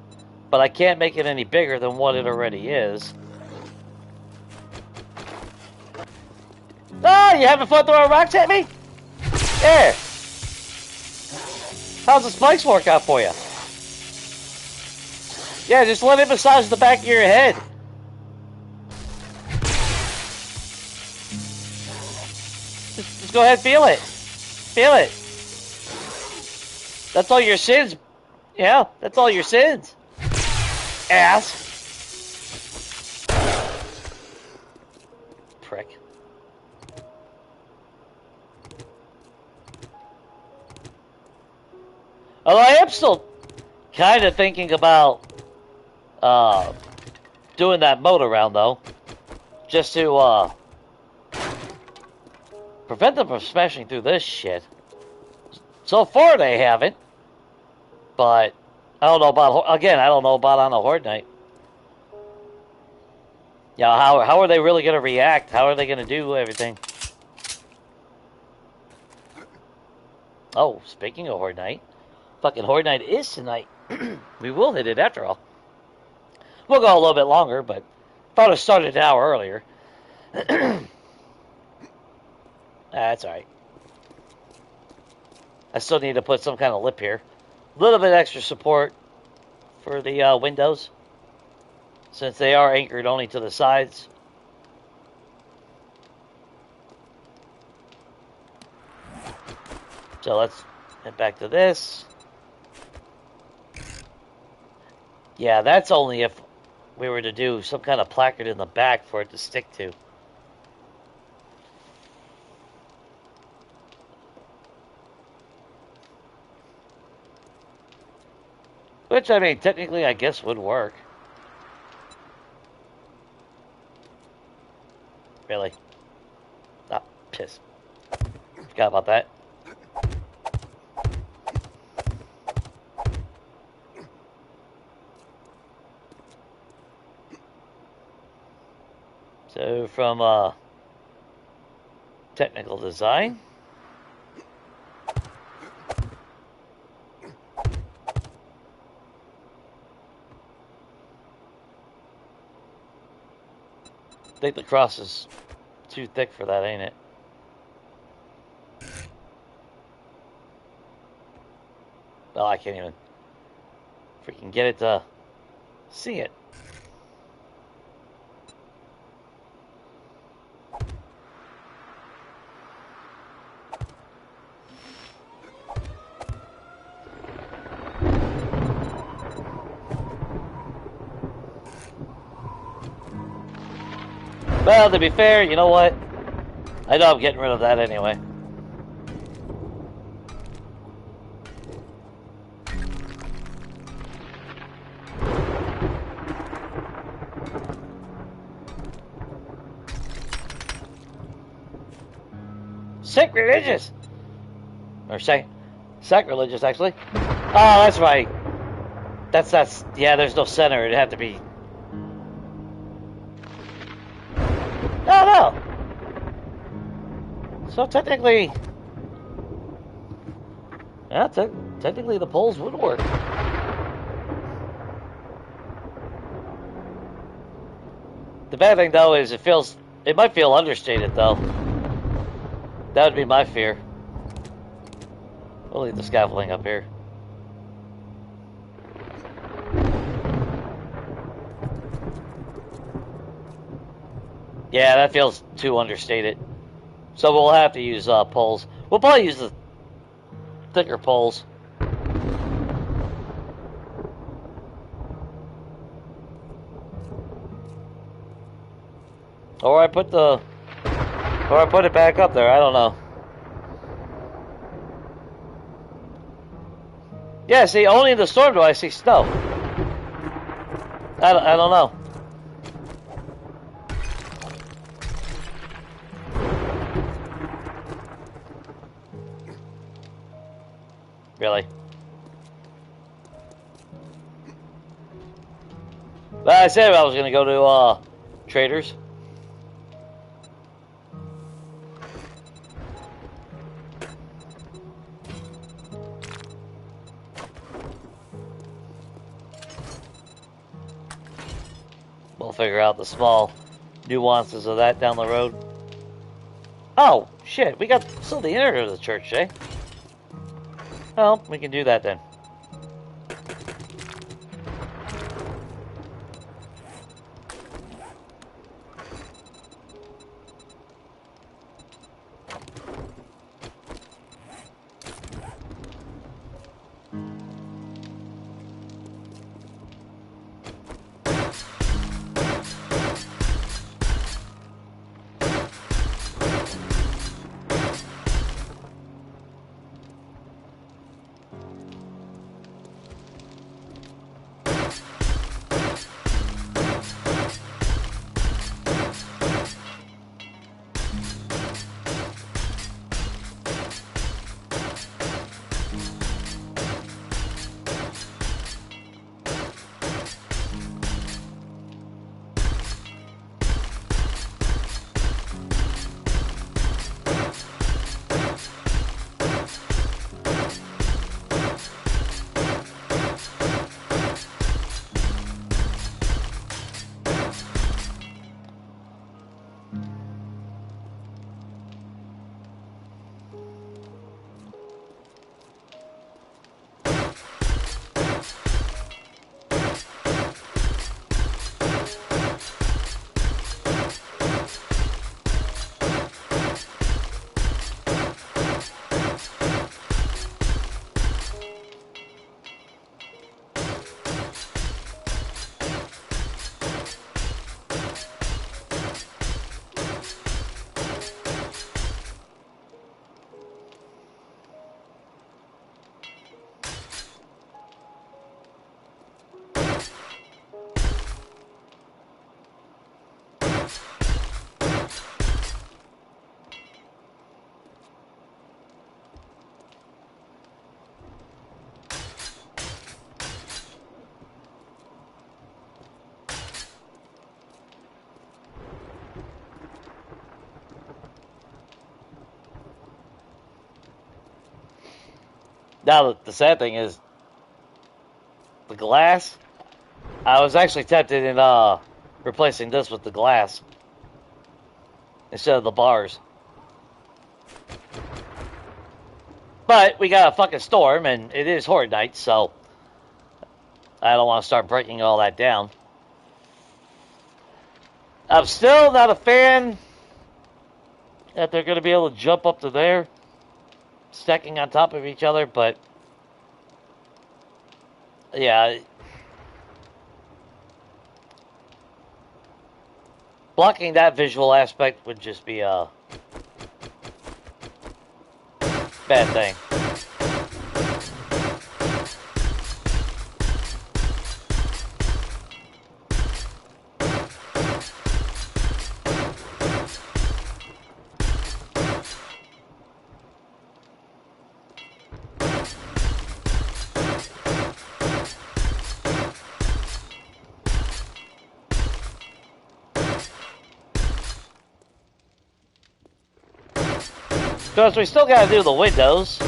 but I can't make it any bigger than what it already is. Oh, you having fun throwing rocks at me? There. How's the spikes work out for you? Yeah, just let it massage the back of your head. Just go ahead and feel it. Feel it. That's all your sins. Yeah, that's all your sins. Ass. Prick. Although I am still Kind of thinking about doing that moat around though, just to prevent them from smashing through this shit. So far they haven't, but I don't know about, again, I don't know about on a Horde night. Yeah, how are they really going to react? How are they going to do everything? Oh, speaking of Horde night, fucking Horde night is tonight. We will hit it after all. We'll go a little bit longer, but thought it started an hour earlier. That's alright. I still need to put some kind of lip here. A little bit extra support for the windows, since they are anchored only to the sides. So let's head back to this. Yeah, that's only if we were to do some kind of placard in the back for it to stick to. Which, I mean, technically, I guess would work. Really? Ah, piss. Forgot about that. So, from technical design. I think the cross is too thick for that, ain't it? Well, I can't even freaking get it to see it. Well, to be fair, you know what? I know I'm getting rid of that anyway. Sacrilegious! Or sacrilegious, actually. Oh, that's right. That's, yeah, there's no center. It'd have to be... No. So technically... Yeah, technically the poles would work. The bad thing, though, is it might feel understated, though. That would be my fear. We'll leave the scaffolding up here. Yeah, that feels too understated. So we'll have to use poles. We'll probably use the thicker poles. Or I put it back up there. I don't know. Yeah, see, only in the storm do I see snow. I don't know. Really? Well, I said I was going to go to Traders. We'll figure out the small nuances of that down the road. Oh, shit, we got still the inner of the church, eh? Well, we can do that then. Now, the sad thing is, the glass, I was actually tempted in replacing this with the glass instead of the bars. But we got a fucking storm, and it is Horde Night, so I don't want to start breaking all that down. I'm still not a fan that they're going to be able to jump up to there, stacking on top of each other, but yeah, blocking that visual aspect would just be a bad thing. Because we still gotta do the windows.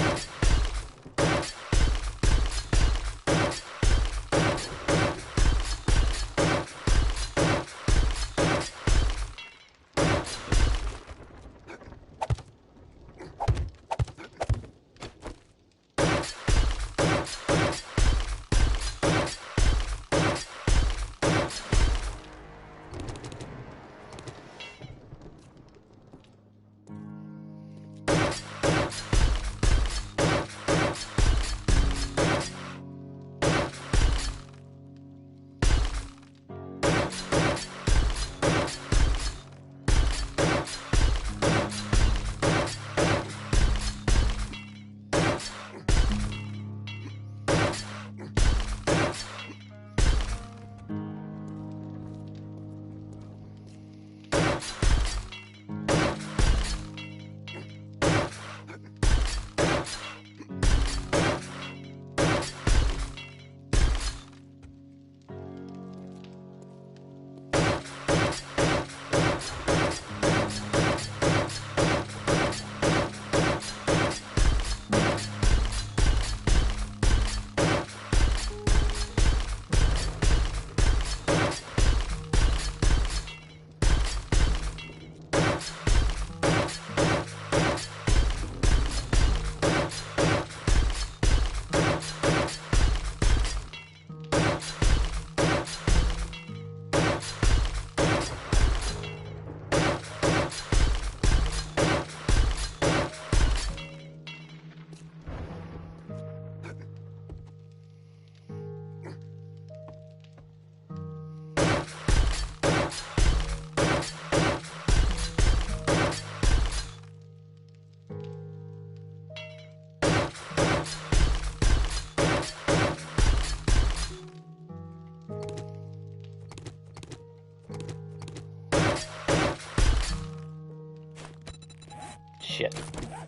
Shit.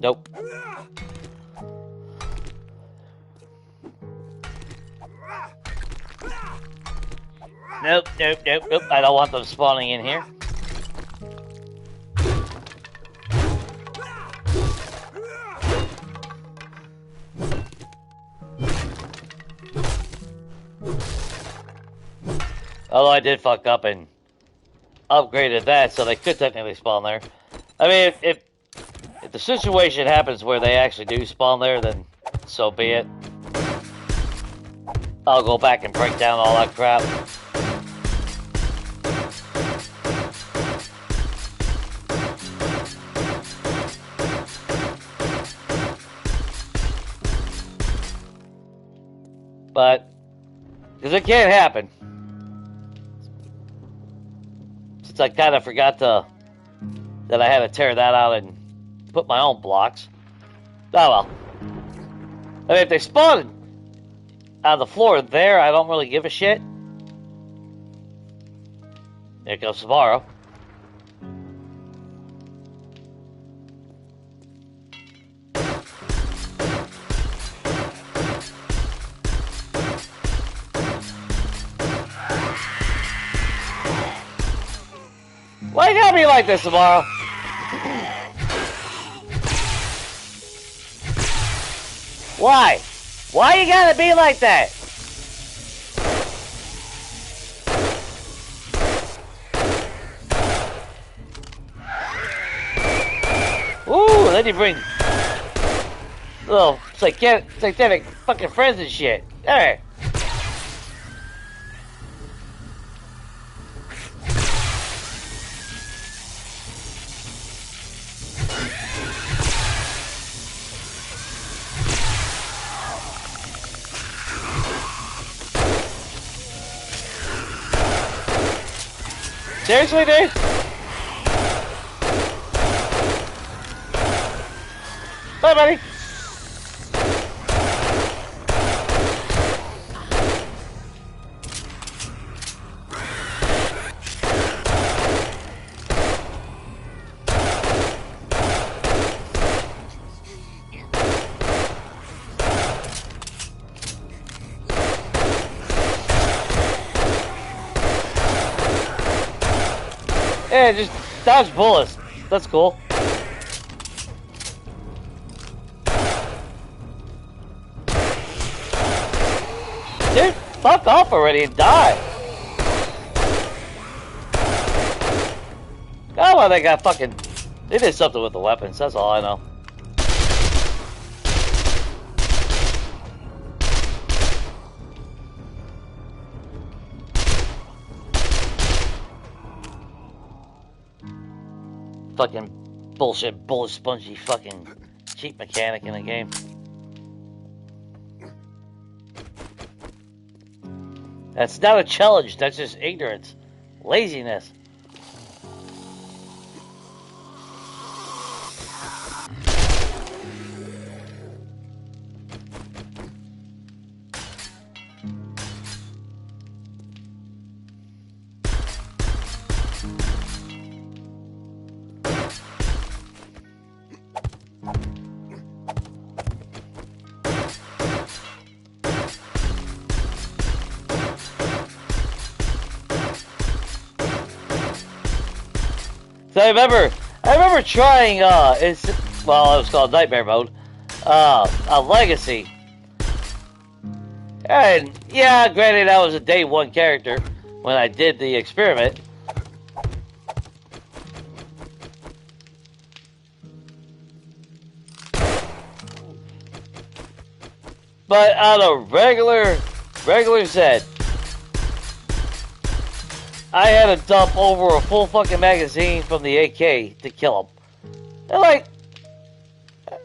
Nope. Nope, nope, nope, nope. I don't want them spawning in here. Although I did fuck up and upgraded that, so they could technically spawn there. I mean, if the situation happens where they actually do spawn there, then so be it. I'll go back and break down all that crap. But, because it can't happen. Since I kind of forgot that I had to tear that out and put my own blocks. Oh well. I mean, if they spawn on the floor there, I don't really give a shit. Here comes tomorrow. Why you gotta be like this tomorrow? Why? Why you gotta be like that? Ooh, then you bring little satanic fucking friends and shit. Hey. Seriously, dude? Bye, buddy. Yeah, just dodge bullets. That's cool. Dude, fuck off already and die. Oh, well, they got fucking... They did something with the weapons, that's all I know. Fucking bullshit, bullet spongy fucking cheap mechanic in the game. That's not a challenge, that's just ignorance. Laziness. So I remember trying, it was called Nightmare Mode, a Legacy. And, yeah, granted, I was a day one character when I did the experiment. But on a regular set, I had to dump over a full fucking magazine from the AK to kill him. They're like,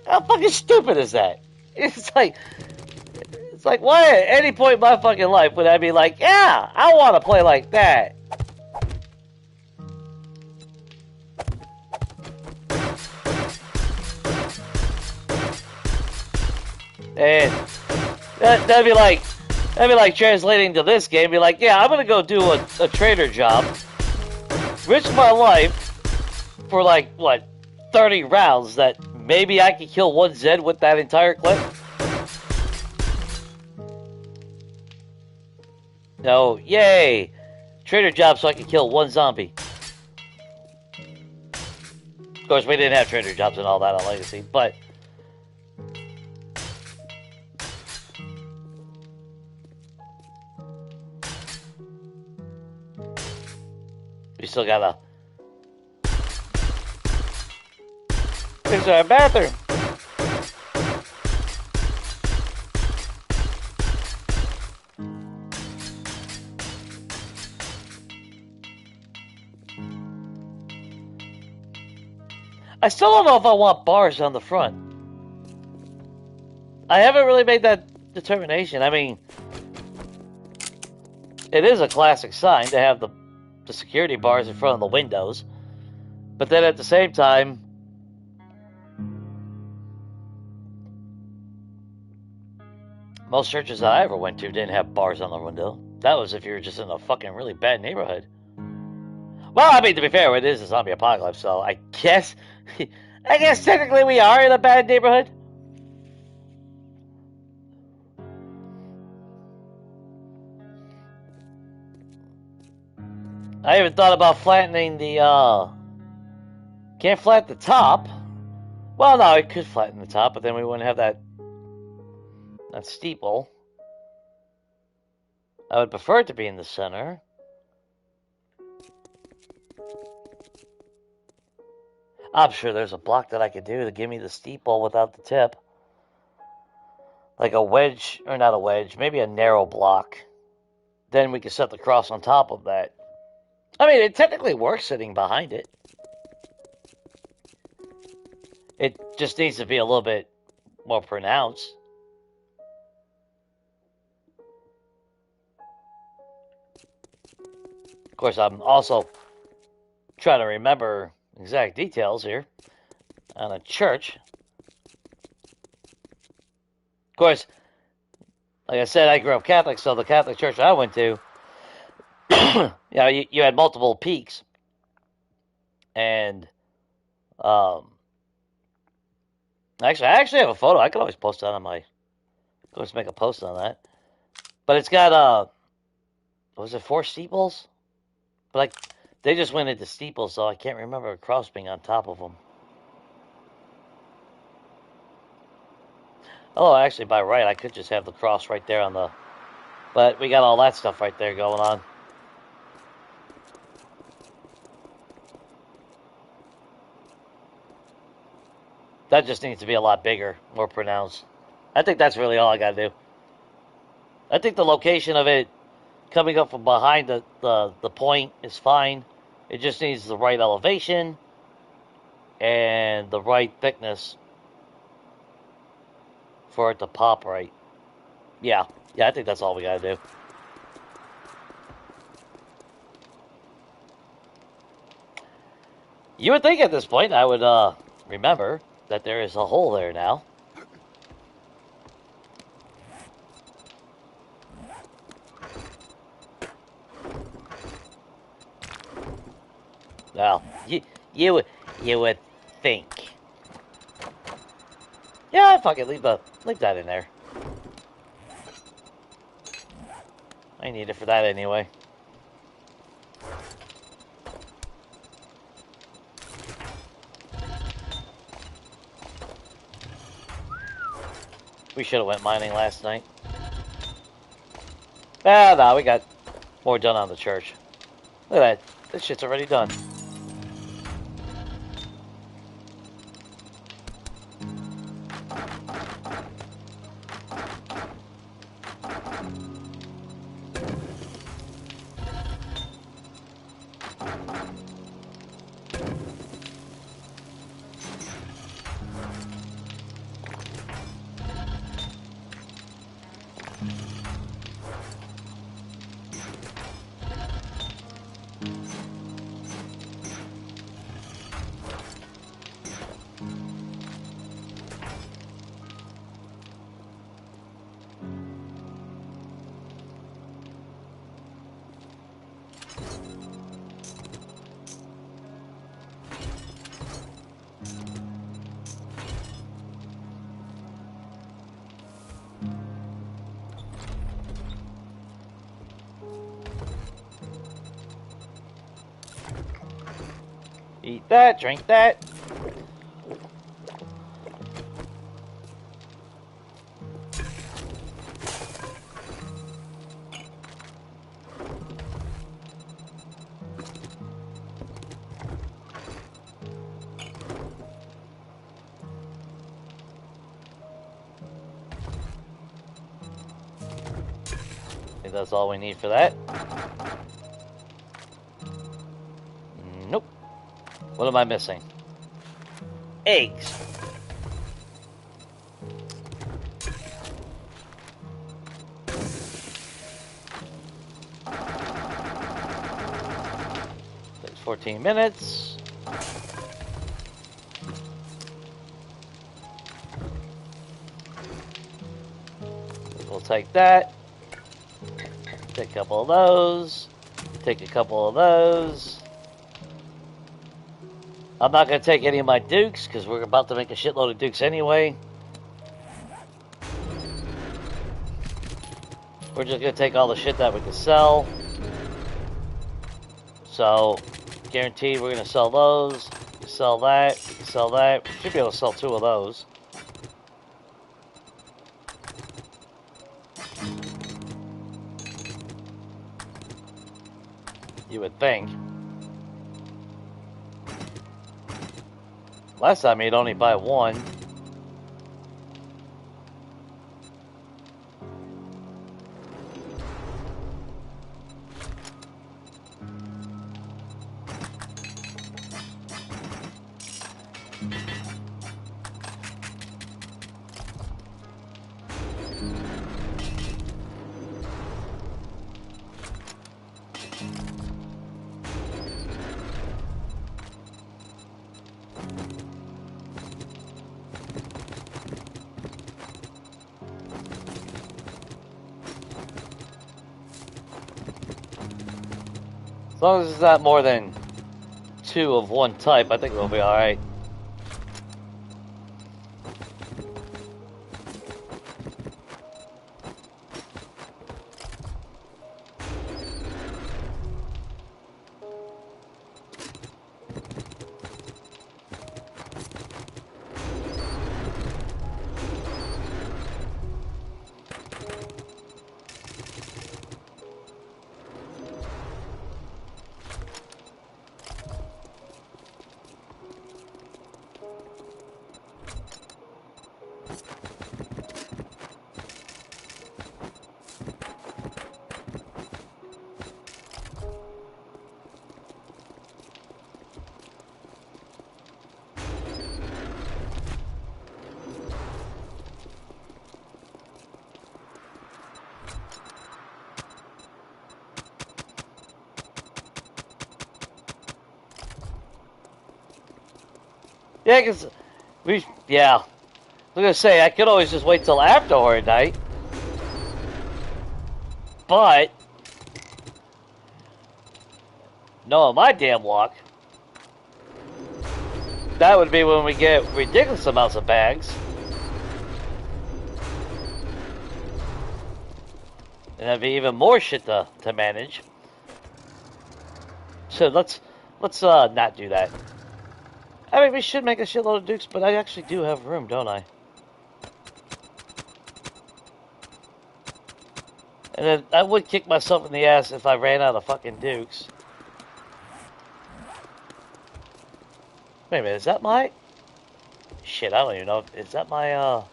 how fucking stupid is that? It's like, why at any point in my fucking life would I be like, yeah, I want to play like that? And that'd be like translating to this game, be like, yeah, I'm gonna go do a trader job, risk my life for like, what, 30 rounds that maybe I could kill one Zed with that entire clip? No, yay! Trader job so I could kill one zombie. Of course, we didn't have trader jobs and all that on Legacy, but... we still gotta... There's our bathroom. I still don't know if I want bars on the front. I haven't really made that determination. I mean, it is a classic sign to have the security bars in front of the windows. But then at the same time, most churches that I ever went to didn't have bars on the window. That was if you were just in a fucking really bad neighborhood. Well, I mean, to be fair, it is a zombie apocalypse, so I guess technically we are in a bad neighborhood. I even thought about flattening the, can't flatten the top. Well, no, it could flatten the top, but then we wouldn't have that steeple. I would prefer it to be in the center. I'm sure there's a block that I could do to give me the steeple without the tip. Like a wedge, or not a wedge, maybe a narrow block. Then we could set the cross on top of that. I mean, it technically works sitting behind it. It just needs to be a little bit more pronounced. Of course, I'm also trying to remember exact details here on a church. Of course, like I said, I grew up Catholic, so the Catholic church I went to, you know, you had multiple peaks. And actually, I actually have a photo. I could always post that on my, always make a post on that. But it's got, was it 4 steeples? But like, they just went into steeples, so I can't remember a cross being on top of them. Oh, actually, by right, I could just have the cross right there on the... But we got all that stuff right there going on. That just needs to be a lot bigger, more pronounced. I think that's really all I got to do. I think the location of it coming up from behind the point is fine. It just needs the right elevation and the right thickness for it to pop right. Yeah, I think that's all we got to do. You would think at this point I would remember that there is a hole there now. Well, you would think. Yeah, fuck it, leave that in there. I need it for that anyway. We should have went mining last night. Ah, no, we got more done on the church. Look at that. This shit's already done. Eat that, drink that. I think that's all we need for that. Nope. What am I missing? Eggs. Takes 14 minutes. We'll take that. Take a couple of those. Take a couple of those. I'm not going to take any of my dukes because we're about to make a shitload of dukes anyway. We're just going to take all the shit that we can sell. So, guaranteed we're going to sell those. Sell that. Sell that. Should be able to sell 2 of those. You would think. Last time you'd only buy 1. As long as it's not more than 2 of one type, I think we'll be alright. Yeah, because I was going to say, I could always just wait till after Horror Night. But, knowing my damn luck, that would be when we get ridiculous amounts of bags. And that'd be even more shit to manage. So let's not do that. I mean, we should make a shitload of dukes, but I actually do have room, don't I? And then I would kick myself in the ass if I ran out of fucking dukes. Wait a minute, is that my... Shit, I don't even know. Is that my,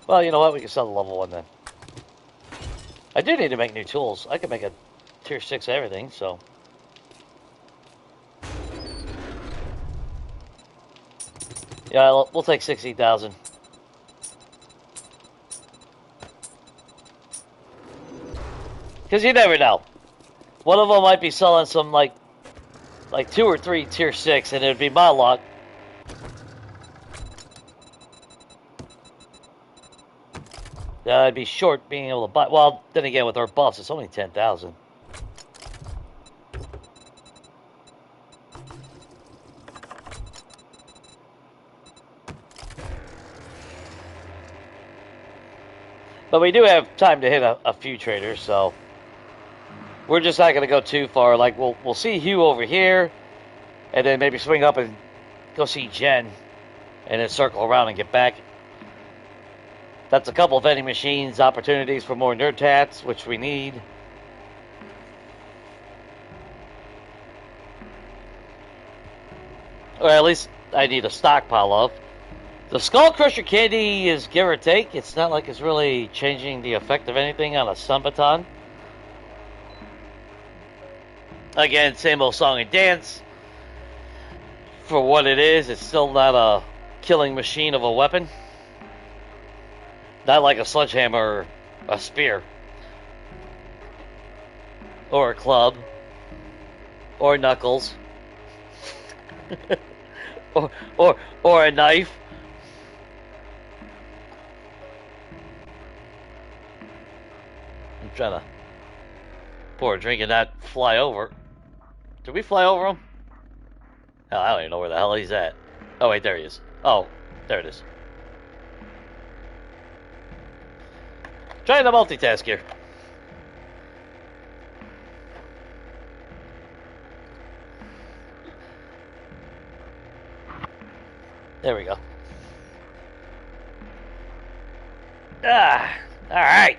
Well, you know what? We can sell the level 1 then. I do need to make new tools. I can make a tier 6 everything, so... Yeah, we'll take 60,000. Because you never know. One of them might be selling some, like 2 or 3 tier 6, and it would be my luck. I'd be short being able to buy. Well, then again, with our buffs, it's only 10,000. But we do have time to hit a few traders, so we're just not going to go too far. Like, we'll see Hugh over here, and then maybe swing up and go see Jen, and then circle around and get back. That's a couple of vending machines, opportunities for more nerd tats, which we need. Or at least I need a stockpile of. The Skull Crusher candy is give or take. It's not like it's really changing the effect of anything on a sun baton. Again, same old song and dance. For what it is, it's still not a killing machine of a weapon. Not like a sledgehammer or a spear. Or a club. Or knuckles. or a knife. I'm trying to pour a drink and not fly over. Did we fly over him? Hell, I don't even know where the hell he's at. Oh wait, there he is. Oh, there it is. Trying to multitask here. There we go. Alright.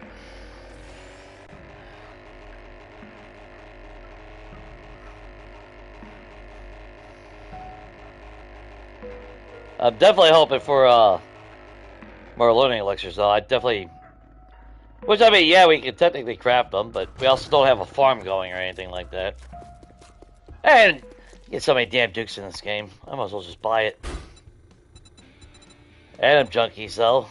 I'm definitely hoping for more learning elixirs, though. I definitely... Which, I mean, yeah, we can technically craft them, but we also don't have a farm going or anything like that. And you get so many damn dukes in this game. I might as well just buy it. And I'm junkies, though.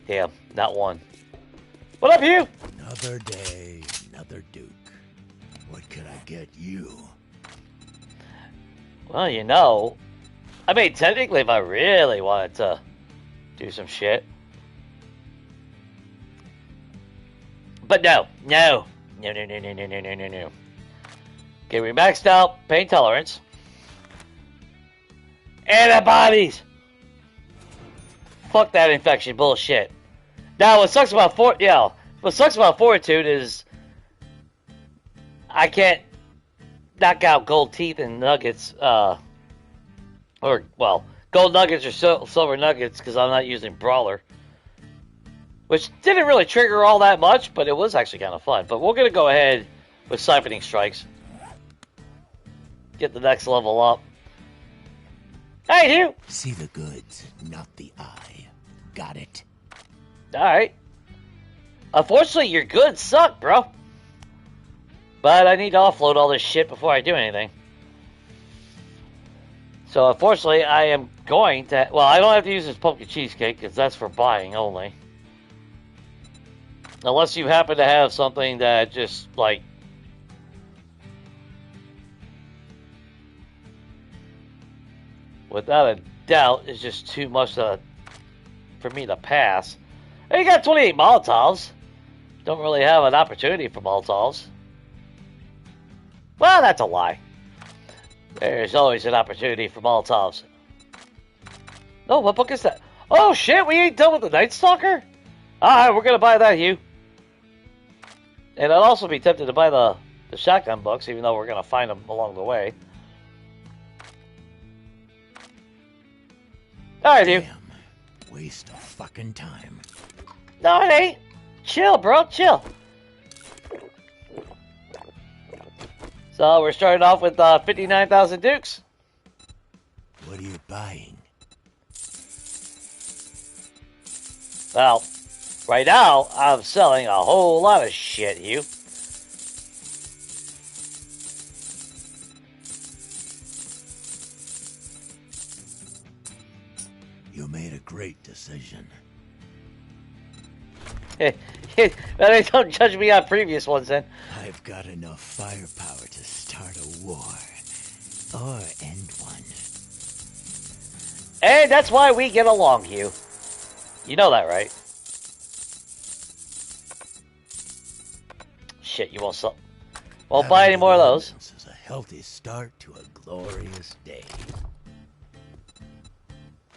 Damn, not one. What up, you? Another day, another Duke. What could I get you? Well, you know, I mean, technically, if I really wanted to do some shit. But no. Okay, we maxed out pain tolerance. Antibodies! Fuck that infection bullshit. Now, what sucks about Fortitude is I can't knock out gold teeth and nuggets, gold nuggets or silver nuggets because I'm not using Brawler. Which didn't really trigger all that much, but it was actually kind of fun. But we're going to go ahead with Siphoning Strikes. Get the next level up. Hey, you! See the goods, not the eye. Got it? Alright. Unfortunately, your goods suck, bro. But I need to offload all this shit before I do anything. So, unfortunately, I am going to... Well, I don't have to use this pumpkin cheesecake, because that's for buying only. Unless you happen to have something that just, like... Without a doubt, is just too much for me to pass. Hey, you got 28 Molotovs. Don't really have an opportunity for Molotovs. Well, that's a lie. There's always an opportunity for Molotovs. Oh, what book is that? Oh, shit, we ain't done with the Night Stalker? Alright, we're gonna buy that, Hugh. And I'd also be tempted to buy the shotgun books, even though we're gonna find them along the way. Alright, Hugh. Damn. Waste of fucking time. No, it ain't. Chill, bro, chill. So, we're starting off with 59,000 Dukes. What are you buying? Well, right now, I'm selling a whole lot of shit, Hugh. You made a great decision. But don't judge me on previous ones, then. I've got enough firepower to start a war. Or end one. And that's why we get along, Hugh. You know that, right? Shit, you won't sell... Won't buy any more of those. This is a healthy start to a glorious day.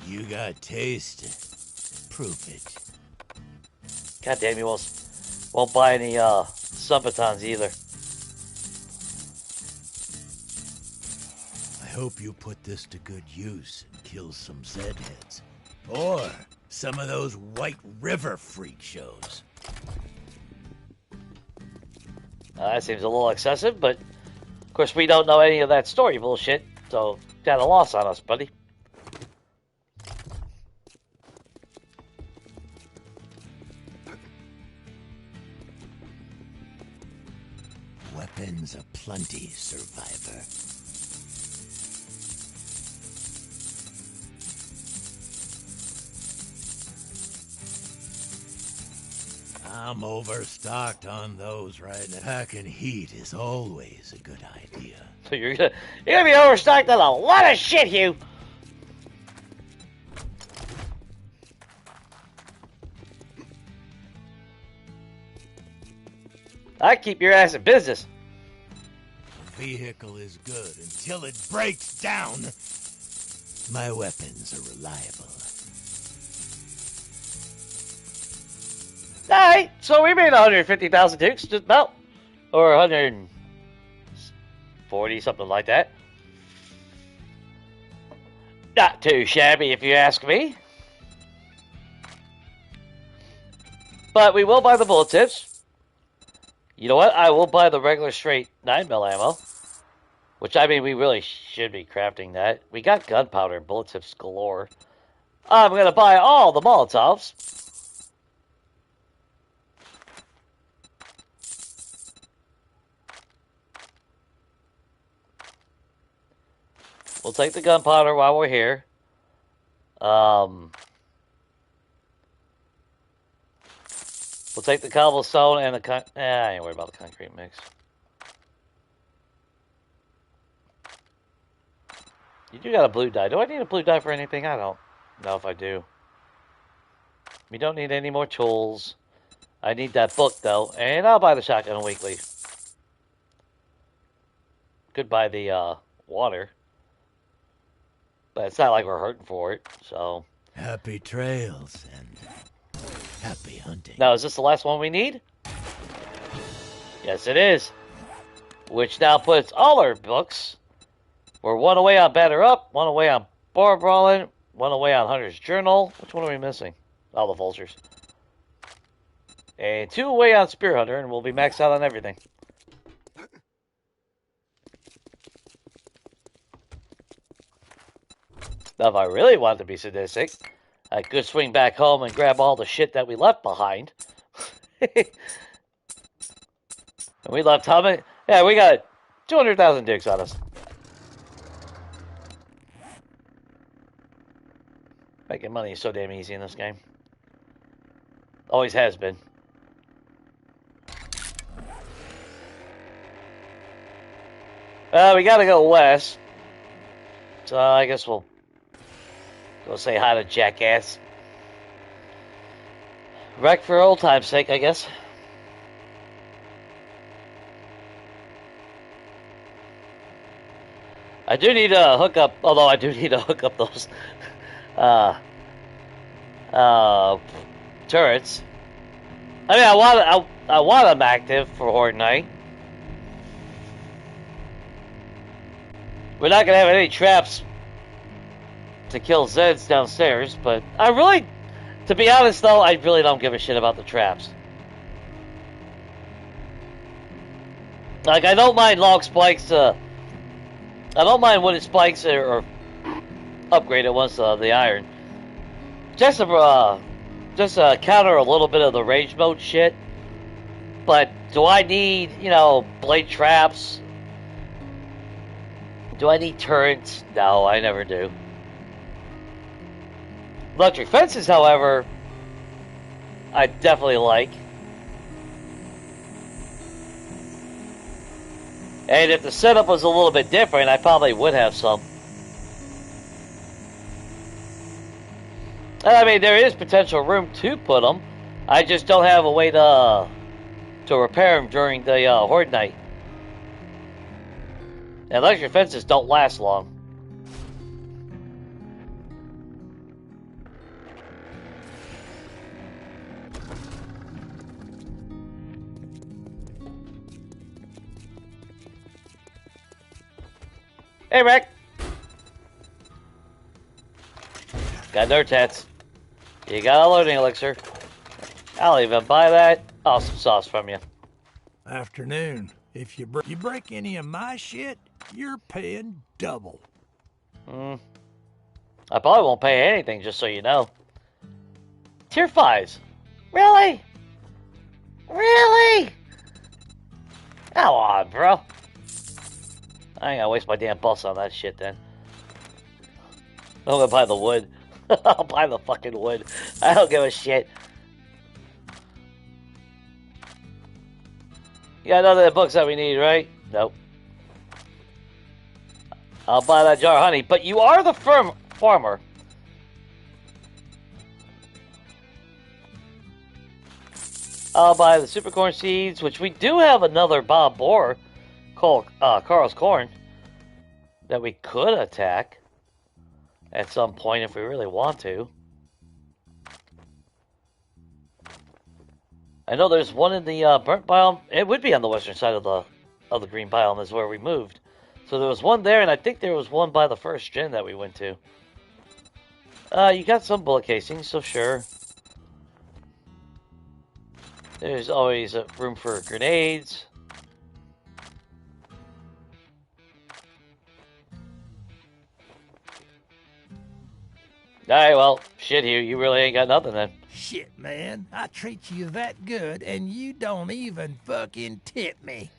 You got taste. Prove it. God damn, you won't buy any Sumpatons either. I hope you put this to good use and kill some Zedheads. Or some of those White River freak shows. That seems a little excessive, but of course we don't know any of that story bullshit, so got a loss on us, buddy. Weapons aplenty, survivor. I'm overstocked on those right now. Packing heat is always a good idea. So you're gonna be overstocked on a lot of shit, Hugh. I keep your ass in business. A vehicle is good until it breaks down. My weapons are reliable. Alright, so we made 150,000 Dukes, just about. Or 140, something like that. Not too shabby if you ask me. But we will buy the bullet tips. You know what? I will buy the regular straight 9mm ammo. Which, I mean, we really should be crafting that. We got gunpowder and bullet tips galore. I'm going to buy all the Molotovs. We'll take the gunpowder while we're here. We'll take the cobblestone and the I ain't worried about the concrete mix. You do got a blue dye. Do I need a blue dye for anything? I don't know if I do. We don't need any more tools. I need that book, though. And I'll buy the shotgun weekly. Could buy the water. But it's not like we're hurting for it, so... Happy trails and happy hunting. Now, is this the last one we need? Yes, it is. Which now puts all our books... We're one away on Batter Up, one away on Bar Brawling, one away on Hunter's Journal. Which one are we missing? All the vultures. And 2 away on Spear Hunter, and we'll be maxed out on everything. Now, if I really wanted to be sadistic, I could swing back home and grab all the shit that we left behind. And we left how many? Yeah, we got 200,000 dicks on us. Making money is so damn easy in this game. Always has been. We gotta go west. So I guess we'll go say hi to Jackass. Wreck for old time's sake, I guess. I do need to hook up, although I do need to hook up those turrets. I mean, I want them active for Horde Night. We're not gonna have any traps to kill Zeds downstairs, but I really, to be honest though, I really don't give a shit about the traps. Like, I don't mind log spikes. I don't mind wooden spikes or upgrade it once the iron. Just to counter a little bit of the rage mode shit. But do I need, you know, blade traps? Do I need turrets? No, I never do. Electric fences, however, I definitely like. And if the setup was a little bit different, I probably would have some. I mean, there is potential room to put them. I just don't have a way to repair them during the Horde Night. And electric fences don't last long. Hey, Rick. Got dirt tats. You got a loading elixir. I'll even buy that awesome sauce from you. Afternoon. If you break any of my shit, you're paying double. I probably won't pay anything, just so you know. Tier 5s. Really? Really? Come on, bro. I ain't gonna waste my damn bus on that shit then. I'm gonna buy the wood. I'll buy the fucking wood. I don't give a shit. You got none of the books that we need, right? Nope. I'll buy that jar of honey. But you are the farmer. I'll buy the super corn seeds, which we do have another Bob Boar called Carl's Corn that we could attack at some point if we really want to. I know there's one in the burnt biome. It would be on the western side of the green biome is where we moved. So there was one there, and I think there was one by the first gen that we went to. You got some bullet casings, so sure. There's always room for grenades. Alright, well, shit, you really ain't got nothing then. Shit, man. I treat you that good, and you don't even fucking tip me.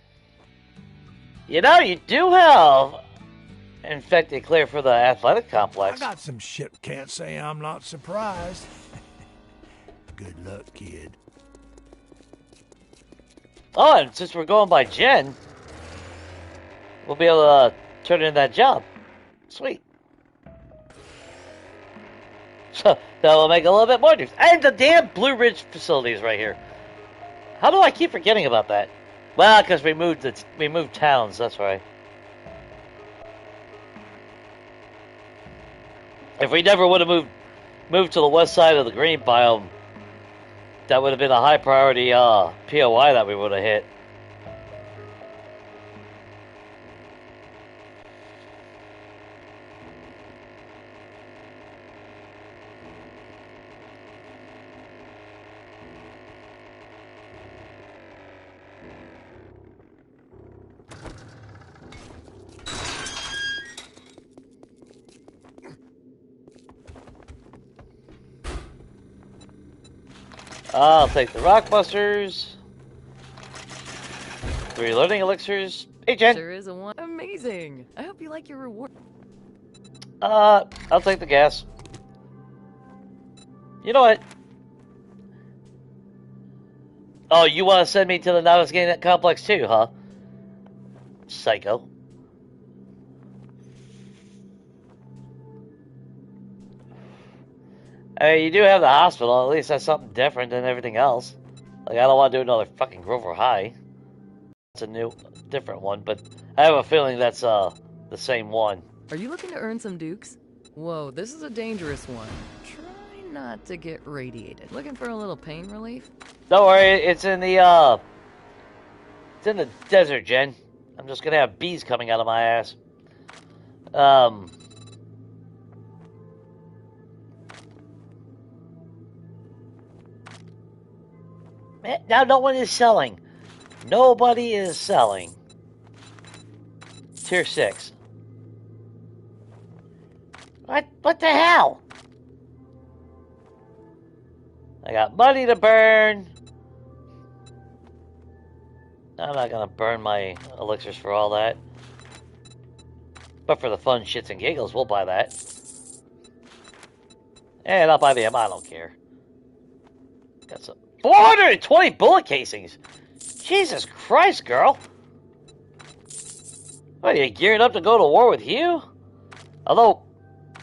You know, you do have infected clear for the athletic complex. I got some shit, can't say I'm not surprised. Good luck, kid. Oh, and since we're going by Jen, we'll be able to turn in that job. Sweet. So that will make a little bit more difference. And the damn Blue Ridge facility is right here. How do I keep forgetting about that? Well, because we moved towns. That's right. If we never would have moved to the west side of the green biome, that would have been a high priority POI that we would have hit. I'll take the rock busters. 3 learning elixirs. Hey, Jen. Sure is a one. Amazing. I hope you like your reward. I'll take the gas. You know what? Oh, you want to send me to the novice game complex too, huh? Psycho. I mean, you do have the hospital. At least that's something different than everything else. Like, I don't want to do another fucking Grover High. It's a different one, but I have a feeling that's the same one. Are you looking to earn some dukes? Whoa, this is a dangerous one. Try not to get radiated. Looking for a little pain relief? Don't worry, it's in the desert, Jen. I'm just gonna have bees coming out of my ass. Now no one is selling. Nobody is selling. Tier 6. What the hell? I got money to burn. I'm not gonna burn my elixirs for all that. But for the fun shits and giggles, we'll buy that. And I'll buy the ammo, I don't care. Got some 420 bullet casings. Jesus Christ, girl. What, are you gearing up to go to war with Hugh? Although,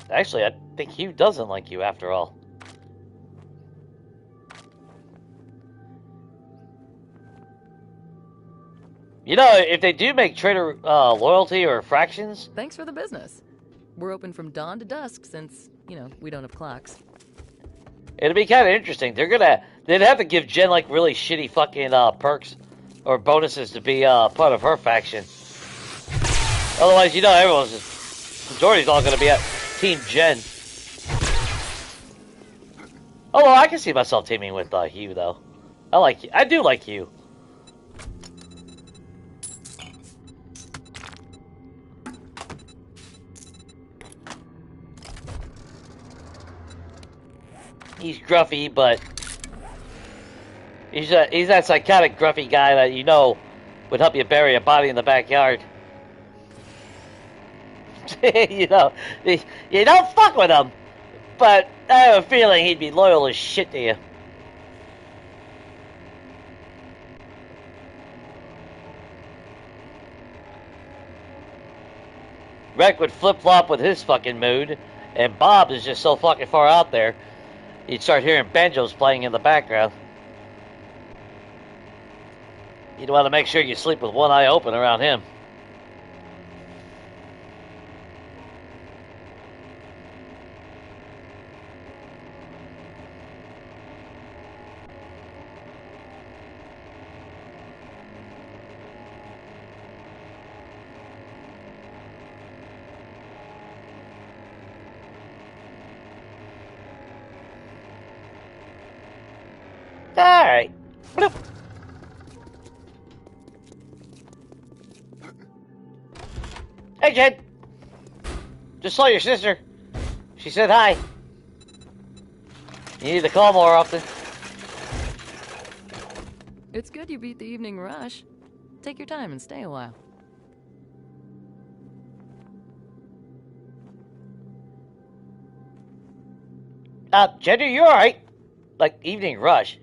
actually, I think Hugh doesn't like you after all. You know, if they do make trader loyalty or fractions... Thanks for the business. We're open from dawn to dusk since, you know, we don't have clocks. It'd be kind of interesting. They'd have to give Jen, like, really shitty fucking perks or bonuses to be part of her faction. Otherwise, you know, majority's all going to be at Team Jen. Although, I can see myself teaming with Hugh, though. I do like Hugh. He's gruffy, but he's that psychotic gruffy guy that you know would help you bury a body in the backyard. You know, you don't fuck with him, but I have a feeling he'd be loyal as shit to you. Rick would flip-flop with his fucking mood, and Bob is just so fucking far out there. You'd start hearing banjos playing in the background. You'd want to make sure you sleep with one eye open around him. Alright. Hey, Jen. Just saw your sister. She said hi. You need to call more often. It's good you beat the evening rush. Take your time and stay a while. Jen, are you alright? Like, evening rush.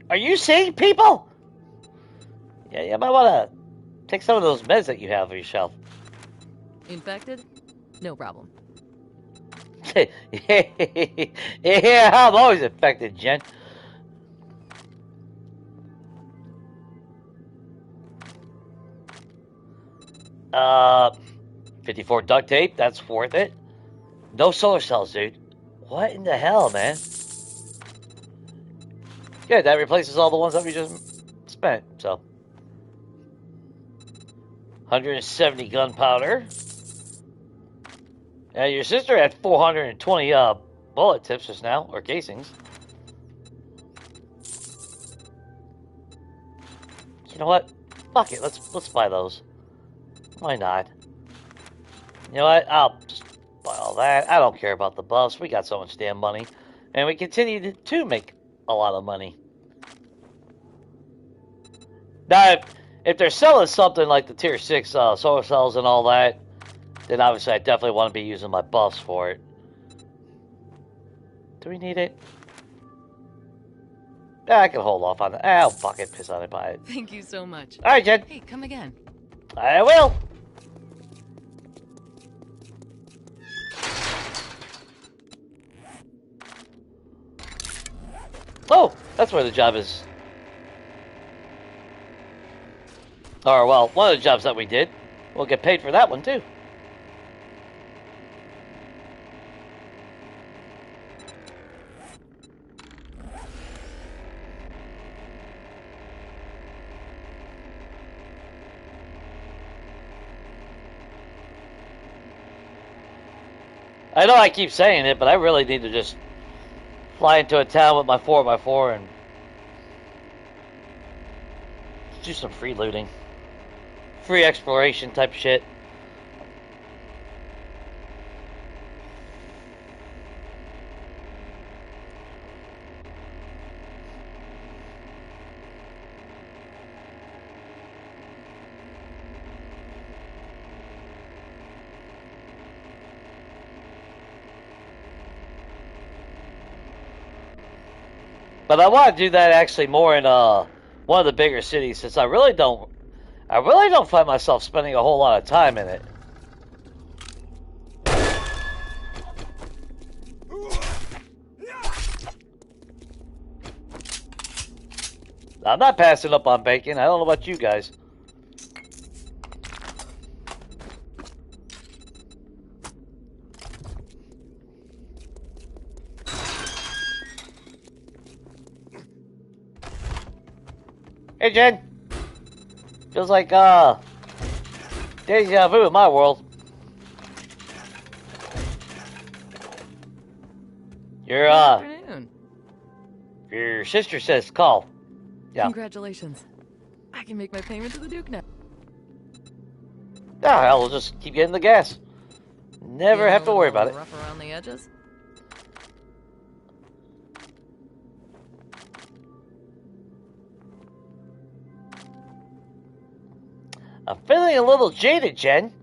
Are you seeing people? Yeah, you might want to take some of those meds that you have for yourself. Infected? No problem. Yeah, I'm always infected, Jen. Uh, 54 duct tape, that's worth it. No solar cells, dude. What in the hell, man? Good, that replaces all the ones that we just spent, so. 170 gunpowder. Yeah, your sister had 420 bullet tips just now, or casings. You know what? Fuck it, let's buy those. Why not? You know what? I'll just buy all that. I don't care about the buffs. We got so much damn money. And we continue to make a lot of money. Now, if they're selling something like the tier 6 solar cells and all that, then obviously I definitely want to be using my buffs for it. Do we need it? Yeah, I can hold off on that. I'll fucking piss on it, buy it. Thank you so much. Alright, Jen. Hey, come again. I will. Oh, that's where the job is. Or, well, one of the jobs that we did. We'll get paid for that one, too. I know I keep saying it, but I really need to just fly into a town with my 4x4 and do some free looting. Free exploration type shit. But I want to do that actually more in one of the bigger cities, since I really don't find myself spending a whole lot of time in it. I'm not passing up on bacon. I don't know about you guys. Hey, Jen. Feels like, deja vu in my world. Good afternoon. Your sister says call. Yeah. Congratulations. I can make my payment to the Duke now. Yeah, hell, we'll just keep getting the gas. Never have to worry about it. Rough around the edges? I'm feeling a little jaded, Jen.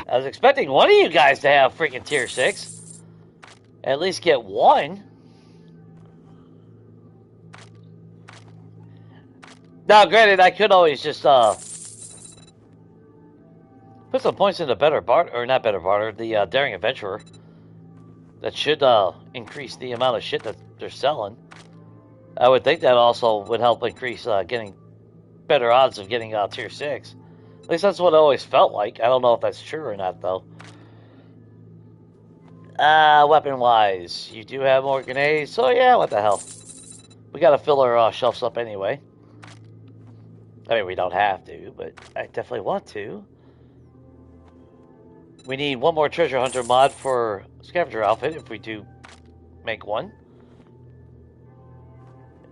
I was expecting one of you guys to have freaking tier 6. At least get one. Now, granted, I could always just put some points into better barter, or not better barter, the daring adventurer. That should increase the amount of shit that they're selling. I would think that also would help increase getting better odds of getting tier 6. At least that's what it always felt like. I don't know if that's true or not, though. Weapon-wise, you do have more grenades, so yeah, what the hell. We gotta fill our shelves up anyway. I mean, we don't have to, but I definitely want to. we need one more treasure hunter mod for scavenger outfit if we do make one.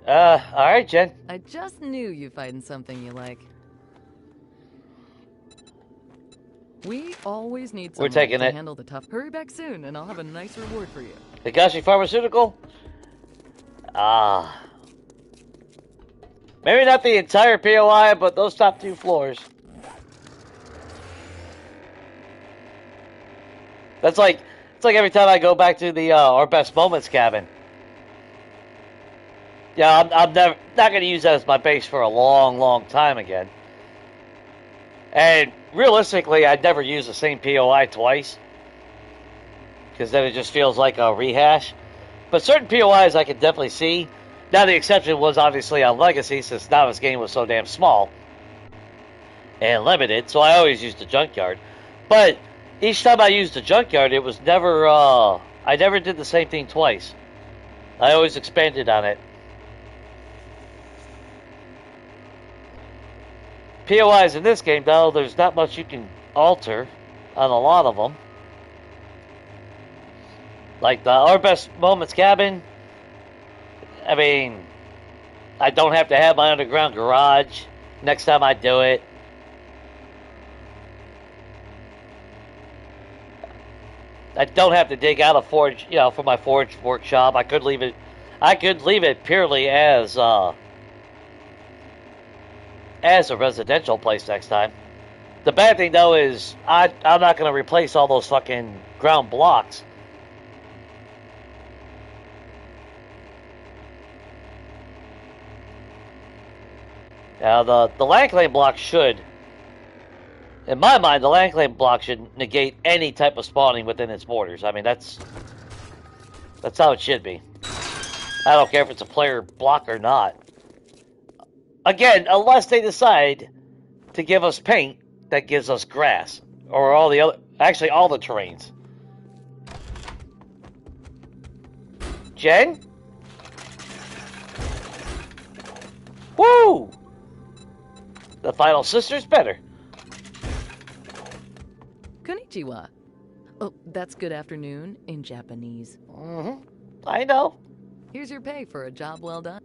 Alright, Jen. I just knew you'd find something you like. We always need someone taking to it. handle the tough. Hurry back soon, and I'll have a nice reward for you. Higashi Pharmaceutical? Maybe not the entire POI, but those top 2 floors. It's like every time I go back to the Our Best Moments cabin. Yeah, I'm never not going to use that as my base for a long, long time again. And realistically, I'd never use the same POI twice, because then it just feels like a rehash. But certain POIs I could definitely see. Now the exception was obviously on Legacy, since now this game was so damn small and limited, so I always used the junkyard. But each time I used the junkyard, it was never, I never did the same thing twice. I always expanded on it. POIs in this game, though, there's not much you can alter on a lot of them. Like the Our Best Moments cabin, I mean, I don't have to have my underground garage next time I do it. I don't have to dig out a forge, for my forge workshop. I could leave it purely as a residential place next time. The bad thing though is I'm not going to replace all those fucking ground blocks. Now the land claim block should, in my mind, the land claim block should negate any type of spawning within its borders. I mean, that's how it should be. I don't care if it's a player block or not. Again, unless they decide to give us paint that gives us grass. Or all the terrains. Jen? Woo! The Final Sister's better. Konnichiwa. Oh, that's good afternoon in Japanese. Mm-hmm. I know. Here's your pay for a job well done.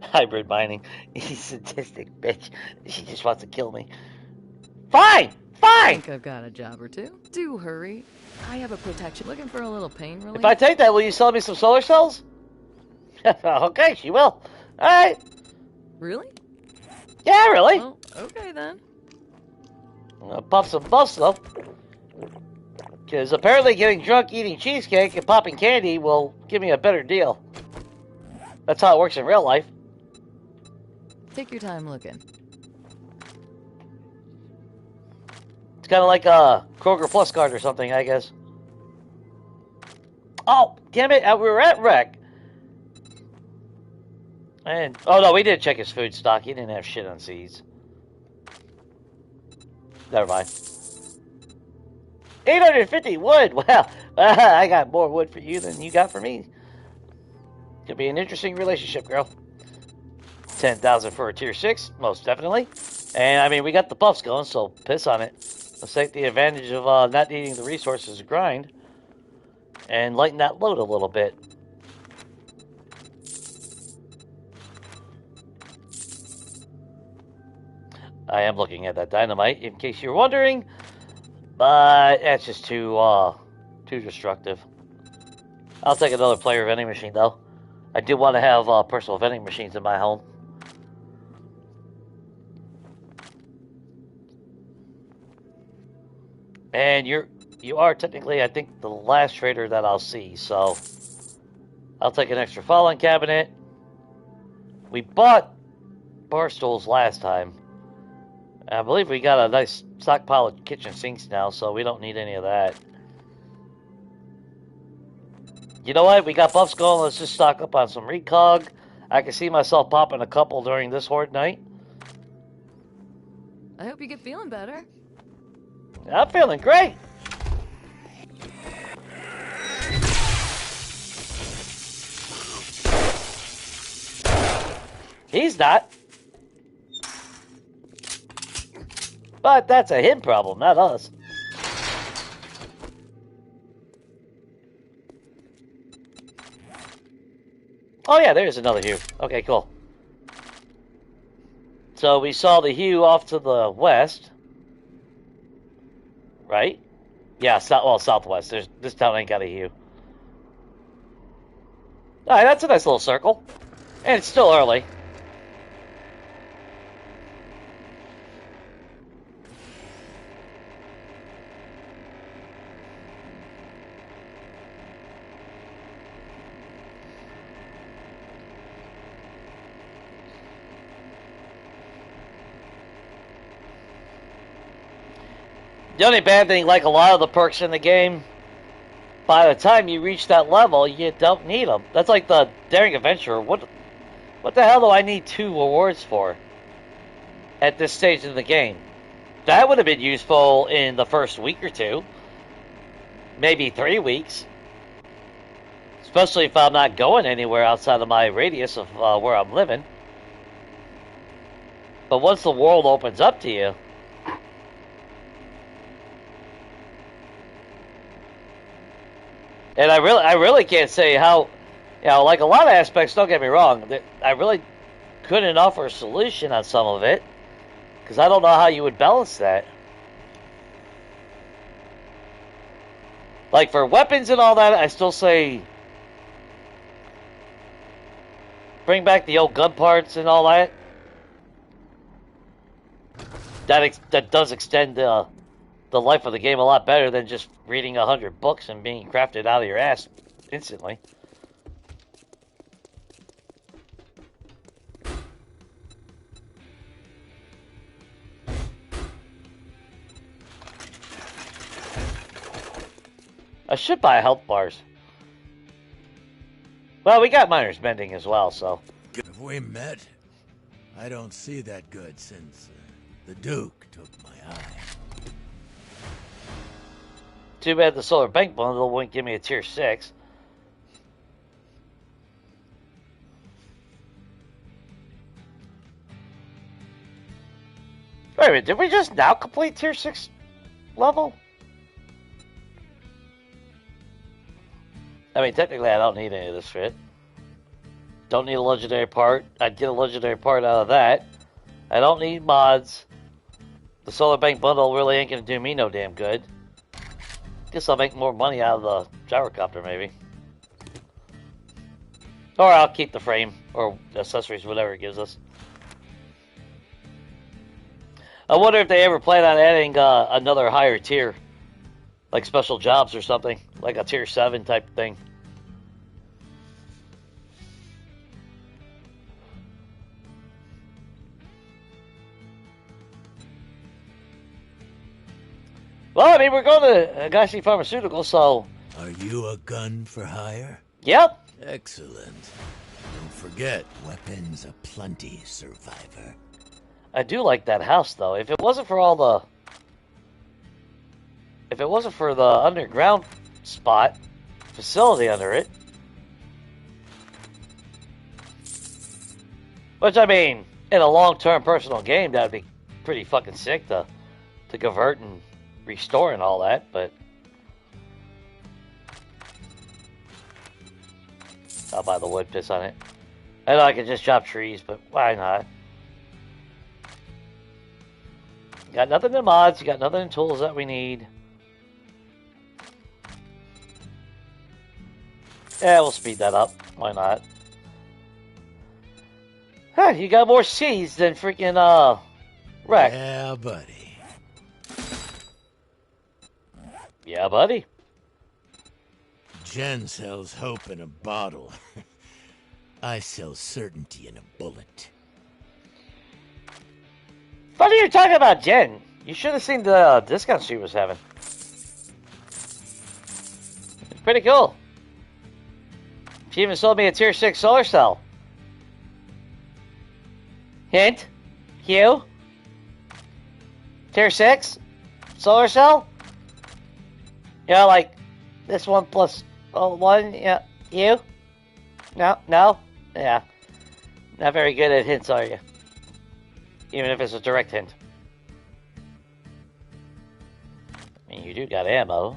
Hybrid mining. He's sadistic, bitch. She just wants to kill me. Fine! I think I've got a job or two. Do hurry. I have a protection. Looking for a little pain relief? If I take that, will you sell me some solar cells? Okay, she will. Alright. Really? Yeah, really. Well, okay then. I'm gonna puff some buffs though. Because apparently getting drunk, eating cheesecake, and popping candy will give me a better deal. That's how it works in real life. Take your time looking. It's kind of like a Kroger Plus card or something, I guess. Oh, damn it, we were at Rec. And, oh no, we did check his food stock. He didn't have shit on seeds. Never mind. 850 wood! Well, I got more wood for you than you got for me. Could be an interesting relationship, girl. 10,000 for a tier 6, most definitely. And, I mean, we got the buffs going, so piss on it. Let's take the advantage of not needing the resources to grind. And lighten that load a little bit. I am looking at that dynamite, in case you're wondering. But that's just too destructive. I'll take another player vending machine, though. I do want to have personal vending machines in my home. And you are technically, I think, the last trader that I'll see, so I'll take an extra fallen cabinet. We bought bar stools last time. I believe we got a nice stockpile of kitchen sinks now, so we don't need any of that. You know what? We got buffs going. Let's just stock up on some recog. I can see myself popping a couple during this horde night. I hope you get feeling better. I'm feeling great. He's not. But that's a him problem, not us. Oh yeah, there's another hue. Okay, cool. So we saw the hue off to the west. Right? Yeah, southwest. This town ain't got a hue. Alright, that's a nice little circle. And it's still early. The only bad thing, like a lot of the perks in the game, by the time you reach that level, you don't need them. That's like the Daring Adventure. What the hell do I need 2 rewards for at this stage of the game? That would have been useful in the first week or 2. Maybe 3 weeks. Especially if I'm not going anywhere outside of my radius of where I'm living. But once the world opens up to you, and I really can't say how, like a lot of aspects, don't get me wrong, I really couldn't offer a solution on some of it, because I don't know how you would balance that. Like for weapons and all that, I still say bring back the old gun parts and all that. That does extend the life of the game a lot better than just reading 100 books and being crafted out of your ass instantly. I should buy health bars. Well, we got miner's mending as well, so. Have we met? I don't see that good since the Duke took my eye. Too bad the solar bank bundle wouldn't give me a tier 6. Wait a minute, did we just now complete tier 6 level? I mean, technically I don't need any of this shit. Don't need a legendary part. I'd get a legendary part out of that. I don't need mods. The solar bank bundle really ain't gonna do me no damn good. Guess I'll make more money out of the gyrocopter, maybe. Or I'll keep the frame, or accessories, whatever it gives us. I wonder if they ever plan on adding another higher tier. Like special jobs or something. Like a tier 7 type thing. Well, I mean, we're going to Agashi Pharmaceuticals, so... Are you a gun for hire? Yep. Excellent. Don't forget, weapons aplenty, survivor. I do like that house, though. If it wasn't for all the... If it wasn't for the underground spot, facility under it... Which, I mean, in a long-term personal game, that would be pretty fucking sick to convert and restore and all that, but... I'll buy the wood, piss on it. I know I can just chop trees, but why not? Got nothing in mods, you got nothing in tools that we need. Yeah, we'll speed that up. Why not? Huh, you got more C's than freaking, Wreck. Yeah, buddy. Yeah, buddy. Jen sells hope in a bottle. I sell certainty in a bullet. Funny you're talking about Jen. You should have seen the discount she was having. It's pretty cool. She even sold me a tier 6 solar cell. Hint. Hugh. Tier 6 solar cell. You know, like this one plus one. Yeah. You. No. Yeah. Not very good at hints, are you? Even if it's a direct hint. I mean, you do got ammo.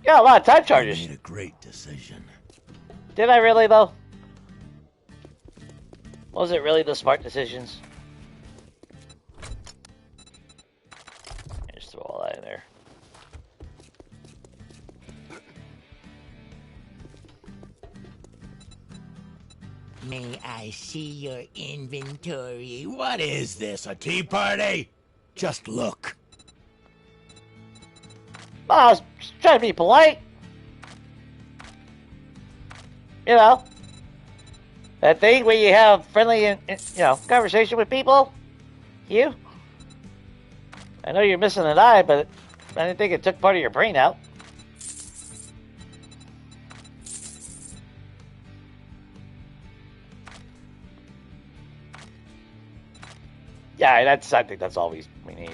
Got a lot of time charges. You made a great decision. Did I really, though? Was it really the smart decisions? Just throw all that in there. May I see your inventory? What is this, a tea party? Just look. Oh, I was trying to be polite. You know, that thing where you have friendly, conversation with people. You. I know you're missing an eye, but I didn't think it took part of your brain out. Yeah, I think that's all we need.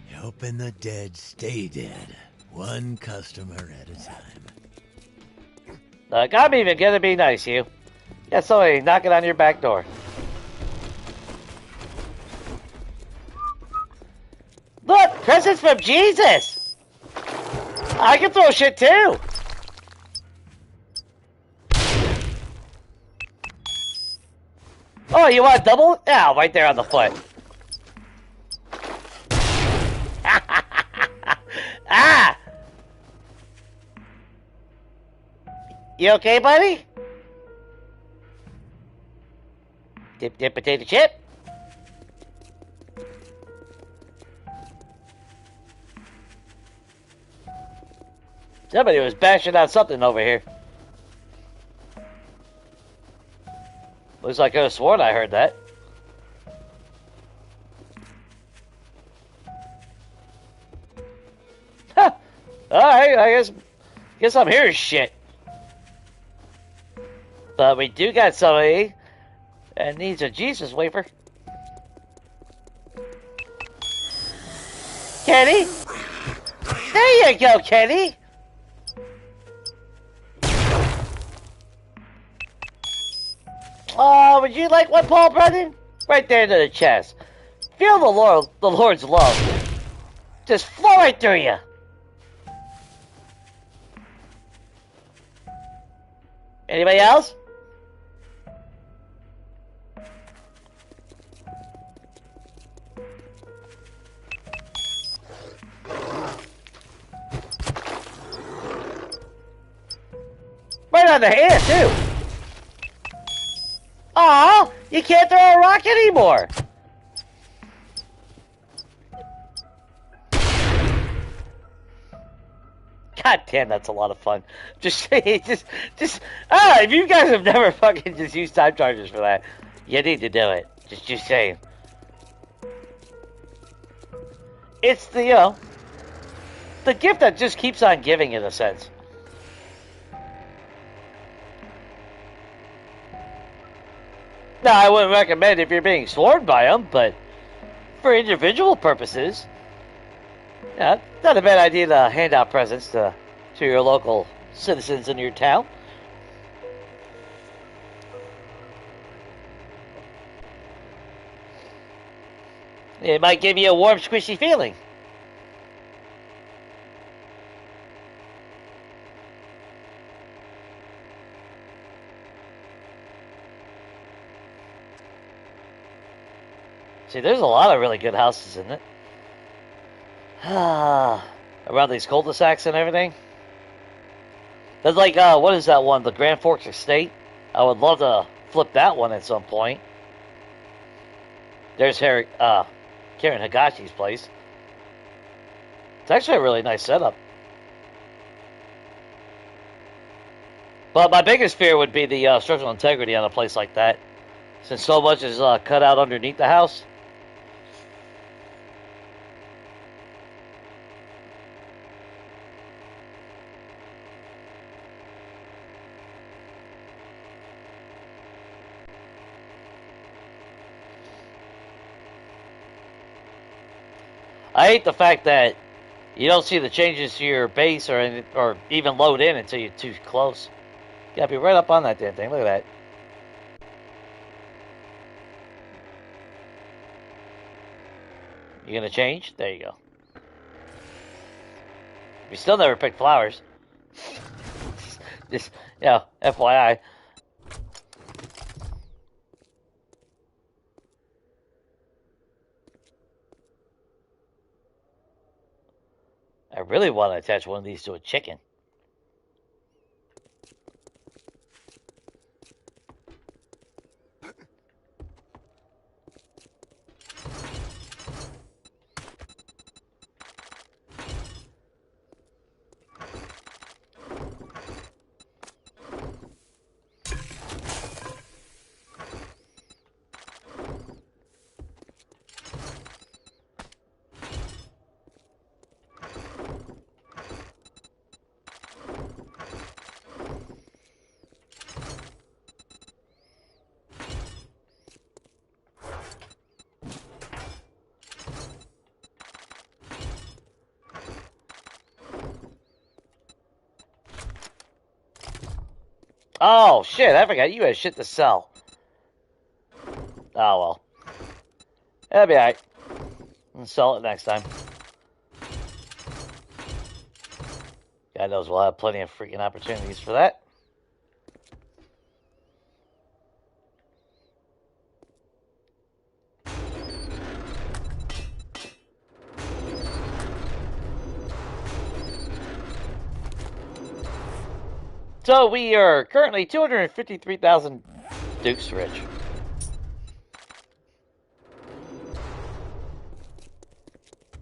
Helping the dead stay dead, one customer at a time. Look, I'm even gonna be nice, you. Yeah, somebody knocking on your back door. Look, presents from Jesus! I can throw shit too! Oh, you want double? Yeah, right there on the foot. Ah! You okay, buddy? Dip potato chip? Somebody was bashing out something over here. Looks like I could have sworn I heard that. Huh. Alright, I guess I'm hearing shit. But we do got somebody that needs a Jesus wafer. Kenny? There you go, Kenny! Oh, would you like one, Paul, Brennan? Right there to the chest. Feel the Lord's love. Just flow right through you. Anybody else? Right on the hand, too. Aw, you can't throw a rock anymore. God damn, that's a lot of fun. If you guys have never fucking just used time chargers for that, you need to do it. Just saying. It's the gift that just keeps on giving in a sense. Now, I wouldn't recommend if you're being sworn by them, but for individual purposes, yeah, not a bad idea to hand out presents to your local citizens in your town. It might give you a warm, squishy feeling. See, there's a lot of really good houses in it. Around these cul-de-sacs and everything. There's like, what is that one? The Grand Forks Estate? I would love to flip that one at some point. There's Karen Higashi's place. It's actually a really nice setup. But my biggest fear would be the structural integrity on a place like that. Since so much is cut out underneath the house. I hate the fact that You don't see the changes to your base or even load in until you're too close. You gotta be right up on that damn thing. Look at that. You gonna change? There you go. We still never picked flowers. Just, FYI. I really want to attach one of these to a chicken. Oh, shit, I forgot. You had shit to sell. Oh, well. That'll be alright. I'll sell it next time. God knows we'll have plenty of freaking opportunities for that. So we are currently 253,000 Dukes rich.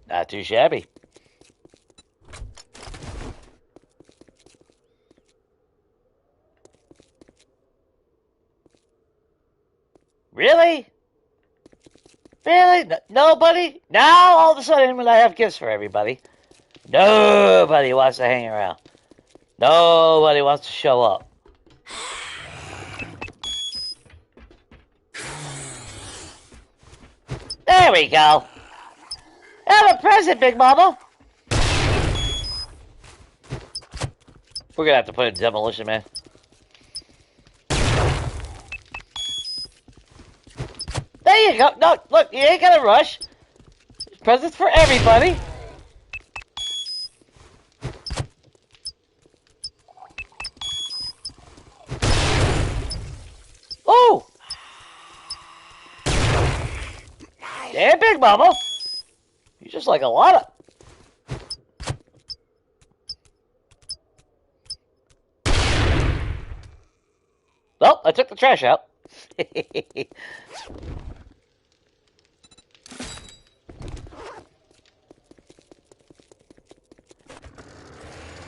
Not too shabby. Really? Really? Nobody? Now all of a sudden when I have gifts for everybody, nobody wants to hang around. Nobody wants to show up. There we go. Have a present, Big Mama. We're gonna have to put in demolition, man. There you go. No, look, you ain't gotta rush. Presents for everybody. Oh! Yeah, Big Mama. You're just like a lot of... Well, I took the trash out.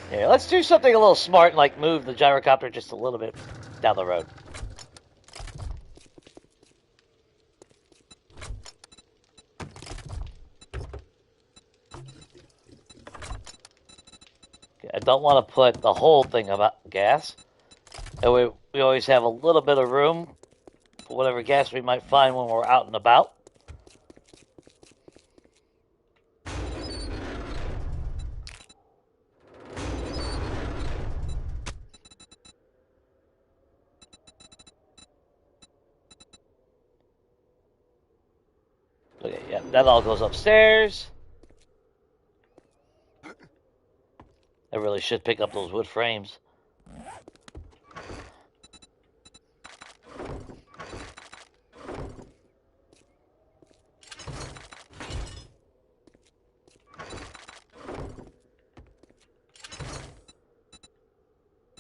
Here, let's do something a little smart and like move the gyrocopter just a little bit down the road. Okay, I don't want to put the whole thing about gas. And we always have a little bit of room for whatever gas we might find when we're out and about. Okay, yeah, that all goes upstairs. I really should pick up those wood frames.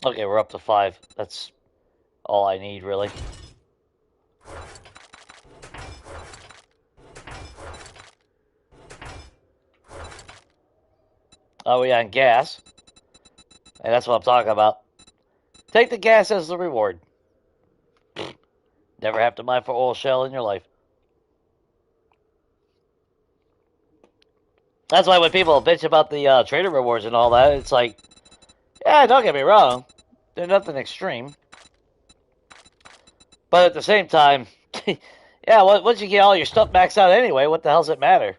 Okay, we're up to 5. That's all I need, really. Oh, yeah, and gas. And that's what I'm talking about. Take the gas as the reward. Never have to mine for oil shell in your life. That's why when people bitch about the trader rewards and all that, it's like, yeah, don't get me wrong. They're nothing extreme. But at the same time, yeah, once you get all your stuff maxed out anyway, what the hell does it matter?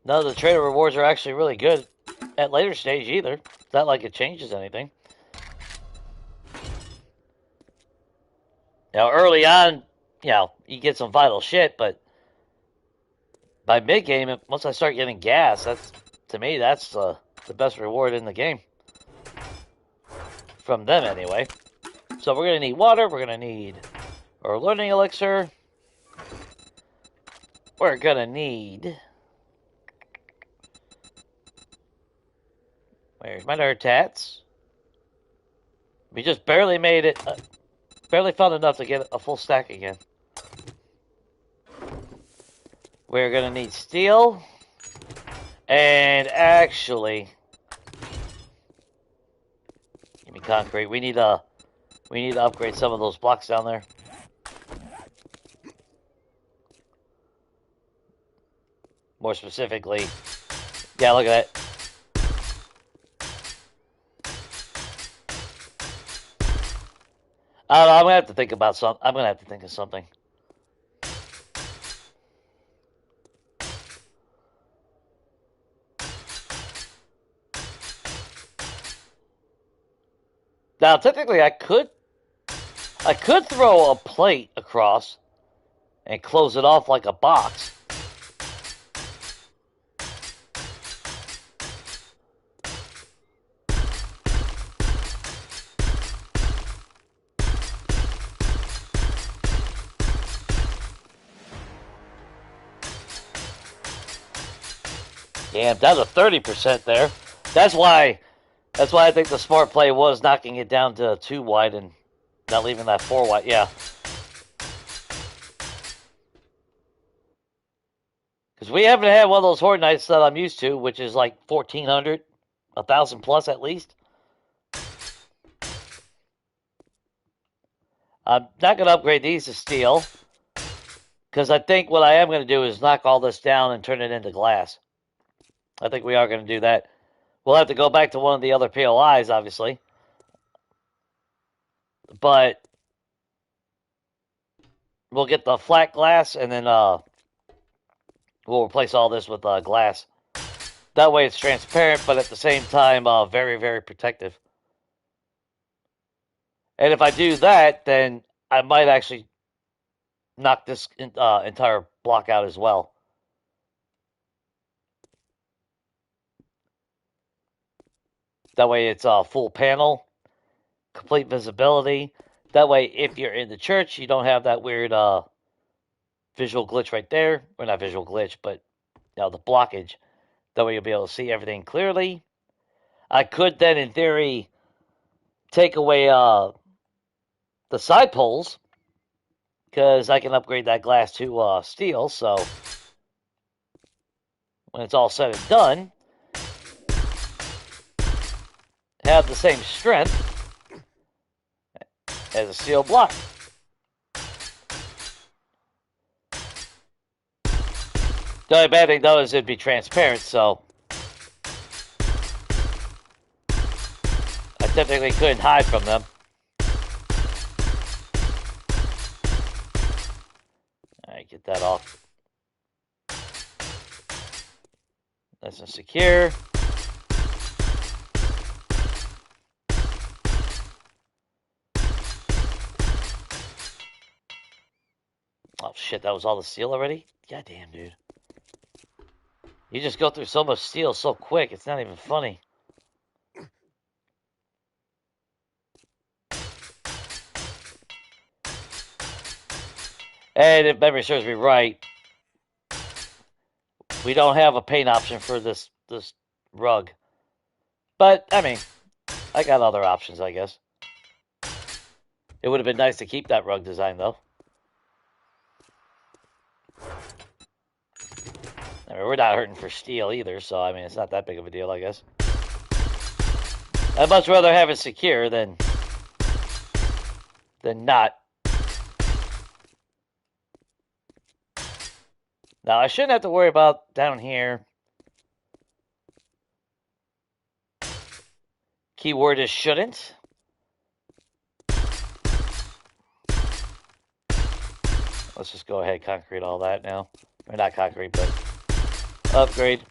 none of the trader rewards are actually really good at later stage either. It's not like it changes anything. Now, early on, you get some vital shit, but by mid-game, once I start getting gas, to me, that's the best reward in the game. From them, anyway. So we're going to need water, we're going to need our learning elixir. We're going to need... Where's my nerd tats? We just barely made it... barely found enough to get a full stack again. We're gonna need steel. And actually... Give me concrete. We need to upgrade some of those blocks down there. More specifically... Yeah, look at that. I don't know, I'm gonna have to think about something. I'm gonna have to think of something. Now, technically, I could throw a plate across and close it off like a box. Damn, down to 30% there. That's why I think the smart play was knocking it down to 2 wide and not leaving that 4 wide. Yeah. Because we haven't had one of those Horde Nights that I'm used to, which is like 1,400, 1,000 plus at least. I'm not going to upgrade these to steel. Because I think what I am going to do is knock all this down and turn it into glass. I think we are going to do that. We'll have to go back to one of the other POIs, obviously. But we'll get the flat glass, and then we'll replace all this with glass. That way it's transparent, but at the same time, very, very protective. And if I do that, then I might actually knock this entire block out as well. That way it's a full panel, complete visibility. That way, if you're in the church, you don't have that weird visual glitch right there. Or not visual glitch, but the blockage. That way you'll be able to see everything clearly. I could then, in theory, take away the side poles, because I can upgrade that glass to steel. So when it's all said and done, have the same strength as a steel block. The only bad thing, though, is it'd be transparent, so I technically couldn't hide from them. Alright, get that off. Nice and secure. Oh shit, that was all the steel already? Goddamn, dude. You just go through so much steel so quick, it's not even funny. And if memory serves me right, we don't have a paint option for this rug. But, I mean, I got other options, I guess. It would have been nice to keep that rug design, though. I mean, we're not hurting for steel either, so I mean, it's not that big of a deal, I guess. I'd much rather have it secure than not. Now, I shouldn't have to worry about down here. Keyword is shouldn't. Let's just go ahead and concrete all that now. Or not concrete, but upgrade.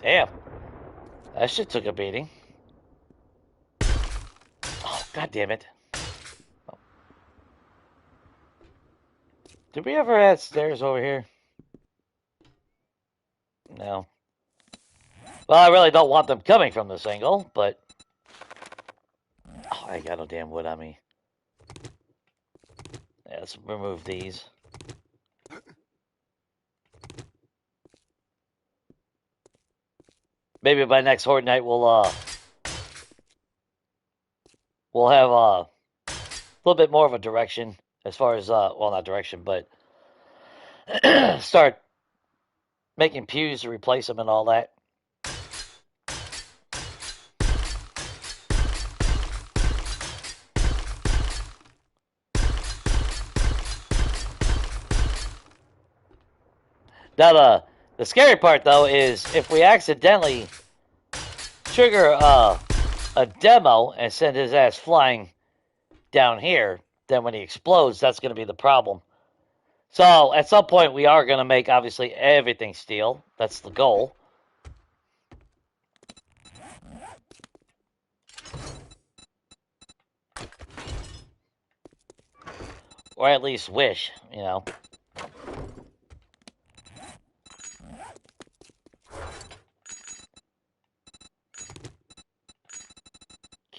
Damn. That shit took a beating. Oh, god damn it. Did we ever add stairs over here? No. Well, I really don't want them coming from this angle, but... Oh, I got no damn wood on me. Yeah, let's remove these. Maybe by next Horde night we'll have a little bit more of a direction as far as well, not direction, but start making pews to replace them and all that. Now the scary part though is if we accidentally trigger a demo and send his ass flying down here, then when he explodes, that's going to be the problem. So at some point we are going to make obviously everything steel. That's the goal. Or at least wish, you know.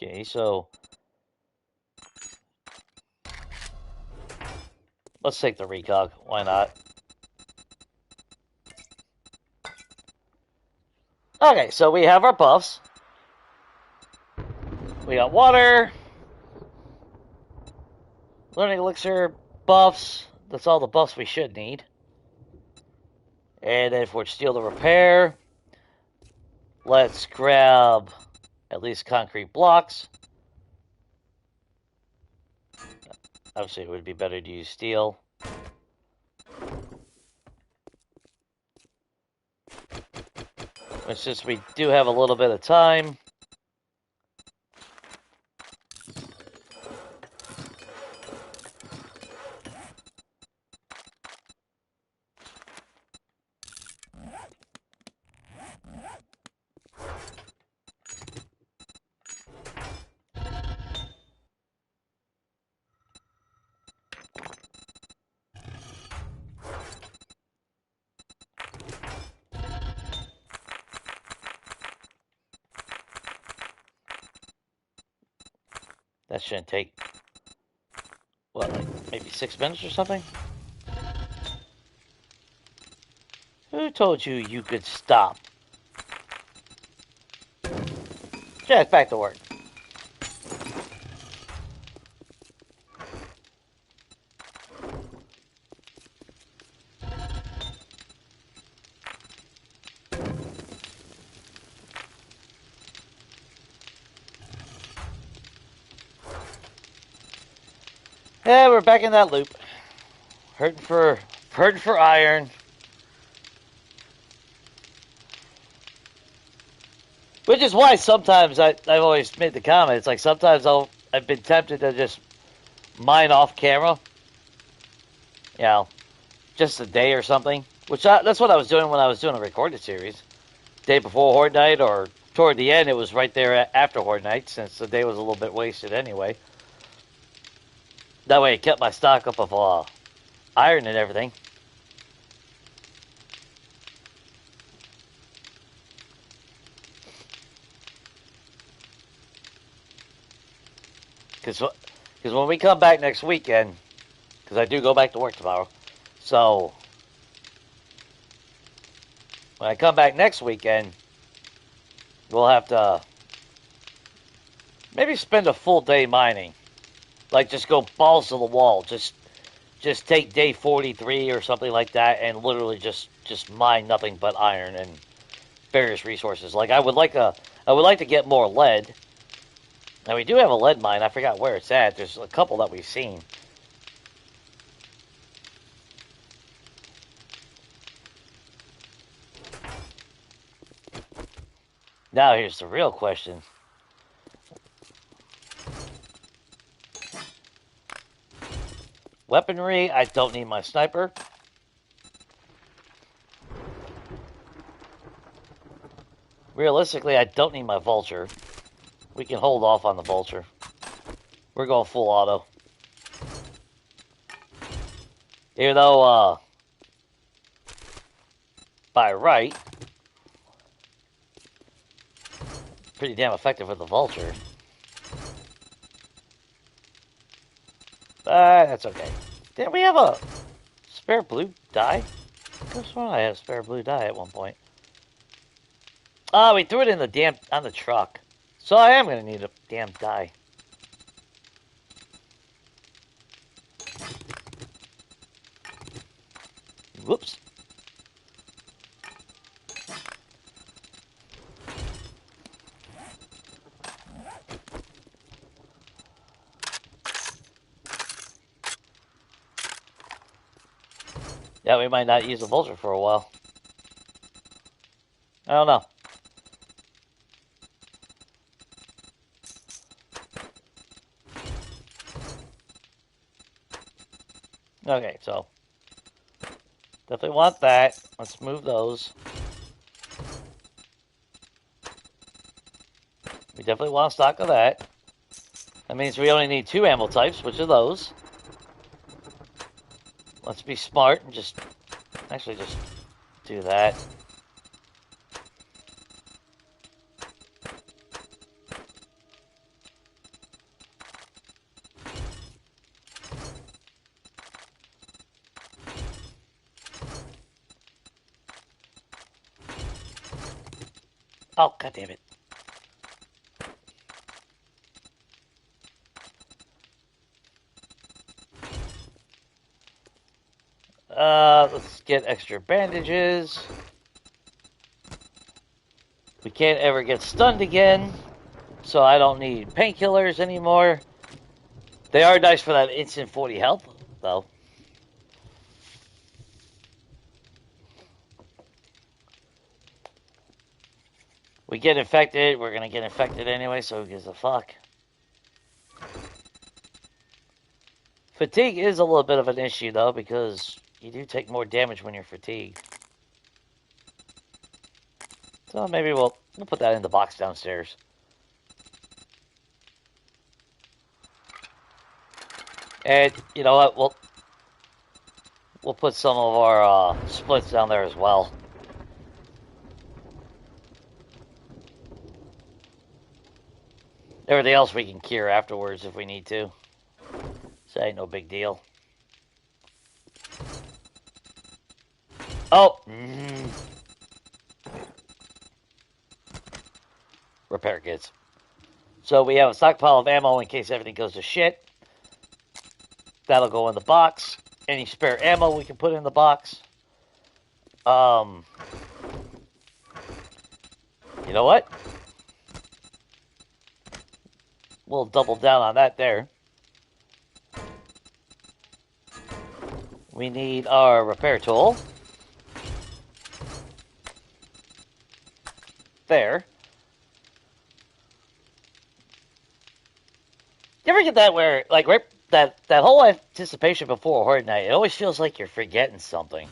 Okay, so let's take the recog. Why not? Okay, so we have our buffs. We got water, learning elixir, buffs. That's all the buffs we should need. And then for steel to repair, let's grab at least concrete blocks. Obviously, it would be better to use steel. But since we do have a little bit of time, that shouldn't take, what, like maybe 6 minutes or something? Who told you you could stop? Jack, back to work. Yeah, we're back in that loop. Hurting for iron. Which is why sometimes I've always made the comment. It's like sometimes I've been tempted to just mine off camera. You know, just a day or something. That's what I was doing when I was doing a recorded series. Day before Horde Night or toward the end, it was right there after Horde Night, since the day was a little bit wasted anyway. That way it kept my stock up of iron and everything. Because when we come back next weekend, because I do go back to work tomorrow, so when I come back next weekend, we'll have to maybe spend a full day mining. Like, just go balls to the wall. Just take day 43 or something like that and literally just mine nothing but iron and various resources. Like, I would like to get more lead. Now, we do have a lead mine. I forgot where it's at. There's a couple that we've seen. Now, here's the real question. Weaponry, I don't need my sniper. Realistically, I don't need my vulture. We can hold off on the vulture. We're going full auto. Even though, by right, pretty damn effective with the vulture. That's okay. Didn't we have a spare blue die? I could have sworn I had a spare blue die at one point. Oh, we threw it in the damn on the truck. So I am gonna need a damn die. Whoops. Yeah, we might not use the vulture for a while. I don't know. Okay, so definitely want that. Let's move those. We definitely want stock of that. That means we only need 2 ammo types, which are those. Let's be smart and just do that. Oh, god damn it. Let's get extra bandages. We can't ever get stunned again, so I don't need painkillers anymore. They are nice for that instant 40 health, though. We get infected, we're gonna get infected anyway, so who gives a fuck? Fatigue is a little bit of an issue, though, because you do take more damage when you're fatigued. So maybe we'll put that in the box downstairs. And you know what? We'll put some of our splits down there as well. Everything else we can cure afterwards if we need to. So ain't no big deal. Oh! Repair kits. So we have a stockpile of ammo in case everything goes to shit. That'll go in the box. Any spare ammo we can put in the box. You know what? We'll double down on that there. We need our repair tool. There. You ever get that where, like, right, that whole anticipation before a Horde Night, it always feels like you're forgetting something.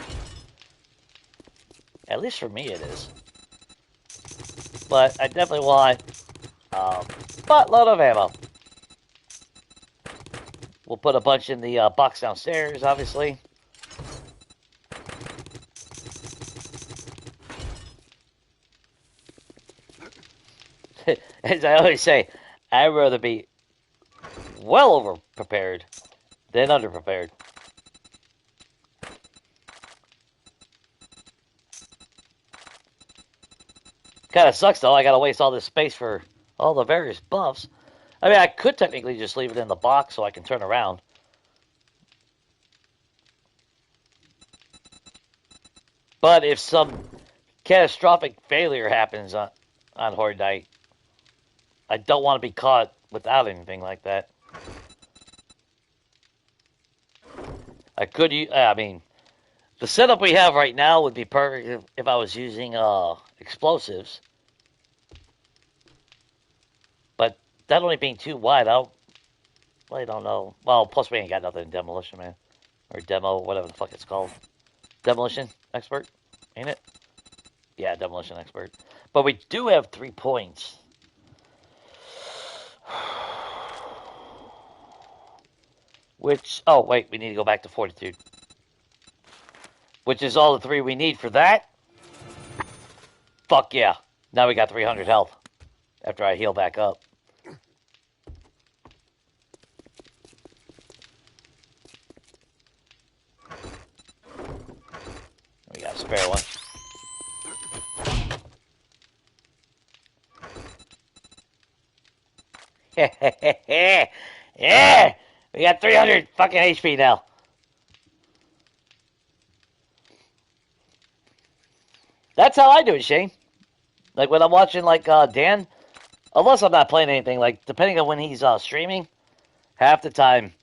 At least for me it is. But I definitely want a buttload of ammo. We'll put a bunch in the box downstairs, obviously. As I always say, I'd rather be well over prepared than under prepared. Kind of sucks though, I gotta waste all this space for all the various buffs. I mean, I could technically just leave it in the box so I can turn around. But if some catastrophic failure happens on Horde Night, I don't want to be caught without anything like that. I mean, the setup we have right now would be perfect if I was using explosives. But that only being too wide, I don't know. Well, plus we ain't got nothing in Demolition Man. Or Demo, whatever the fuck it's called. Demolition Expert, ain't it? Yeah, Demolition Expert. But we do have 3 points. Which, oh wait, we need to go back to Fortitude. Which is all the 3 we need for that. Fuck yeah. Now we got 300 health. After I heal back up. We got a spare one. Yeah! We got 300 fucking HP now. That's how I do it, Shane. Like when I'm watching like Dan, unless I'm not playing anything, like depending on when he's streaming, half the time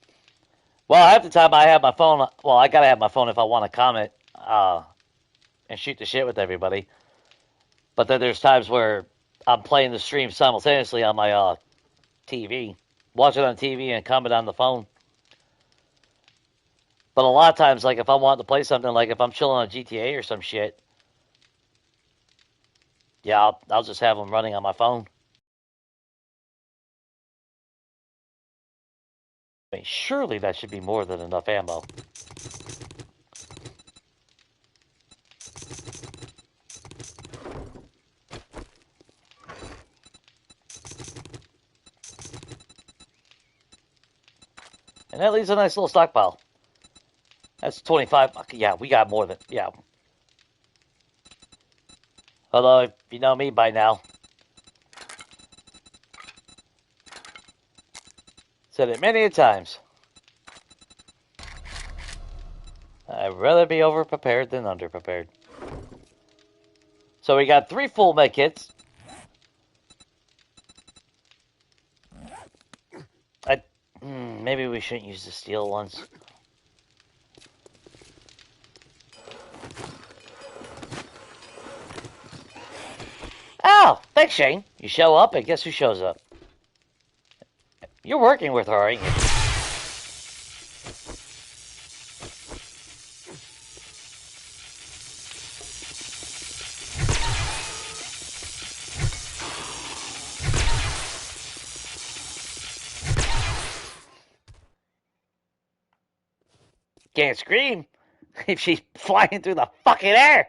I have my phone. Well, I gotta have my phone if I want to comment and shoot the shit with everybody. But then there's times where I'm playing the stream simultaneously on my TV, watch it on TV and comment on the phone. But a lot of times, like if I want to play something, like if I'm chilling on GTA or some shit, yeah, I'll just have them running on my phone. I mean, surely that should be more than enough ammo. And that leaves a nice little stockpile. That's 25. Yeah, we got more than, yeah. Although, if you know me by now, said it many a times. I'd rather be over-prepared than under-prepared. So we got 3 full med kits. Maybe we shouldn't use the steel ones. Oh, thanks, Shane. You show up, and guess who shows up? You're working with her, aren't you? Can't scream if she's flying through the fucking air.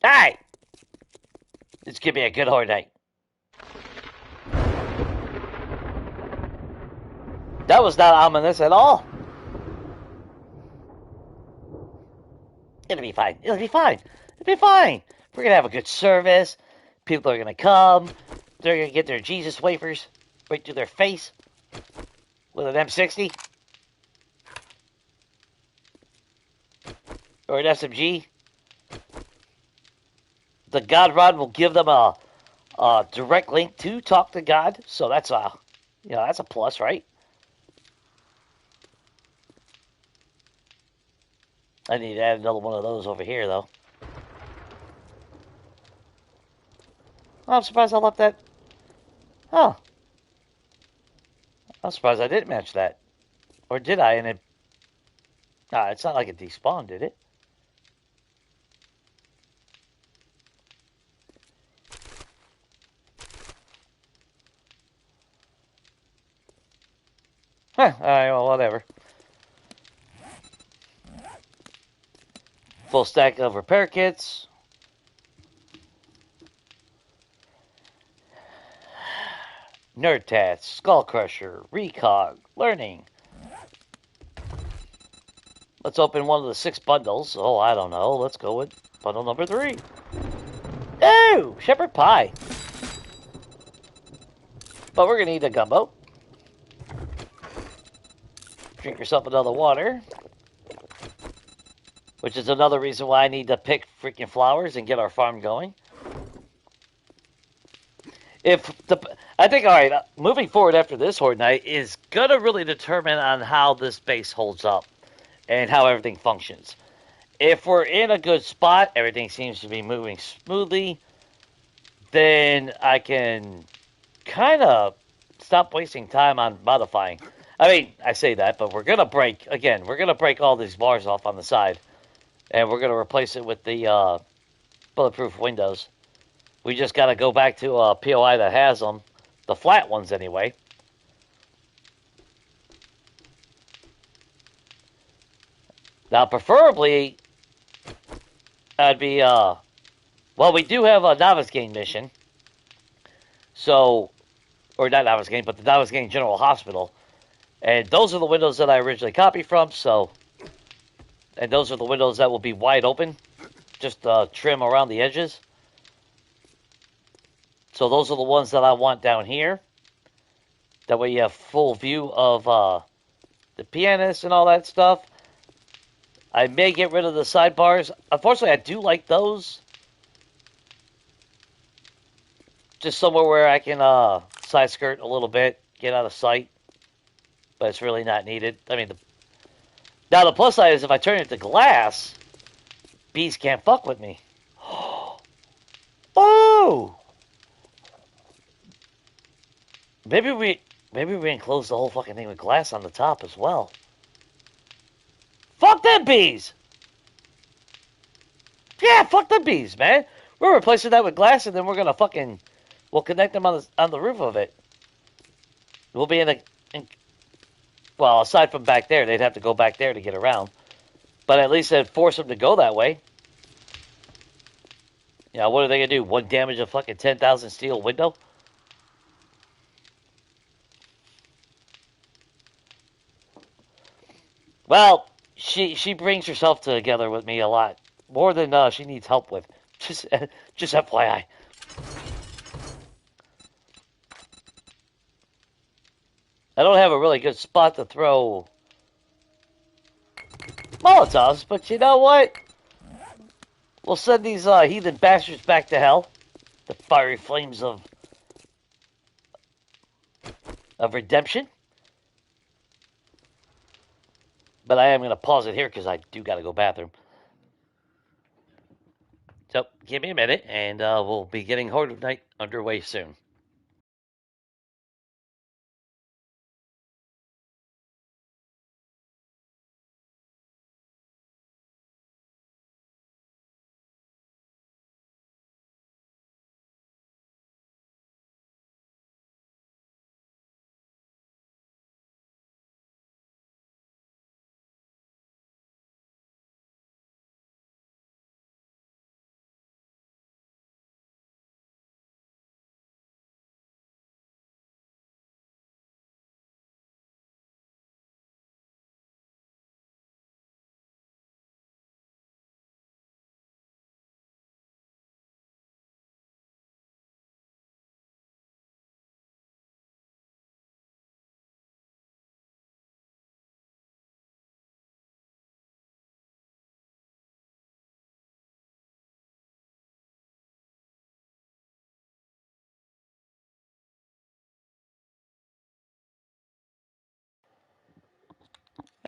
Alright. This could be a good horde night. That was not ominous at all. It'll be fine. It'll be fine. It'll be fine. We're going to have a good service. People are going to come. They're going to get their Jesus wafers right to their face with an M60 or an SMG. The God Rod will give them a direct link to talk to God, so that's that's a plus, right? I need to add another one of those over here, though. I'm surprised I left that. Oh. I'm surprised I didn't match that. Or did I? And it... it's not like it despawned, did it? Huh. Alright, well, whatever. Full stack of repair kits. Nerd Tats, Skull Crusher, Recog, Learning. Let's open one of the 6 bundles. Oh, I don't know. Let's go with bundle number 3. Oh, Shepherd Pie. But we're going to eat a gumbo. Drink yourself another water. Which is another reason why I need to pick freaking flowers and get our farm going. I think, alright, moving forward after this horde night is going to really determine on how this base holds up and how everything functions. If we're in a good spot, everything seems to be moving smoothly, then I can kind of stop wasting time on modifying. I mean, I say that, but we're going to break all these bars off on the side. And we're going to replace it with the bulletproof windows. We just got to go back to a POI that has them. The flat ones, anyway. Now, preferably, I'd be, well, we do have a Novice Gain mission. So, or not Novice Gain, but the Novice Gain General Hospital. And those are the windows that I originally copied from, so, and those are the windows that will be wide open. Just trim around the edges. So those are the ones that I want down here. That way you have full view of the pianist and all that stuff. I may get rid of the sidebars. Unfortunately, I do like those. Just somewhere where I can side skirt a little bit, get out of sight. But it's really not needed. I mean, now the plus side is if I turn it to glass, bees can't fuck with me. Oh! Maybe we enclose the whole fucking thing with glass on the top as well. Fuck them bees! Yeah, fuck them bees, man. We're replacing that with glass, and then we're gonna fucking... We'll connect them on the roof of it. We'll be well, aside from back there, they'd have to go back there to get around. But at least it'd force them to go that way. Yeah, what are they gonna do? One damage a fucking 10,000 steel window? Well, she brings herself together with me a lot. More than she needs help with. Just FYI. I don't have a really good spot to throw Molotovs, but you know what? We'll send these heathen bastards back to hell. The fiery flames of redemption. But I am going to pause it here because I do got to go bathroom. So, give me a minute, and we'll be getting Horde of Night underway soon.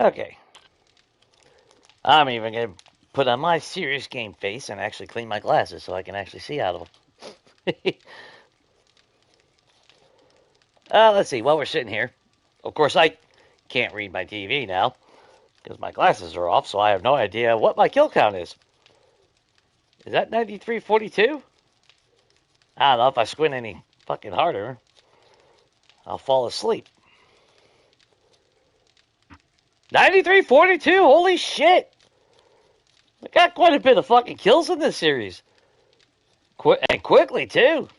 Okay. I'm even going to put on my serious game face and actually clean my glasses so I can actually see out of them. Let's see. While we're sitting here, of course, I can't read my TV now because my glasses are off, so I have no idea what my kill count is. Is that 9342? I don't know. If I squint any fucking harder, I'll fall asleep. 9342? Holy shit! I got quite a bit of fucking kills in this series. And quickly, too.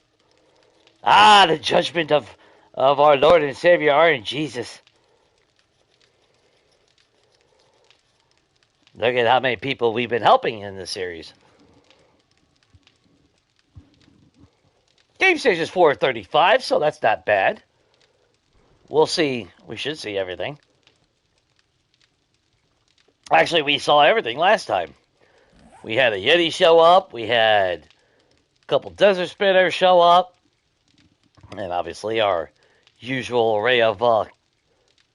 Ah, the judgment of our Lord and Savior, our Jesus. Look at how many people we've been helping in this series. Game stage is 435, so that's not bad. We'll see. We should see everything. Actually, we saw everything last time. We had a Yeti show up. We had a couple Desert Spinners show up. And obviously our usual array of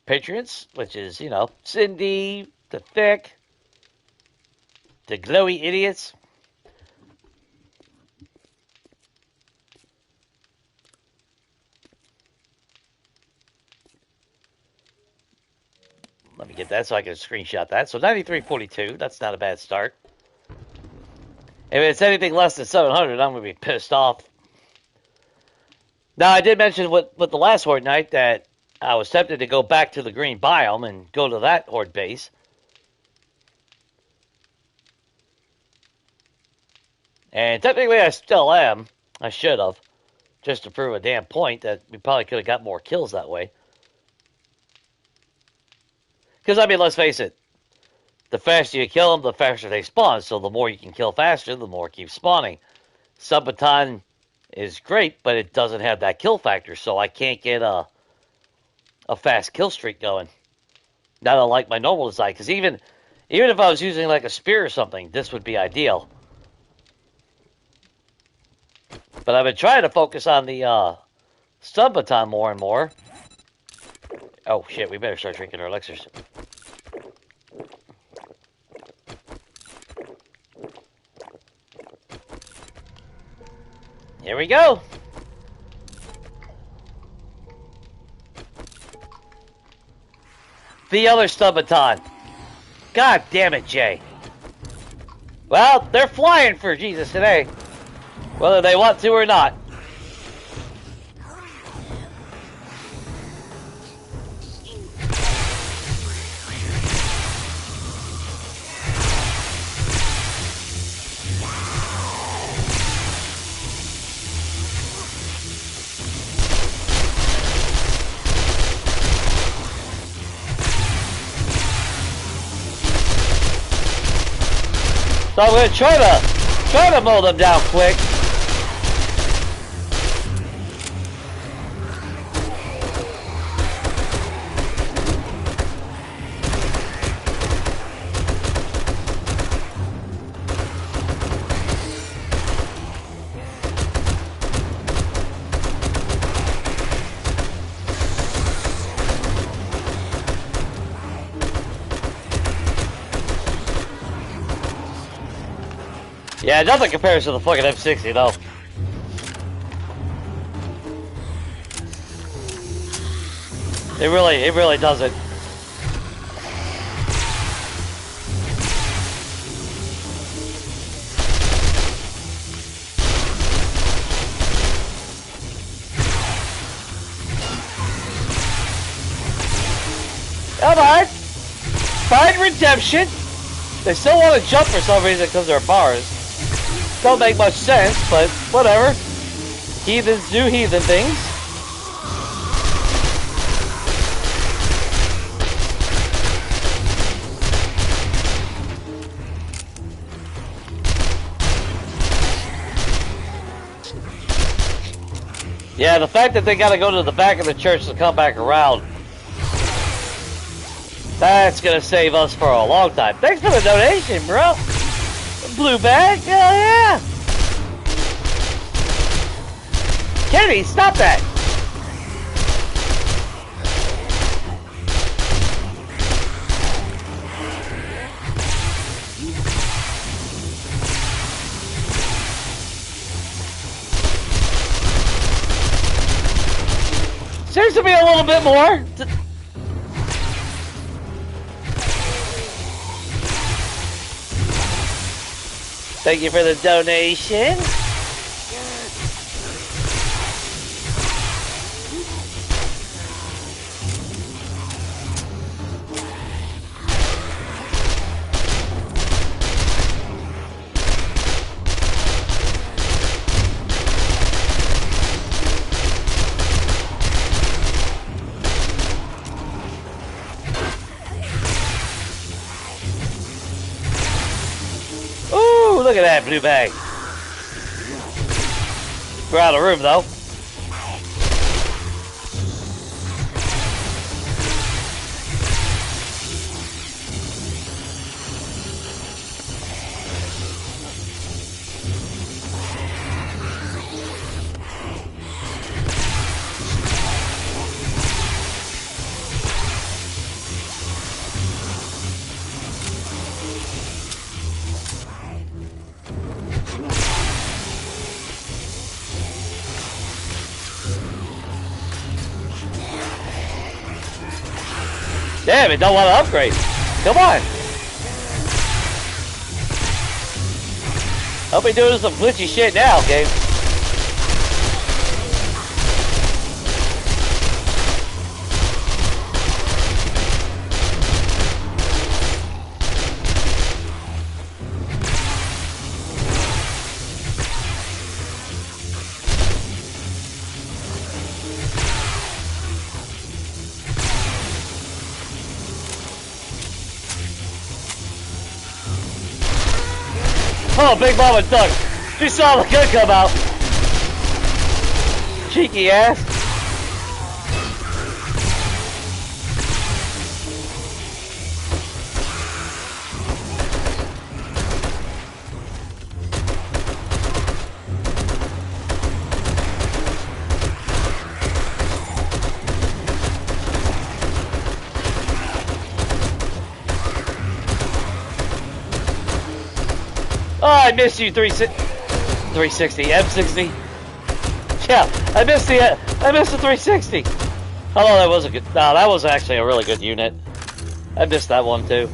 patrons, which is, you know, Cindy, the Thick, the Glowy Idiots. Let me get that so I can screenshot that. So 9342, that's not a bad start. If it's anything less than 700, I'm going to be pissed off. Now, I did mention with the last Horde night that I was tempted to go back to the green biome and go to that Horde base. And technically I still am. I should have. Just to prove a damn point that we probably could have got more kills that way. Because, I mean, let's face it. The faster you kill them, the faster they spawn. So the more you can kill faster, the more keeps spawning. Subaton is great, but it doesn't have that kill factor. So I can't get a fast kill streak going. Not unlike my normal design. Because even if I was using like a spear or something, this would be ideal. But I've been trying to focus on the stun baton more and more. Oh shit, we better start drinking our elixirs. Here we go. The other stun baton. God damn it, Jay. Well, they're flying for Jesus today. Whether they want to or not. So I'm going to try to mow them down quick. Yeah, nothing compares to the fucking M60 though. It really doesn't. Come on! Find redemption! They still want to jump for some reason because they're bars. Don't make much sense, but whatever. Heathens do heathen things. Yeah, the fact that they gotta go to the back of the church to come back around, that's gonna save us for a long time. Thanks for the donation, bro. Blue bag? Hell yeah! Kenny, stop that! Seems to be a little bit more. Thank you for the donation. Look at that blue bag. We're out of room though. Damn, it don't want to upgrade. Come on. Hope we doing some glitchy shit now, game. Oh, Big Mama Duck. She saw the gun come out. Cheeky ass. Oh, I missed you, 360, M60. Yeah, I missed the 360. Although that was a good, no, that was actually a really good unit. I missed that one too.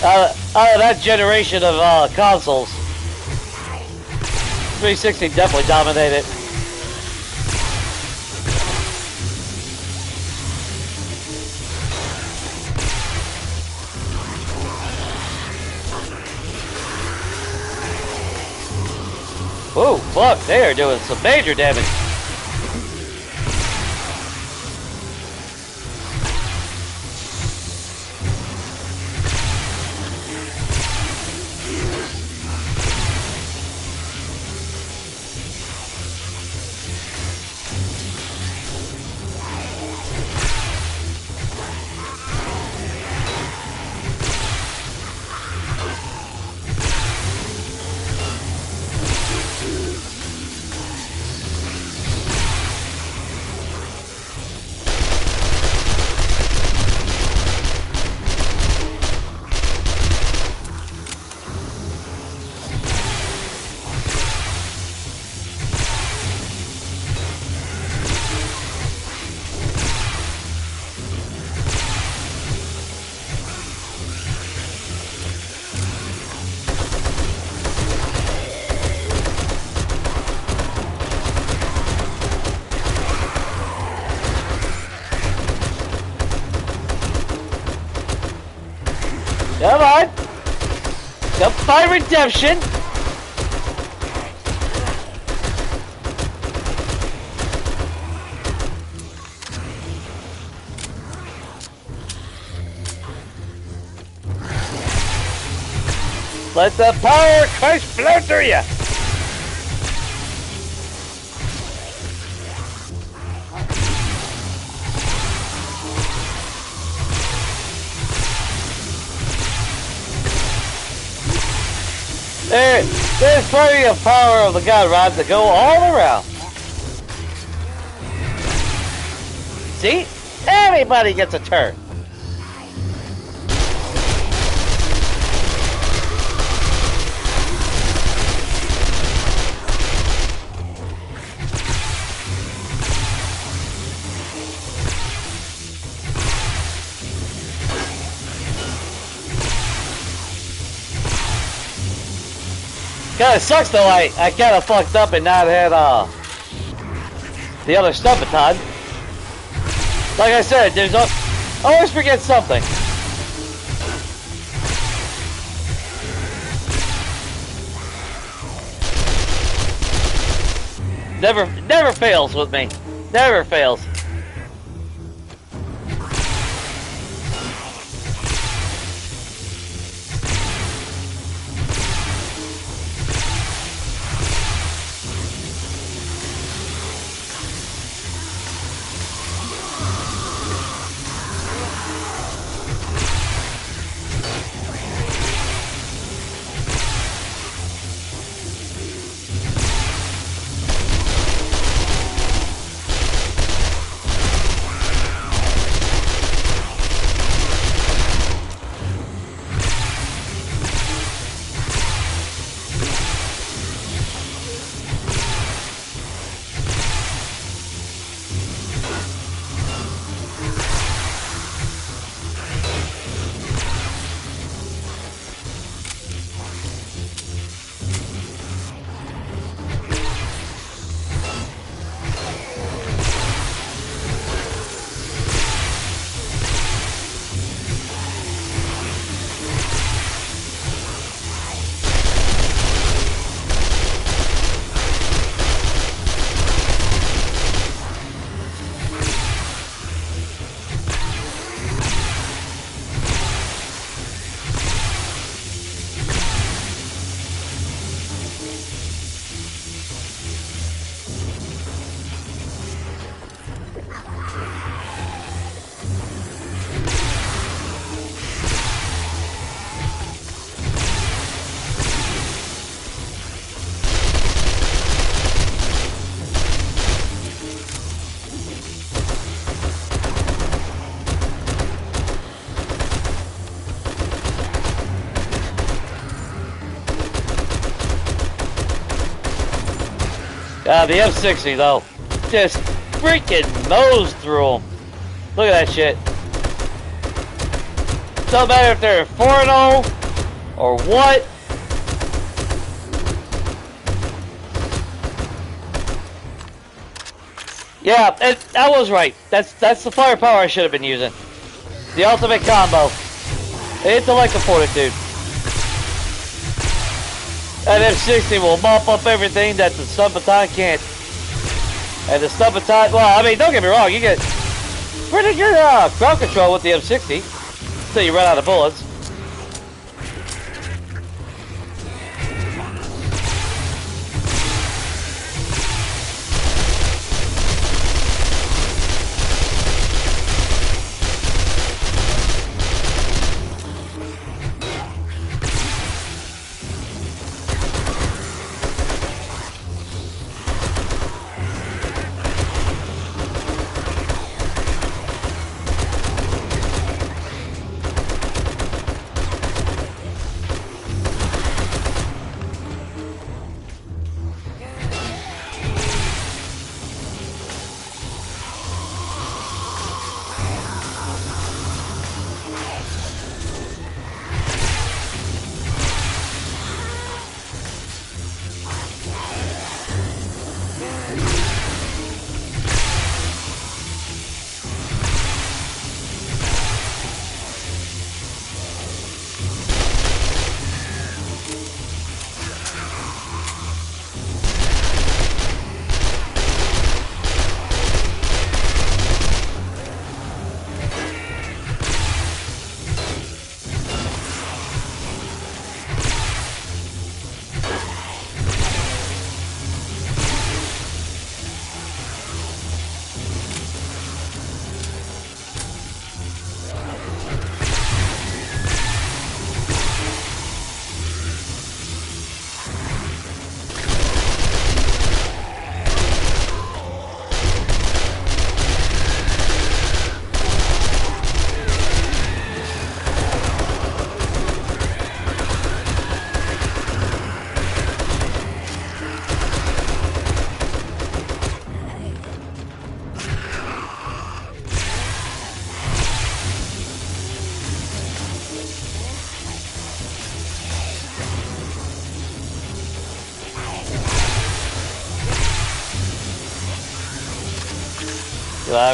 Out of that generation of consoles, 360 definitely dominated. Whoa, fuck, they are doing some major damage. Come on! Come find redemption! Let the power of Christ flow through you! There's plenty of power of the God Rod to go all around. See? Everybody gets a turn. Kinda sucks though, I kinda fucked up and not had the other stuff a ton. Like I said, there's always forget something. Never fails with me. Never fails. The M60 though, just freaking nosed through them. Look at that shit. Don't matter if they're 4-0 or what. Yeah, I was right. That's the firepower I should have been using. The ultimate combo. Intellect and fortitude. That M60 will mop up everything that the stun baton can't. And the stun baton, well, I mean, don't get me wrong, you get pretty good crowd control with the M60 until you run out of bullets.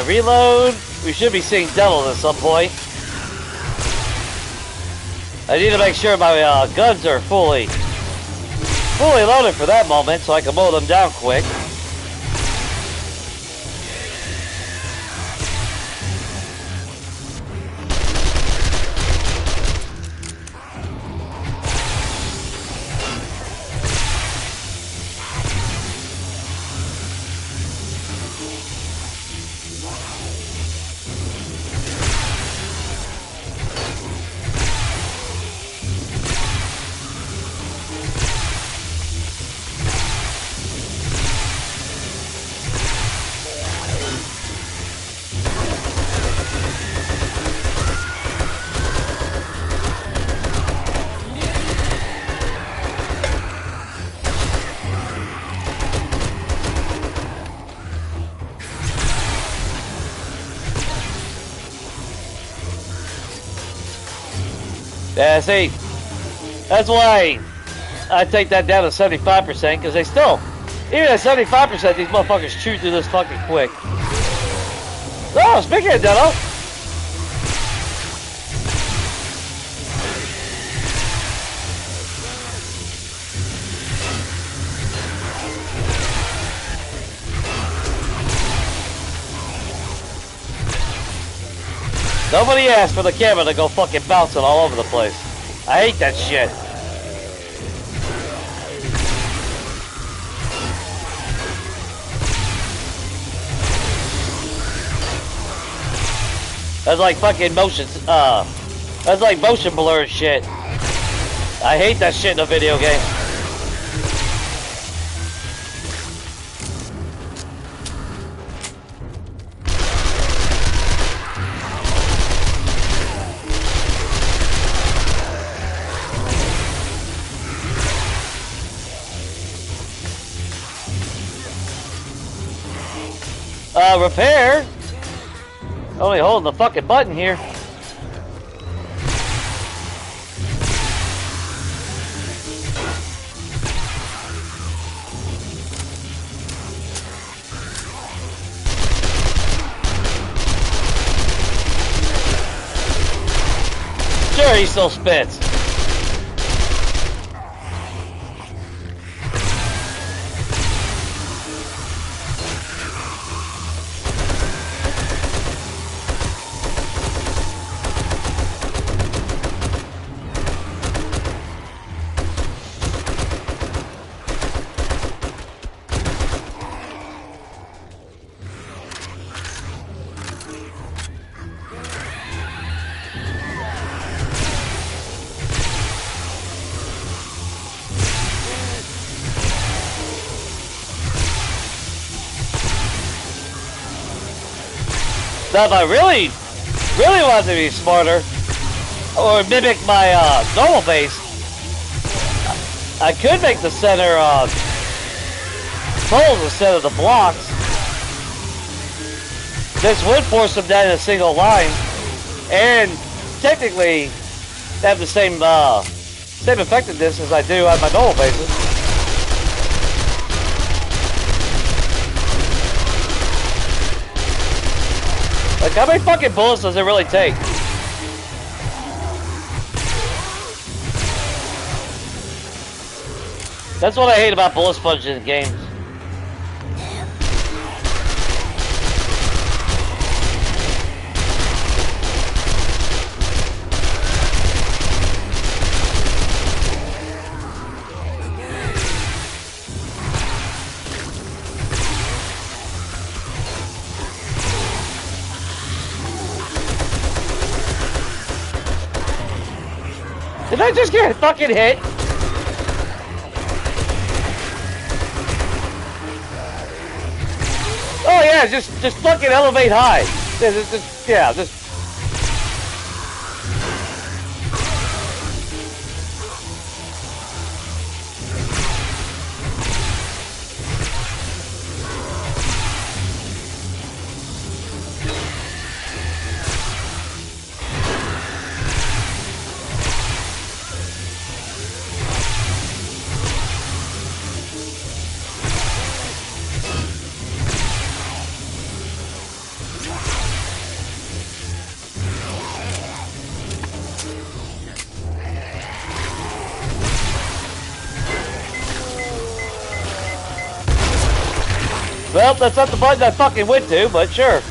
Reload. We should be seeing devils at some point. I need to make sure my guns are fully loaded for that moment so I can mow them down quick. Yeah, see, that's why I take that down to 75%, because they still, even at 75%, these motherfuckers chew through this fucking quick. Oh, speaking of Deno, nobody asked for the camera to go fucking bouncing all over the place. I hate that shit. That's like fucking motion, that's like motion blur and shit. I hate that shit in a video game. Repair. Only holding the fucking button here. Sure, he still spits. Now, if I really wanted to be smarter, or mimic my normal base, I could make the center poles instead of the blocks. This would force them down in a single line, and technically have the same effectiveness as I do on my normal bases. Like, how many fucking bullets does it really take? That's what I hate about bullet sponges in games. Did I just get fucking hit? Oh yeah, just fucking elevate high. Just. Well, that's not the button I fucking went to, but sure.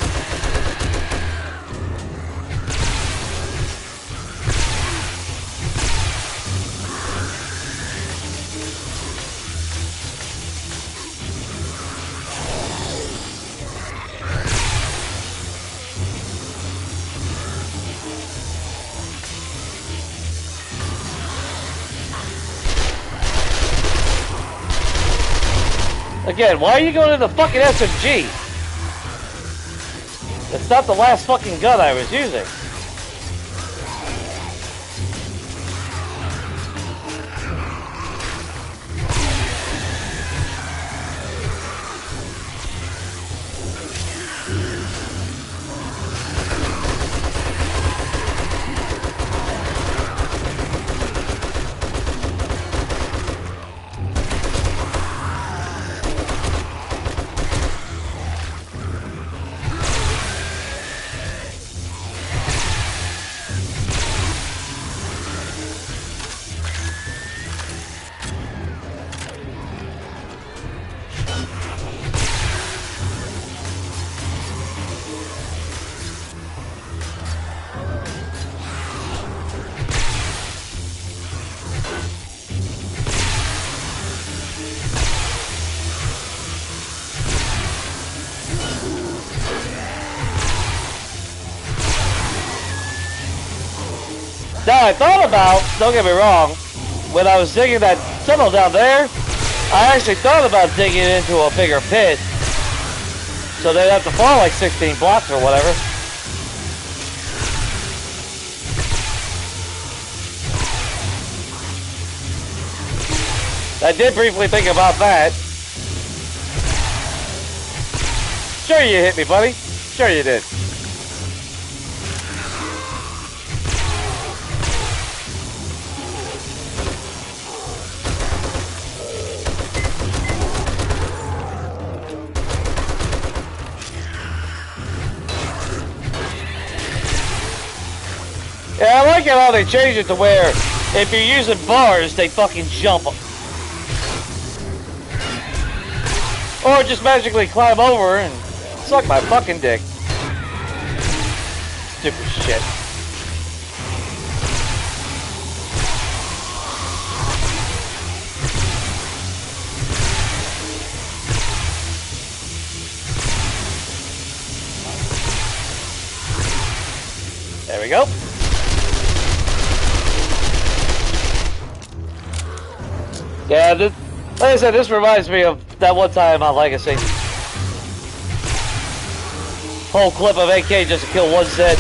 Again, why are you going to the fucking SMG? It's not the last fucking gun I was using. Now I thought about, don't get me wrong, when I was digging that tunnel down there, I actually thought about digging into a bigger pit. So they'd have to fall like 16 blocks or whatever. I did briefly think about that. Sure you hit me, buddy. Sure you did. Yeah, I like it how they changed it to where if you're using bars, they fucking jump. Or just magically climb over and suck my fucking dick. Stupid shit. There we go. Yeah, like I said, this reminds me of that one time on Legacy. Whole clip of AK just to kill one Zed.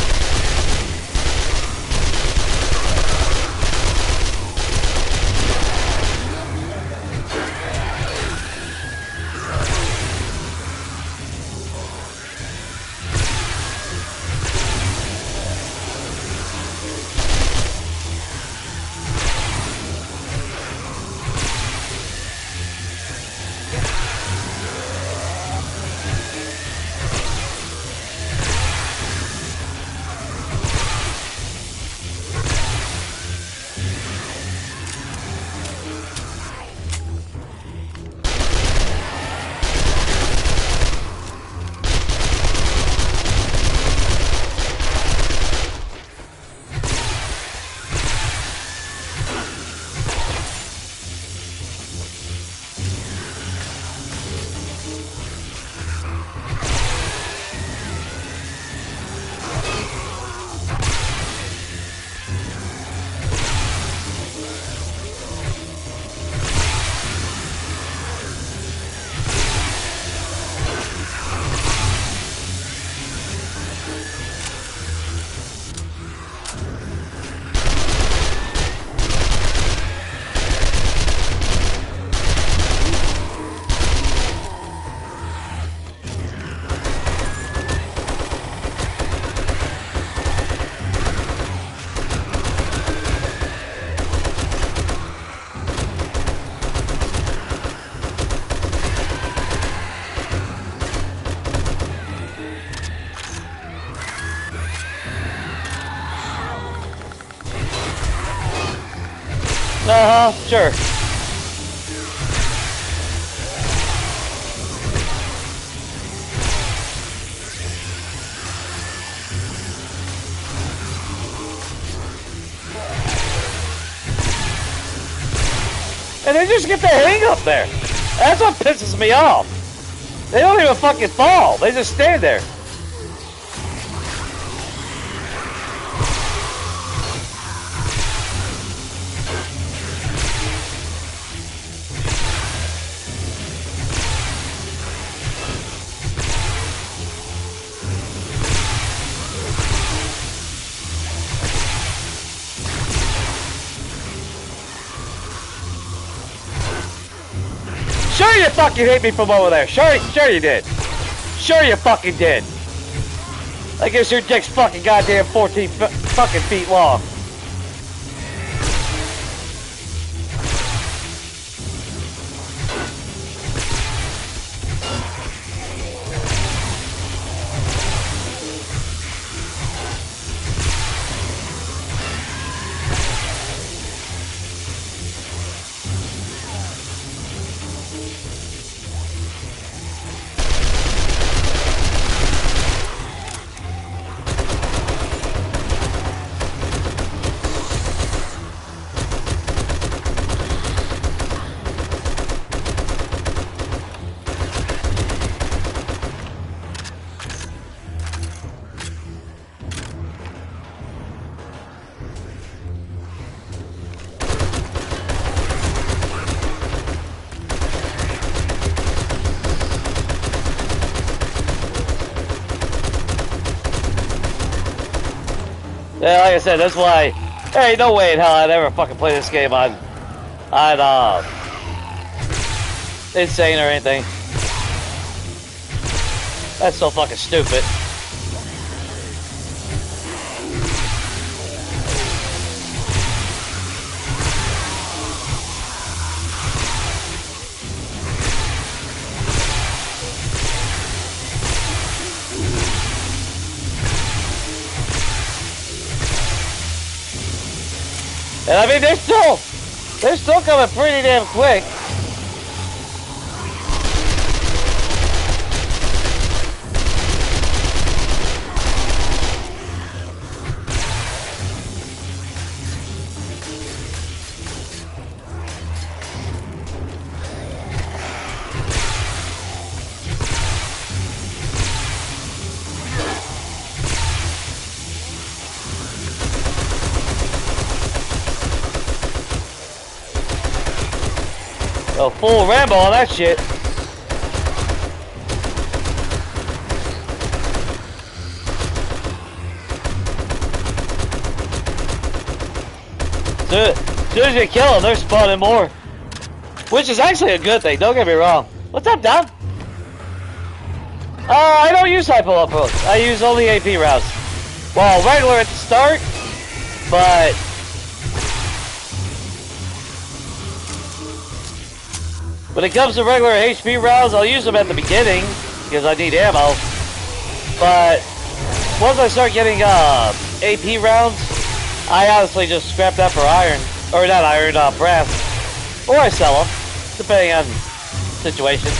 Sure. And they just get the hang up there. That's what pisses me off. They don't even fucking fall. They just stand there. Sure you fucking hit me from over there. Sure you did. Sure you fucking did. I guess your dick's fucking goddamn 14 fucking feet long. Yeah, like I said, that's why there ain't no way in hell I'd ever fucking play this game on Insane or anything. That's so fucking stupid. And I mean, they're still coming pretty damn quick. A full Rambo on that shit. As soon as you kill them, they're spawning more. Which is actually a good thing, don't get me wrong. What's up, Dom? I don't use hypo approach. I use only AP rounds. Well, regular at the start, but when it comes to regular HP rounds, I'll use them at the beginning because I need ammo. But once I start getting AP rounds, I honestly just scrap that for iron, or not iron, brass, or I sell them, depending on situation.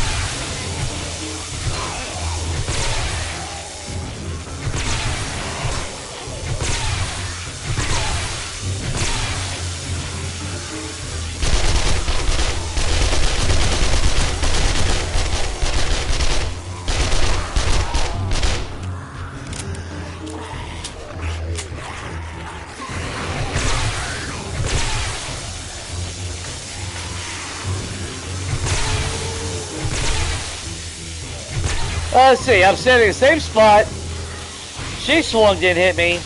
Let's see, I'm standing in the same spot. She swung, didn't hit me.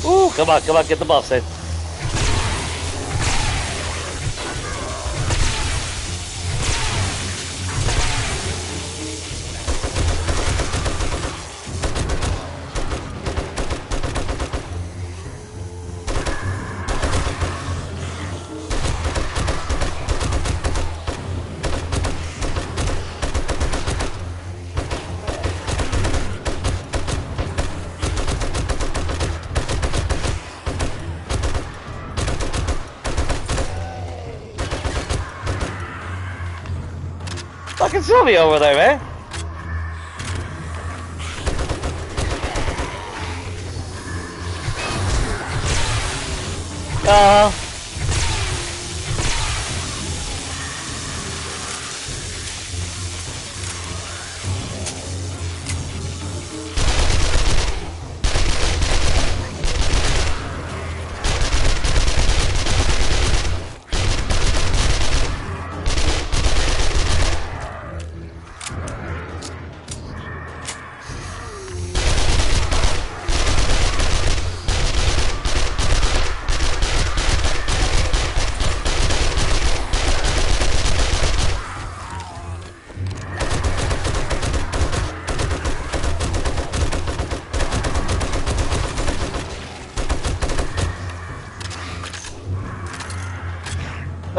Ooh, come on, get the buffs in. Fucking Sylvia over there, man.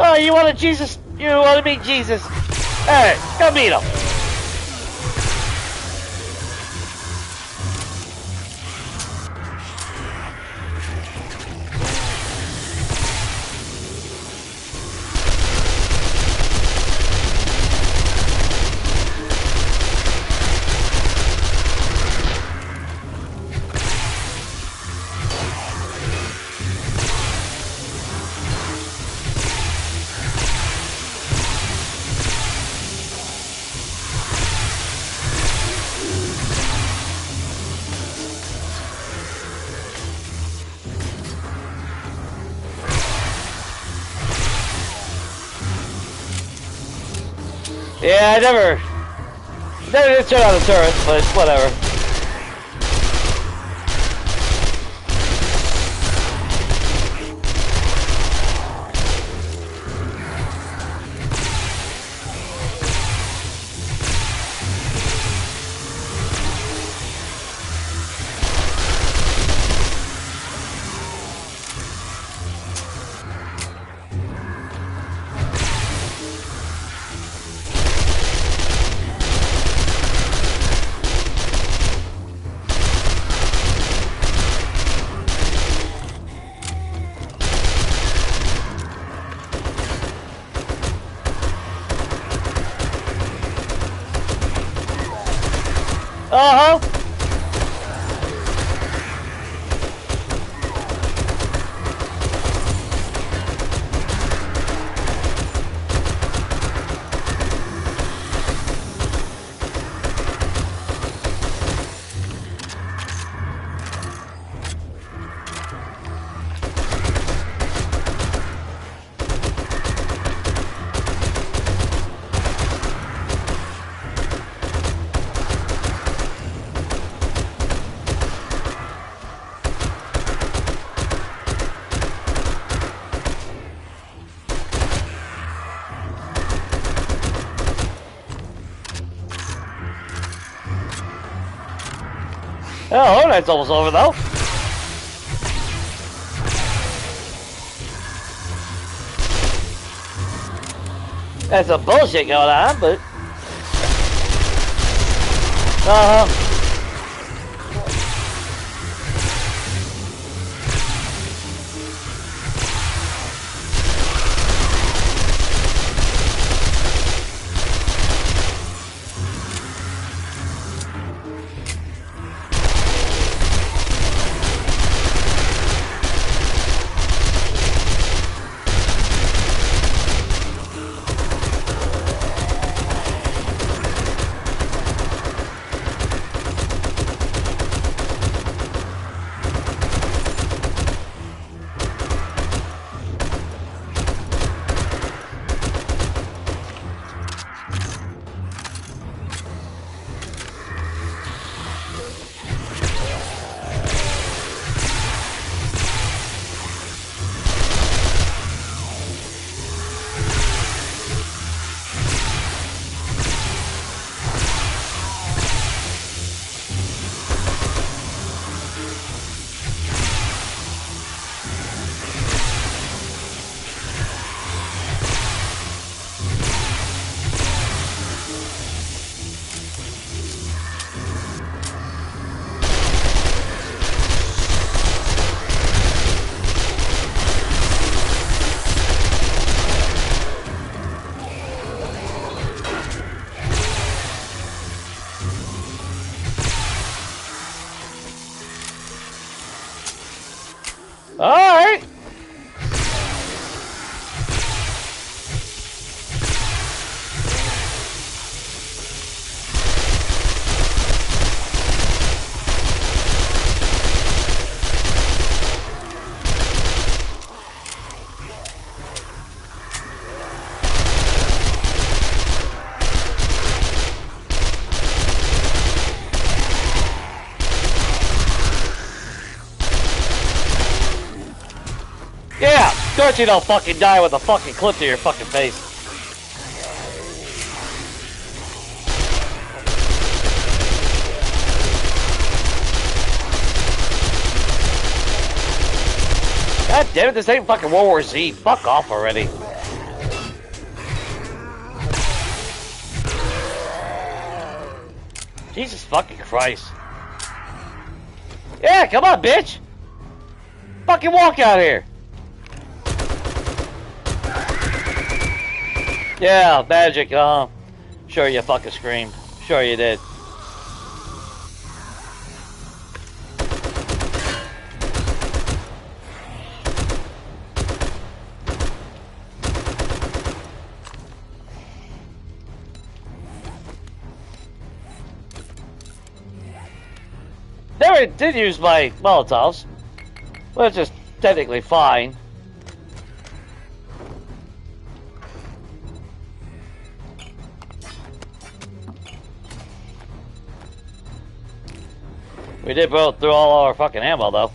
Oh, you want to Jesus? You want to meet Jesus? Alright, go meet him. Yeah, I never did turn on the turret, but whatever. Uh-huh. Oh, that's almost over though. That's some bullshit going on, but alright. Yeah, of course you don't fucking die with a fucking clip to your fucking face. God damn it, this ain't fucking World War Z. Fuck off already. Jesus fucking Christ. Yeah, come on, bitch. Fucking walk out here. Yeah, magic, sure you fucking screamed. Sure you did. Never did use my Molotovs, which is technically fine. We did blow through all our fucking ammo, though.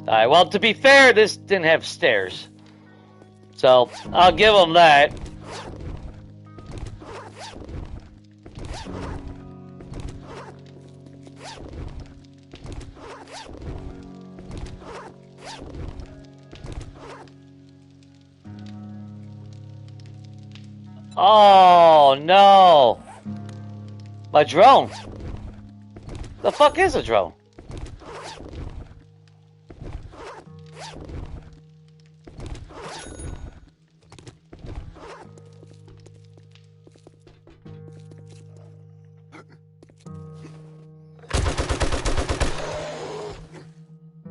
Alright, well, to be fair, this didn't have stairs. So, I'll give them that. Oh, no. My drone. The fuck is a drone?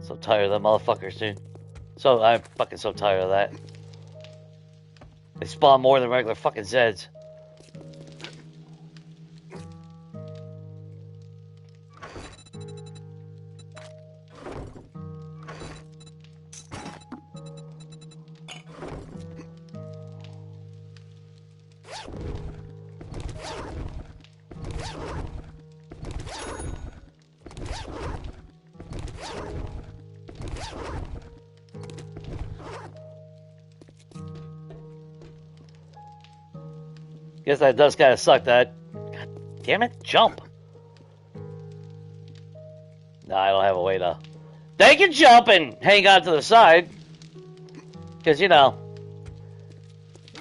So tired of them motherfuckers, dude. So I'm fucking so tired of that. They spawn more than regular fucking Zeds. Guess that does kind of suck. That, God damn it, jump. No, I don't have a way to. They can jump and hang on to the side, because you know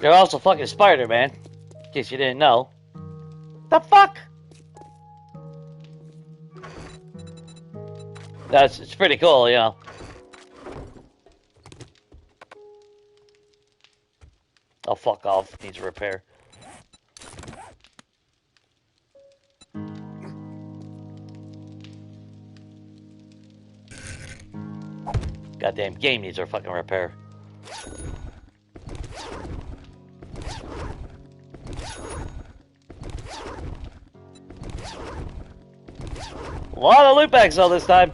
they're also fucking Spider-Man. In case you didn't know. The fuck? It's pretty cool, you know. Oh, fuck off. Needs repair. Goddamn game needs our fucking repair. A lot of loot bags though this time.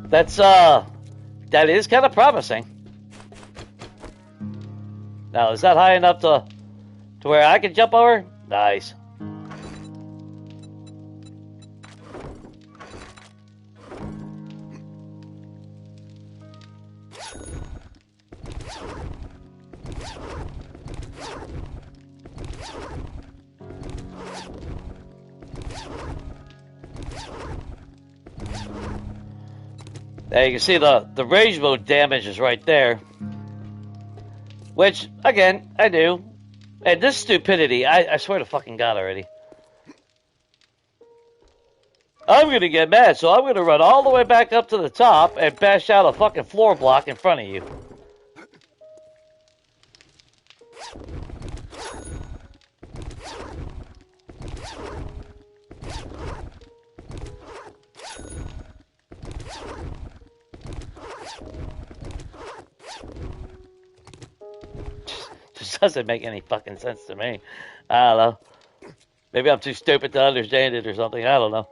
That is kind of promising. Now, is that high enough to where I can jump over? Nice. There you can see the rage mode damage is right there. Which, again, I do. And this stupidity, I swear to fucking God already. I'm gonna get mad, so I'm gonna run all the way back up to the top and bash out a fucking floor block in front of you. Just doesn't make any fucking sense to me. I don't know. Maybe I'm too stupid to understand it or something. I don't know.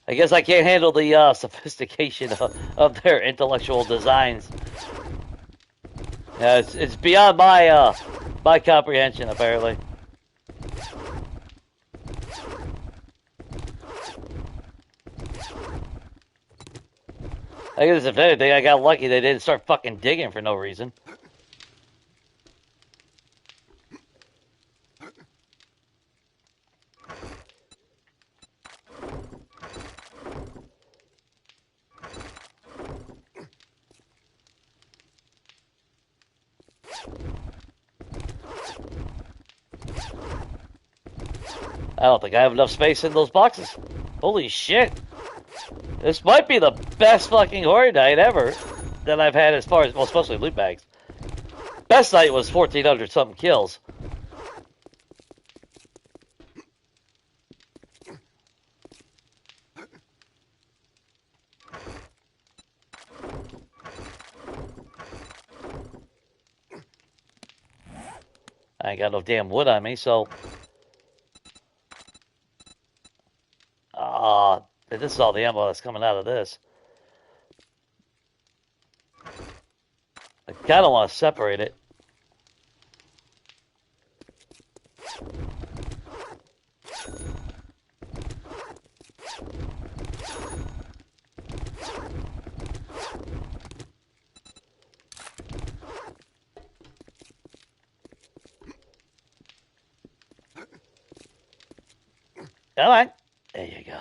I guess I can't handle the sophistication of their intellectual designs. Yeah, it's beyond my comprehension, apparently. I guess if anything, I got lucky they didn't start fucking digging for no reason. I don't think I have enough space in those boxes. Holy shit. This might be the best fucking horror night ever that I've had as far as, well, especially loot bags. Best night was 1,400 something kills. I ain't got no damn wood on me, so... this is all the ammo that's coming out of this. I kind of want to separate it. All right, there you go.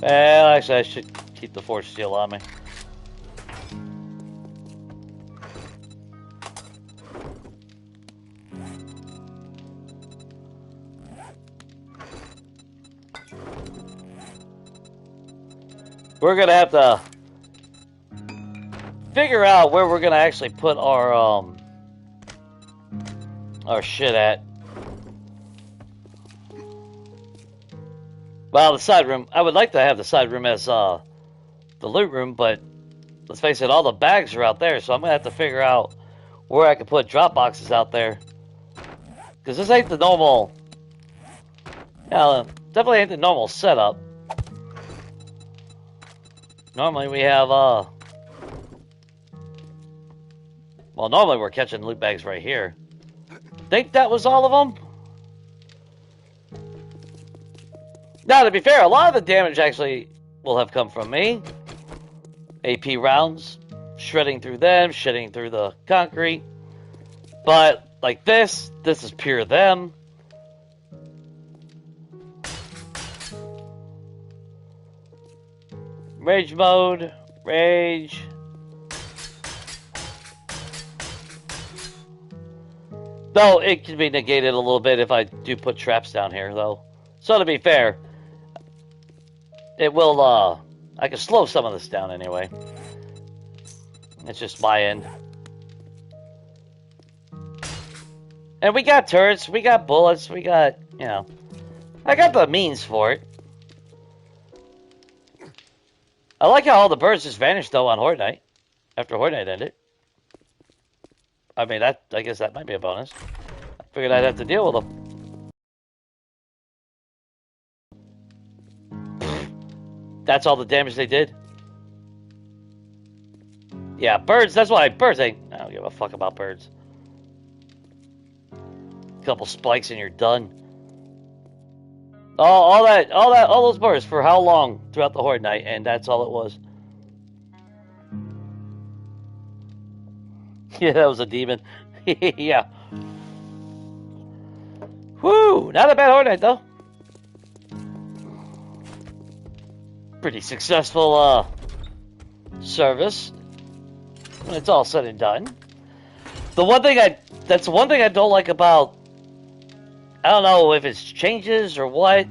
Well, actually, I should keep the forged steel on me. We're gonna have to figure out where we're gonna actually put our shit at. Well, the side room. I would like to have the side room as the loot room, but let's face it, all the bags are out there, so I'm gonna have to figure out where I can put drop boxes out there. Because this ain't the normal. Yeah, definitely ain't the normal setup. Normally we have well, normally we're catching loot bags right here. Think that was all of them? Now, to be fair, a lot of the damage actually will have come from me. AP rounds, shredding through them, shredding through the concrete. But, like this is pure them. Rage mode, rage. Though, it can be negated a little bit if I do put traps down here, though. So, to be fair, it will, I can slow some of this down anyway. It's just my end. And we got turrets, we got bullets, we got, you know. I got the means for it. I like how all the birds just vanished, though, on Horde Night. After Horde Night ended. I mean, I guess that might be a bonus. I figured I'd have to deal with them. That's all the damage they did. Yeah, birds, that's why birds ain't... I don't give a fuck about birds. Couple spikes and you're done. All those birds for how long throughout the Horde Night, and that's all it was. Yeah, that was a demon. Yeah. Whew, not a bad Horde Night, though. Pretty successful service when it's all said and done. That's one thing I don't like about, I don't know if it's changes or what,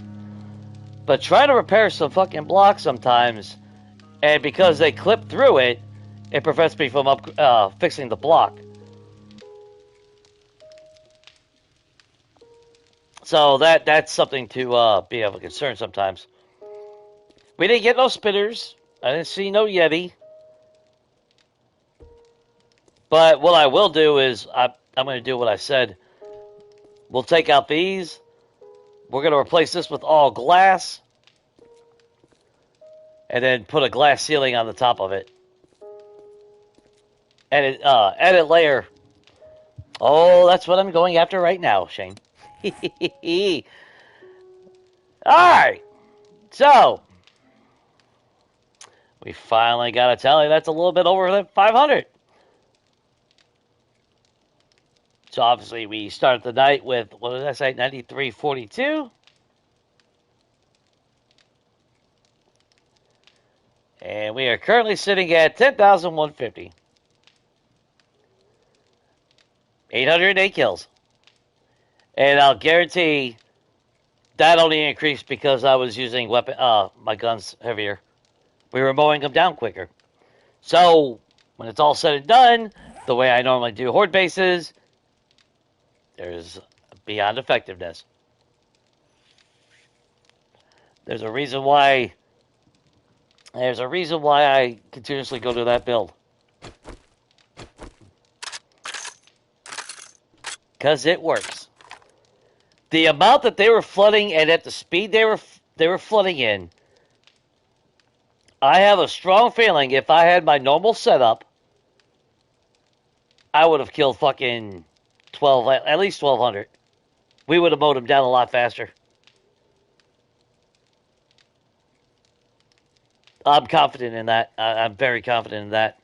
but trying to repair some fucking blocks sometimes, and because they clip through it, it prevents me from fixing the block. So that's something to be of a concern sometimes. We didn't get no spitters. I didn't see no Yeti. But what I will do is, I'm going to do what I said. We'll take out these. We're going to replace this with all glass. And then put a glass ceiling on the top of it. edit layer. Oh, that's what I'm going after right now, Shane. Alright, so we finally got a tally that's a little bit over 500. So obviously we started the night with, what did I say, 93.42. And we are currently sitting at 10,150. 808 kills. And I'll guarantee that only increased because I was using my guns heavier. We were mowing them down quicker. So when it's all said and done, the way I normally do horde bases, there's beyond effectiveness. There's a reason why I continuously go to that build. Because it works. The amount that they were flooding and at the speed they were flooding in, I have a strong feeling if I had my normal setup, I would have killed fucking at least 1,200. We would have mowed them down a lot faster. I'm confident in that. I'm very confident in that.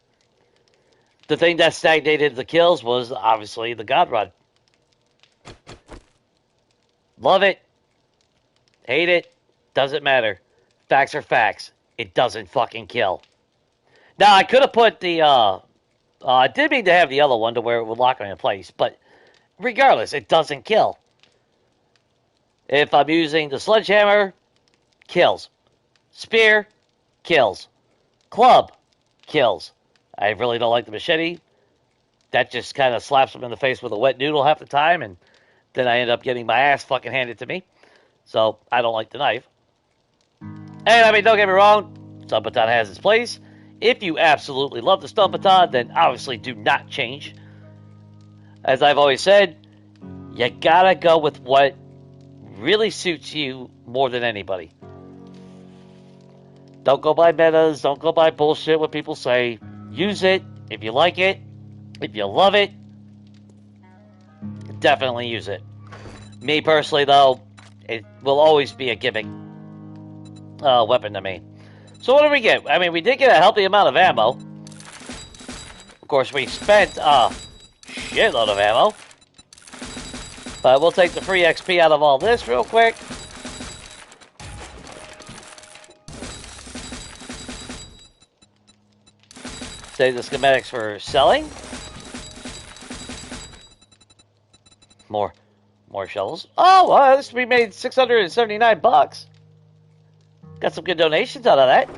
The thing that stagnated the kills was obviously the God Rod. Love it. Hate it. Doesn't matter. Facts are facts. It doesn't fucking kill. Now, I could have put the, I did mean to have the other one to where it would lock me in place, but regardless, it doesn't kill. If I'm using the sledgehammer, kills. Spear, kills. Club, kills. I really don't like the machete. That just kind of slaps them in the face with a wet noodle half the time, and then I end up getting my ass fucking handed to me. So, I don't like the knife. And, I mean, don't get me wrong, stun baton has its place. If you absolutely love the stun baton, then obviously do not change. As I've always said, you gotta go with what really suits you more than anybody. Don't go by metas, don't go by bullshit what people say. Use it if you like it. If you love it, definitely use it. Me personally, though, it will always be a gimmick weapon to me. So what did we get? I mean, we did get a healthy amount of ammo. Of course, we spent a shitload of ammo. But we'll take the free XP out of all this real quick. Save the schematics for selling. More shovels. Oh, well, we made 679 bucks. Got some good donations out of that.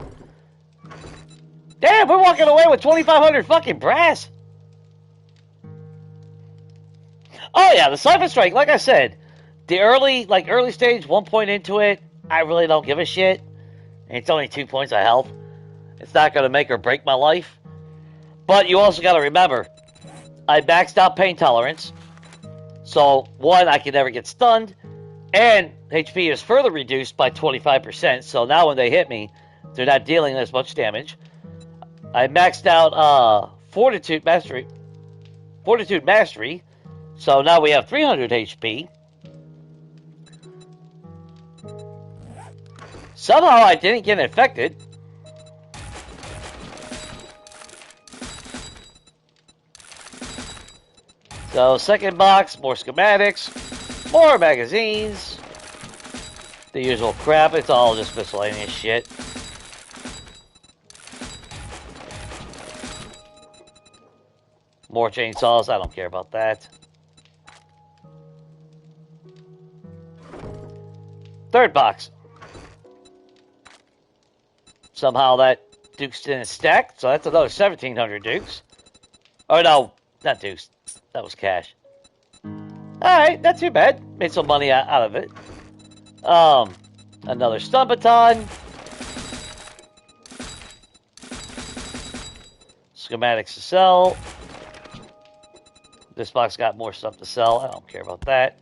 Damn, we're walking away with 2,500 fucking brass. Oh yeah, the Siphon Strike, like I said, the early stage, 1 point into it, I really don't give a shit. It's only 2 points of health. It's not going to make or break my life. But you also got to remember, I maxed out pain tolerance. So, one, I can never get stunned. And HP is further reduced by 25%. So now when they hit me, they're not dealing as much damage. I maxed out Fortitude Mastery. So now we have 300 HP. Somehow I didn't get infected. So second box, more schematics, more magazines. The usual crap, it's all just miscellaneous shit. More chainsaws, I don't care about that. Third box. Somehow that Dukes didn't stack, so that's another 1,700 Dukes. Oh no, not Dukes. That was cash. Alright, not too bad. Made some money out of it. Another stun baton. Schematics to sell. This box got more stuff to sell. I don't care about that.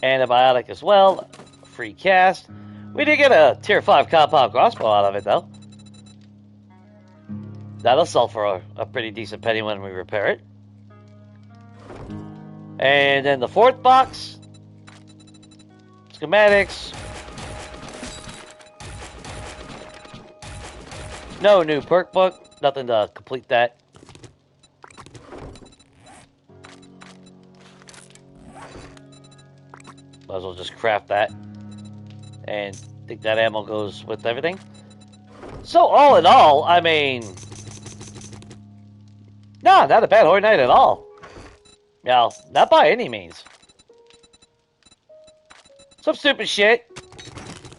Antibiotic as well. Free cast. We did get a tier 5 compound crossbow out of it, though. That'll sell for a pretty decent penny when we repair it. And then the fourth box, schematics. No new perk book, nothing to complete that. Might as well just craft that. And I think that ammo goes with everything. So all in all, I mean, no, not a bad Horde Night at all. No, not by any means. Some stupid shit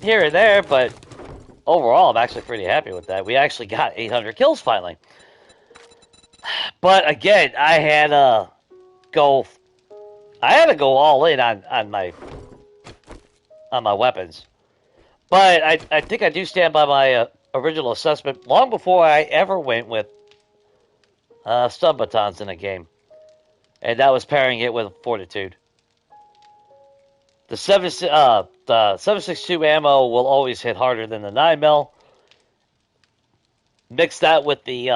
here and there, but overall, I'm actually pretty happy with that. We actually got 800 kills finally. But again, I had to go all in on my weapons. But I think I do stand by my original assessment long before I ever went with stun batons in a game. And that was pairing it with Fortitude. The 7.62 ammo will always hit harder than the 9mm. Mix that with the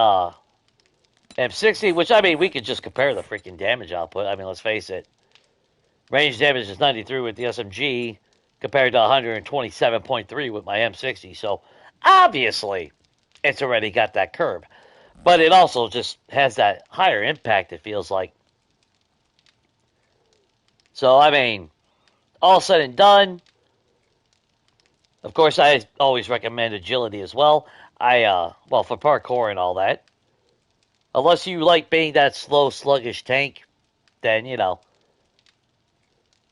M60, which, I mean, we could just compare the freaking damage output. I mean, let's face it. Range damage is 93 with the SMG compared to 127.3 with my M60. So, obviously, it's already got that curve. But it also just has that higher impact, it feels like. So, I mean, all said and done, of course, I always recommend agility as well. Well, for parkour and all that. Unless you like being that slow, sluggish tank, then, you know.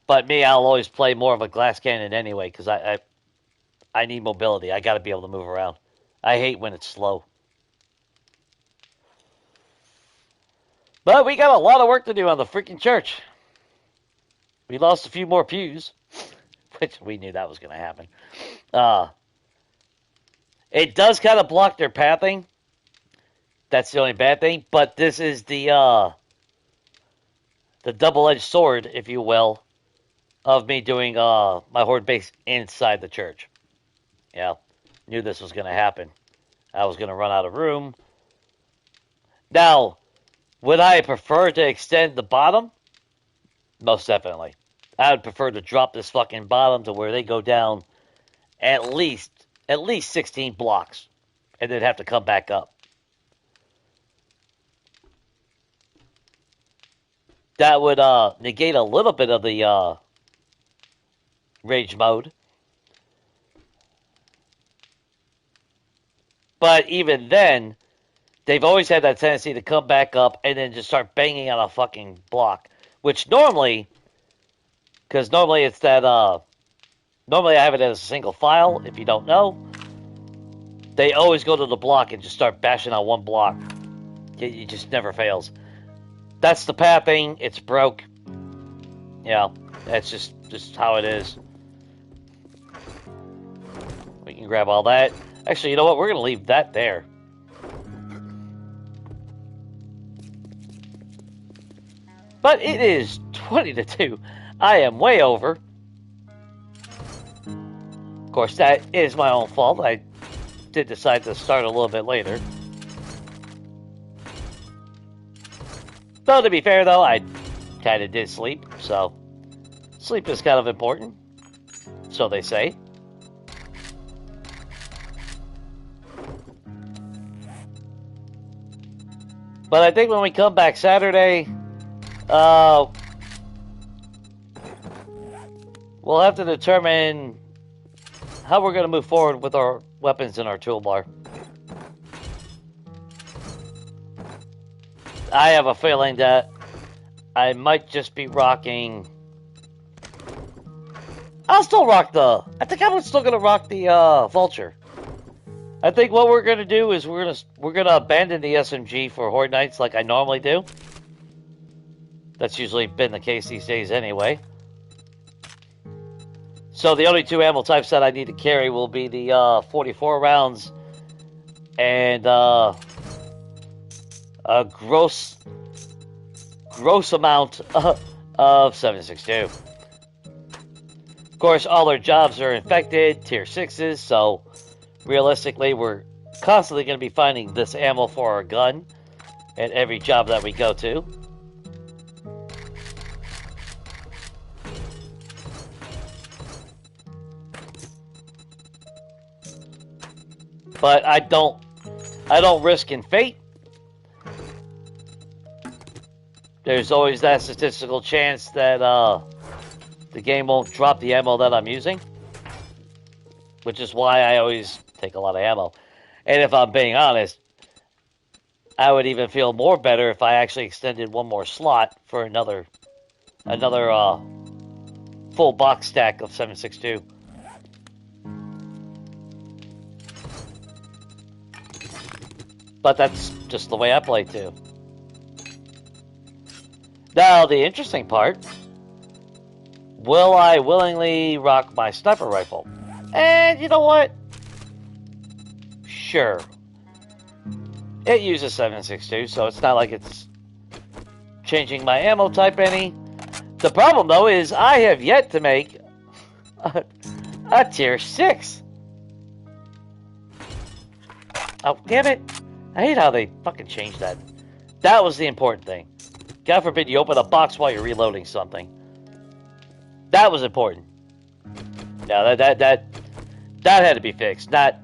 But me, I'll always play more of a glass cannon anyway, because I need mobility. I got to be able to move around. I hate when it's slow. But we got a lot of work to do on the freaking church. We lost a few more pews, which we knew that was going to happen. It does kind of block their pathing. That's the only bad thing. But this is the double-edged sword, if you will, of me doing my horde base inside the church. Yeah, knew this was going to happen. I was going to run out of room. Now, would I prefer to extend the bottom? Most definitely. I would prefer to drop this fucking bottom to where they go down at least 16 blocks. And then have to come back up. That would negate a little bit of the rage mode. But even then, they've always had that tendency to come back up and then just start banging on a fucking block. Which normally, because normally it's that, normally I have it as a single file, if you don't know. They always go to the block and just start bashing on one block. It just never fails. That's the pathing. It's broke. Yeah, that's just how it is. We can grab all that. Actually, you know what? We're going to leave that there. But it is 20 to 2. I am way over. Of course, that is my own fault. I did decide to start a little bit later. Though, to be fair, though, I kind of did sleep. So, sleep is kind of important. So they say. But I think when we come back Saturday, we'll have to determine how we're going to move forward with our weapons in our toolbar. I have a feeling that I might just be rocking... I think I'm still going to rock the Vulture. I think what we're going to do is we're going to abandon the SMG for Horde Nights like I normally do. That's usually been the case these days anyway. So the only two ammo types that I need to carry will be the 44 rounds and a gross amount of 7.62. Of course, all our jobs are infected, tier 6s, so realistically we're constantly going to be finding this ammo for our gun at every job that we go to. But I don't risk in fate. There's always that statistical chance that the game won't drop the ammo that I'm using, which is why I always take a lot of ammo. And if I'm being honest, I would even feel more better if I actually extended one more slot for another full box stack of 7.62. But that's just the way I play too. Now, the interesting part, will I willingly rock my sniper rifle? And you know what? Sure. It uses 7.62, so it's not like it's changing my ammo type any. The problem, though, is I have yet to make a tier 6. Oh, damn it. I hate how they fucking changed that. That was the important thing. God forbid you open a box while you're reloading something. That was important. Yeah, that had to be fixed. Not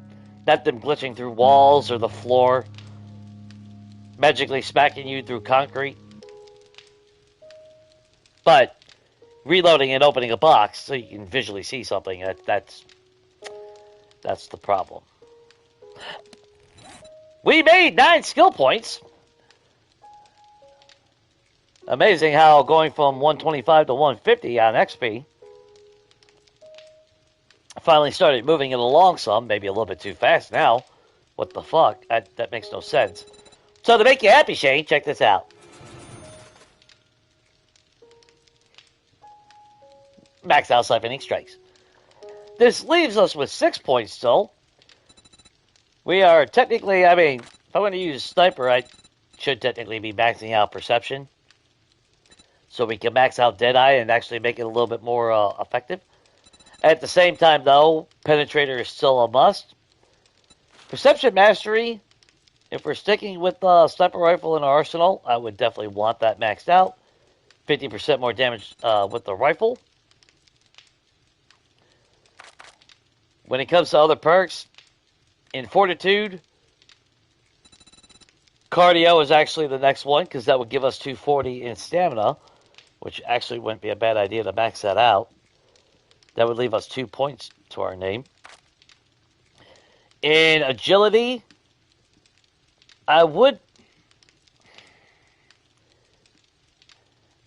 them glitching through walls or the floor, magically smacking you through concrete. But reloading and opening a box so you can visually see something, that's the problem. We made 9 skill points. Amazing how going from 125 to 150 on XP finally started moving it along some, maybe a little bit too fast now. What the fuck? That makes no sense. So to make you happy, Shane, check this out. Max out siphoning strikes. This leaves us with 6 points still. We are technically, I mean, if I want to use sniper, I should technically be maxing out perception. So we can max out Deadeye and actually make it a little bit more effective. At the same time, though, Penetrator is still a must. Perception Mastery, if we're sticking with Sniper Rifle in our arsenal, I would definitely want that maxed out. 50% more damage with the rifle. When it comes to other perks, in Fortitude, Cardio is actually the next one, because that would give us 240 in Stamina, which actually wouldn't be a bad idea to max that out. That would leave us 2 points to our name. In Agility, I would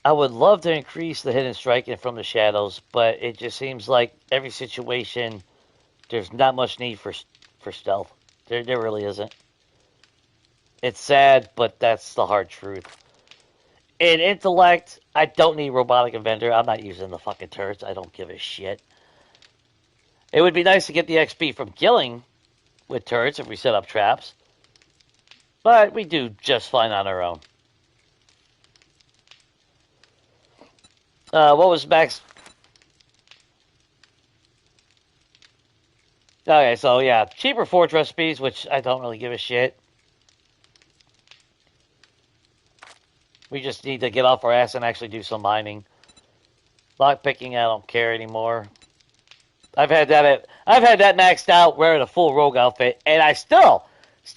love to increase the Hidden Strike and From the Shadows, but it just seems like every situation, there's not much need for stealth. There really isn't. It's sad, but that's the hard truth. In Intellect, I don't need Robotic Inventor. I'm not using the fucking turrets. I don't give a shit. It would be nice to get the XP from killing with turrets if we set up traps. But we do just fine on our own. What was Max? Okay, so yeah, cheaper forge recipes, which I don't really give a shit. We just need to get off our ass and actually do some mining. Lockpicking, I don't care anymore. I've had that maxed out wearing a full rogue outfit, and I still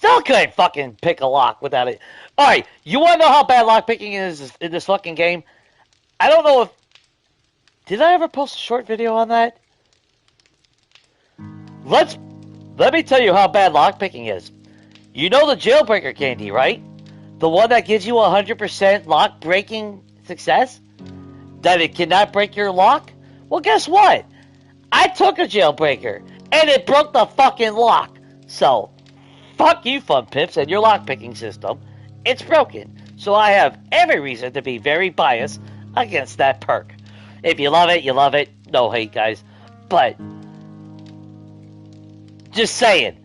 couldn't fucking pick a lock without it. All right, you want to know how bad lockpicking is in this fucking game? I don't know if did I ever post a short video on that? Let me tell you how bad lockpicking is. You know the jailbreaker candy, right? The one that gives you 100% lock breaking success? That it cannot break your lock? Well, guess what? I took a jailbreaker, and it broke the fucking lock. So, fuck you, Fun Pips, and your lockpicking system. It's broken. So I have every reason to be very biased against that perk. If you love it, you love it. No hate, guys. But just saying.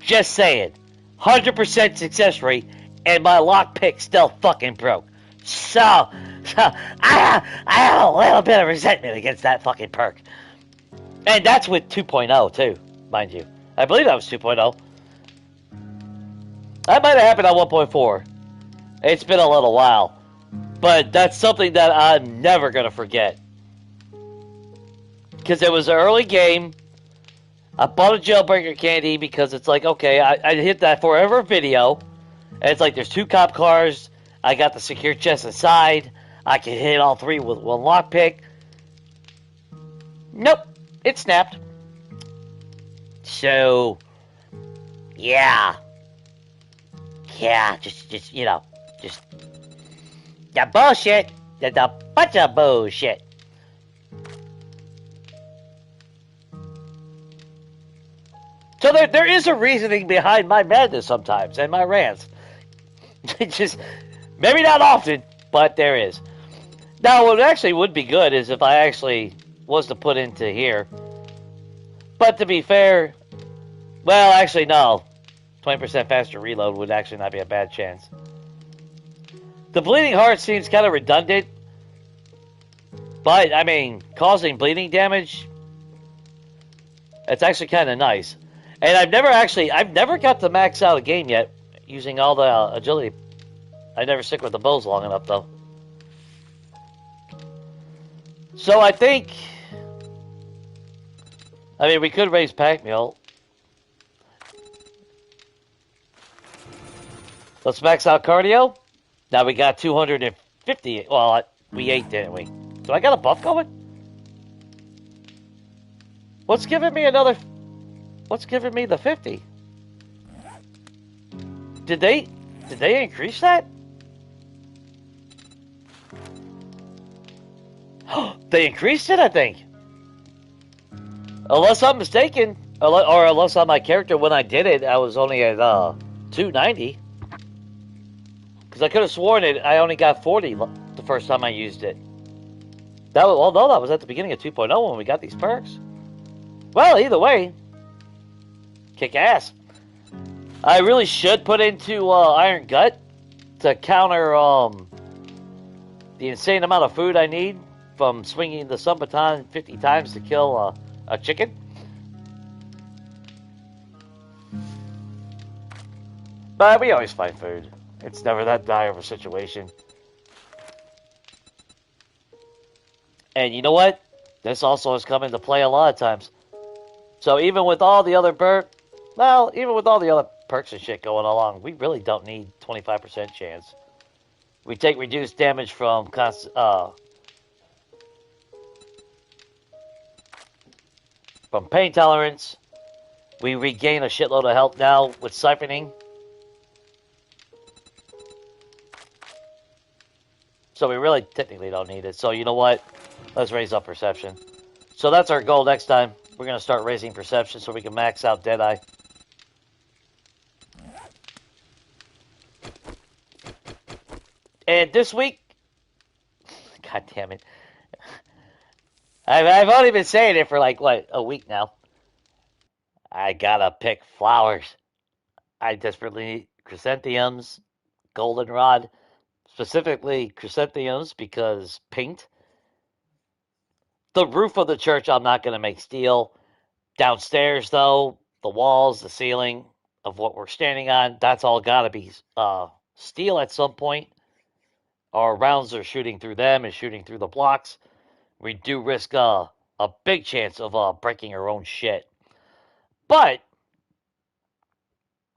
100% success rate, and my lockpick still fucking broke. So I have a little bit of resentment against that fucking perk. And that's with 2.0 too, mind you. I believe that was 2.0. That might have happened on 1.4. It's been a little while. But that's something that I'm never going to forget. Because it was an early game. I bought a jailbreaker candy because it's like, okay, I hit that forever video. And it's like there's 2 cop cars. I got the secure chest inside. I can hit all 3 with 1 lockpick. Nope. It snapped. So, yeah. Yeah, just you know, just the bullshit. The bunch of bullshit. So there is a reasoning behind my madness sometimes and my rants. Just maybe not often, but there is. Now, what actually would be good is if I actually was to put into here. But to be fair, well, actually no. 20% faster reload would actually not be a bad chance. The bleeding heart seems kind of redundant. But, I mean, causing bleeding damage, it's actually kind of nice. And I've never got to max out a game yet using all the agility. I never stick with the bows long enough, though. So I think, I mean, we could raise pack mule. Let's max out cardio. Now we got 250. Well, we ate, didn't we? Do I got a buff going? What's giving me another? What's giving me the 50? Did they increase that? They increased it, I think. Unless I'm mistaken, or unless on my character when I did it, I was only at 290. Because I could have sworn I only got 40 the first time I used it. That was at the beginning of 2.0 when we got these perks. Well, either way, kick ass. I really should put into Iron Gut to counter the insane amount of food I need from swinging the sun baton 50 times to kill a chicken. But we always find food. It's never that dire of a situation. And you know what? This also has come into play a lot of times. So even with all the other perks and shit going along, we really don't need 25% chance. We take reduced damage from pain tolerance. We regain a shitload of health now with siphoning. So we really technically don't need it. So you know what? Let's raise up perception. So that's our goal next time. We're going to start raising perception so we can max out Deadeye. And this week... God damn it. I've only been saying it for like, what, a week now. I gotta pick flowers. I desperately need chrysanthemums, goldenrod, specifically chrysanthemums because paint. The roof of the church I'm not going to make steel. Downstairs, though, the walls, the ceiling of what we're standing on, that's all got to be steel at some point. Our rounds are shooting through them and shooting through the blocks. We do risk a big chance of breaking our own shit. But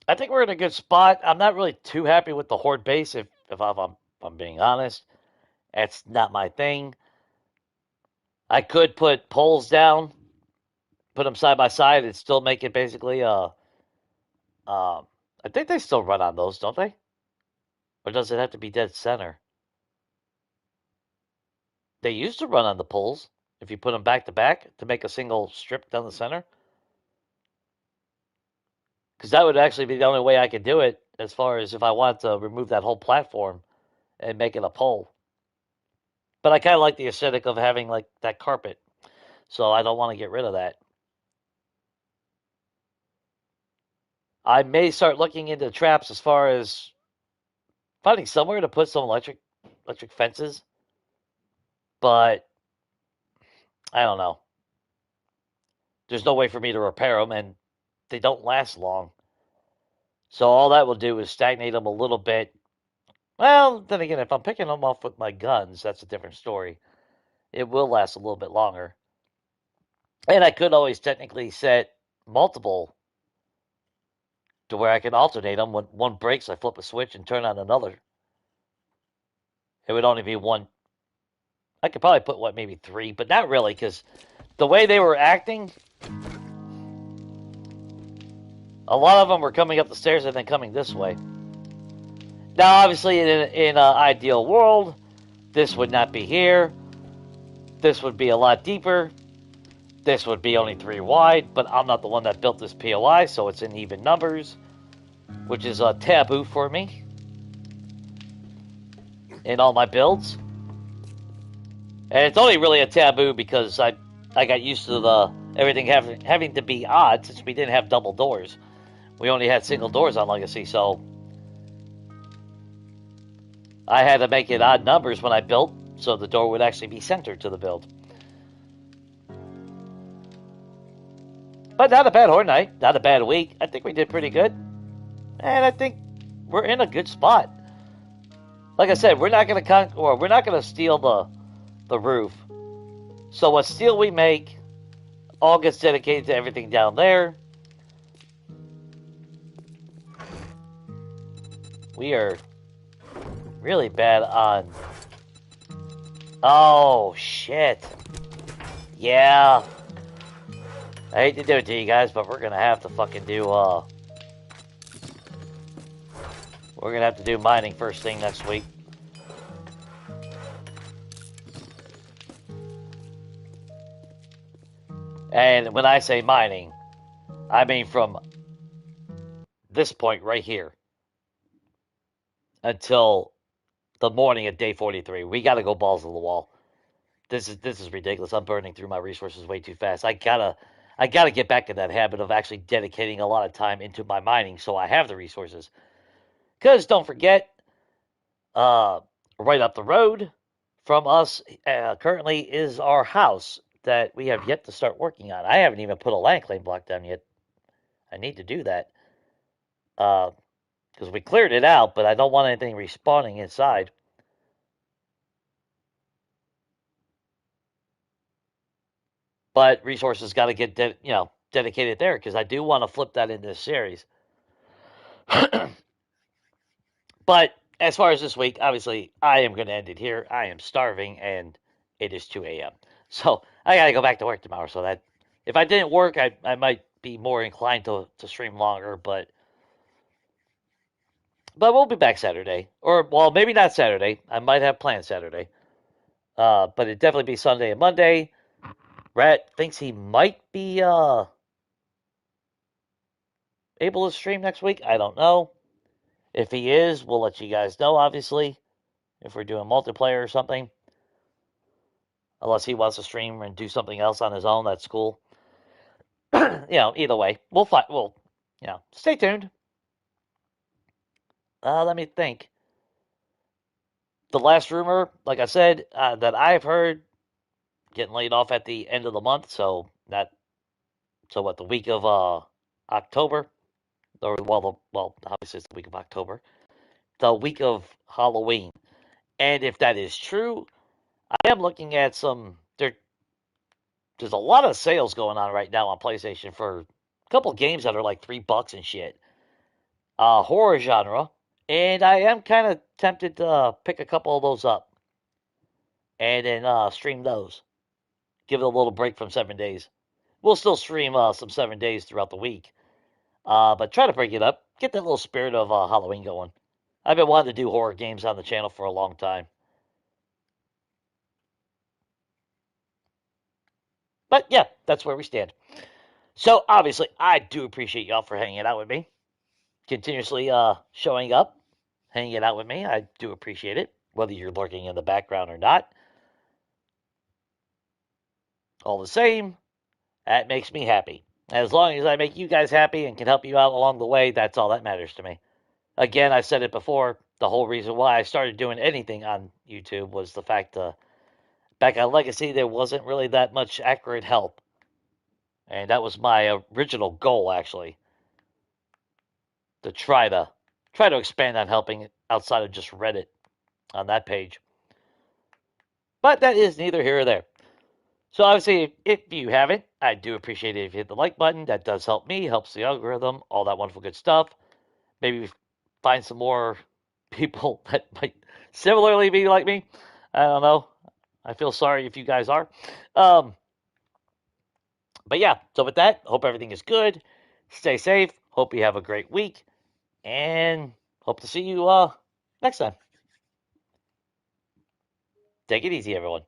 I think we're in a good spot. I'm not really too happy with the horde base, if I'm being honest. That's not my thing. I could put poles down, put them side by side, and still make it basically I think they still run on those, don't they? Or does it have to be dead center? They used to run on the poles if you put them back to back to make a single strip down the center. Because that would actually be the only way I could do it as far as if I want to remove that whole platform and make it a pole. But I kind of like the aesthetic of having like that carpet. So I don't want to get rid of that. I may start looking into traps as far as finding somewhere to put some electric fences. But I don't know. There's no way for me to repair them, and they don't last long. So all that will do is stagnate them a little bit. Well, then again, if I'm picking them off with my guns, that's a different story. It will last a little bit longer. And I could always technically set multiple to where I can alternate them. When one breaks, I flip a switch and turn on another. It would only be one. I could probably put, what, maybe 3, but not really, because the way they were acting, a lot of them were coming up the stairs and then coming this way. Now, obviously, in an ideal world, this would not be here. This would be a lot deeper. This would be only 3 wide, but I'm not the one that built this POI, so it's in even numbers, which is a taboo for me in all my builds. And it's only really a taboo because I got used to everything having to be odd since we didn't have double doors. We only had single doors on Legacy, so I had to make it odd numbers when I built, so the door would actually be centered to the build. But not a bad Horde Night, not a bad week. I think we did pretty good. And I think we're in a good spot. Like I said, we're not going to steal the roof. So what steel we make all gets dedicated to everything down there. We are really bad on... Oh, shit. Yeah. I hate to do it to you guys, but we're going to have to fucking do, we're going to have to do mining first thing next week. And when I say mining, I mean from this point right here until the morning of day 43. We got to go balls to the wall. This is ridiculous. I'm burning through my resources way too fast. I gotta get back in that habit of actually dedicating a lot of time into my mining so I have the resources. Because don't forget, right up the road from us currently is our house that we have yet to start working on. I haven't even put a land claim block down yet. I need to do that. Because we cleared it out, but I don't want anything respawning inside. But resources got to get dedicated there because I do want to flip that in this series. But as far as this week, obviously, I am going to end it here. I am starving, and it is 2 a.m. So I got to go back to work tomorrow. So that if I didn't work, I might be more inclined to stream longer. But we'll be back Saturday. Or, well, maybe not Saturday. I might have plans Saturday. But it'd definitely be Sunday and Monday. Rat thinks he might be able to stream next week. I don't know. If he is, we'll let you guys know, obviously. If we're doing multiplayer or something. Unless he wants to stream and do something else on his own, that's cool. Either way. We'll stay tuned. Let me think. The last rumor, like I said, that I've heard, getting laid off at the end of the month, so the week of October, or obviously it's the week of October, the week of Halloween. And if that is true, I am looking at there's a lot of sales going on right now on PlayStation for a couple games that are like $3 and shit. Horror genre, and I am kind of tempted to pick a couple of those up and then stream those. Give it a little break from 7 days. We'll still stream some 7 days throughout the week, but try to break it up. Get that little spirit of Halloween going. I've been wanting to do horror games on the channel for a long time. But yeah, that's where we stand. So obviously, I do appreciate y'all for hanging out with me. Continuously showing up, hanging out with me. I do appreciate it, whether you're lurking in the background or not. All the same, that makes me happy. As long as I make you guys happy and can help you out along the way, that's all that matters to me. Again, I've said it before, the whole reason why I started doing anything on YouTube was the fact back on Legacy, there wasn't really that much accurate help. And that was my original goal, actually. to try to expand on helping outside of just Reddit on that page. But that is neither here or there. So obviously, if you haven't, I do appreciate it if you hit the like button. That does help me, helps the algorithm, all that wonderful good stuff. Maybe find some more people that might similarly be like me. I don't know. I feel sorry if you guys are. But yeah, so with that, hope everything is good. Stay safe. Hope you have a great week. And hope to see you next time. Take it easy, everyone.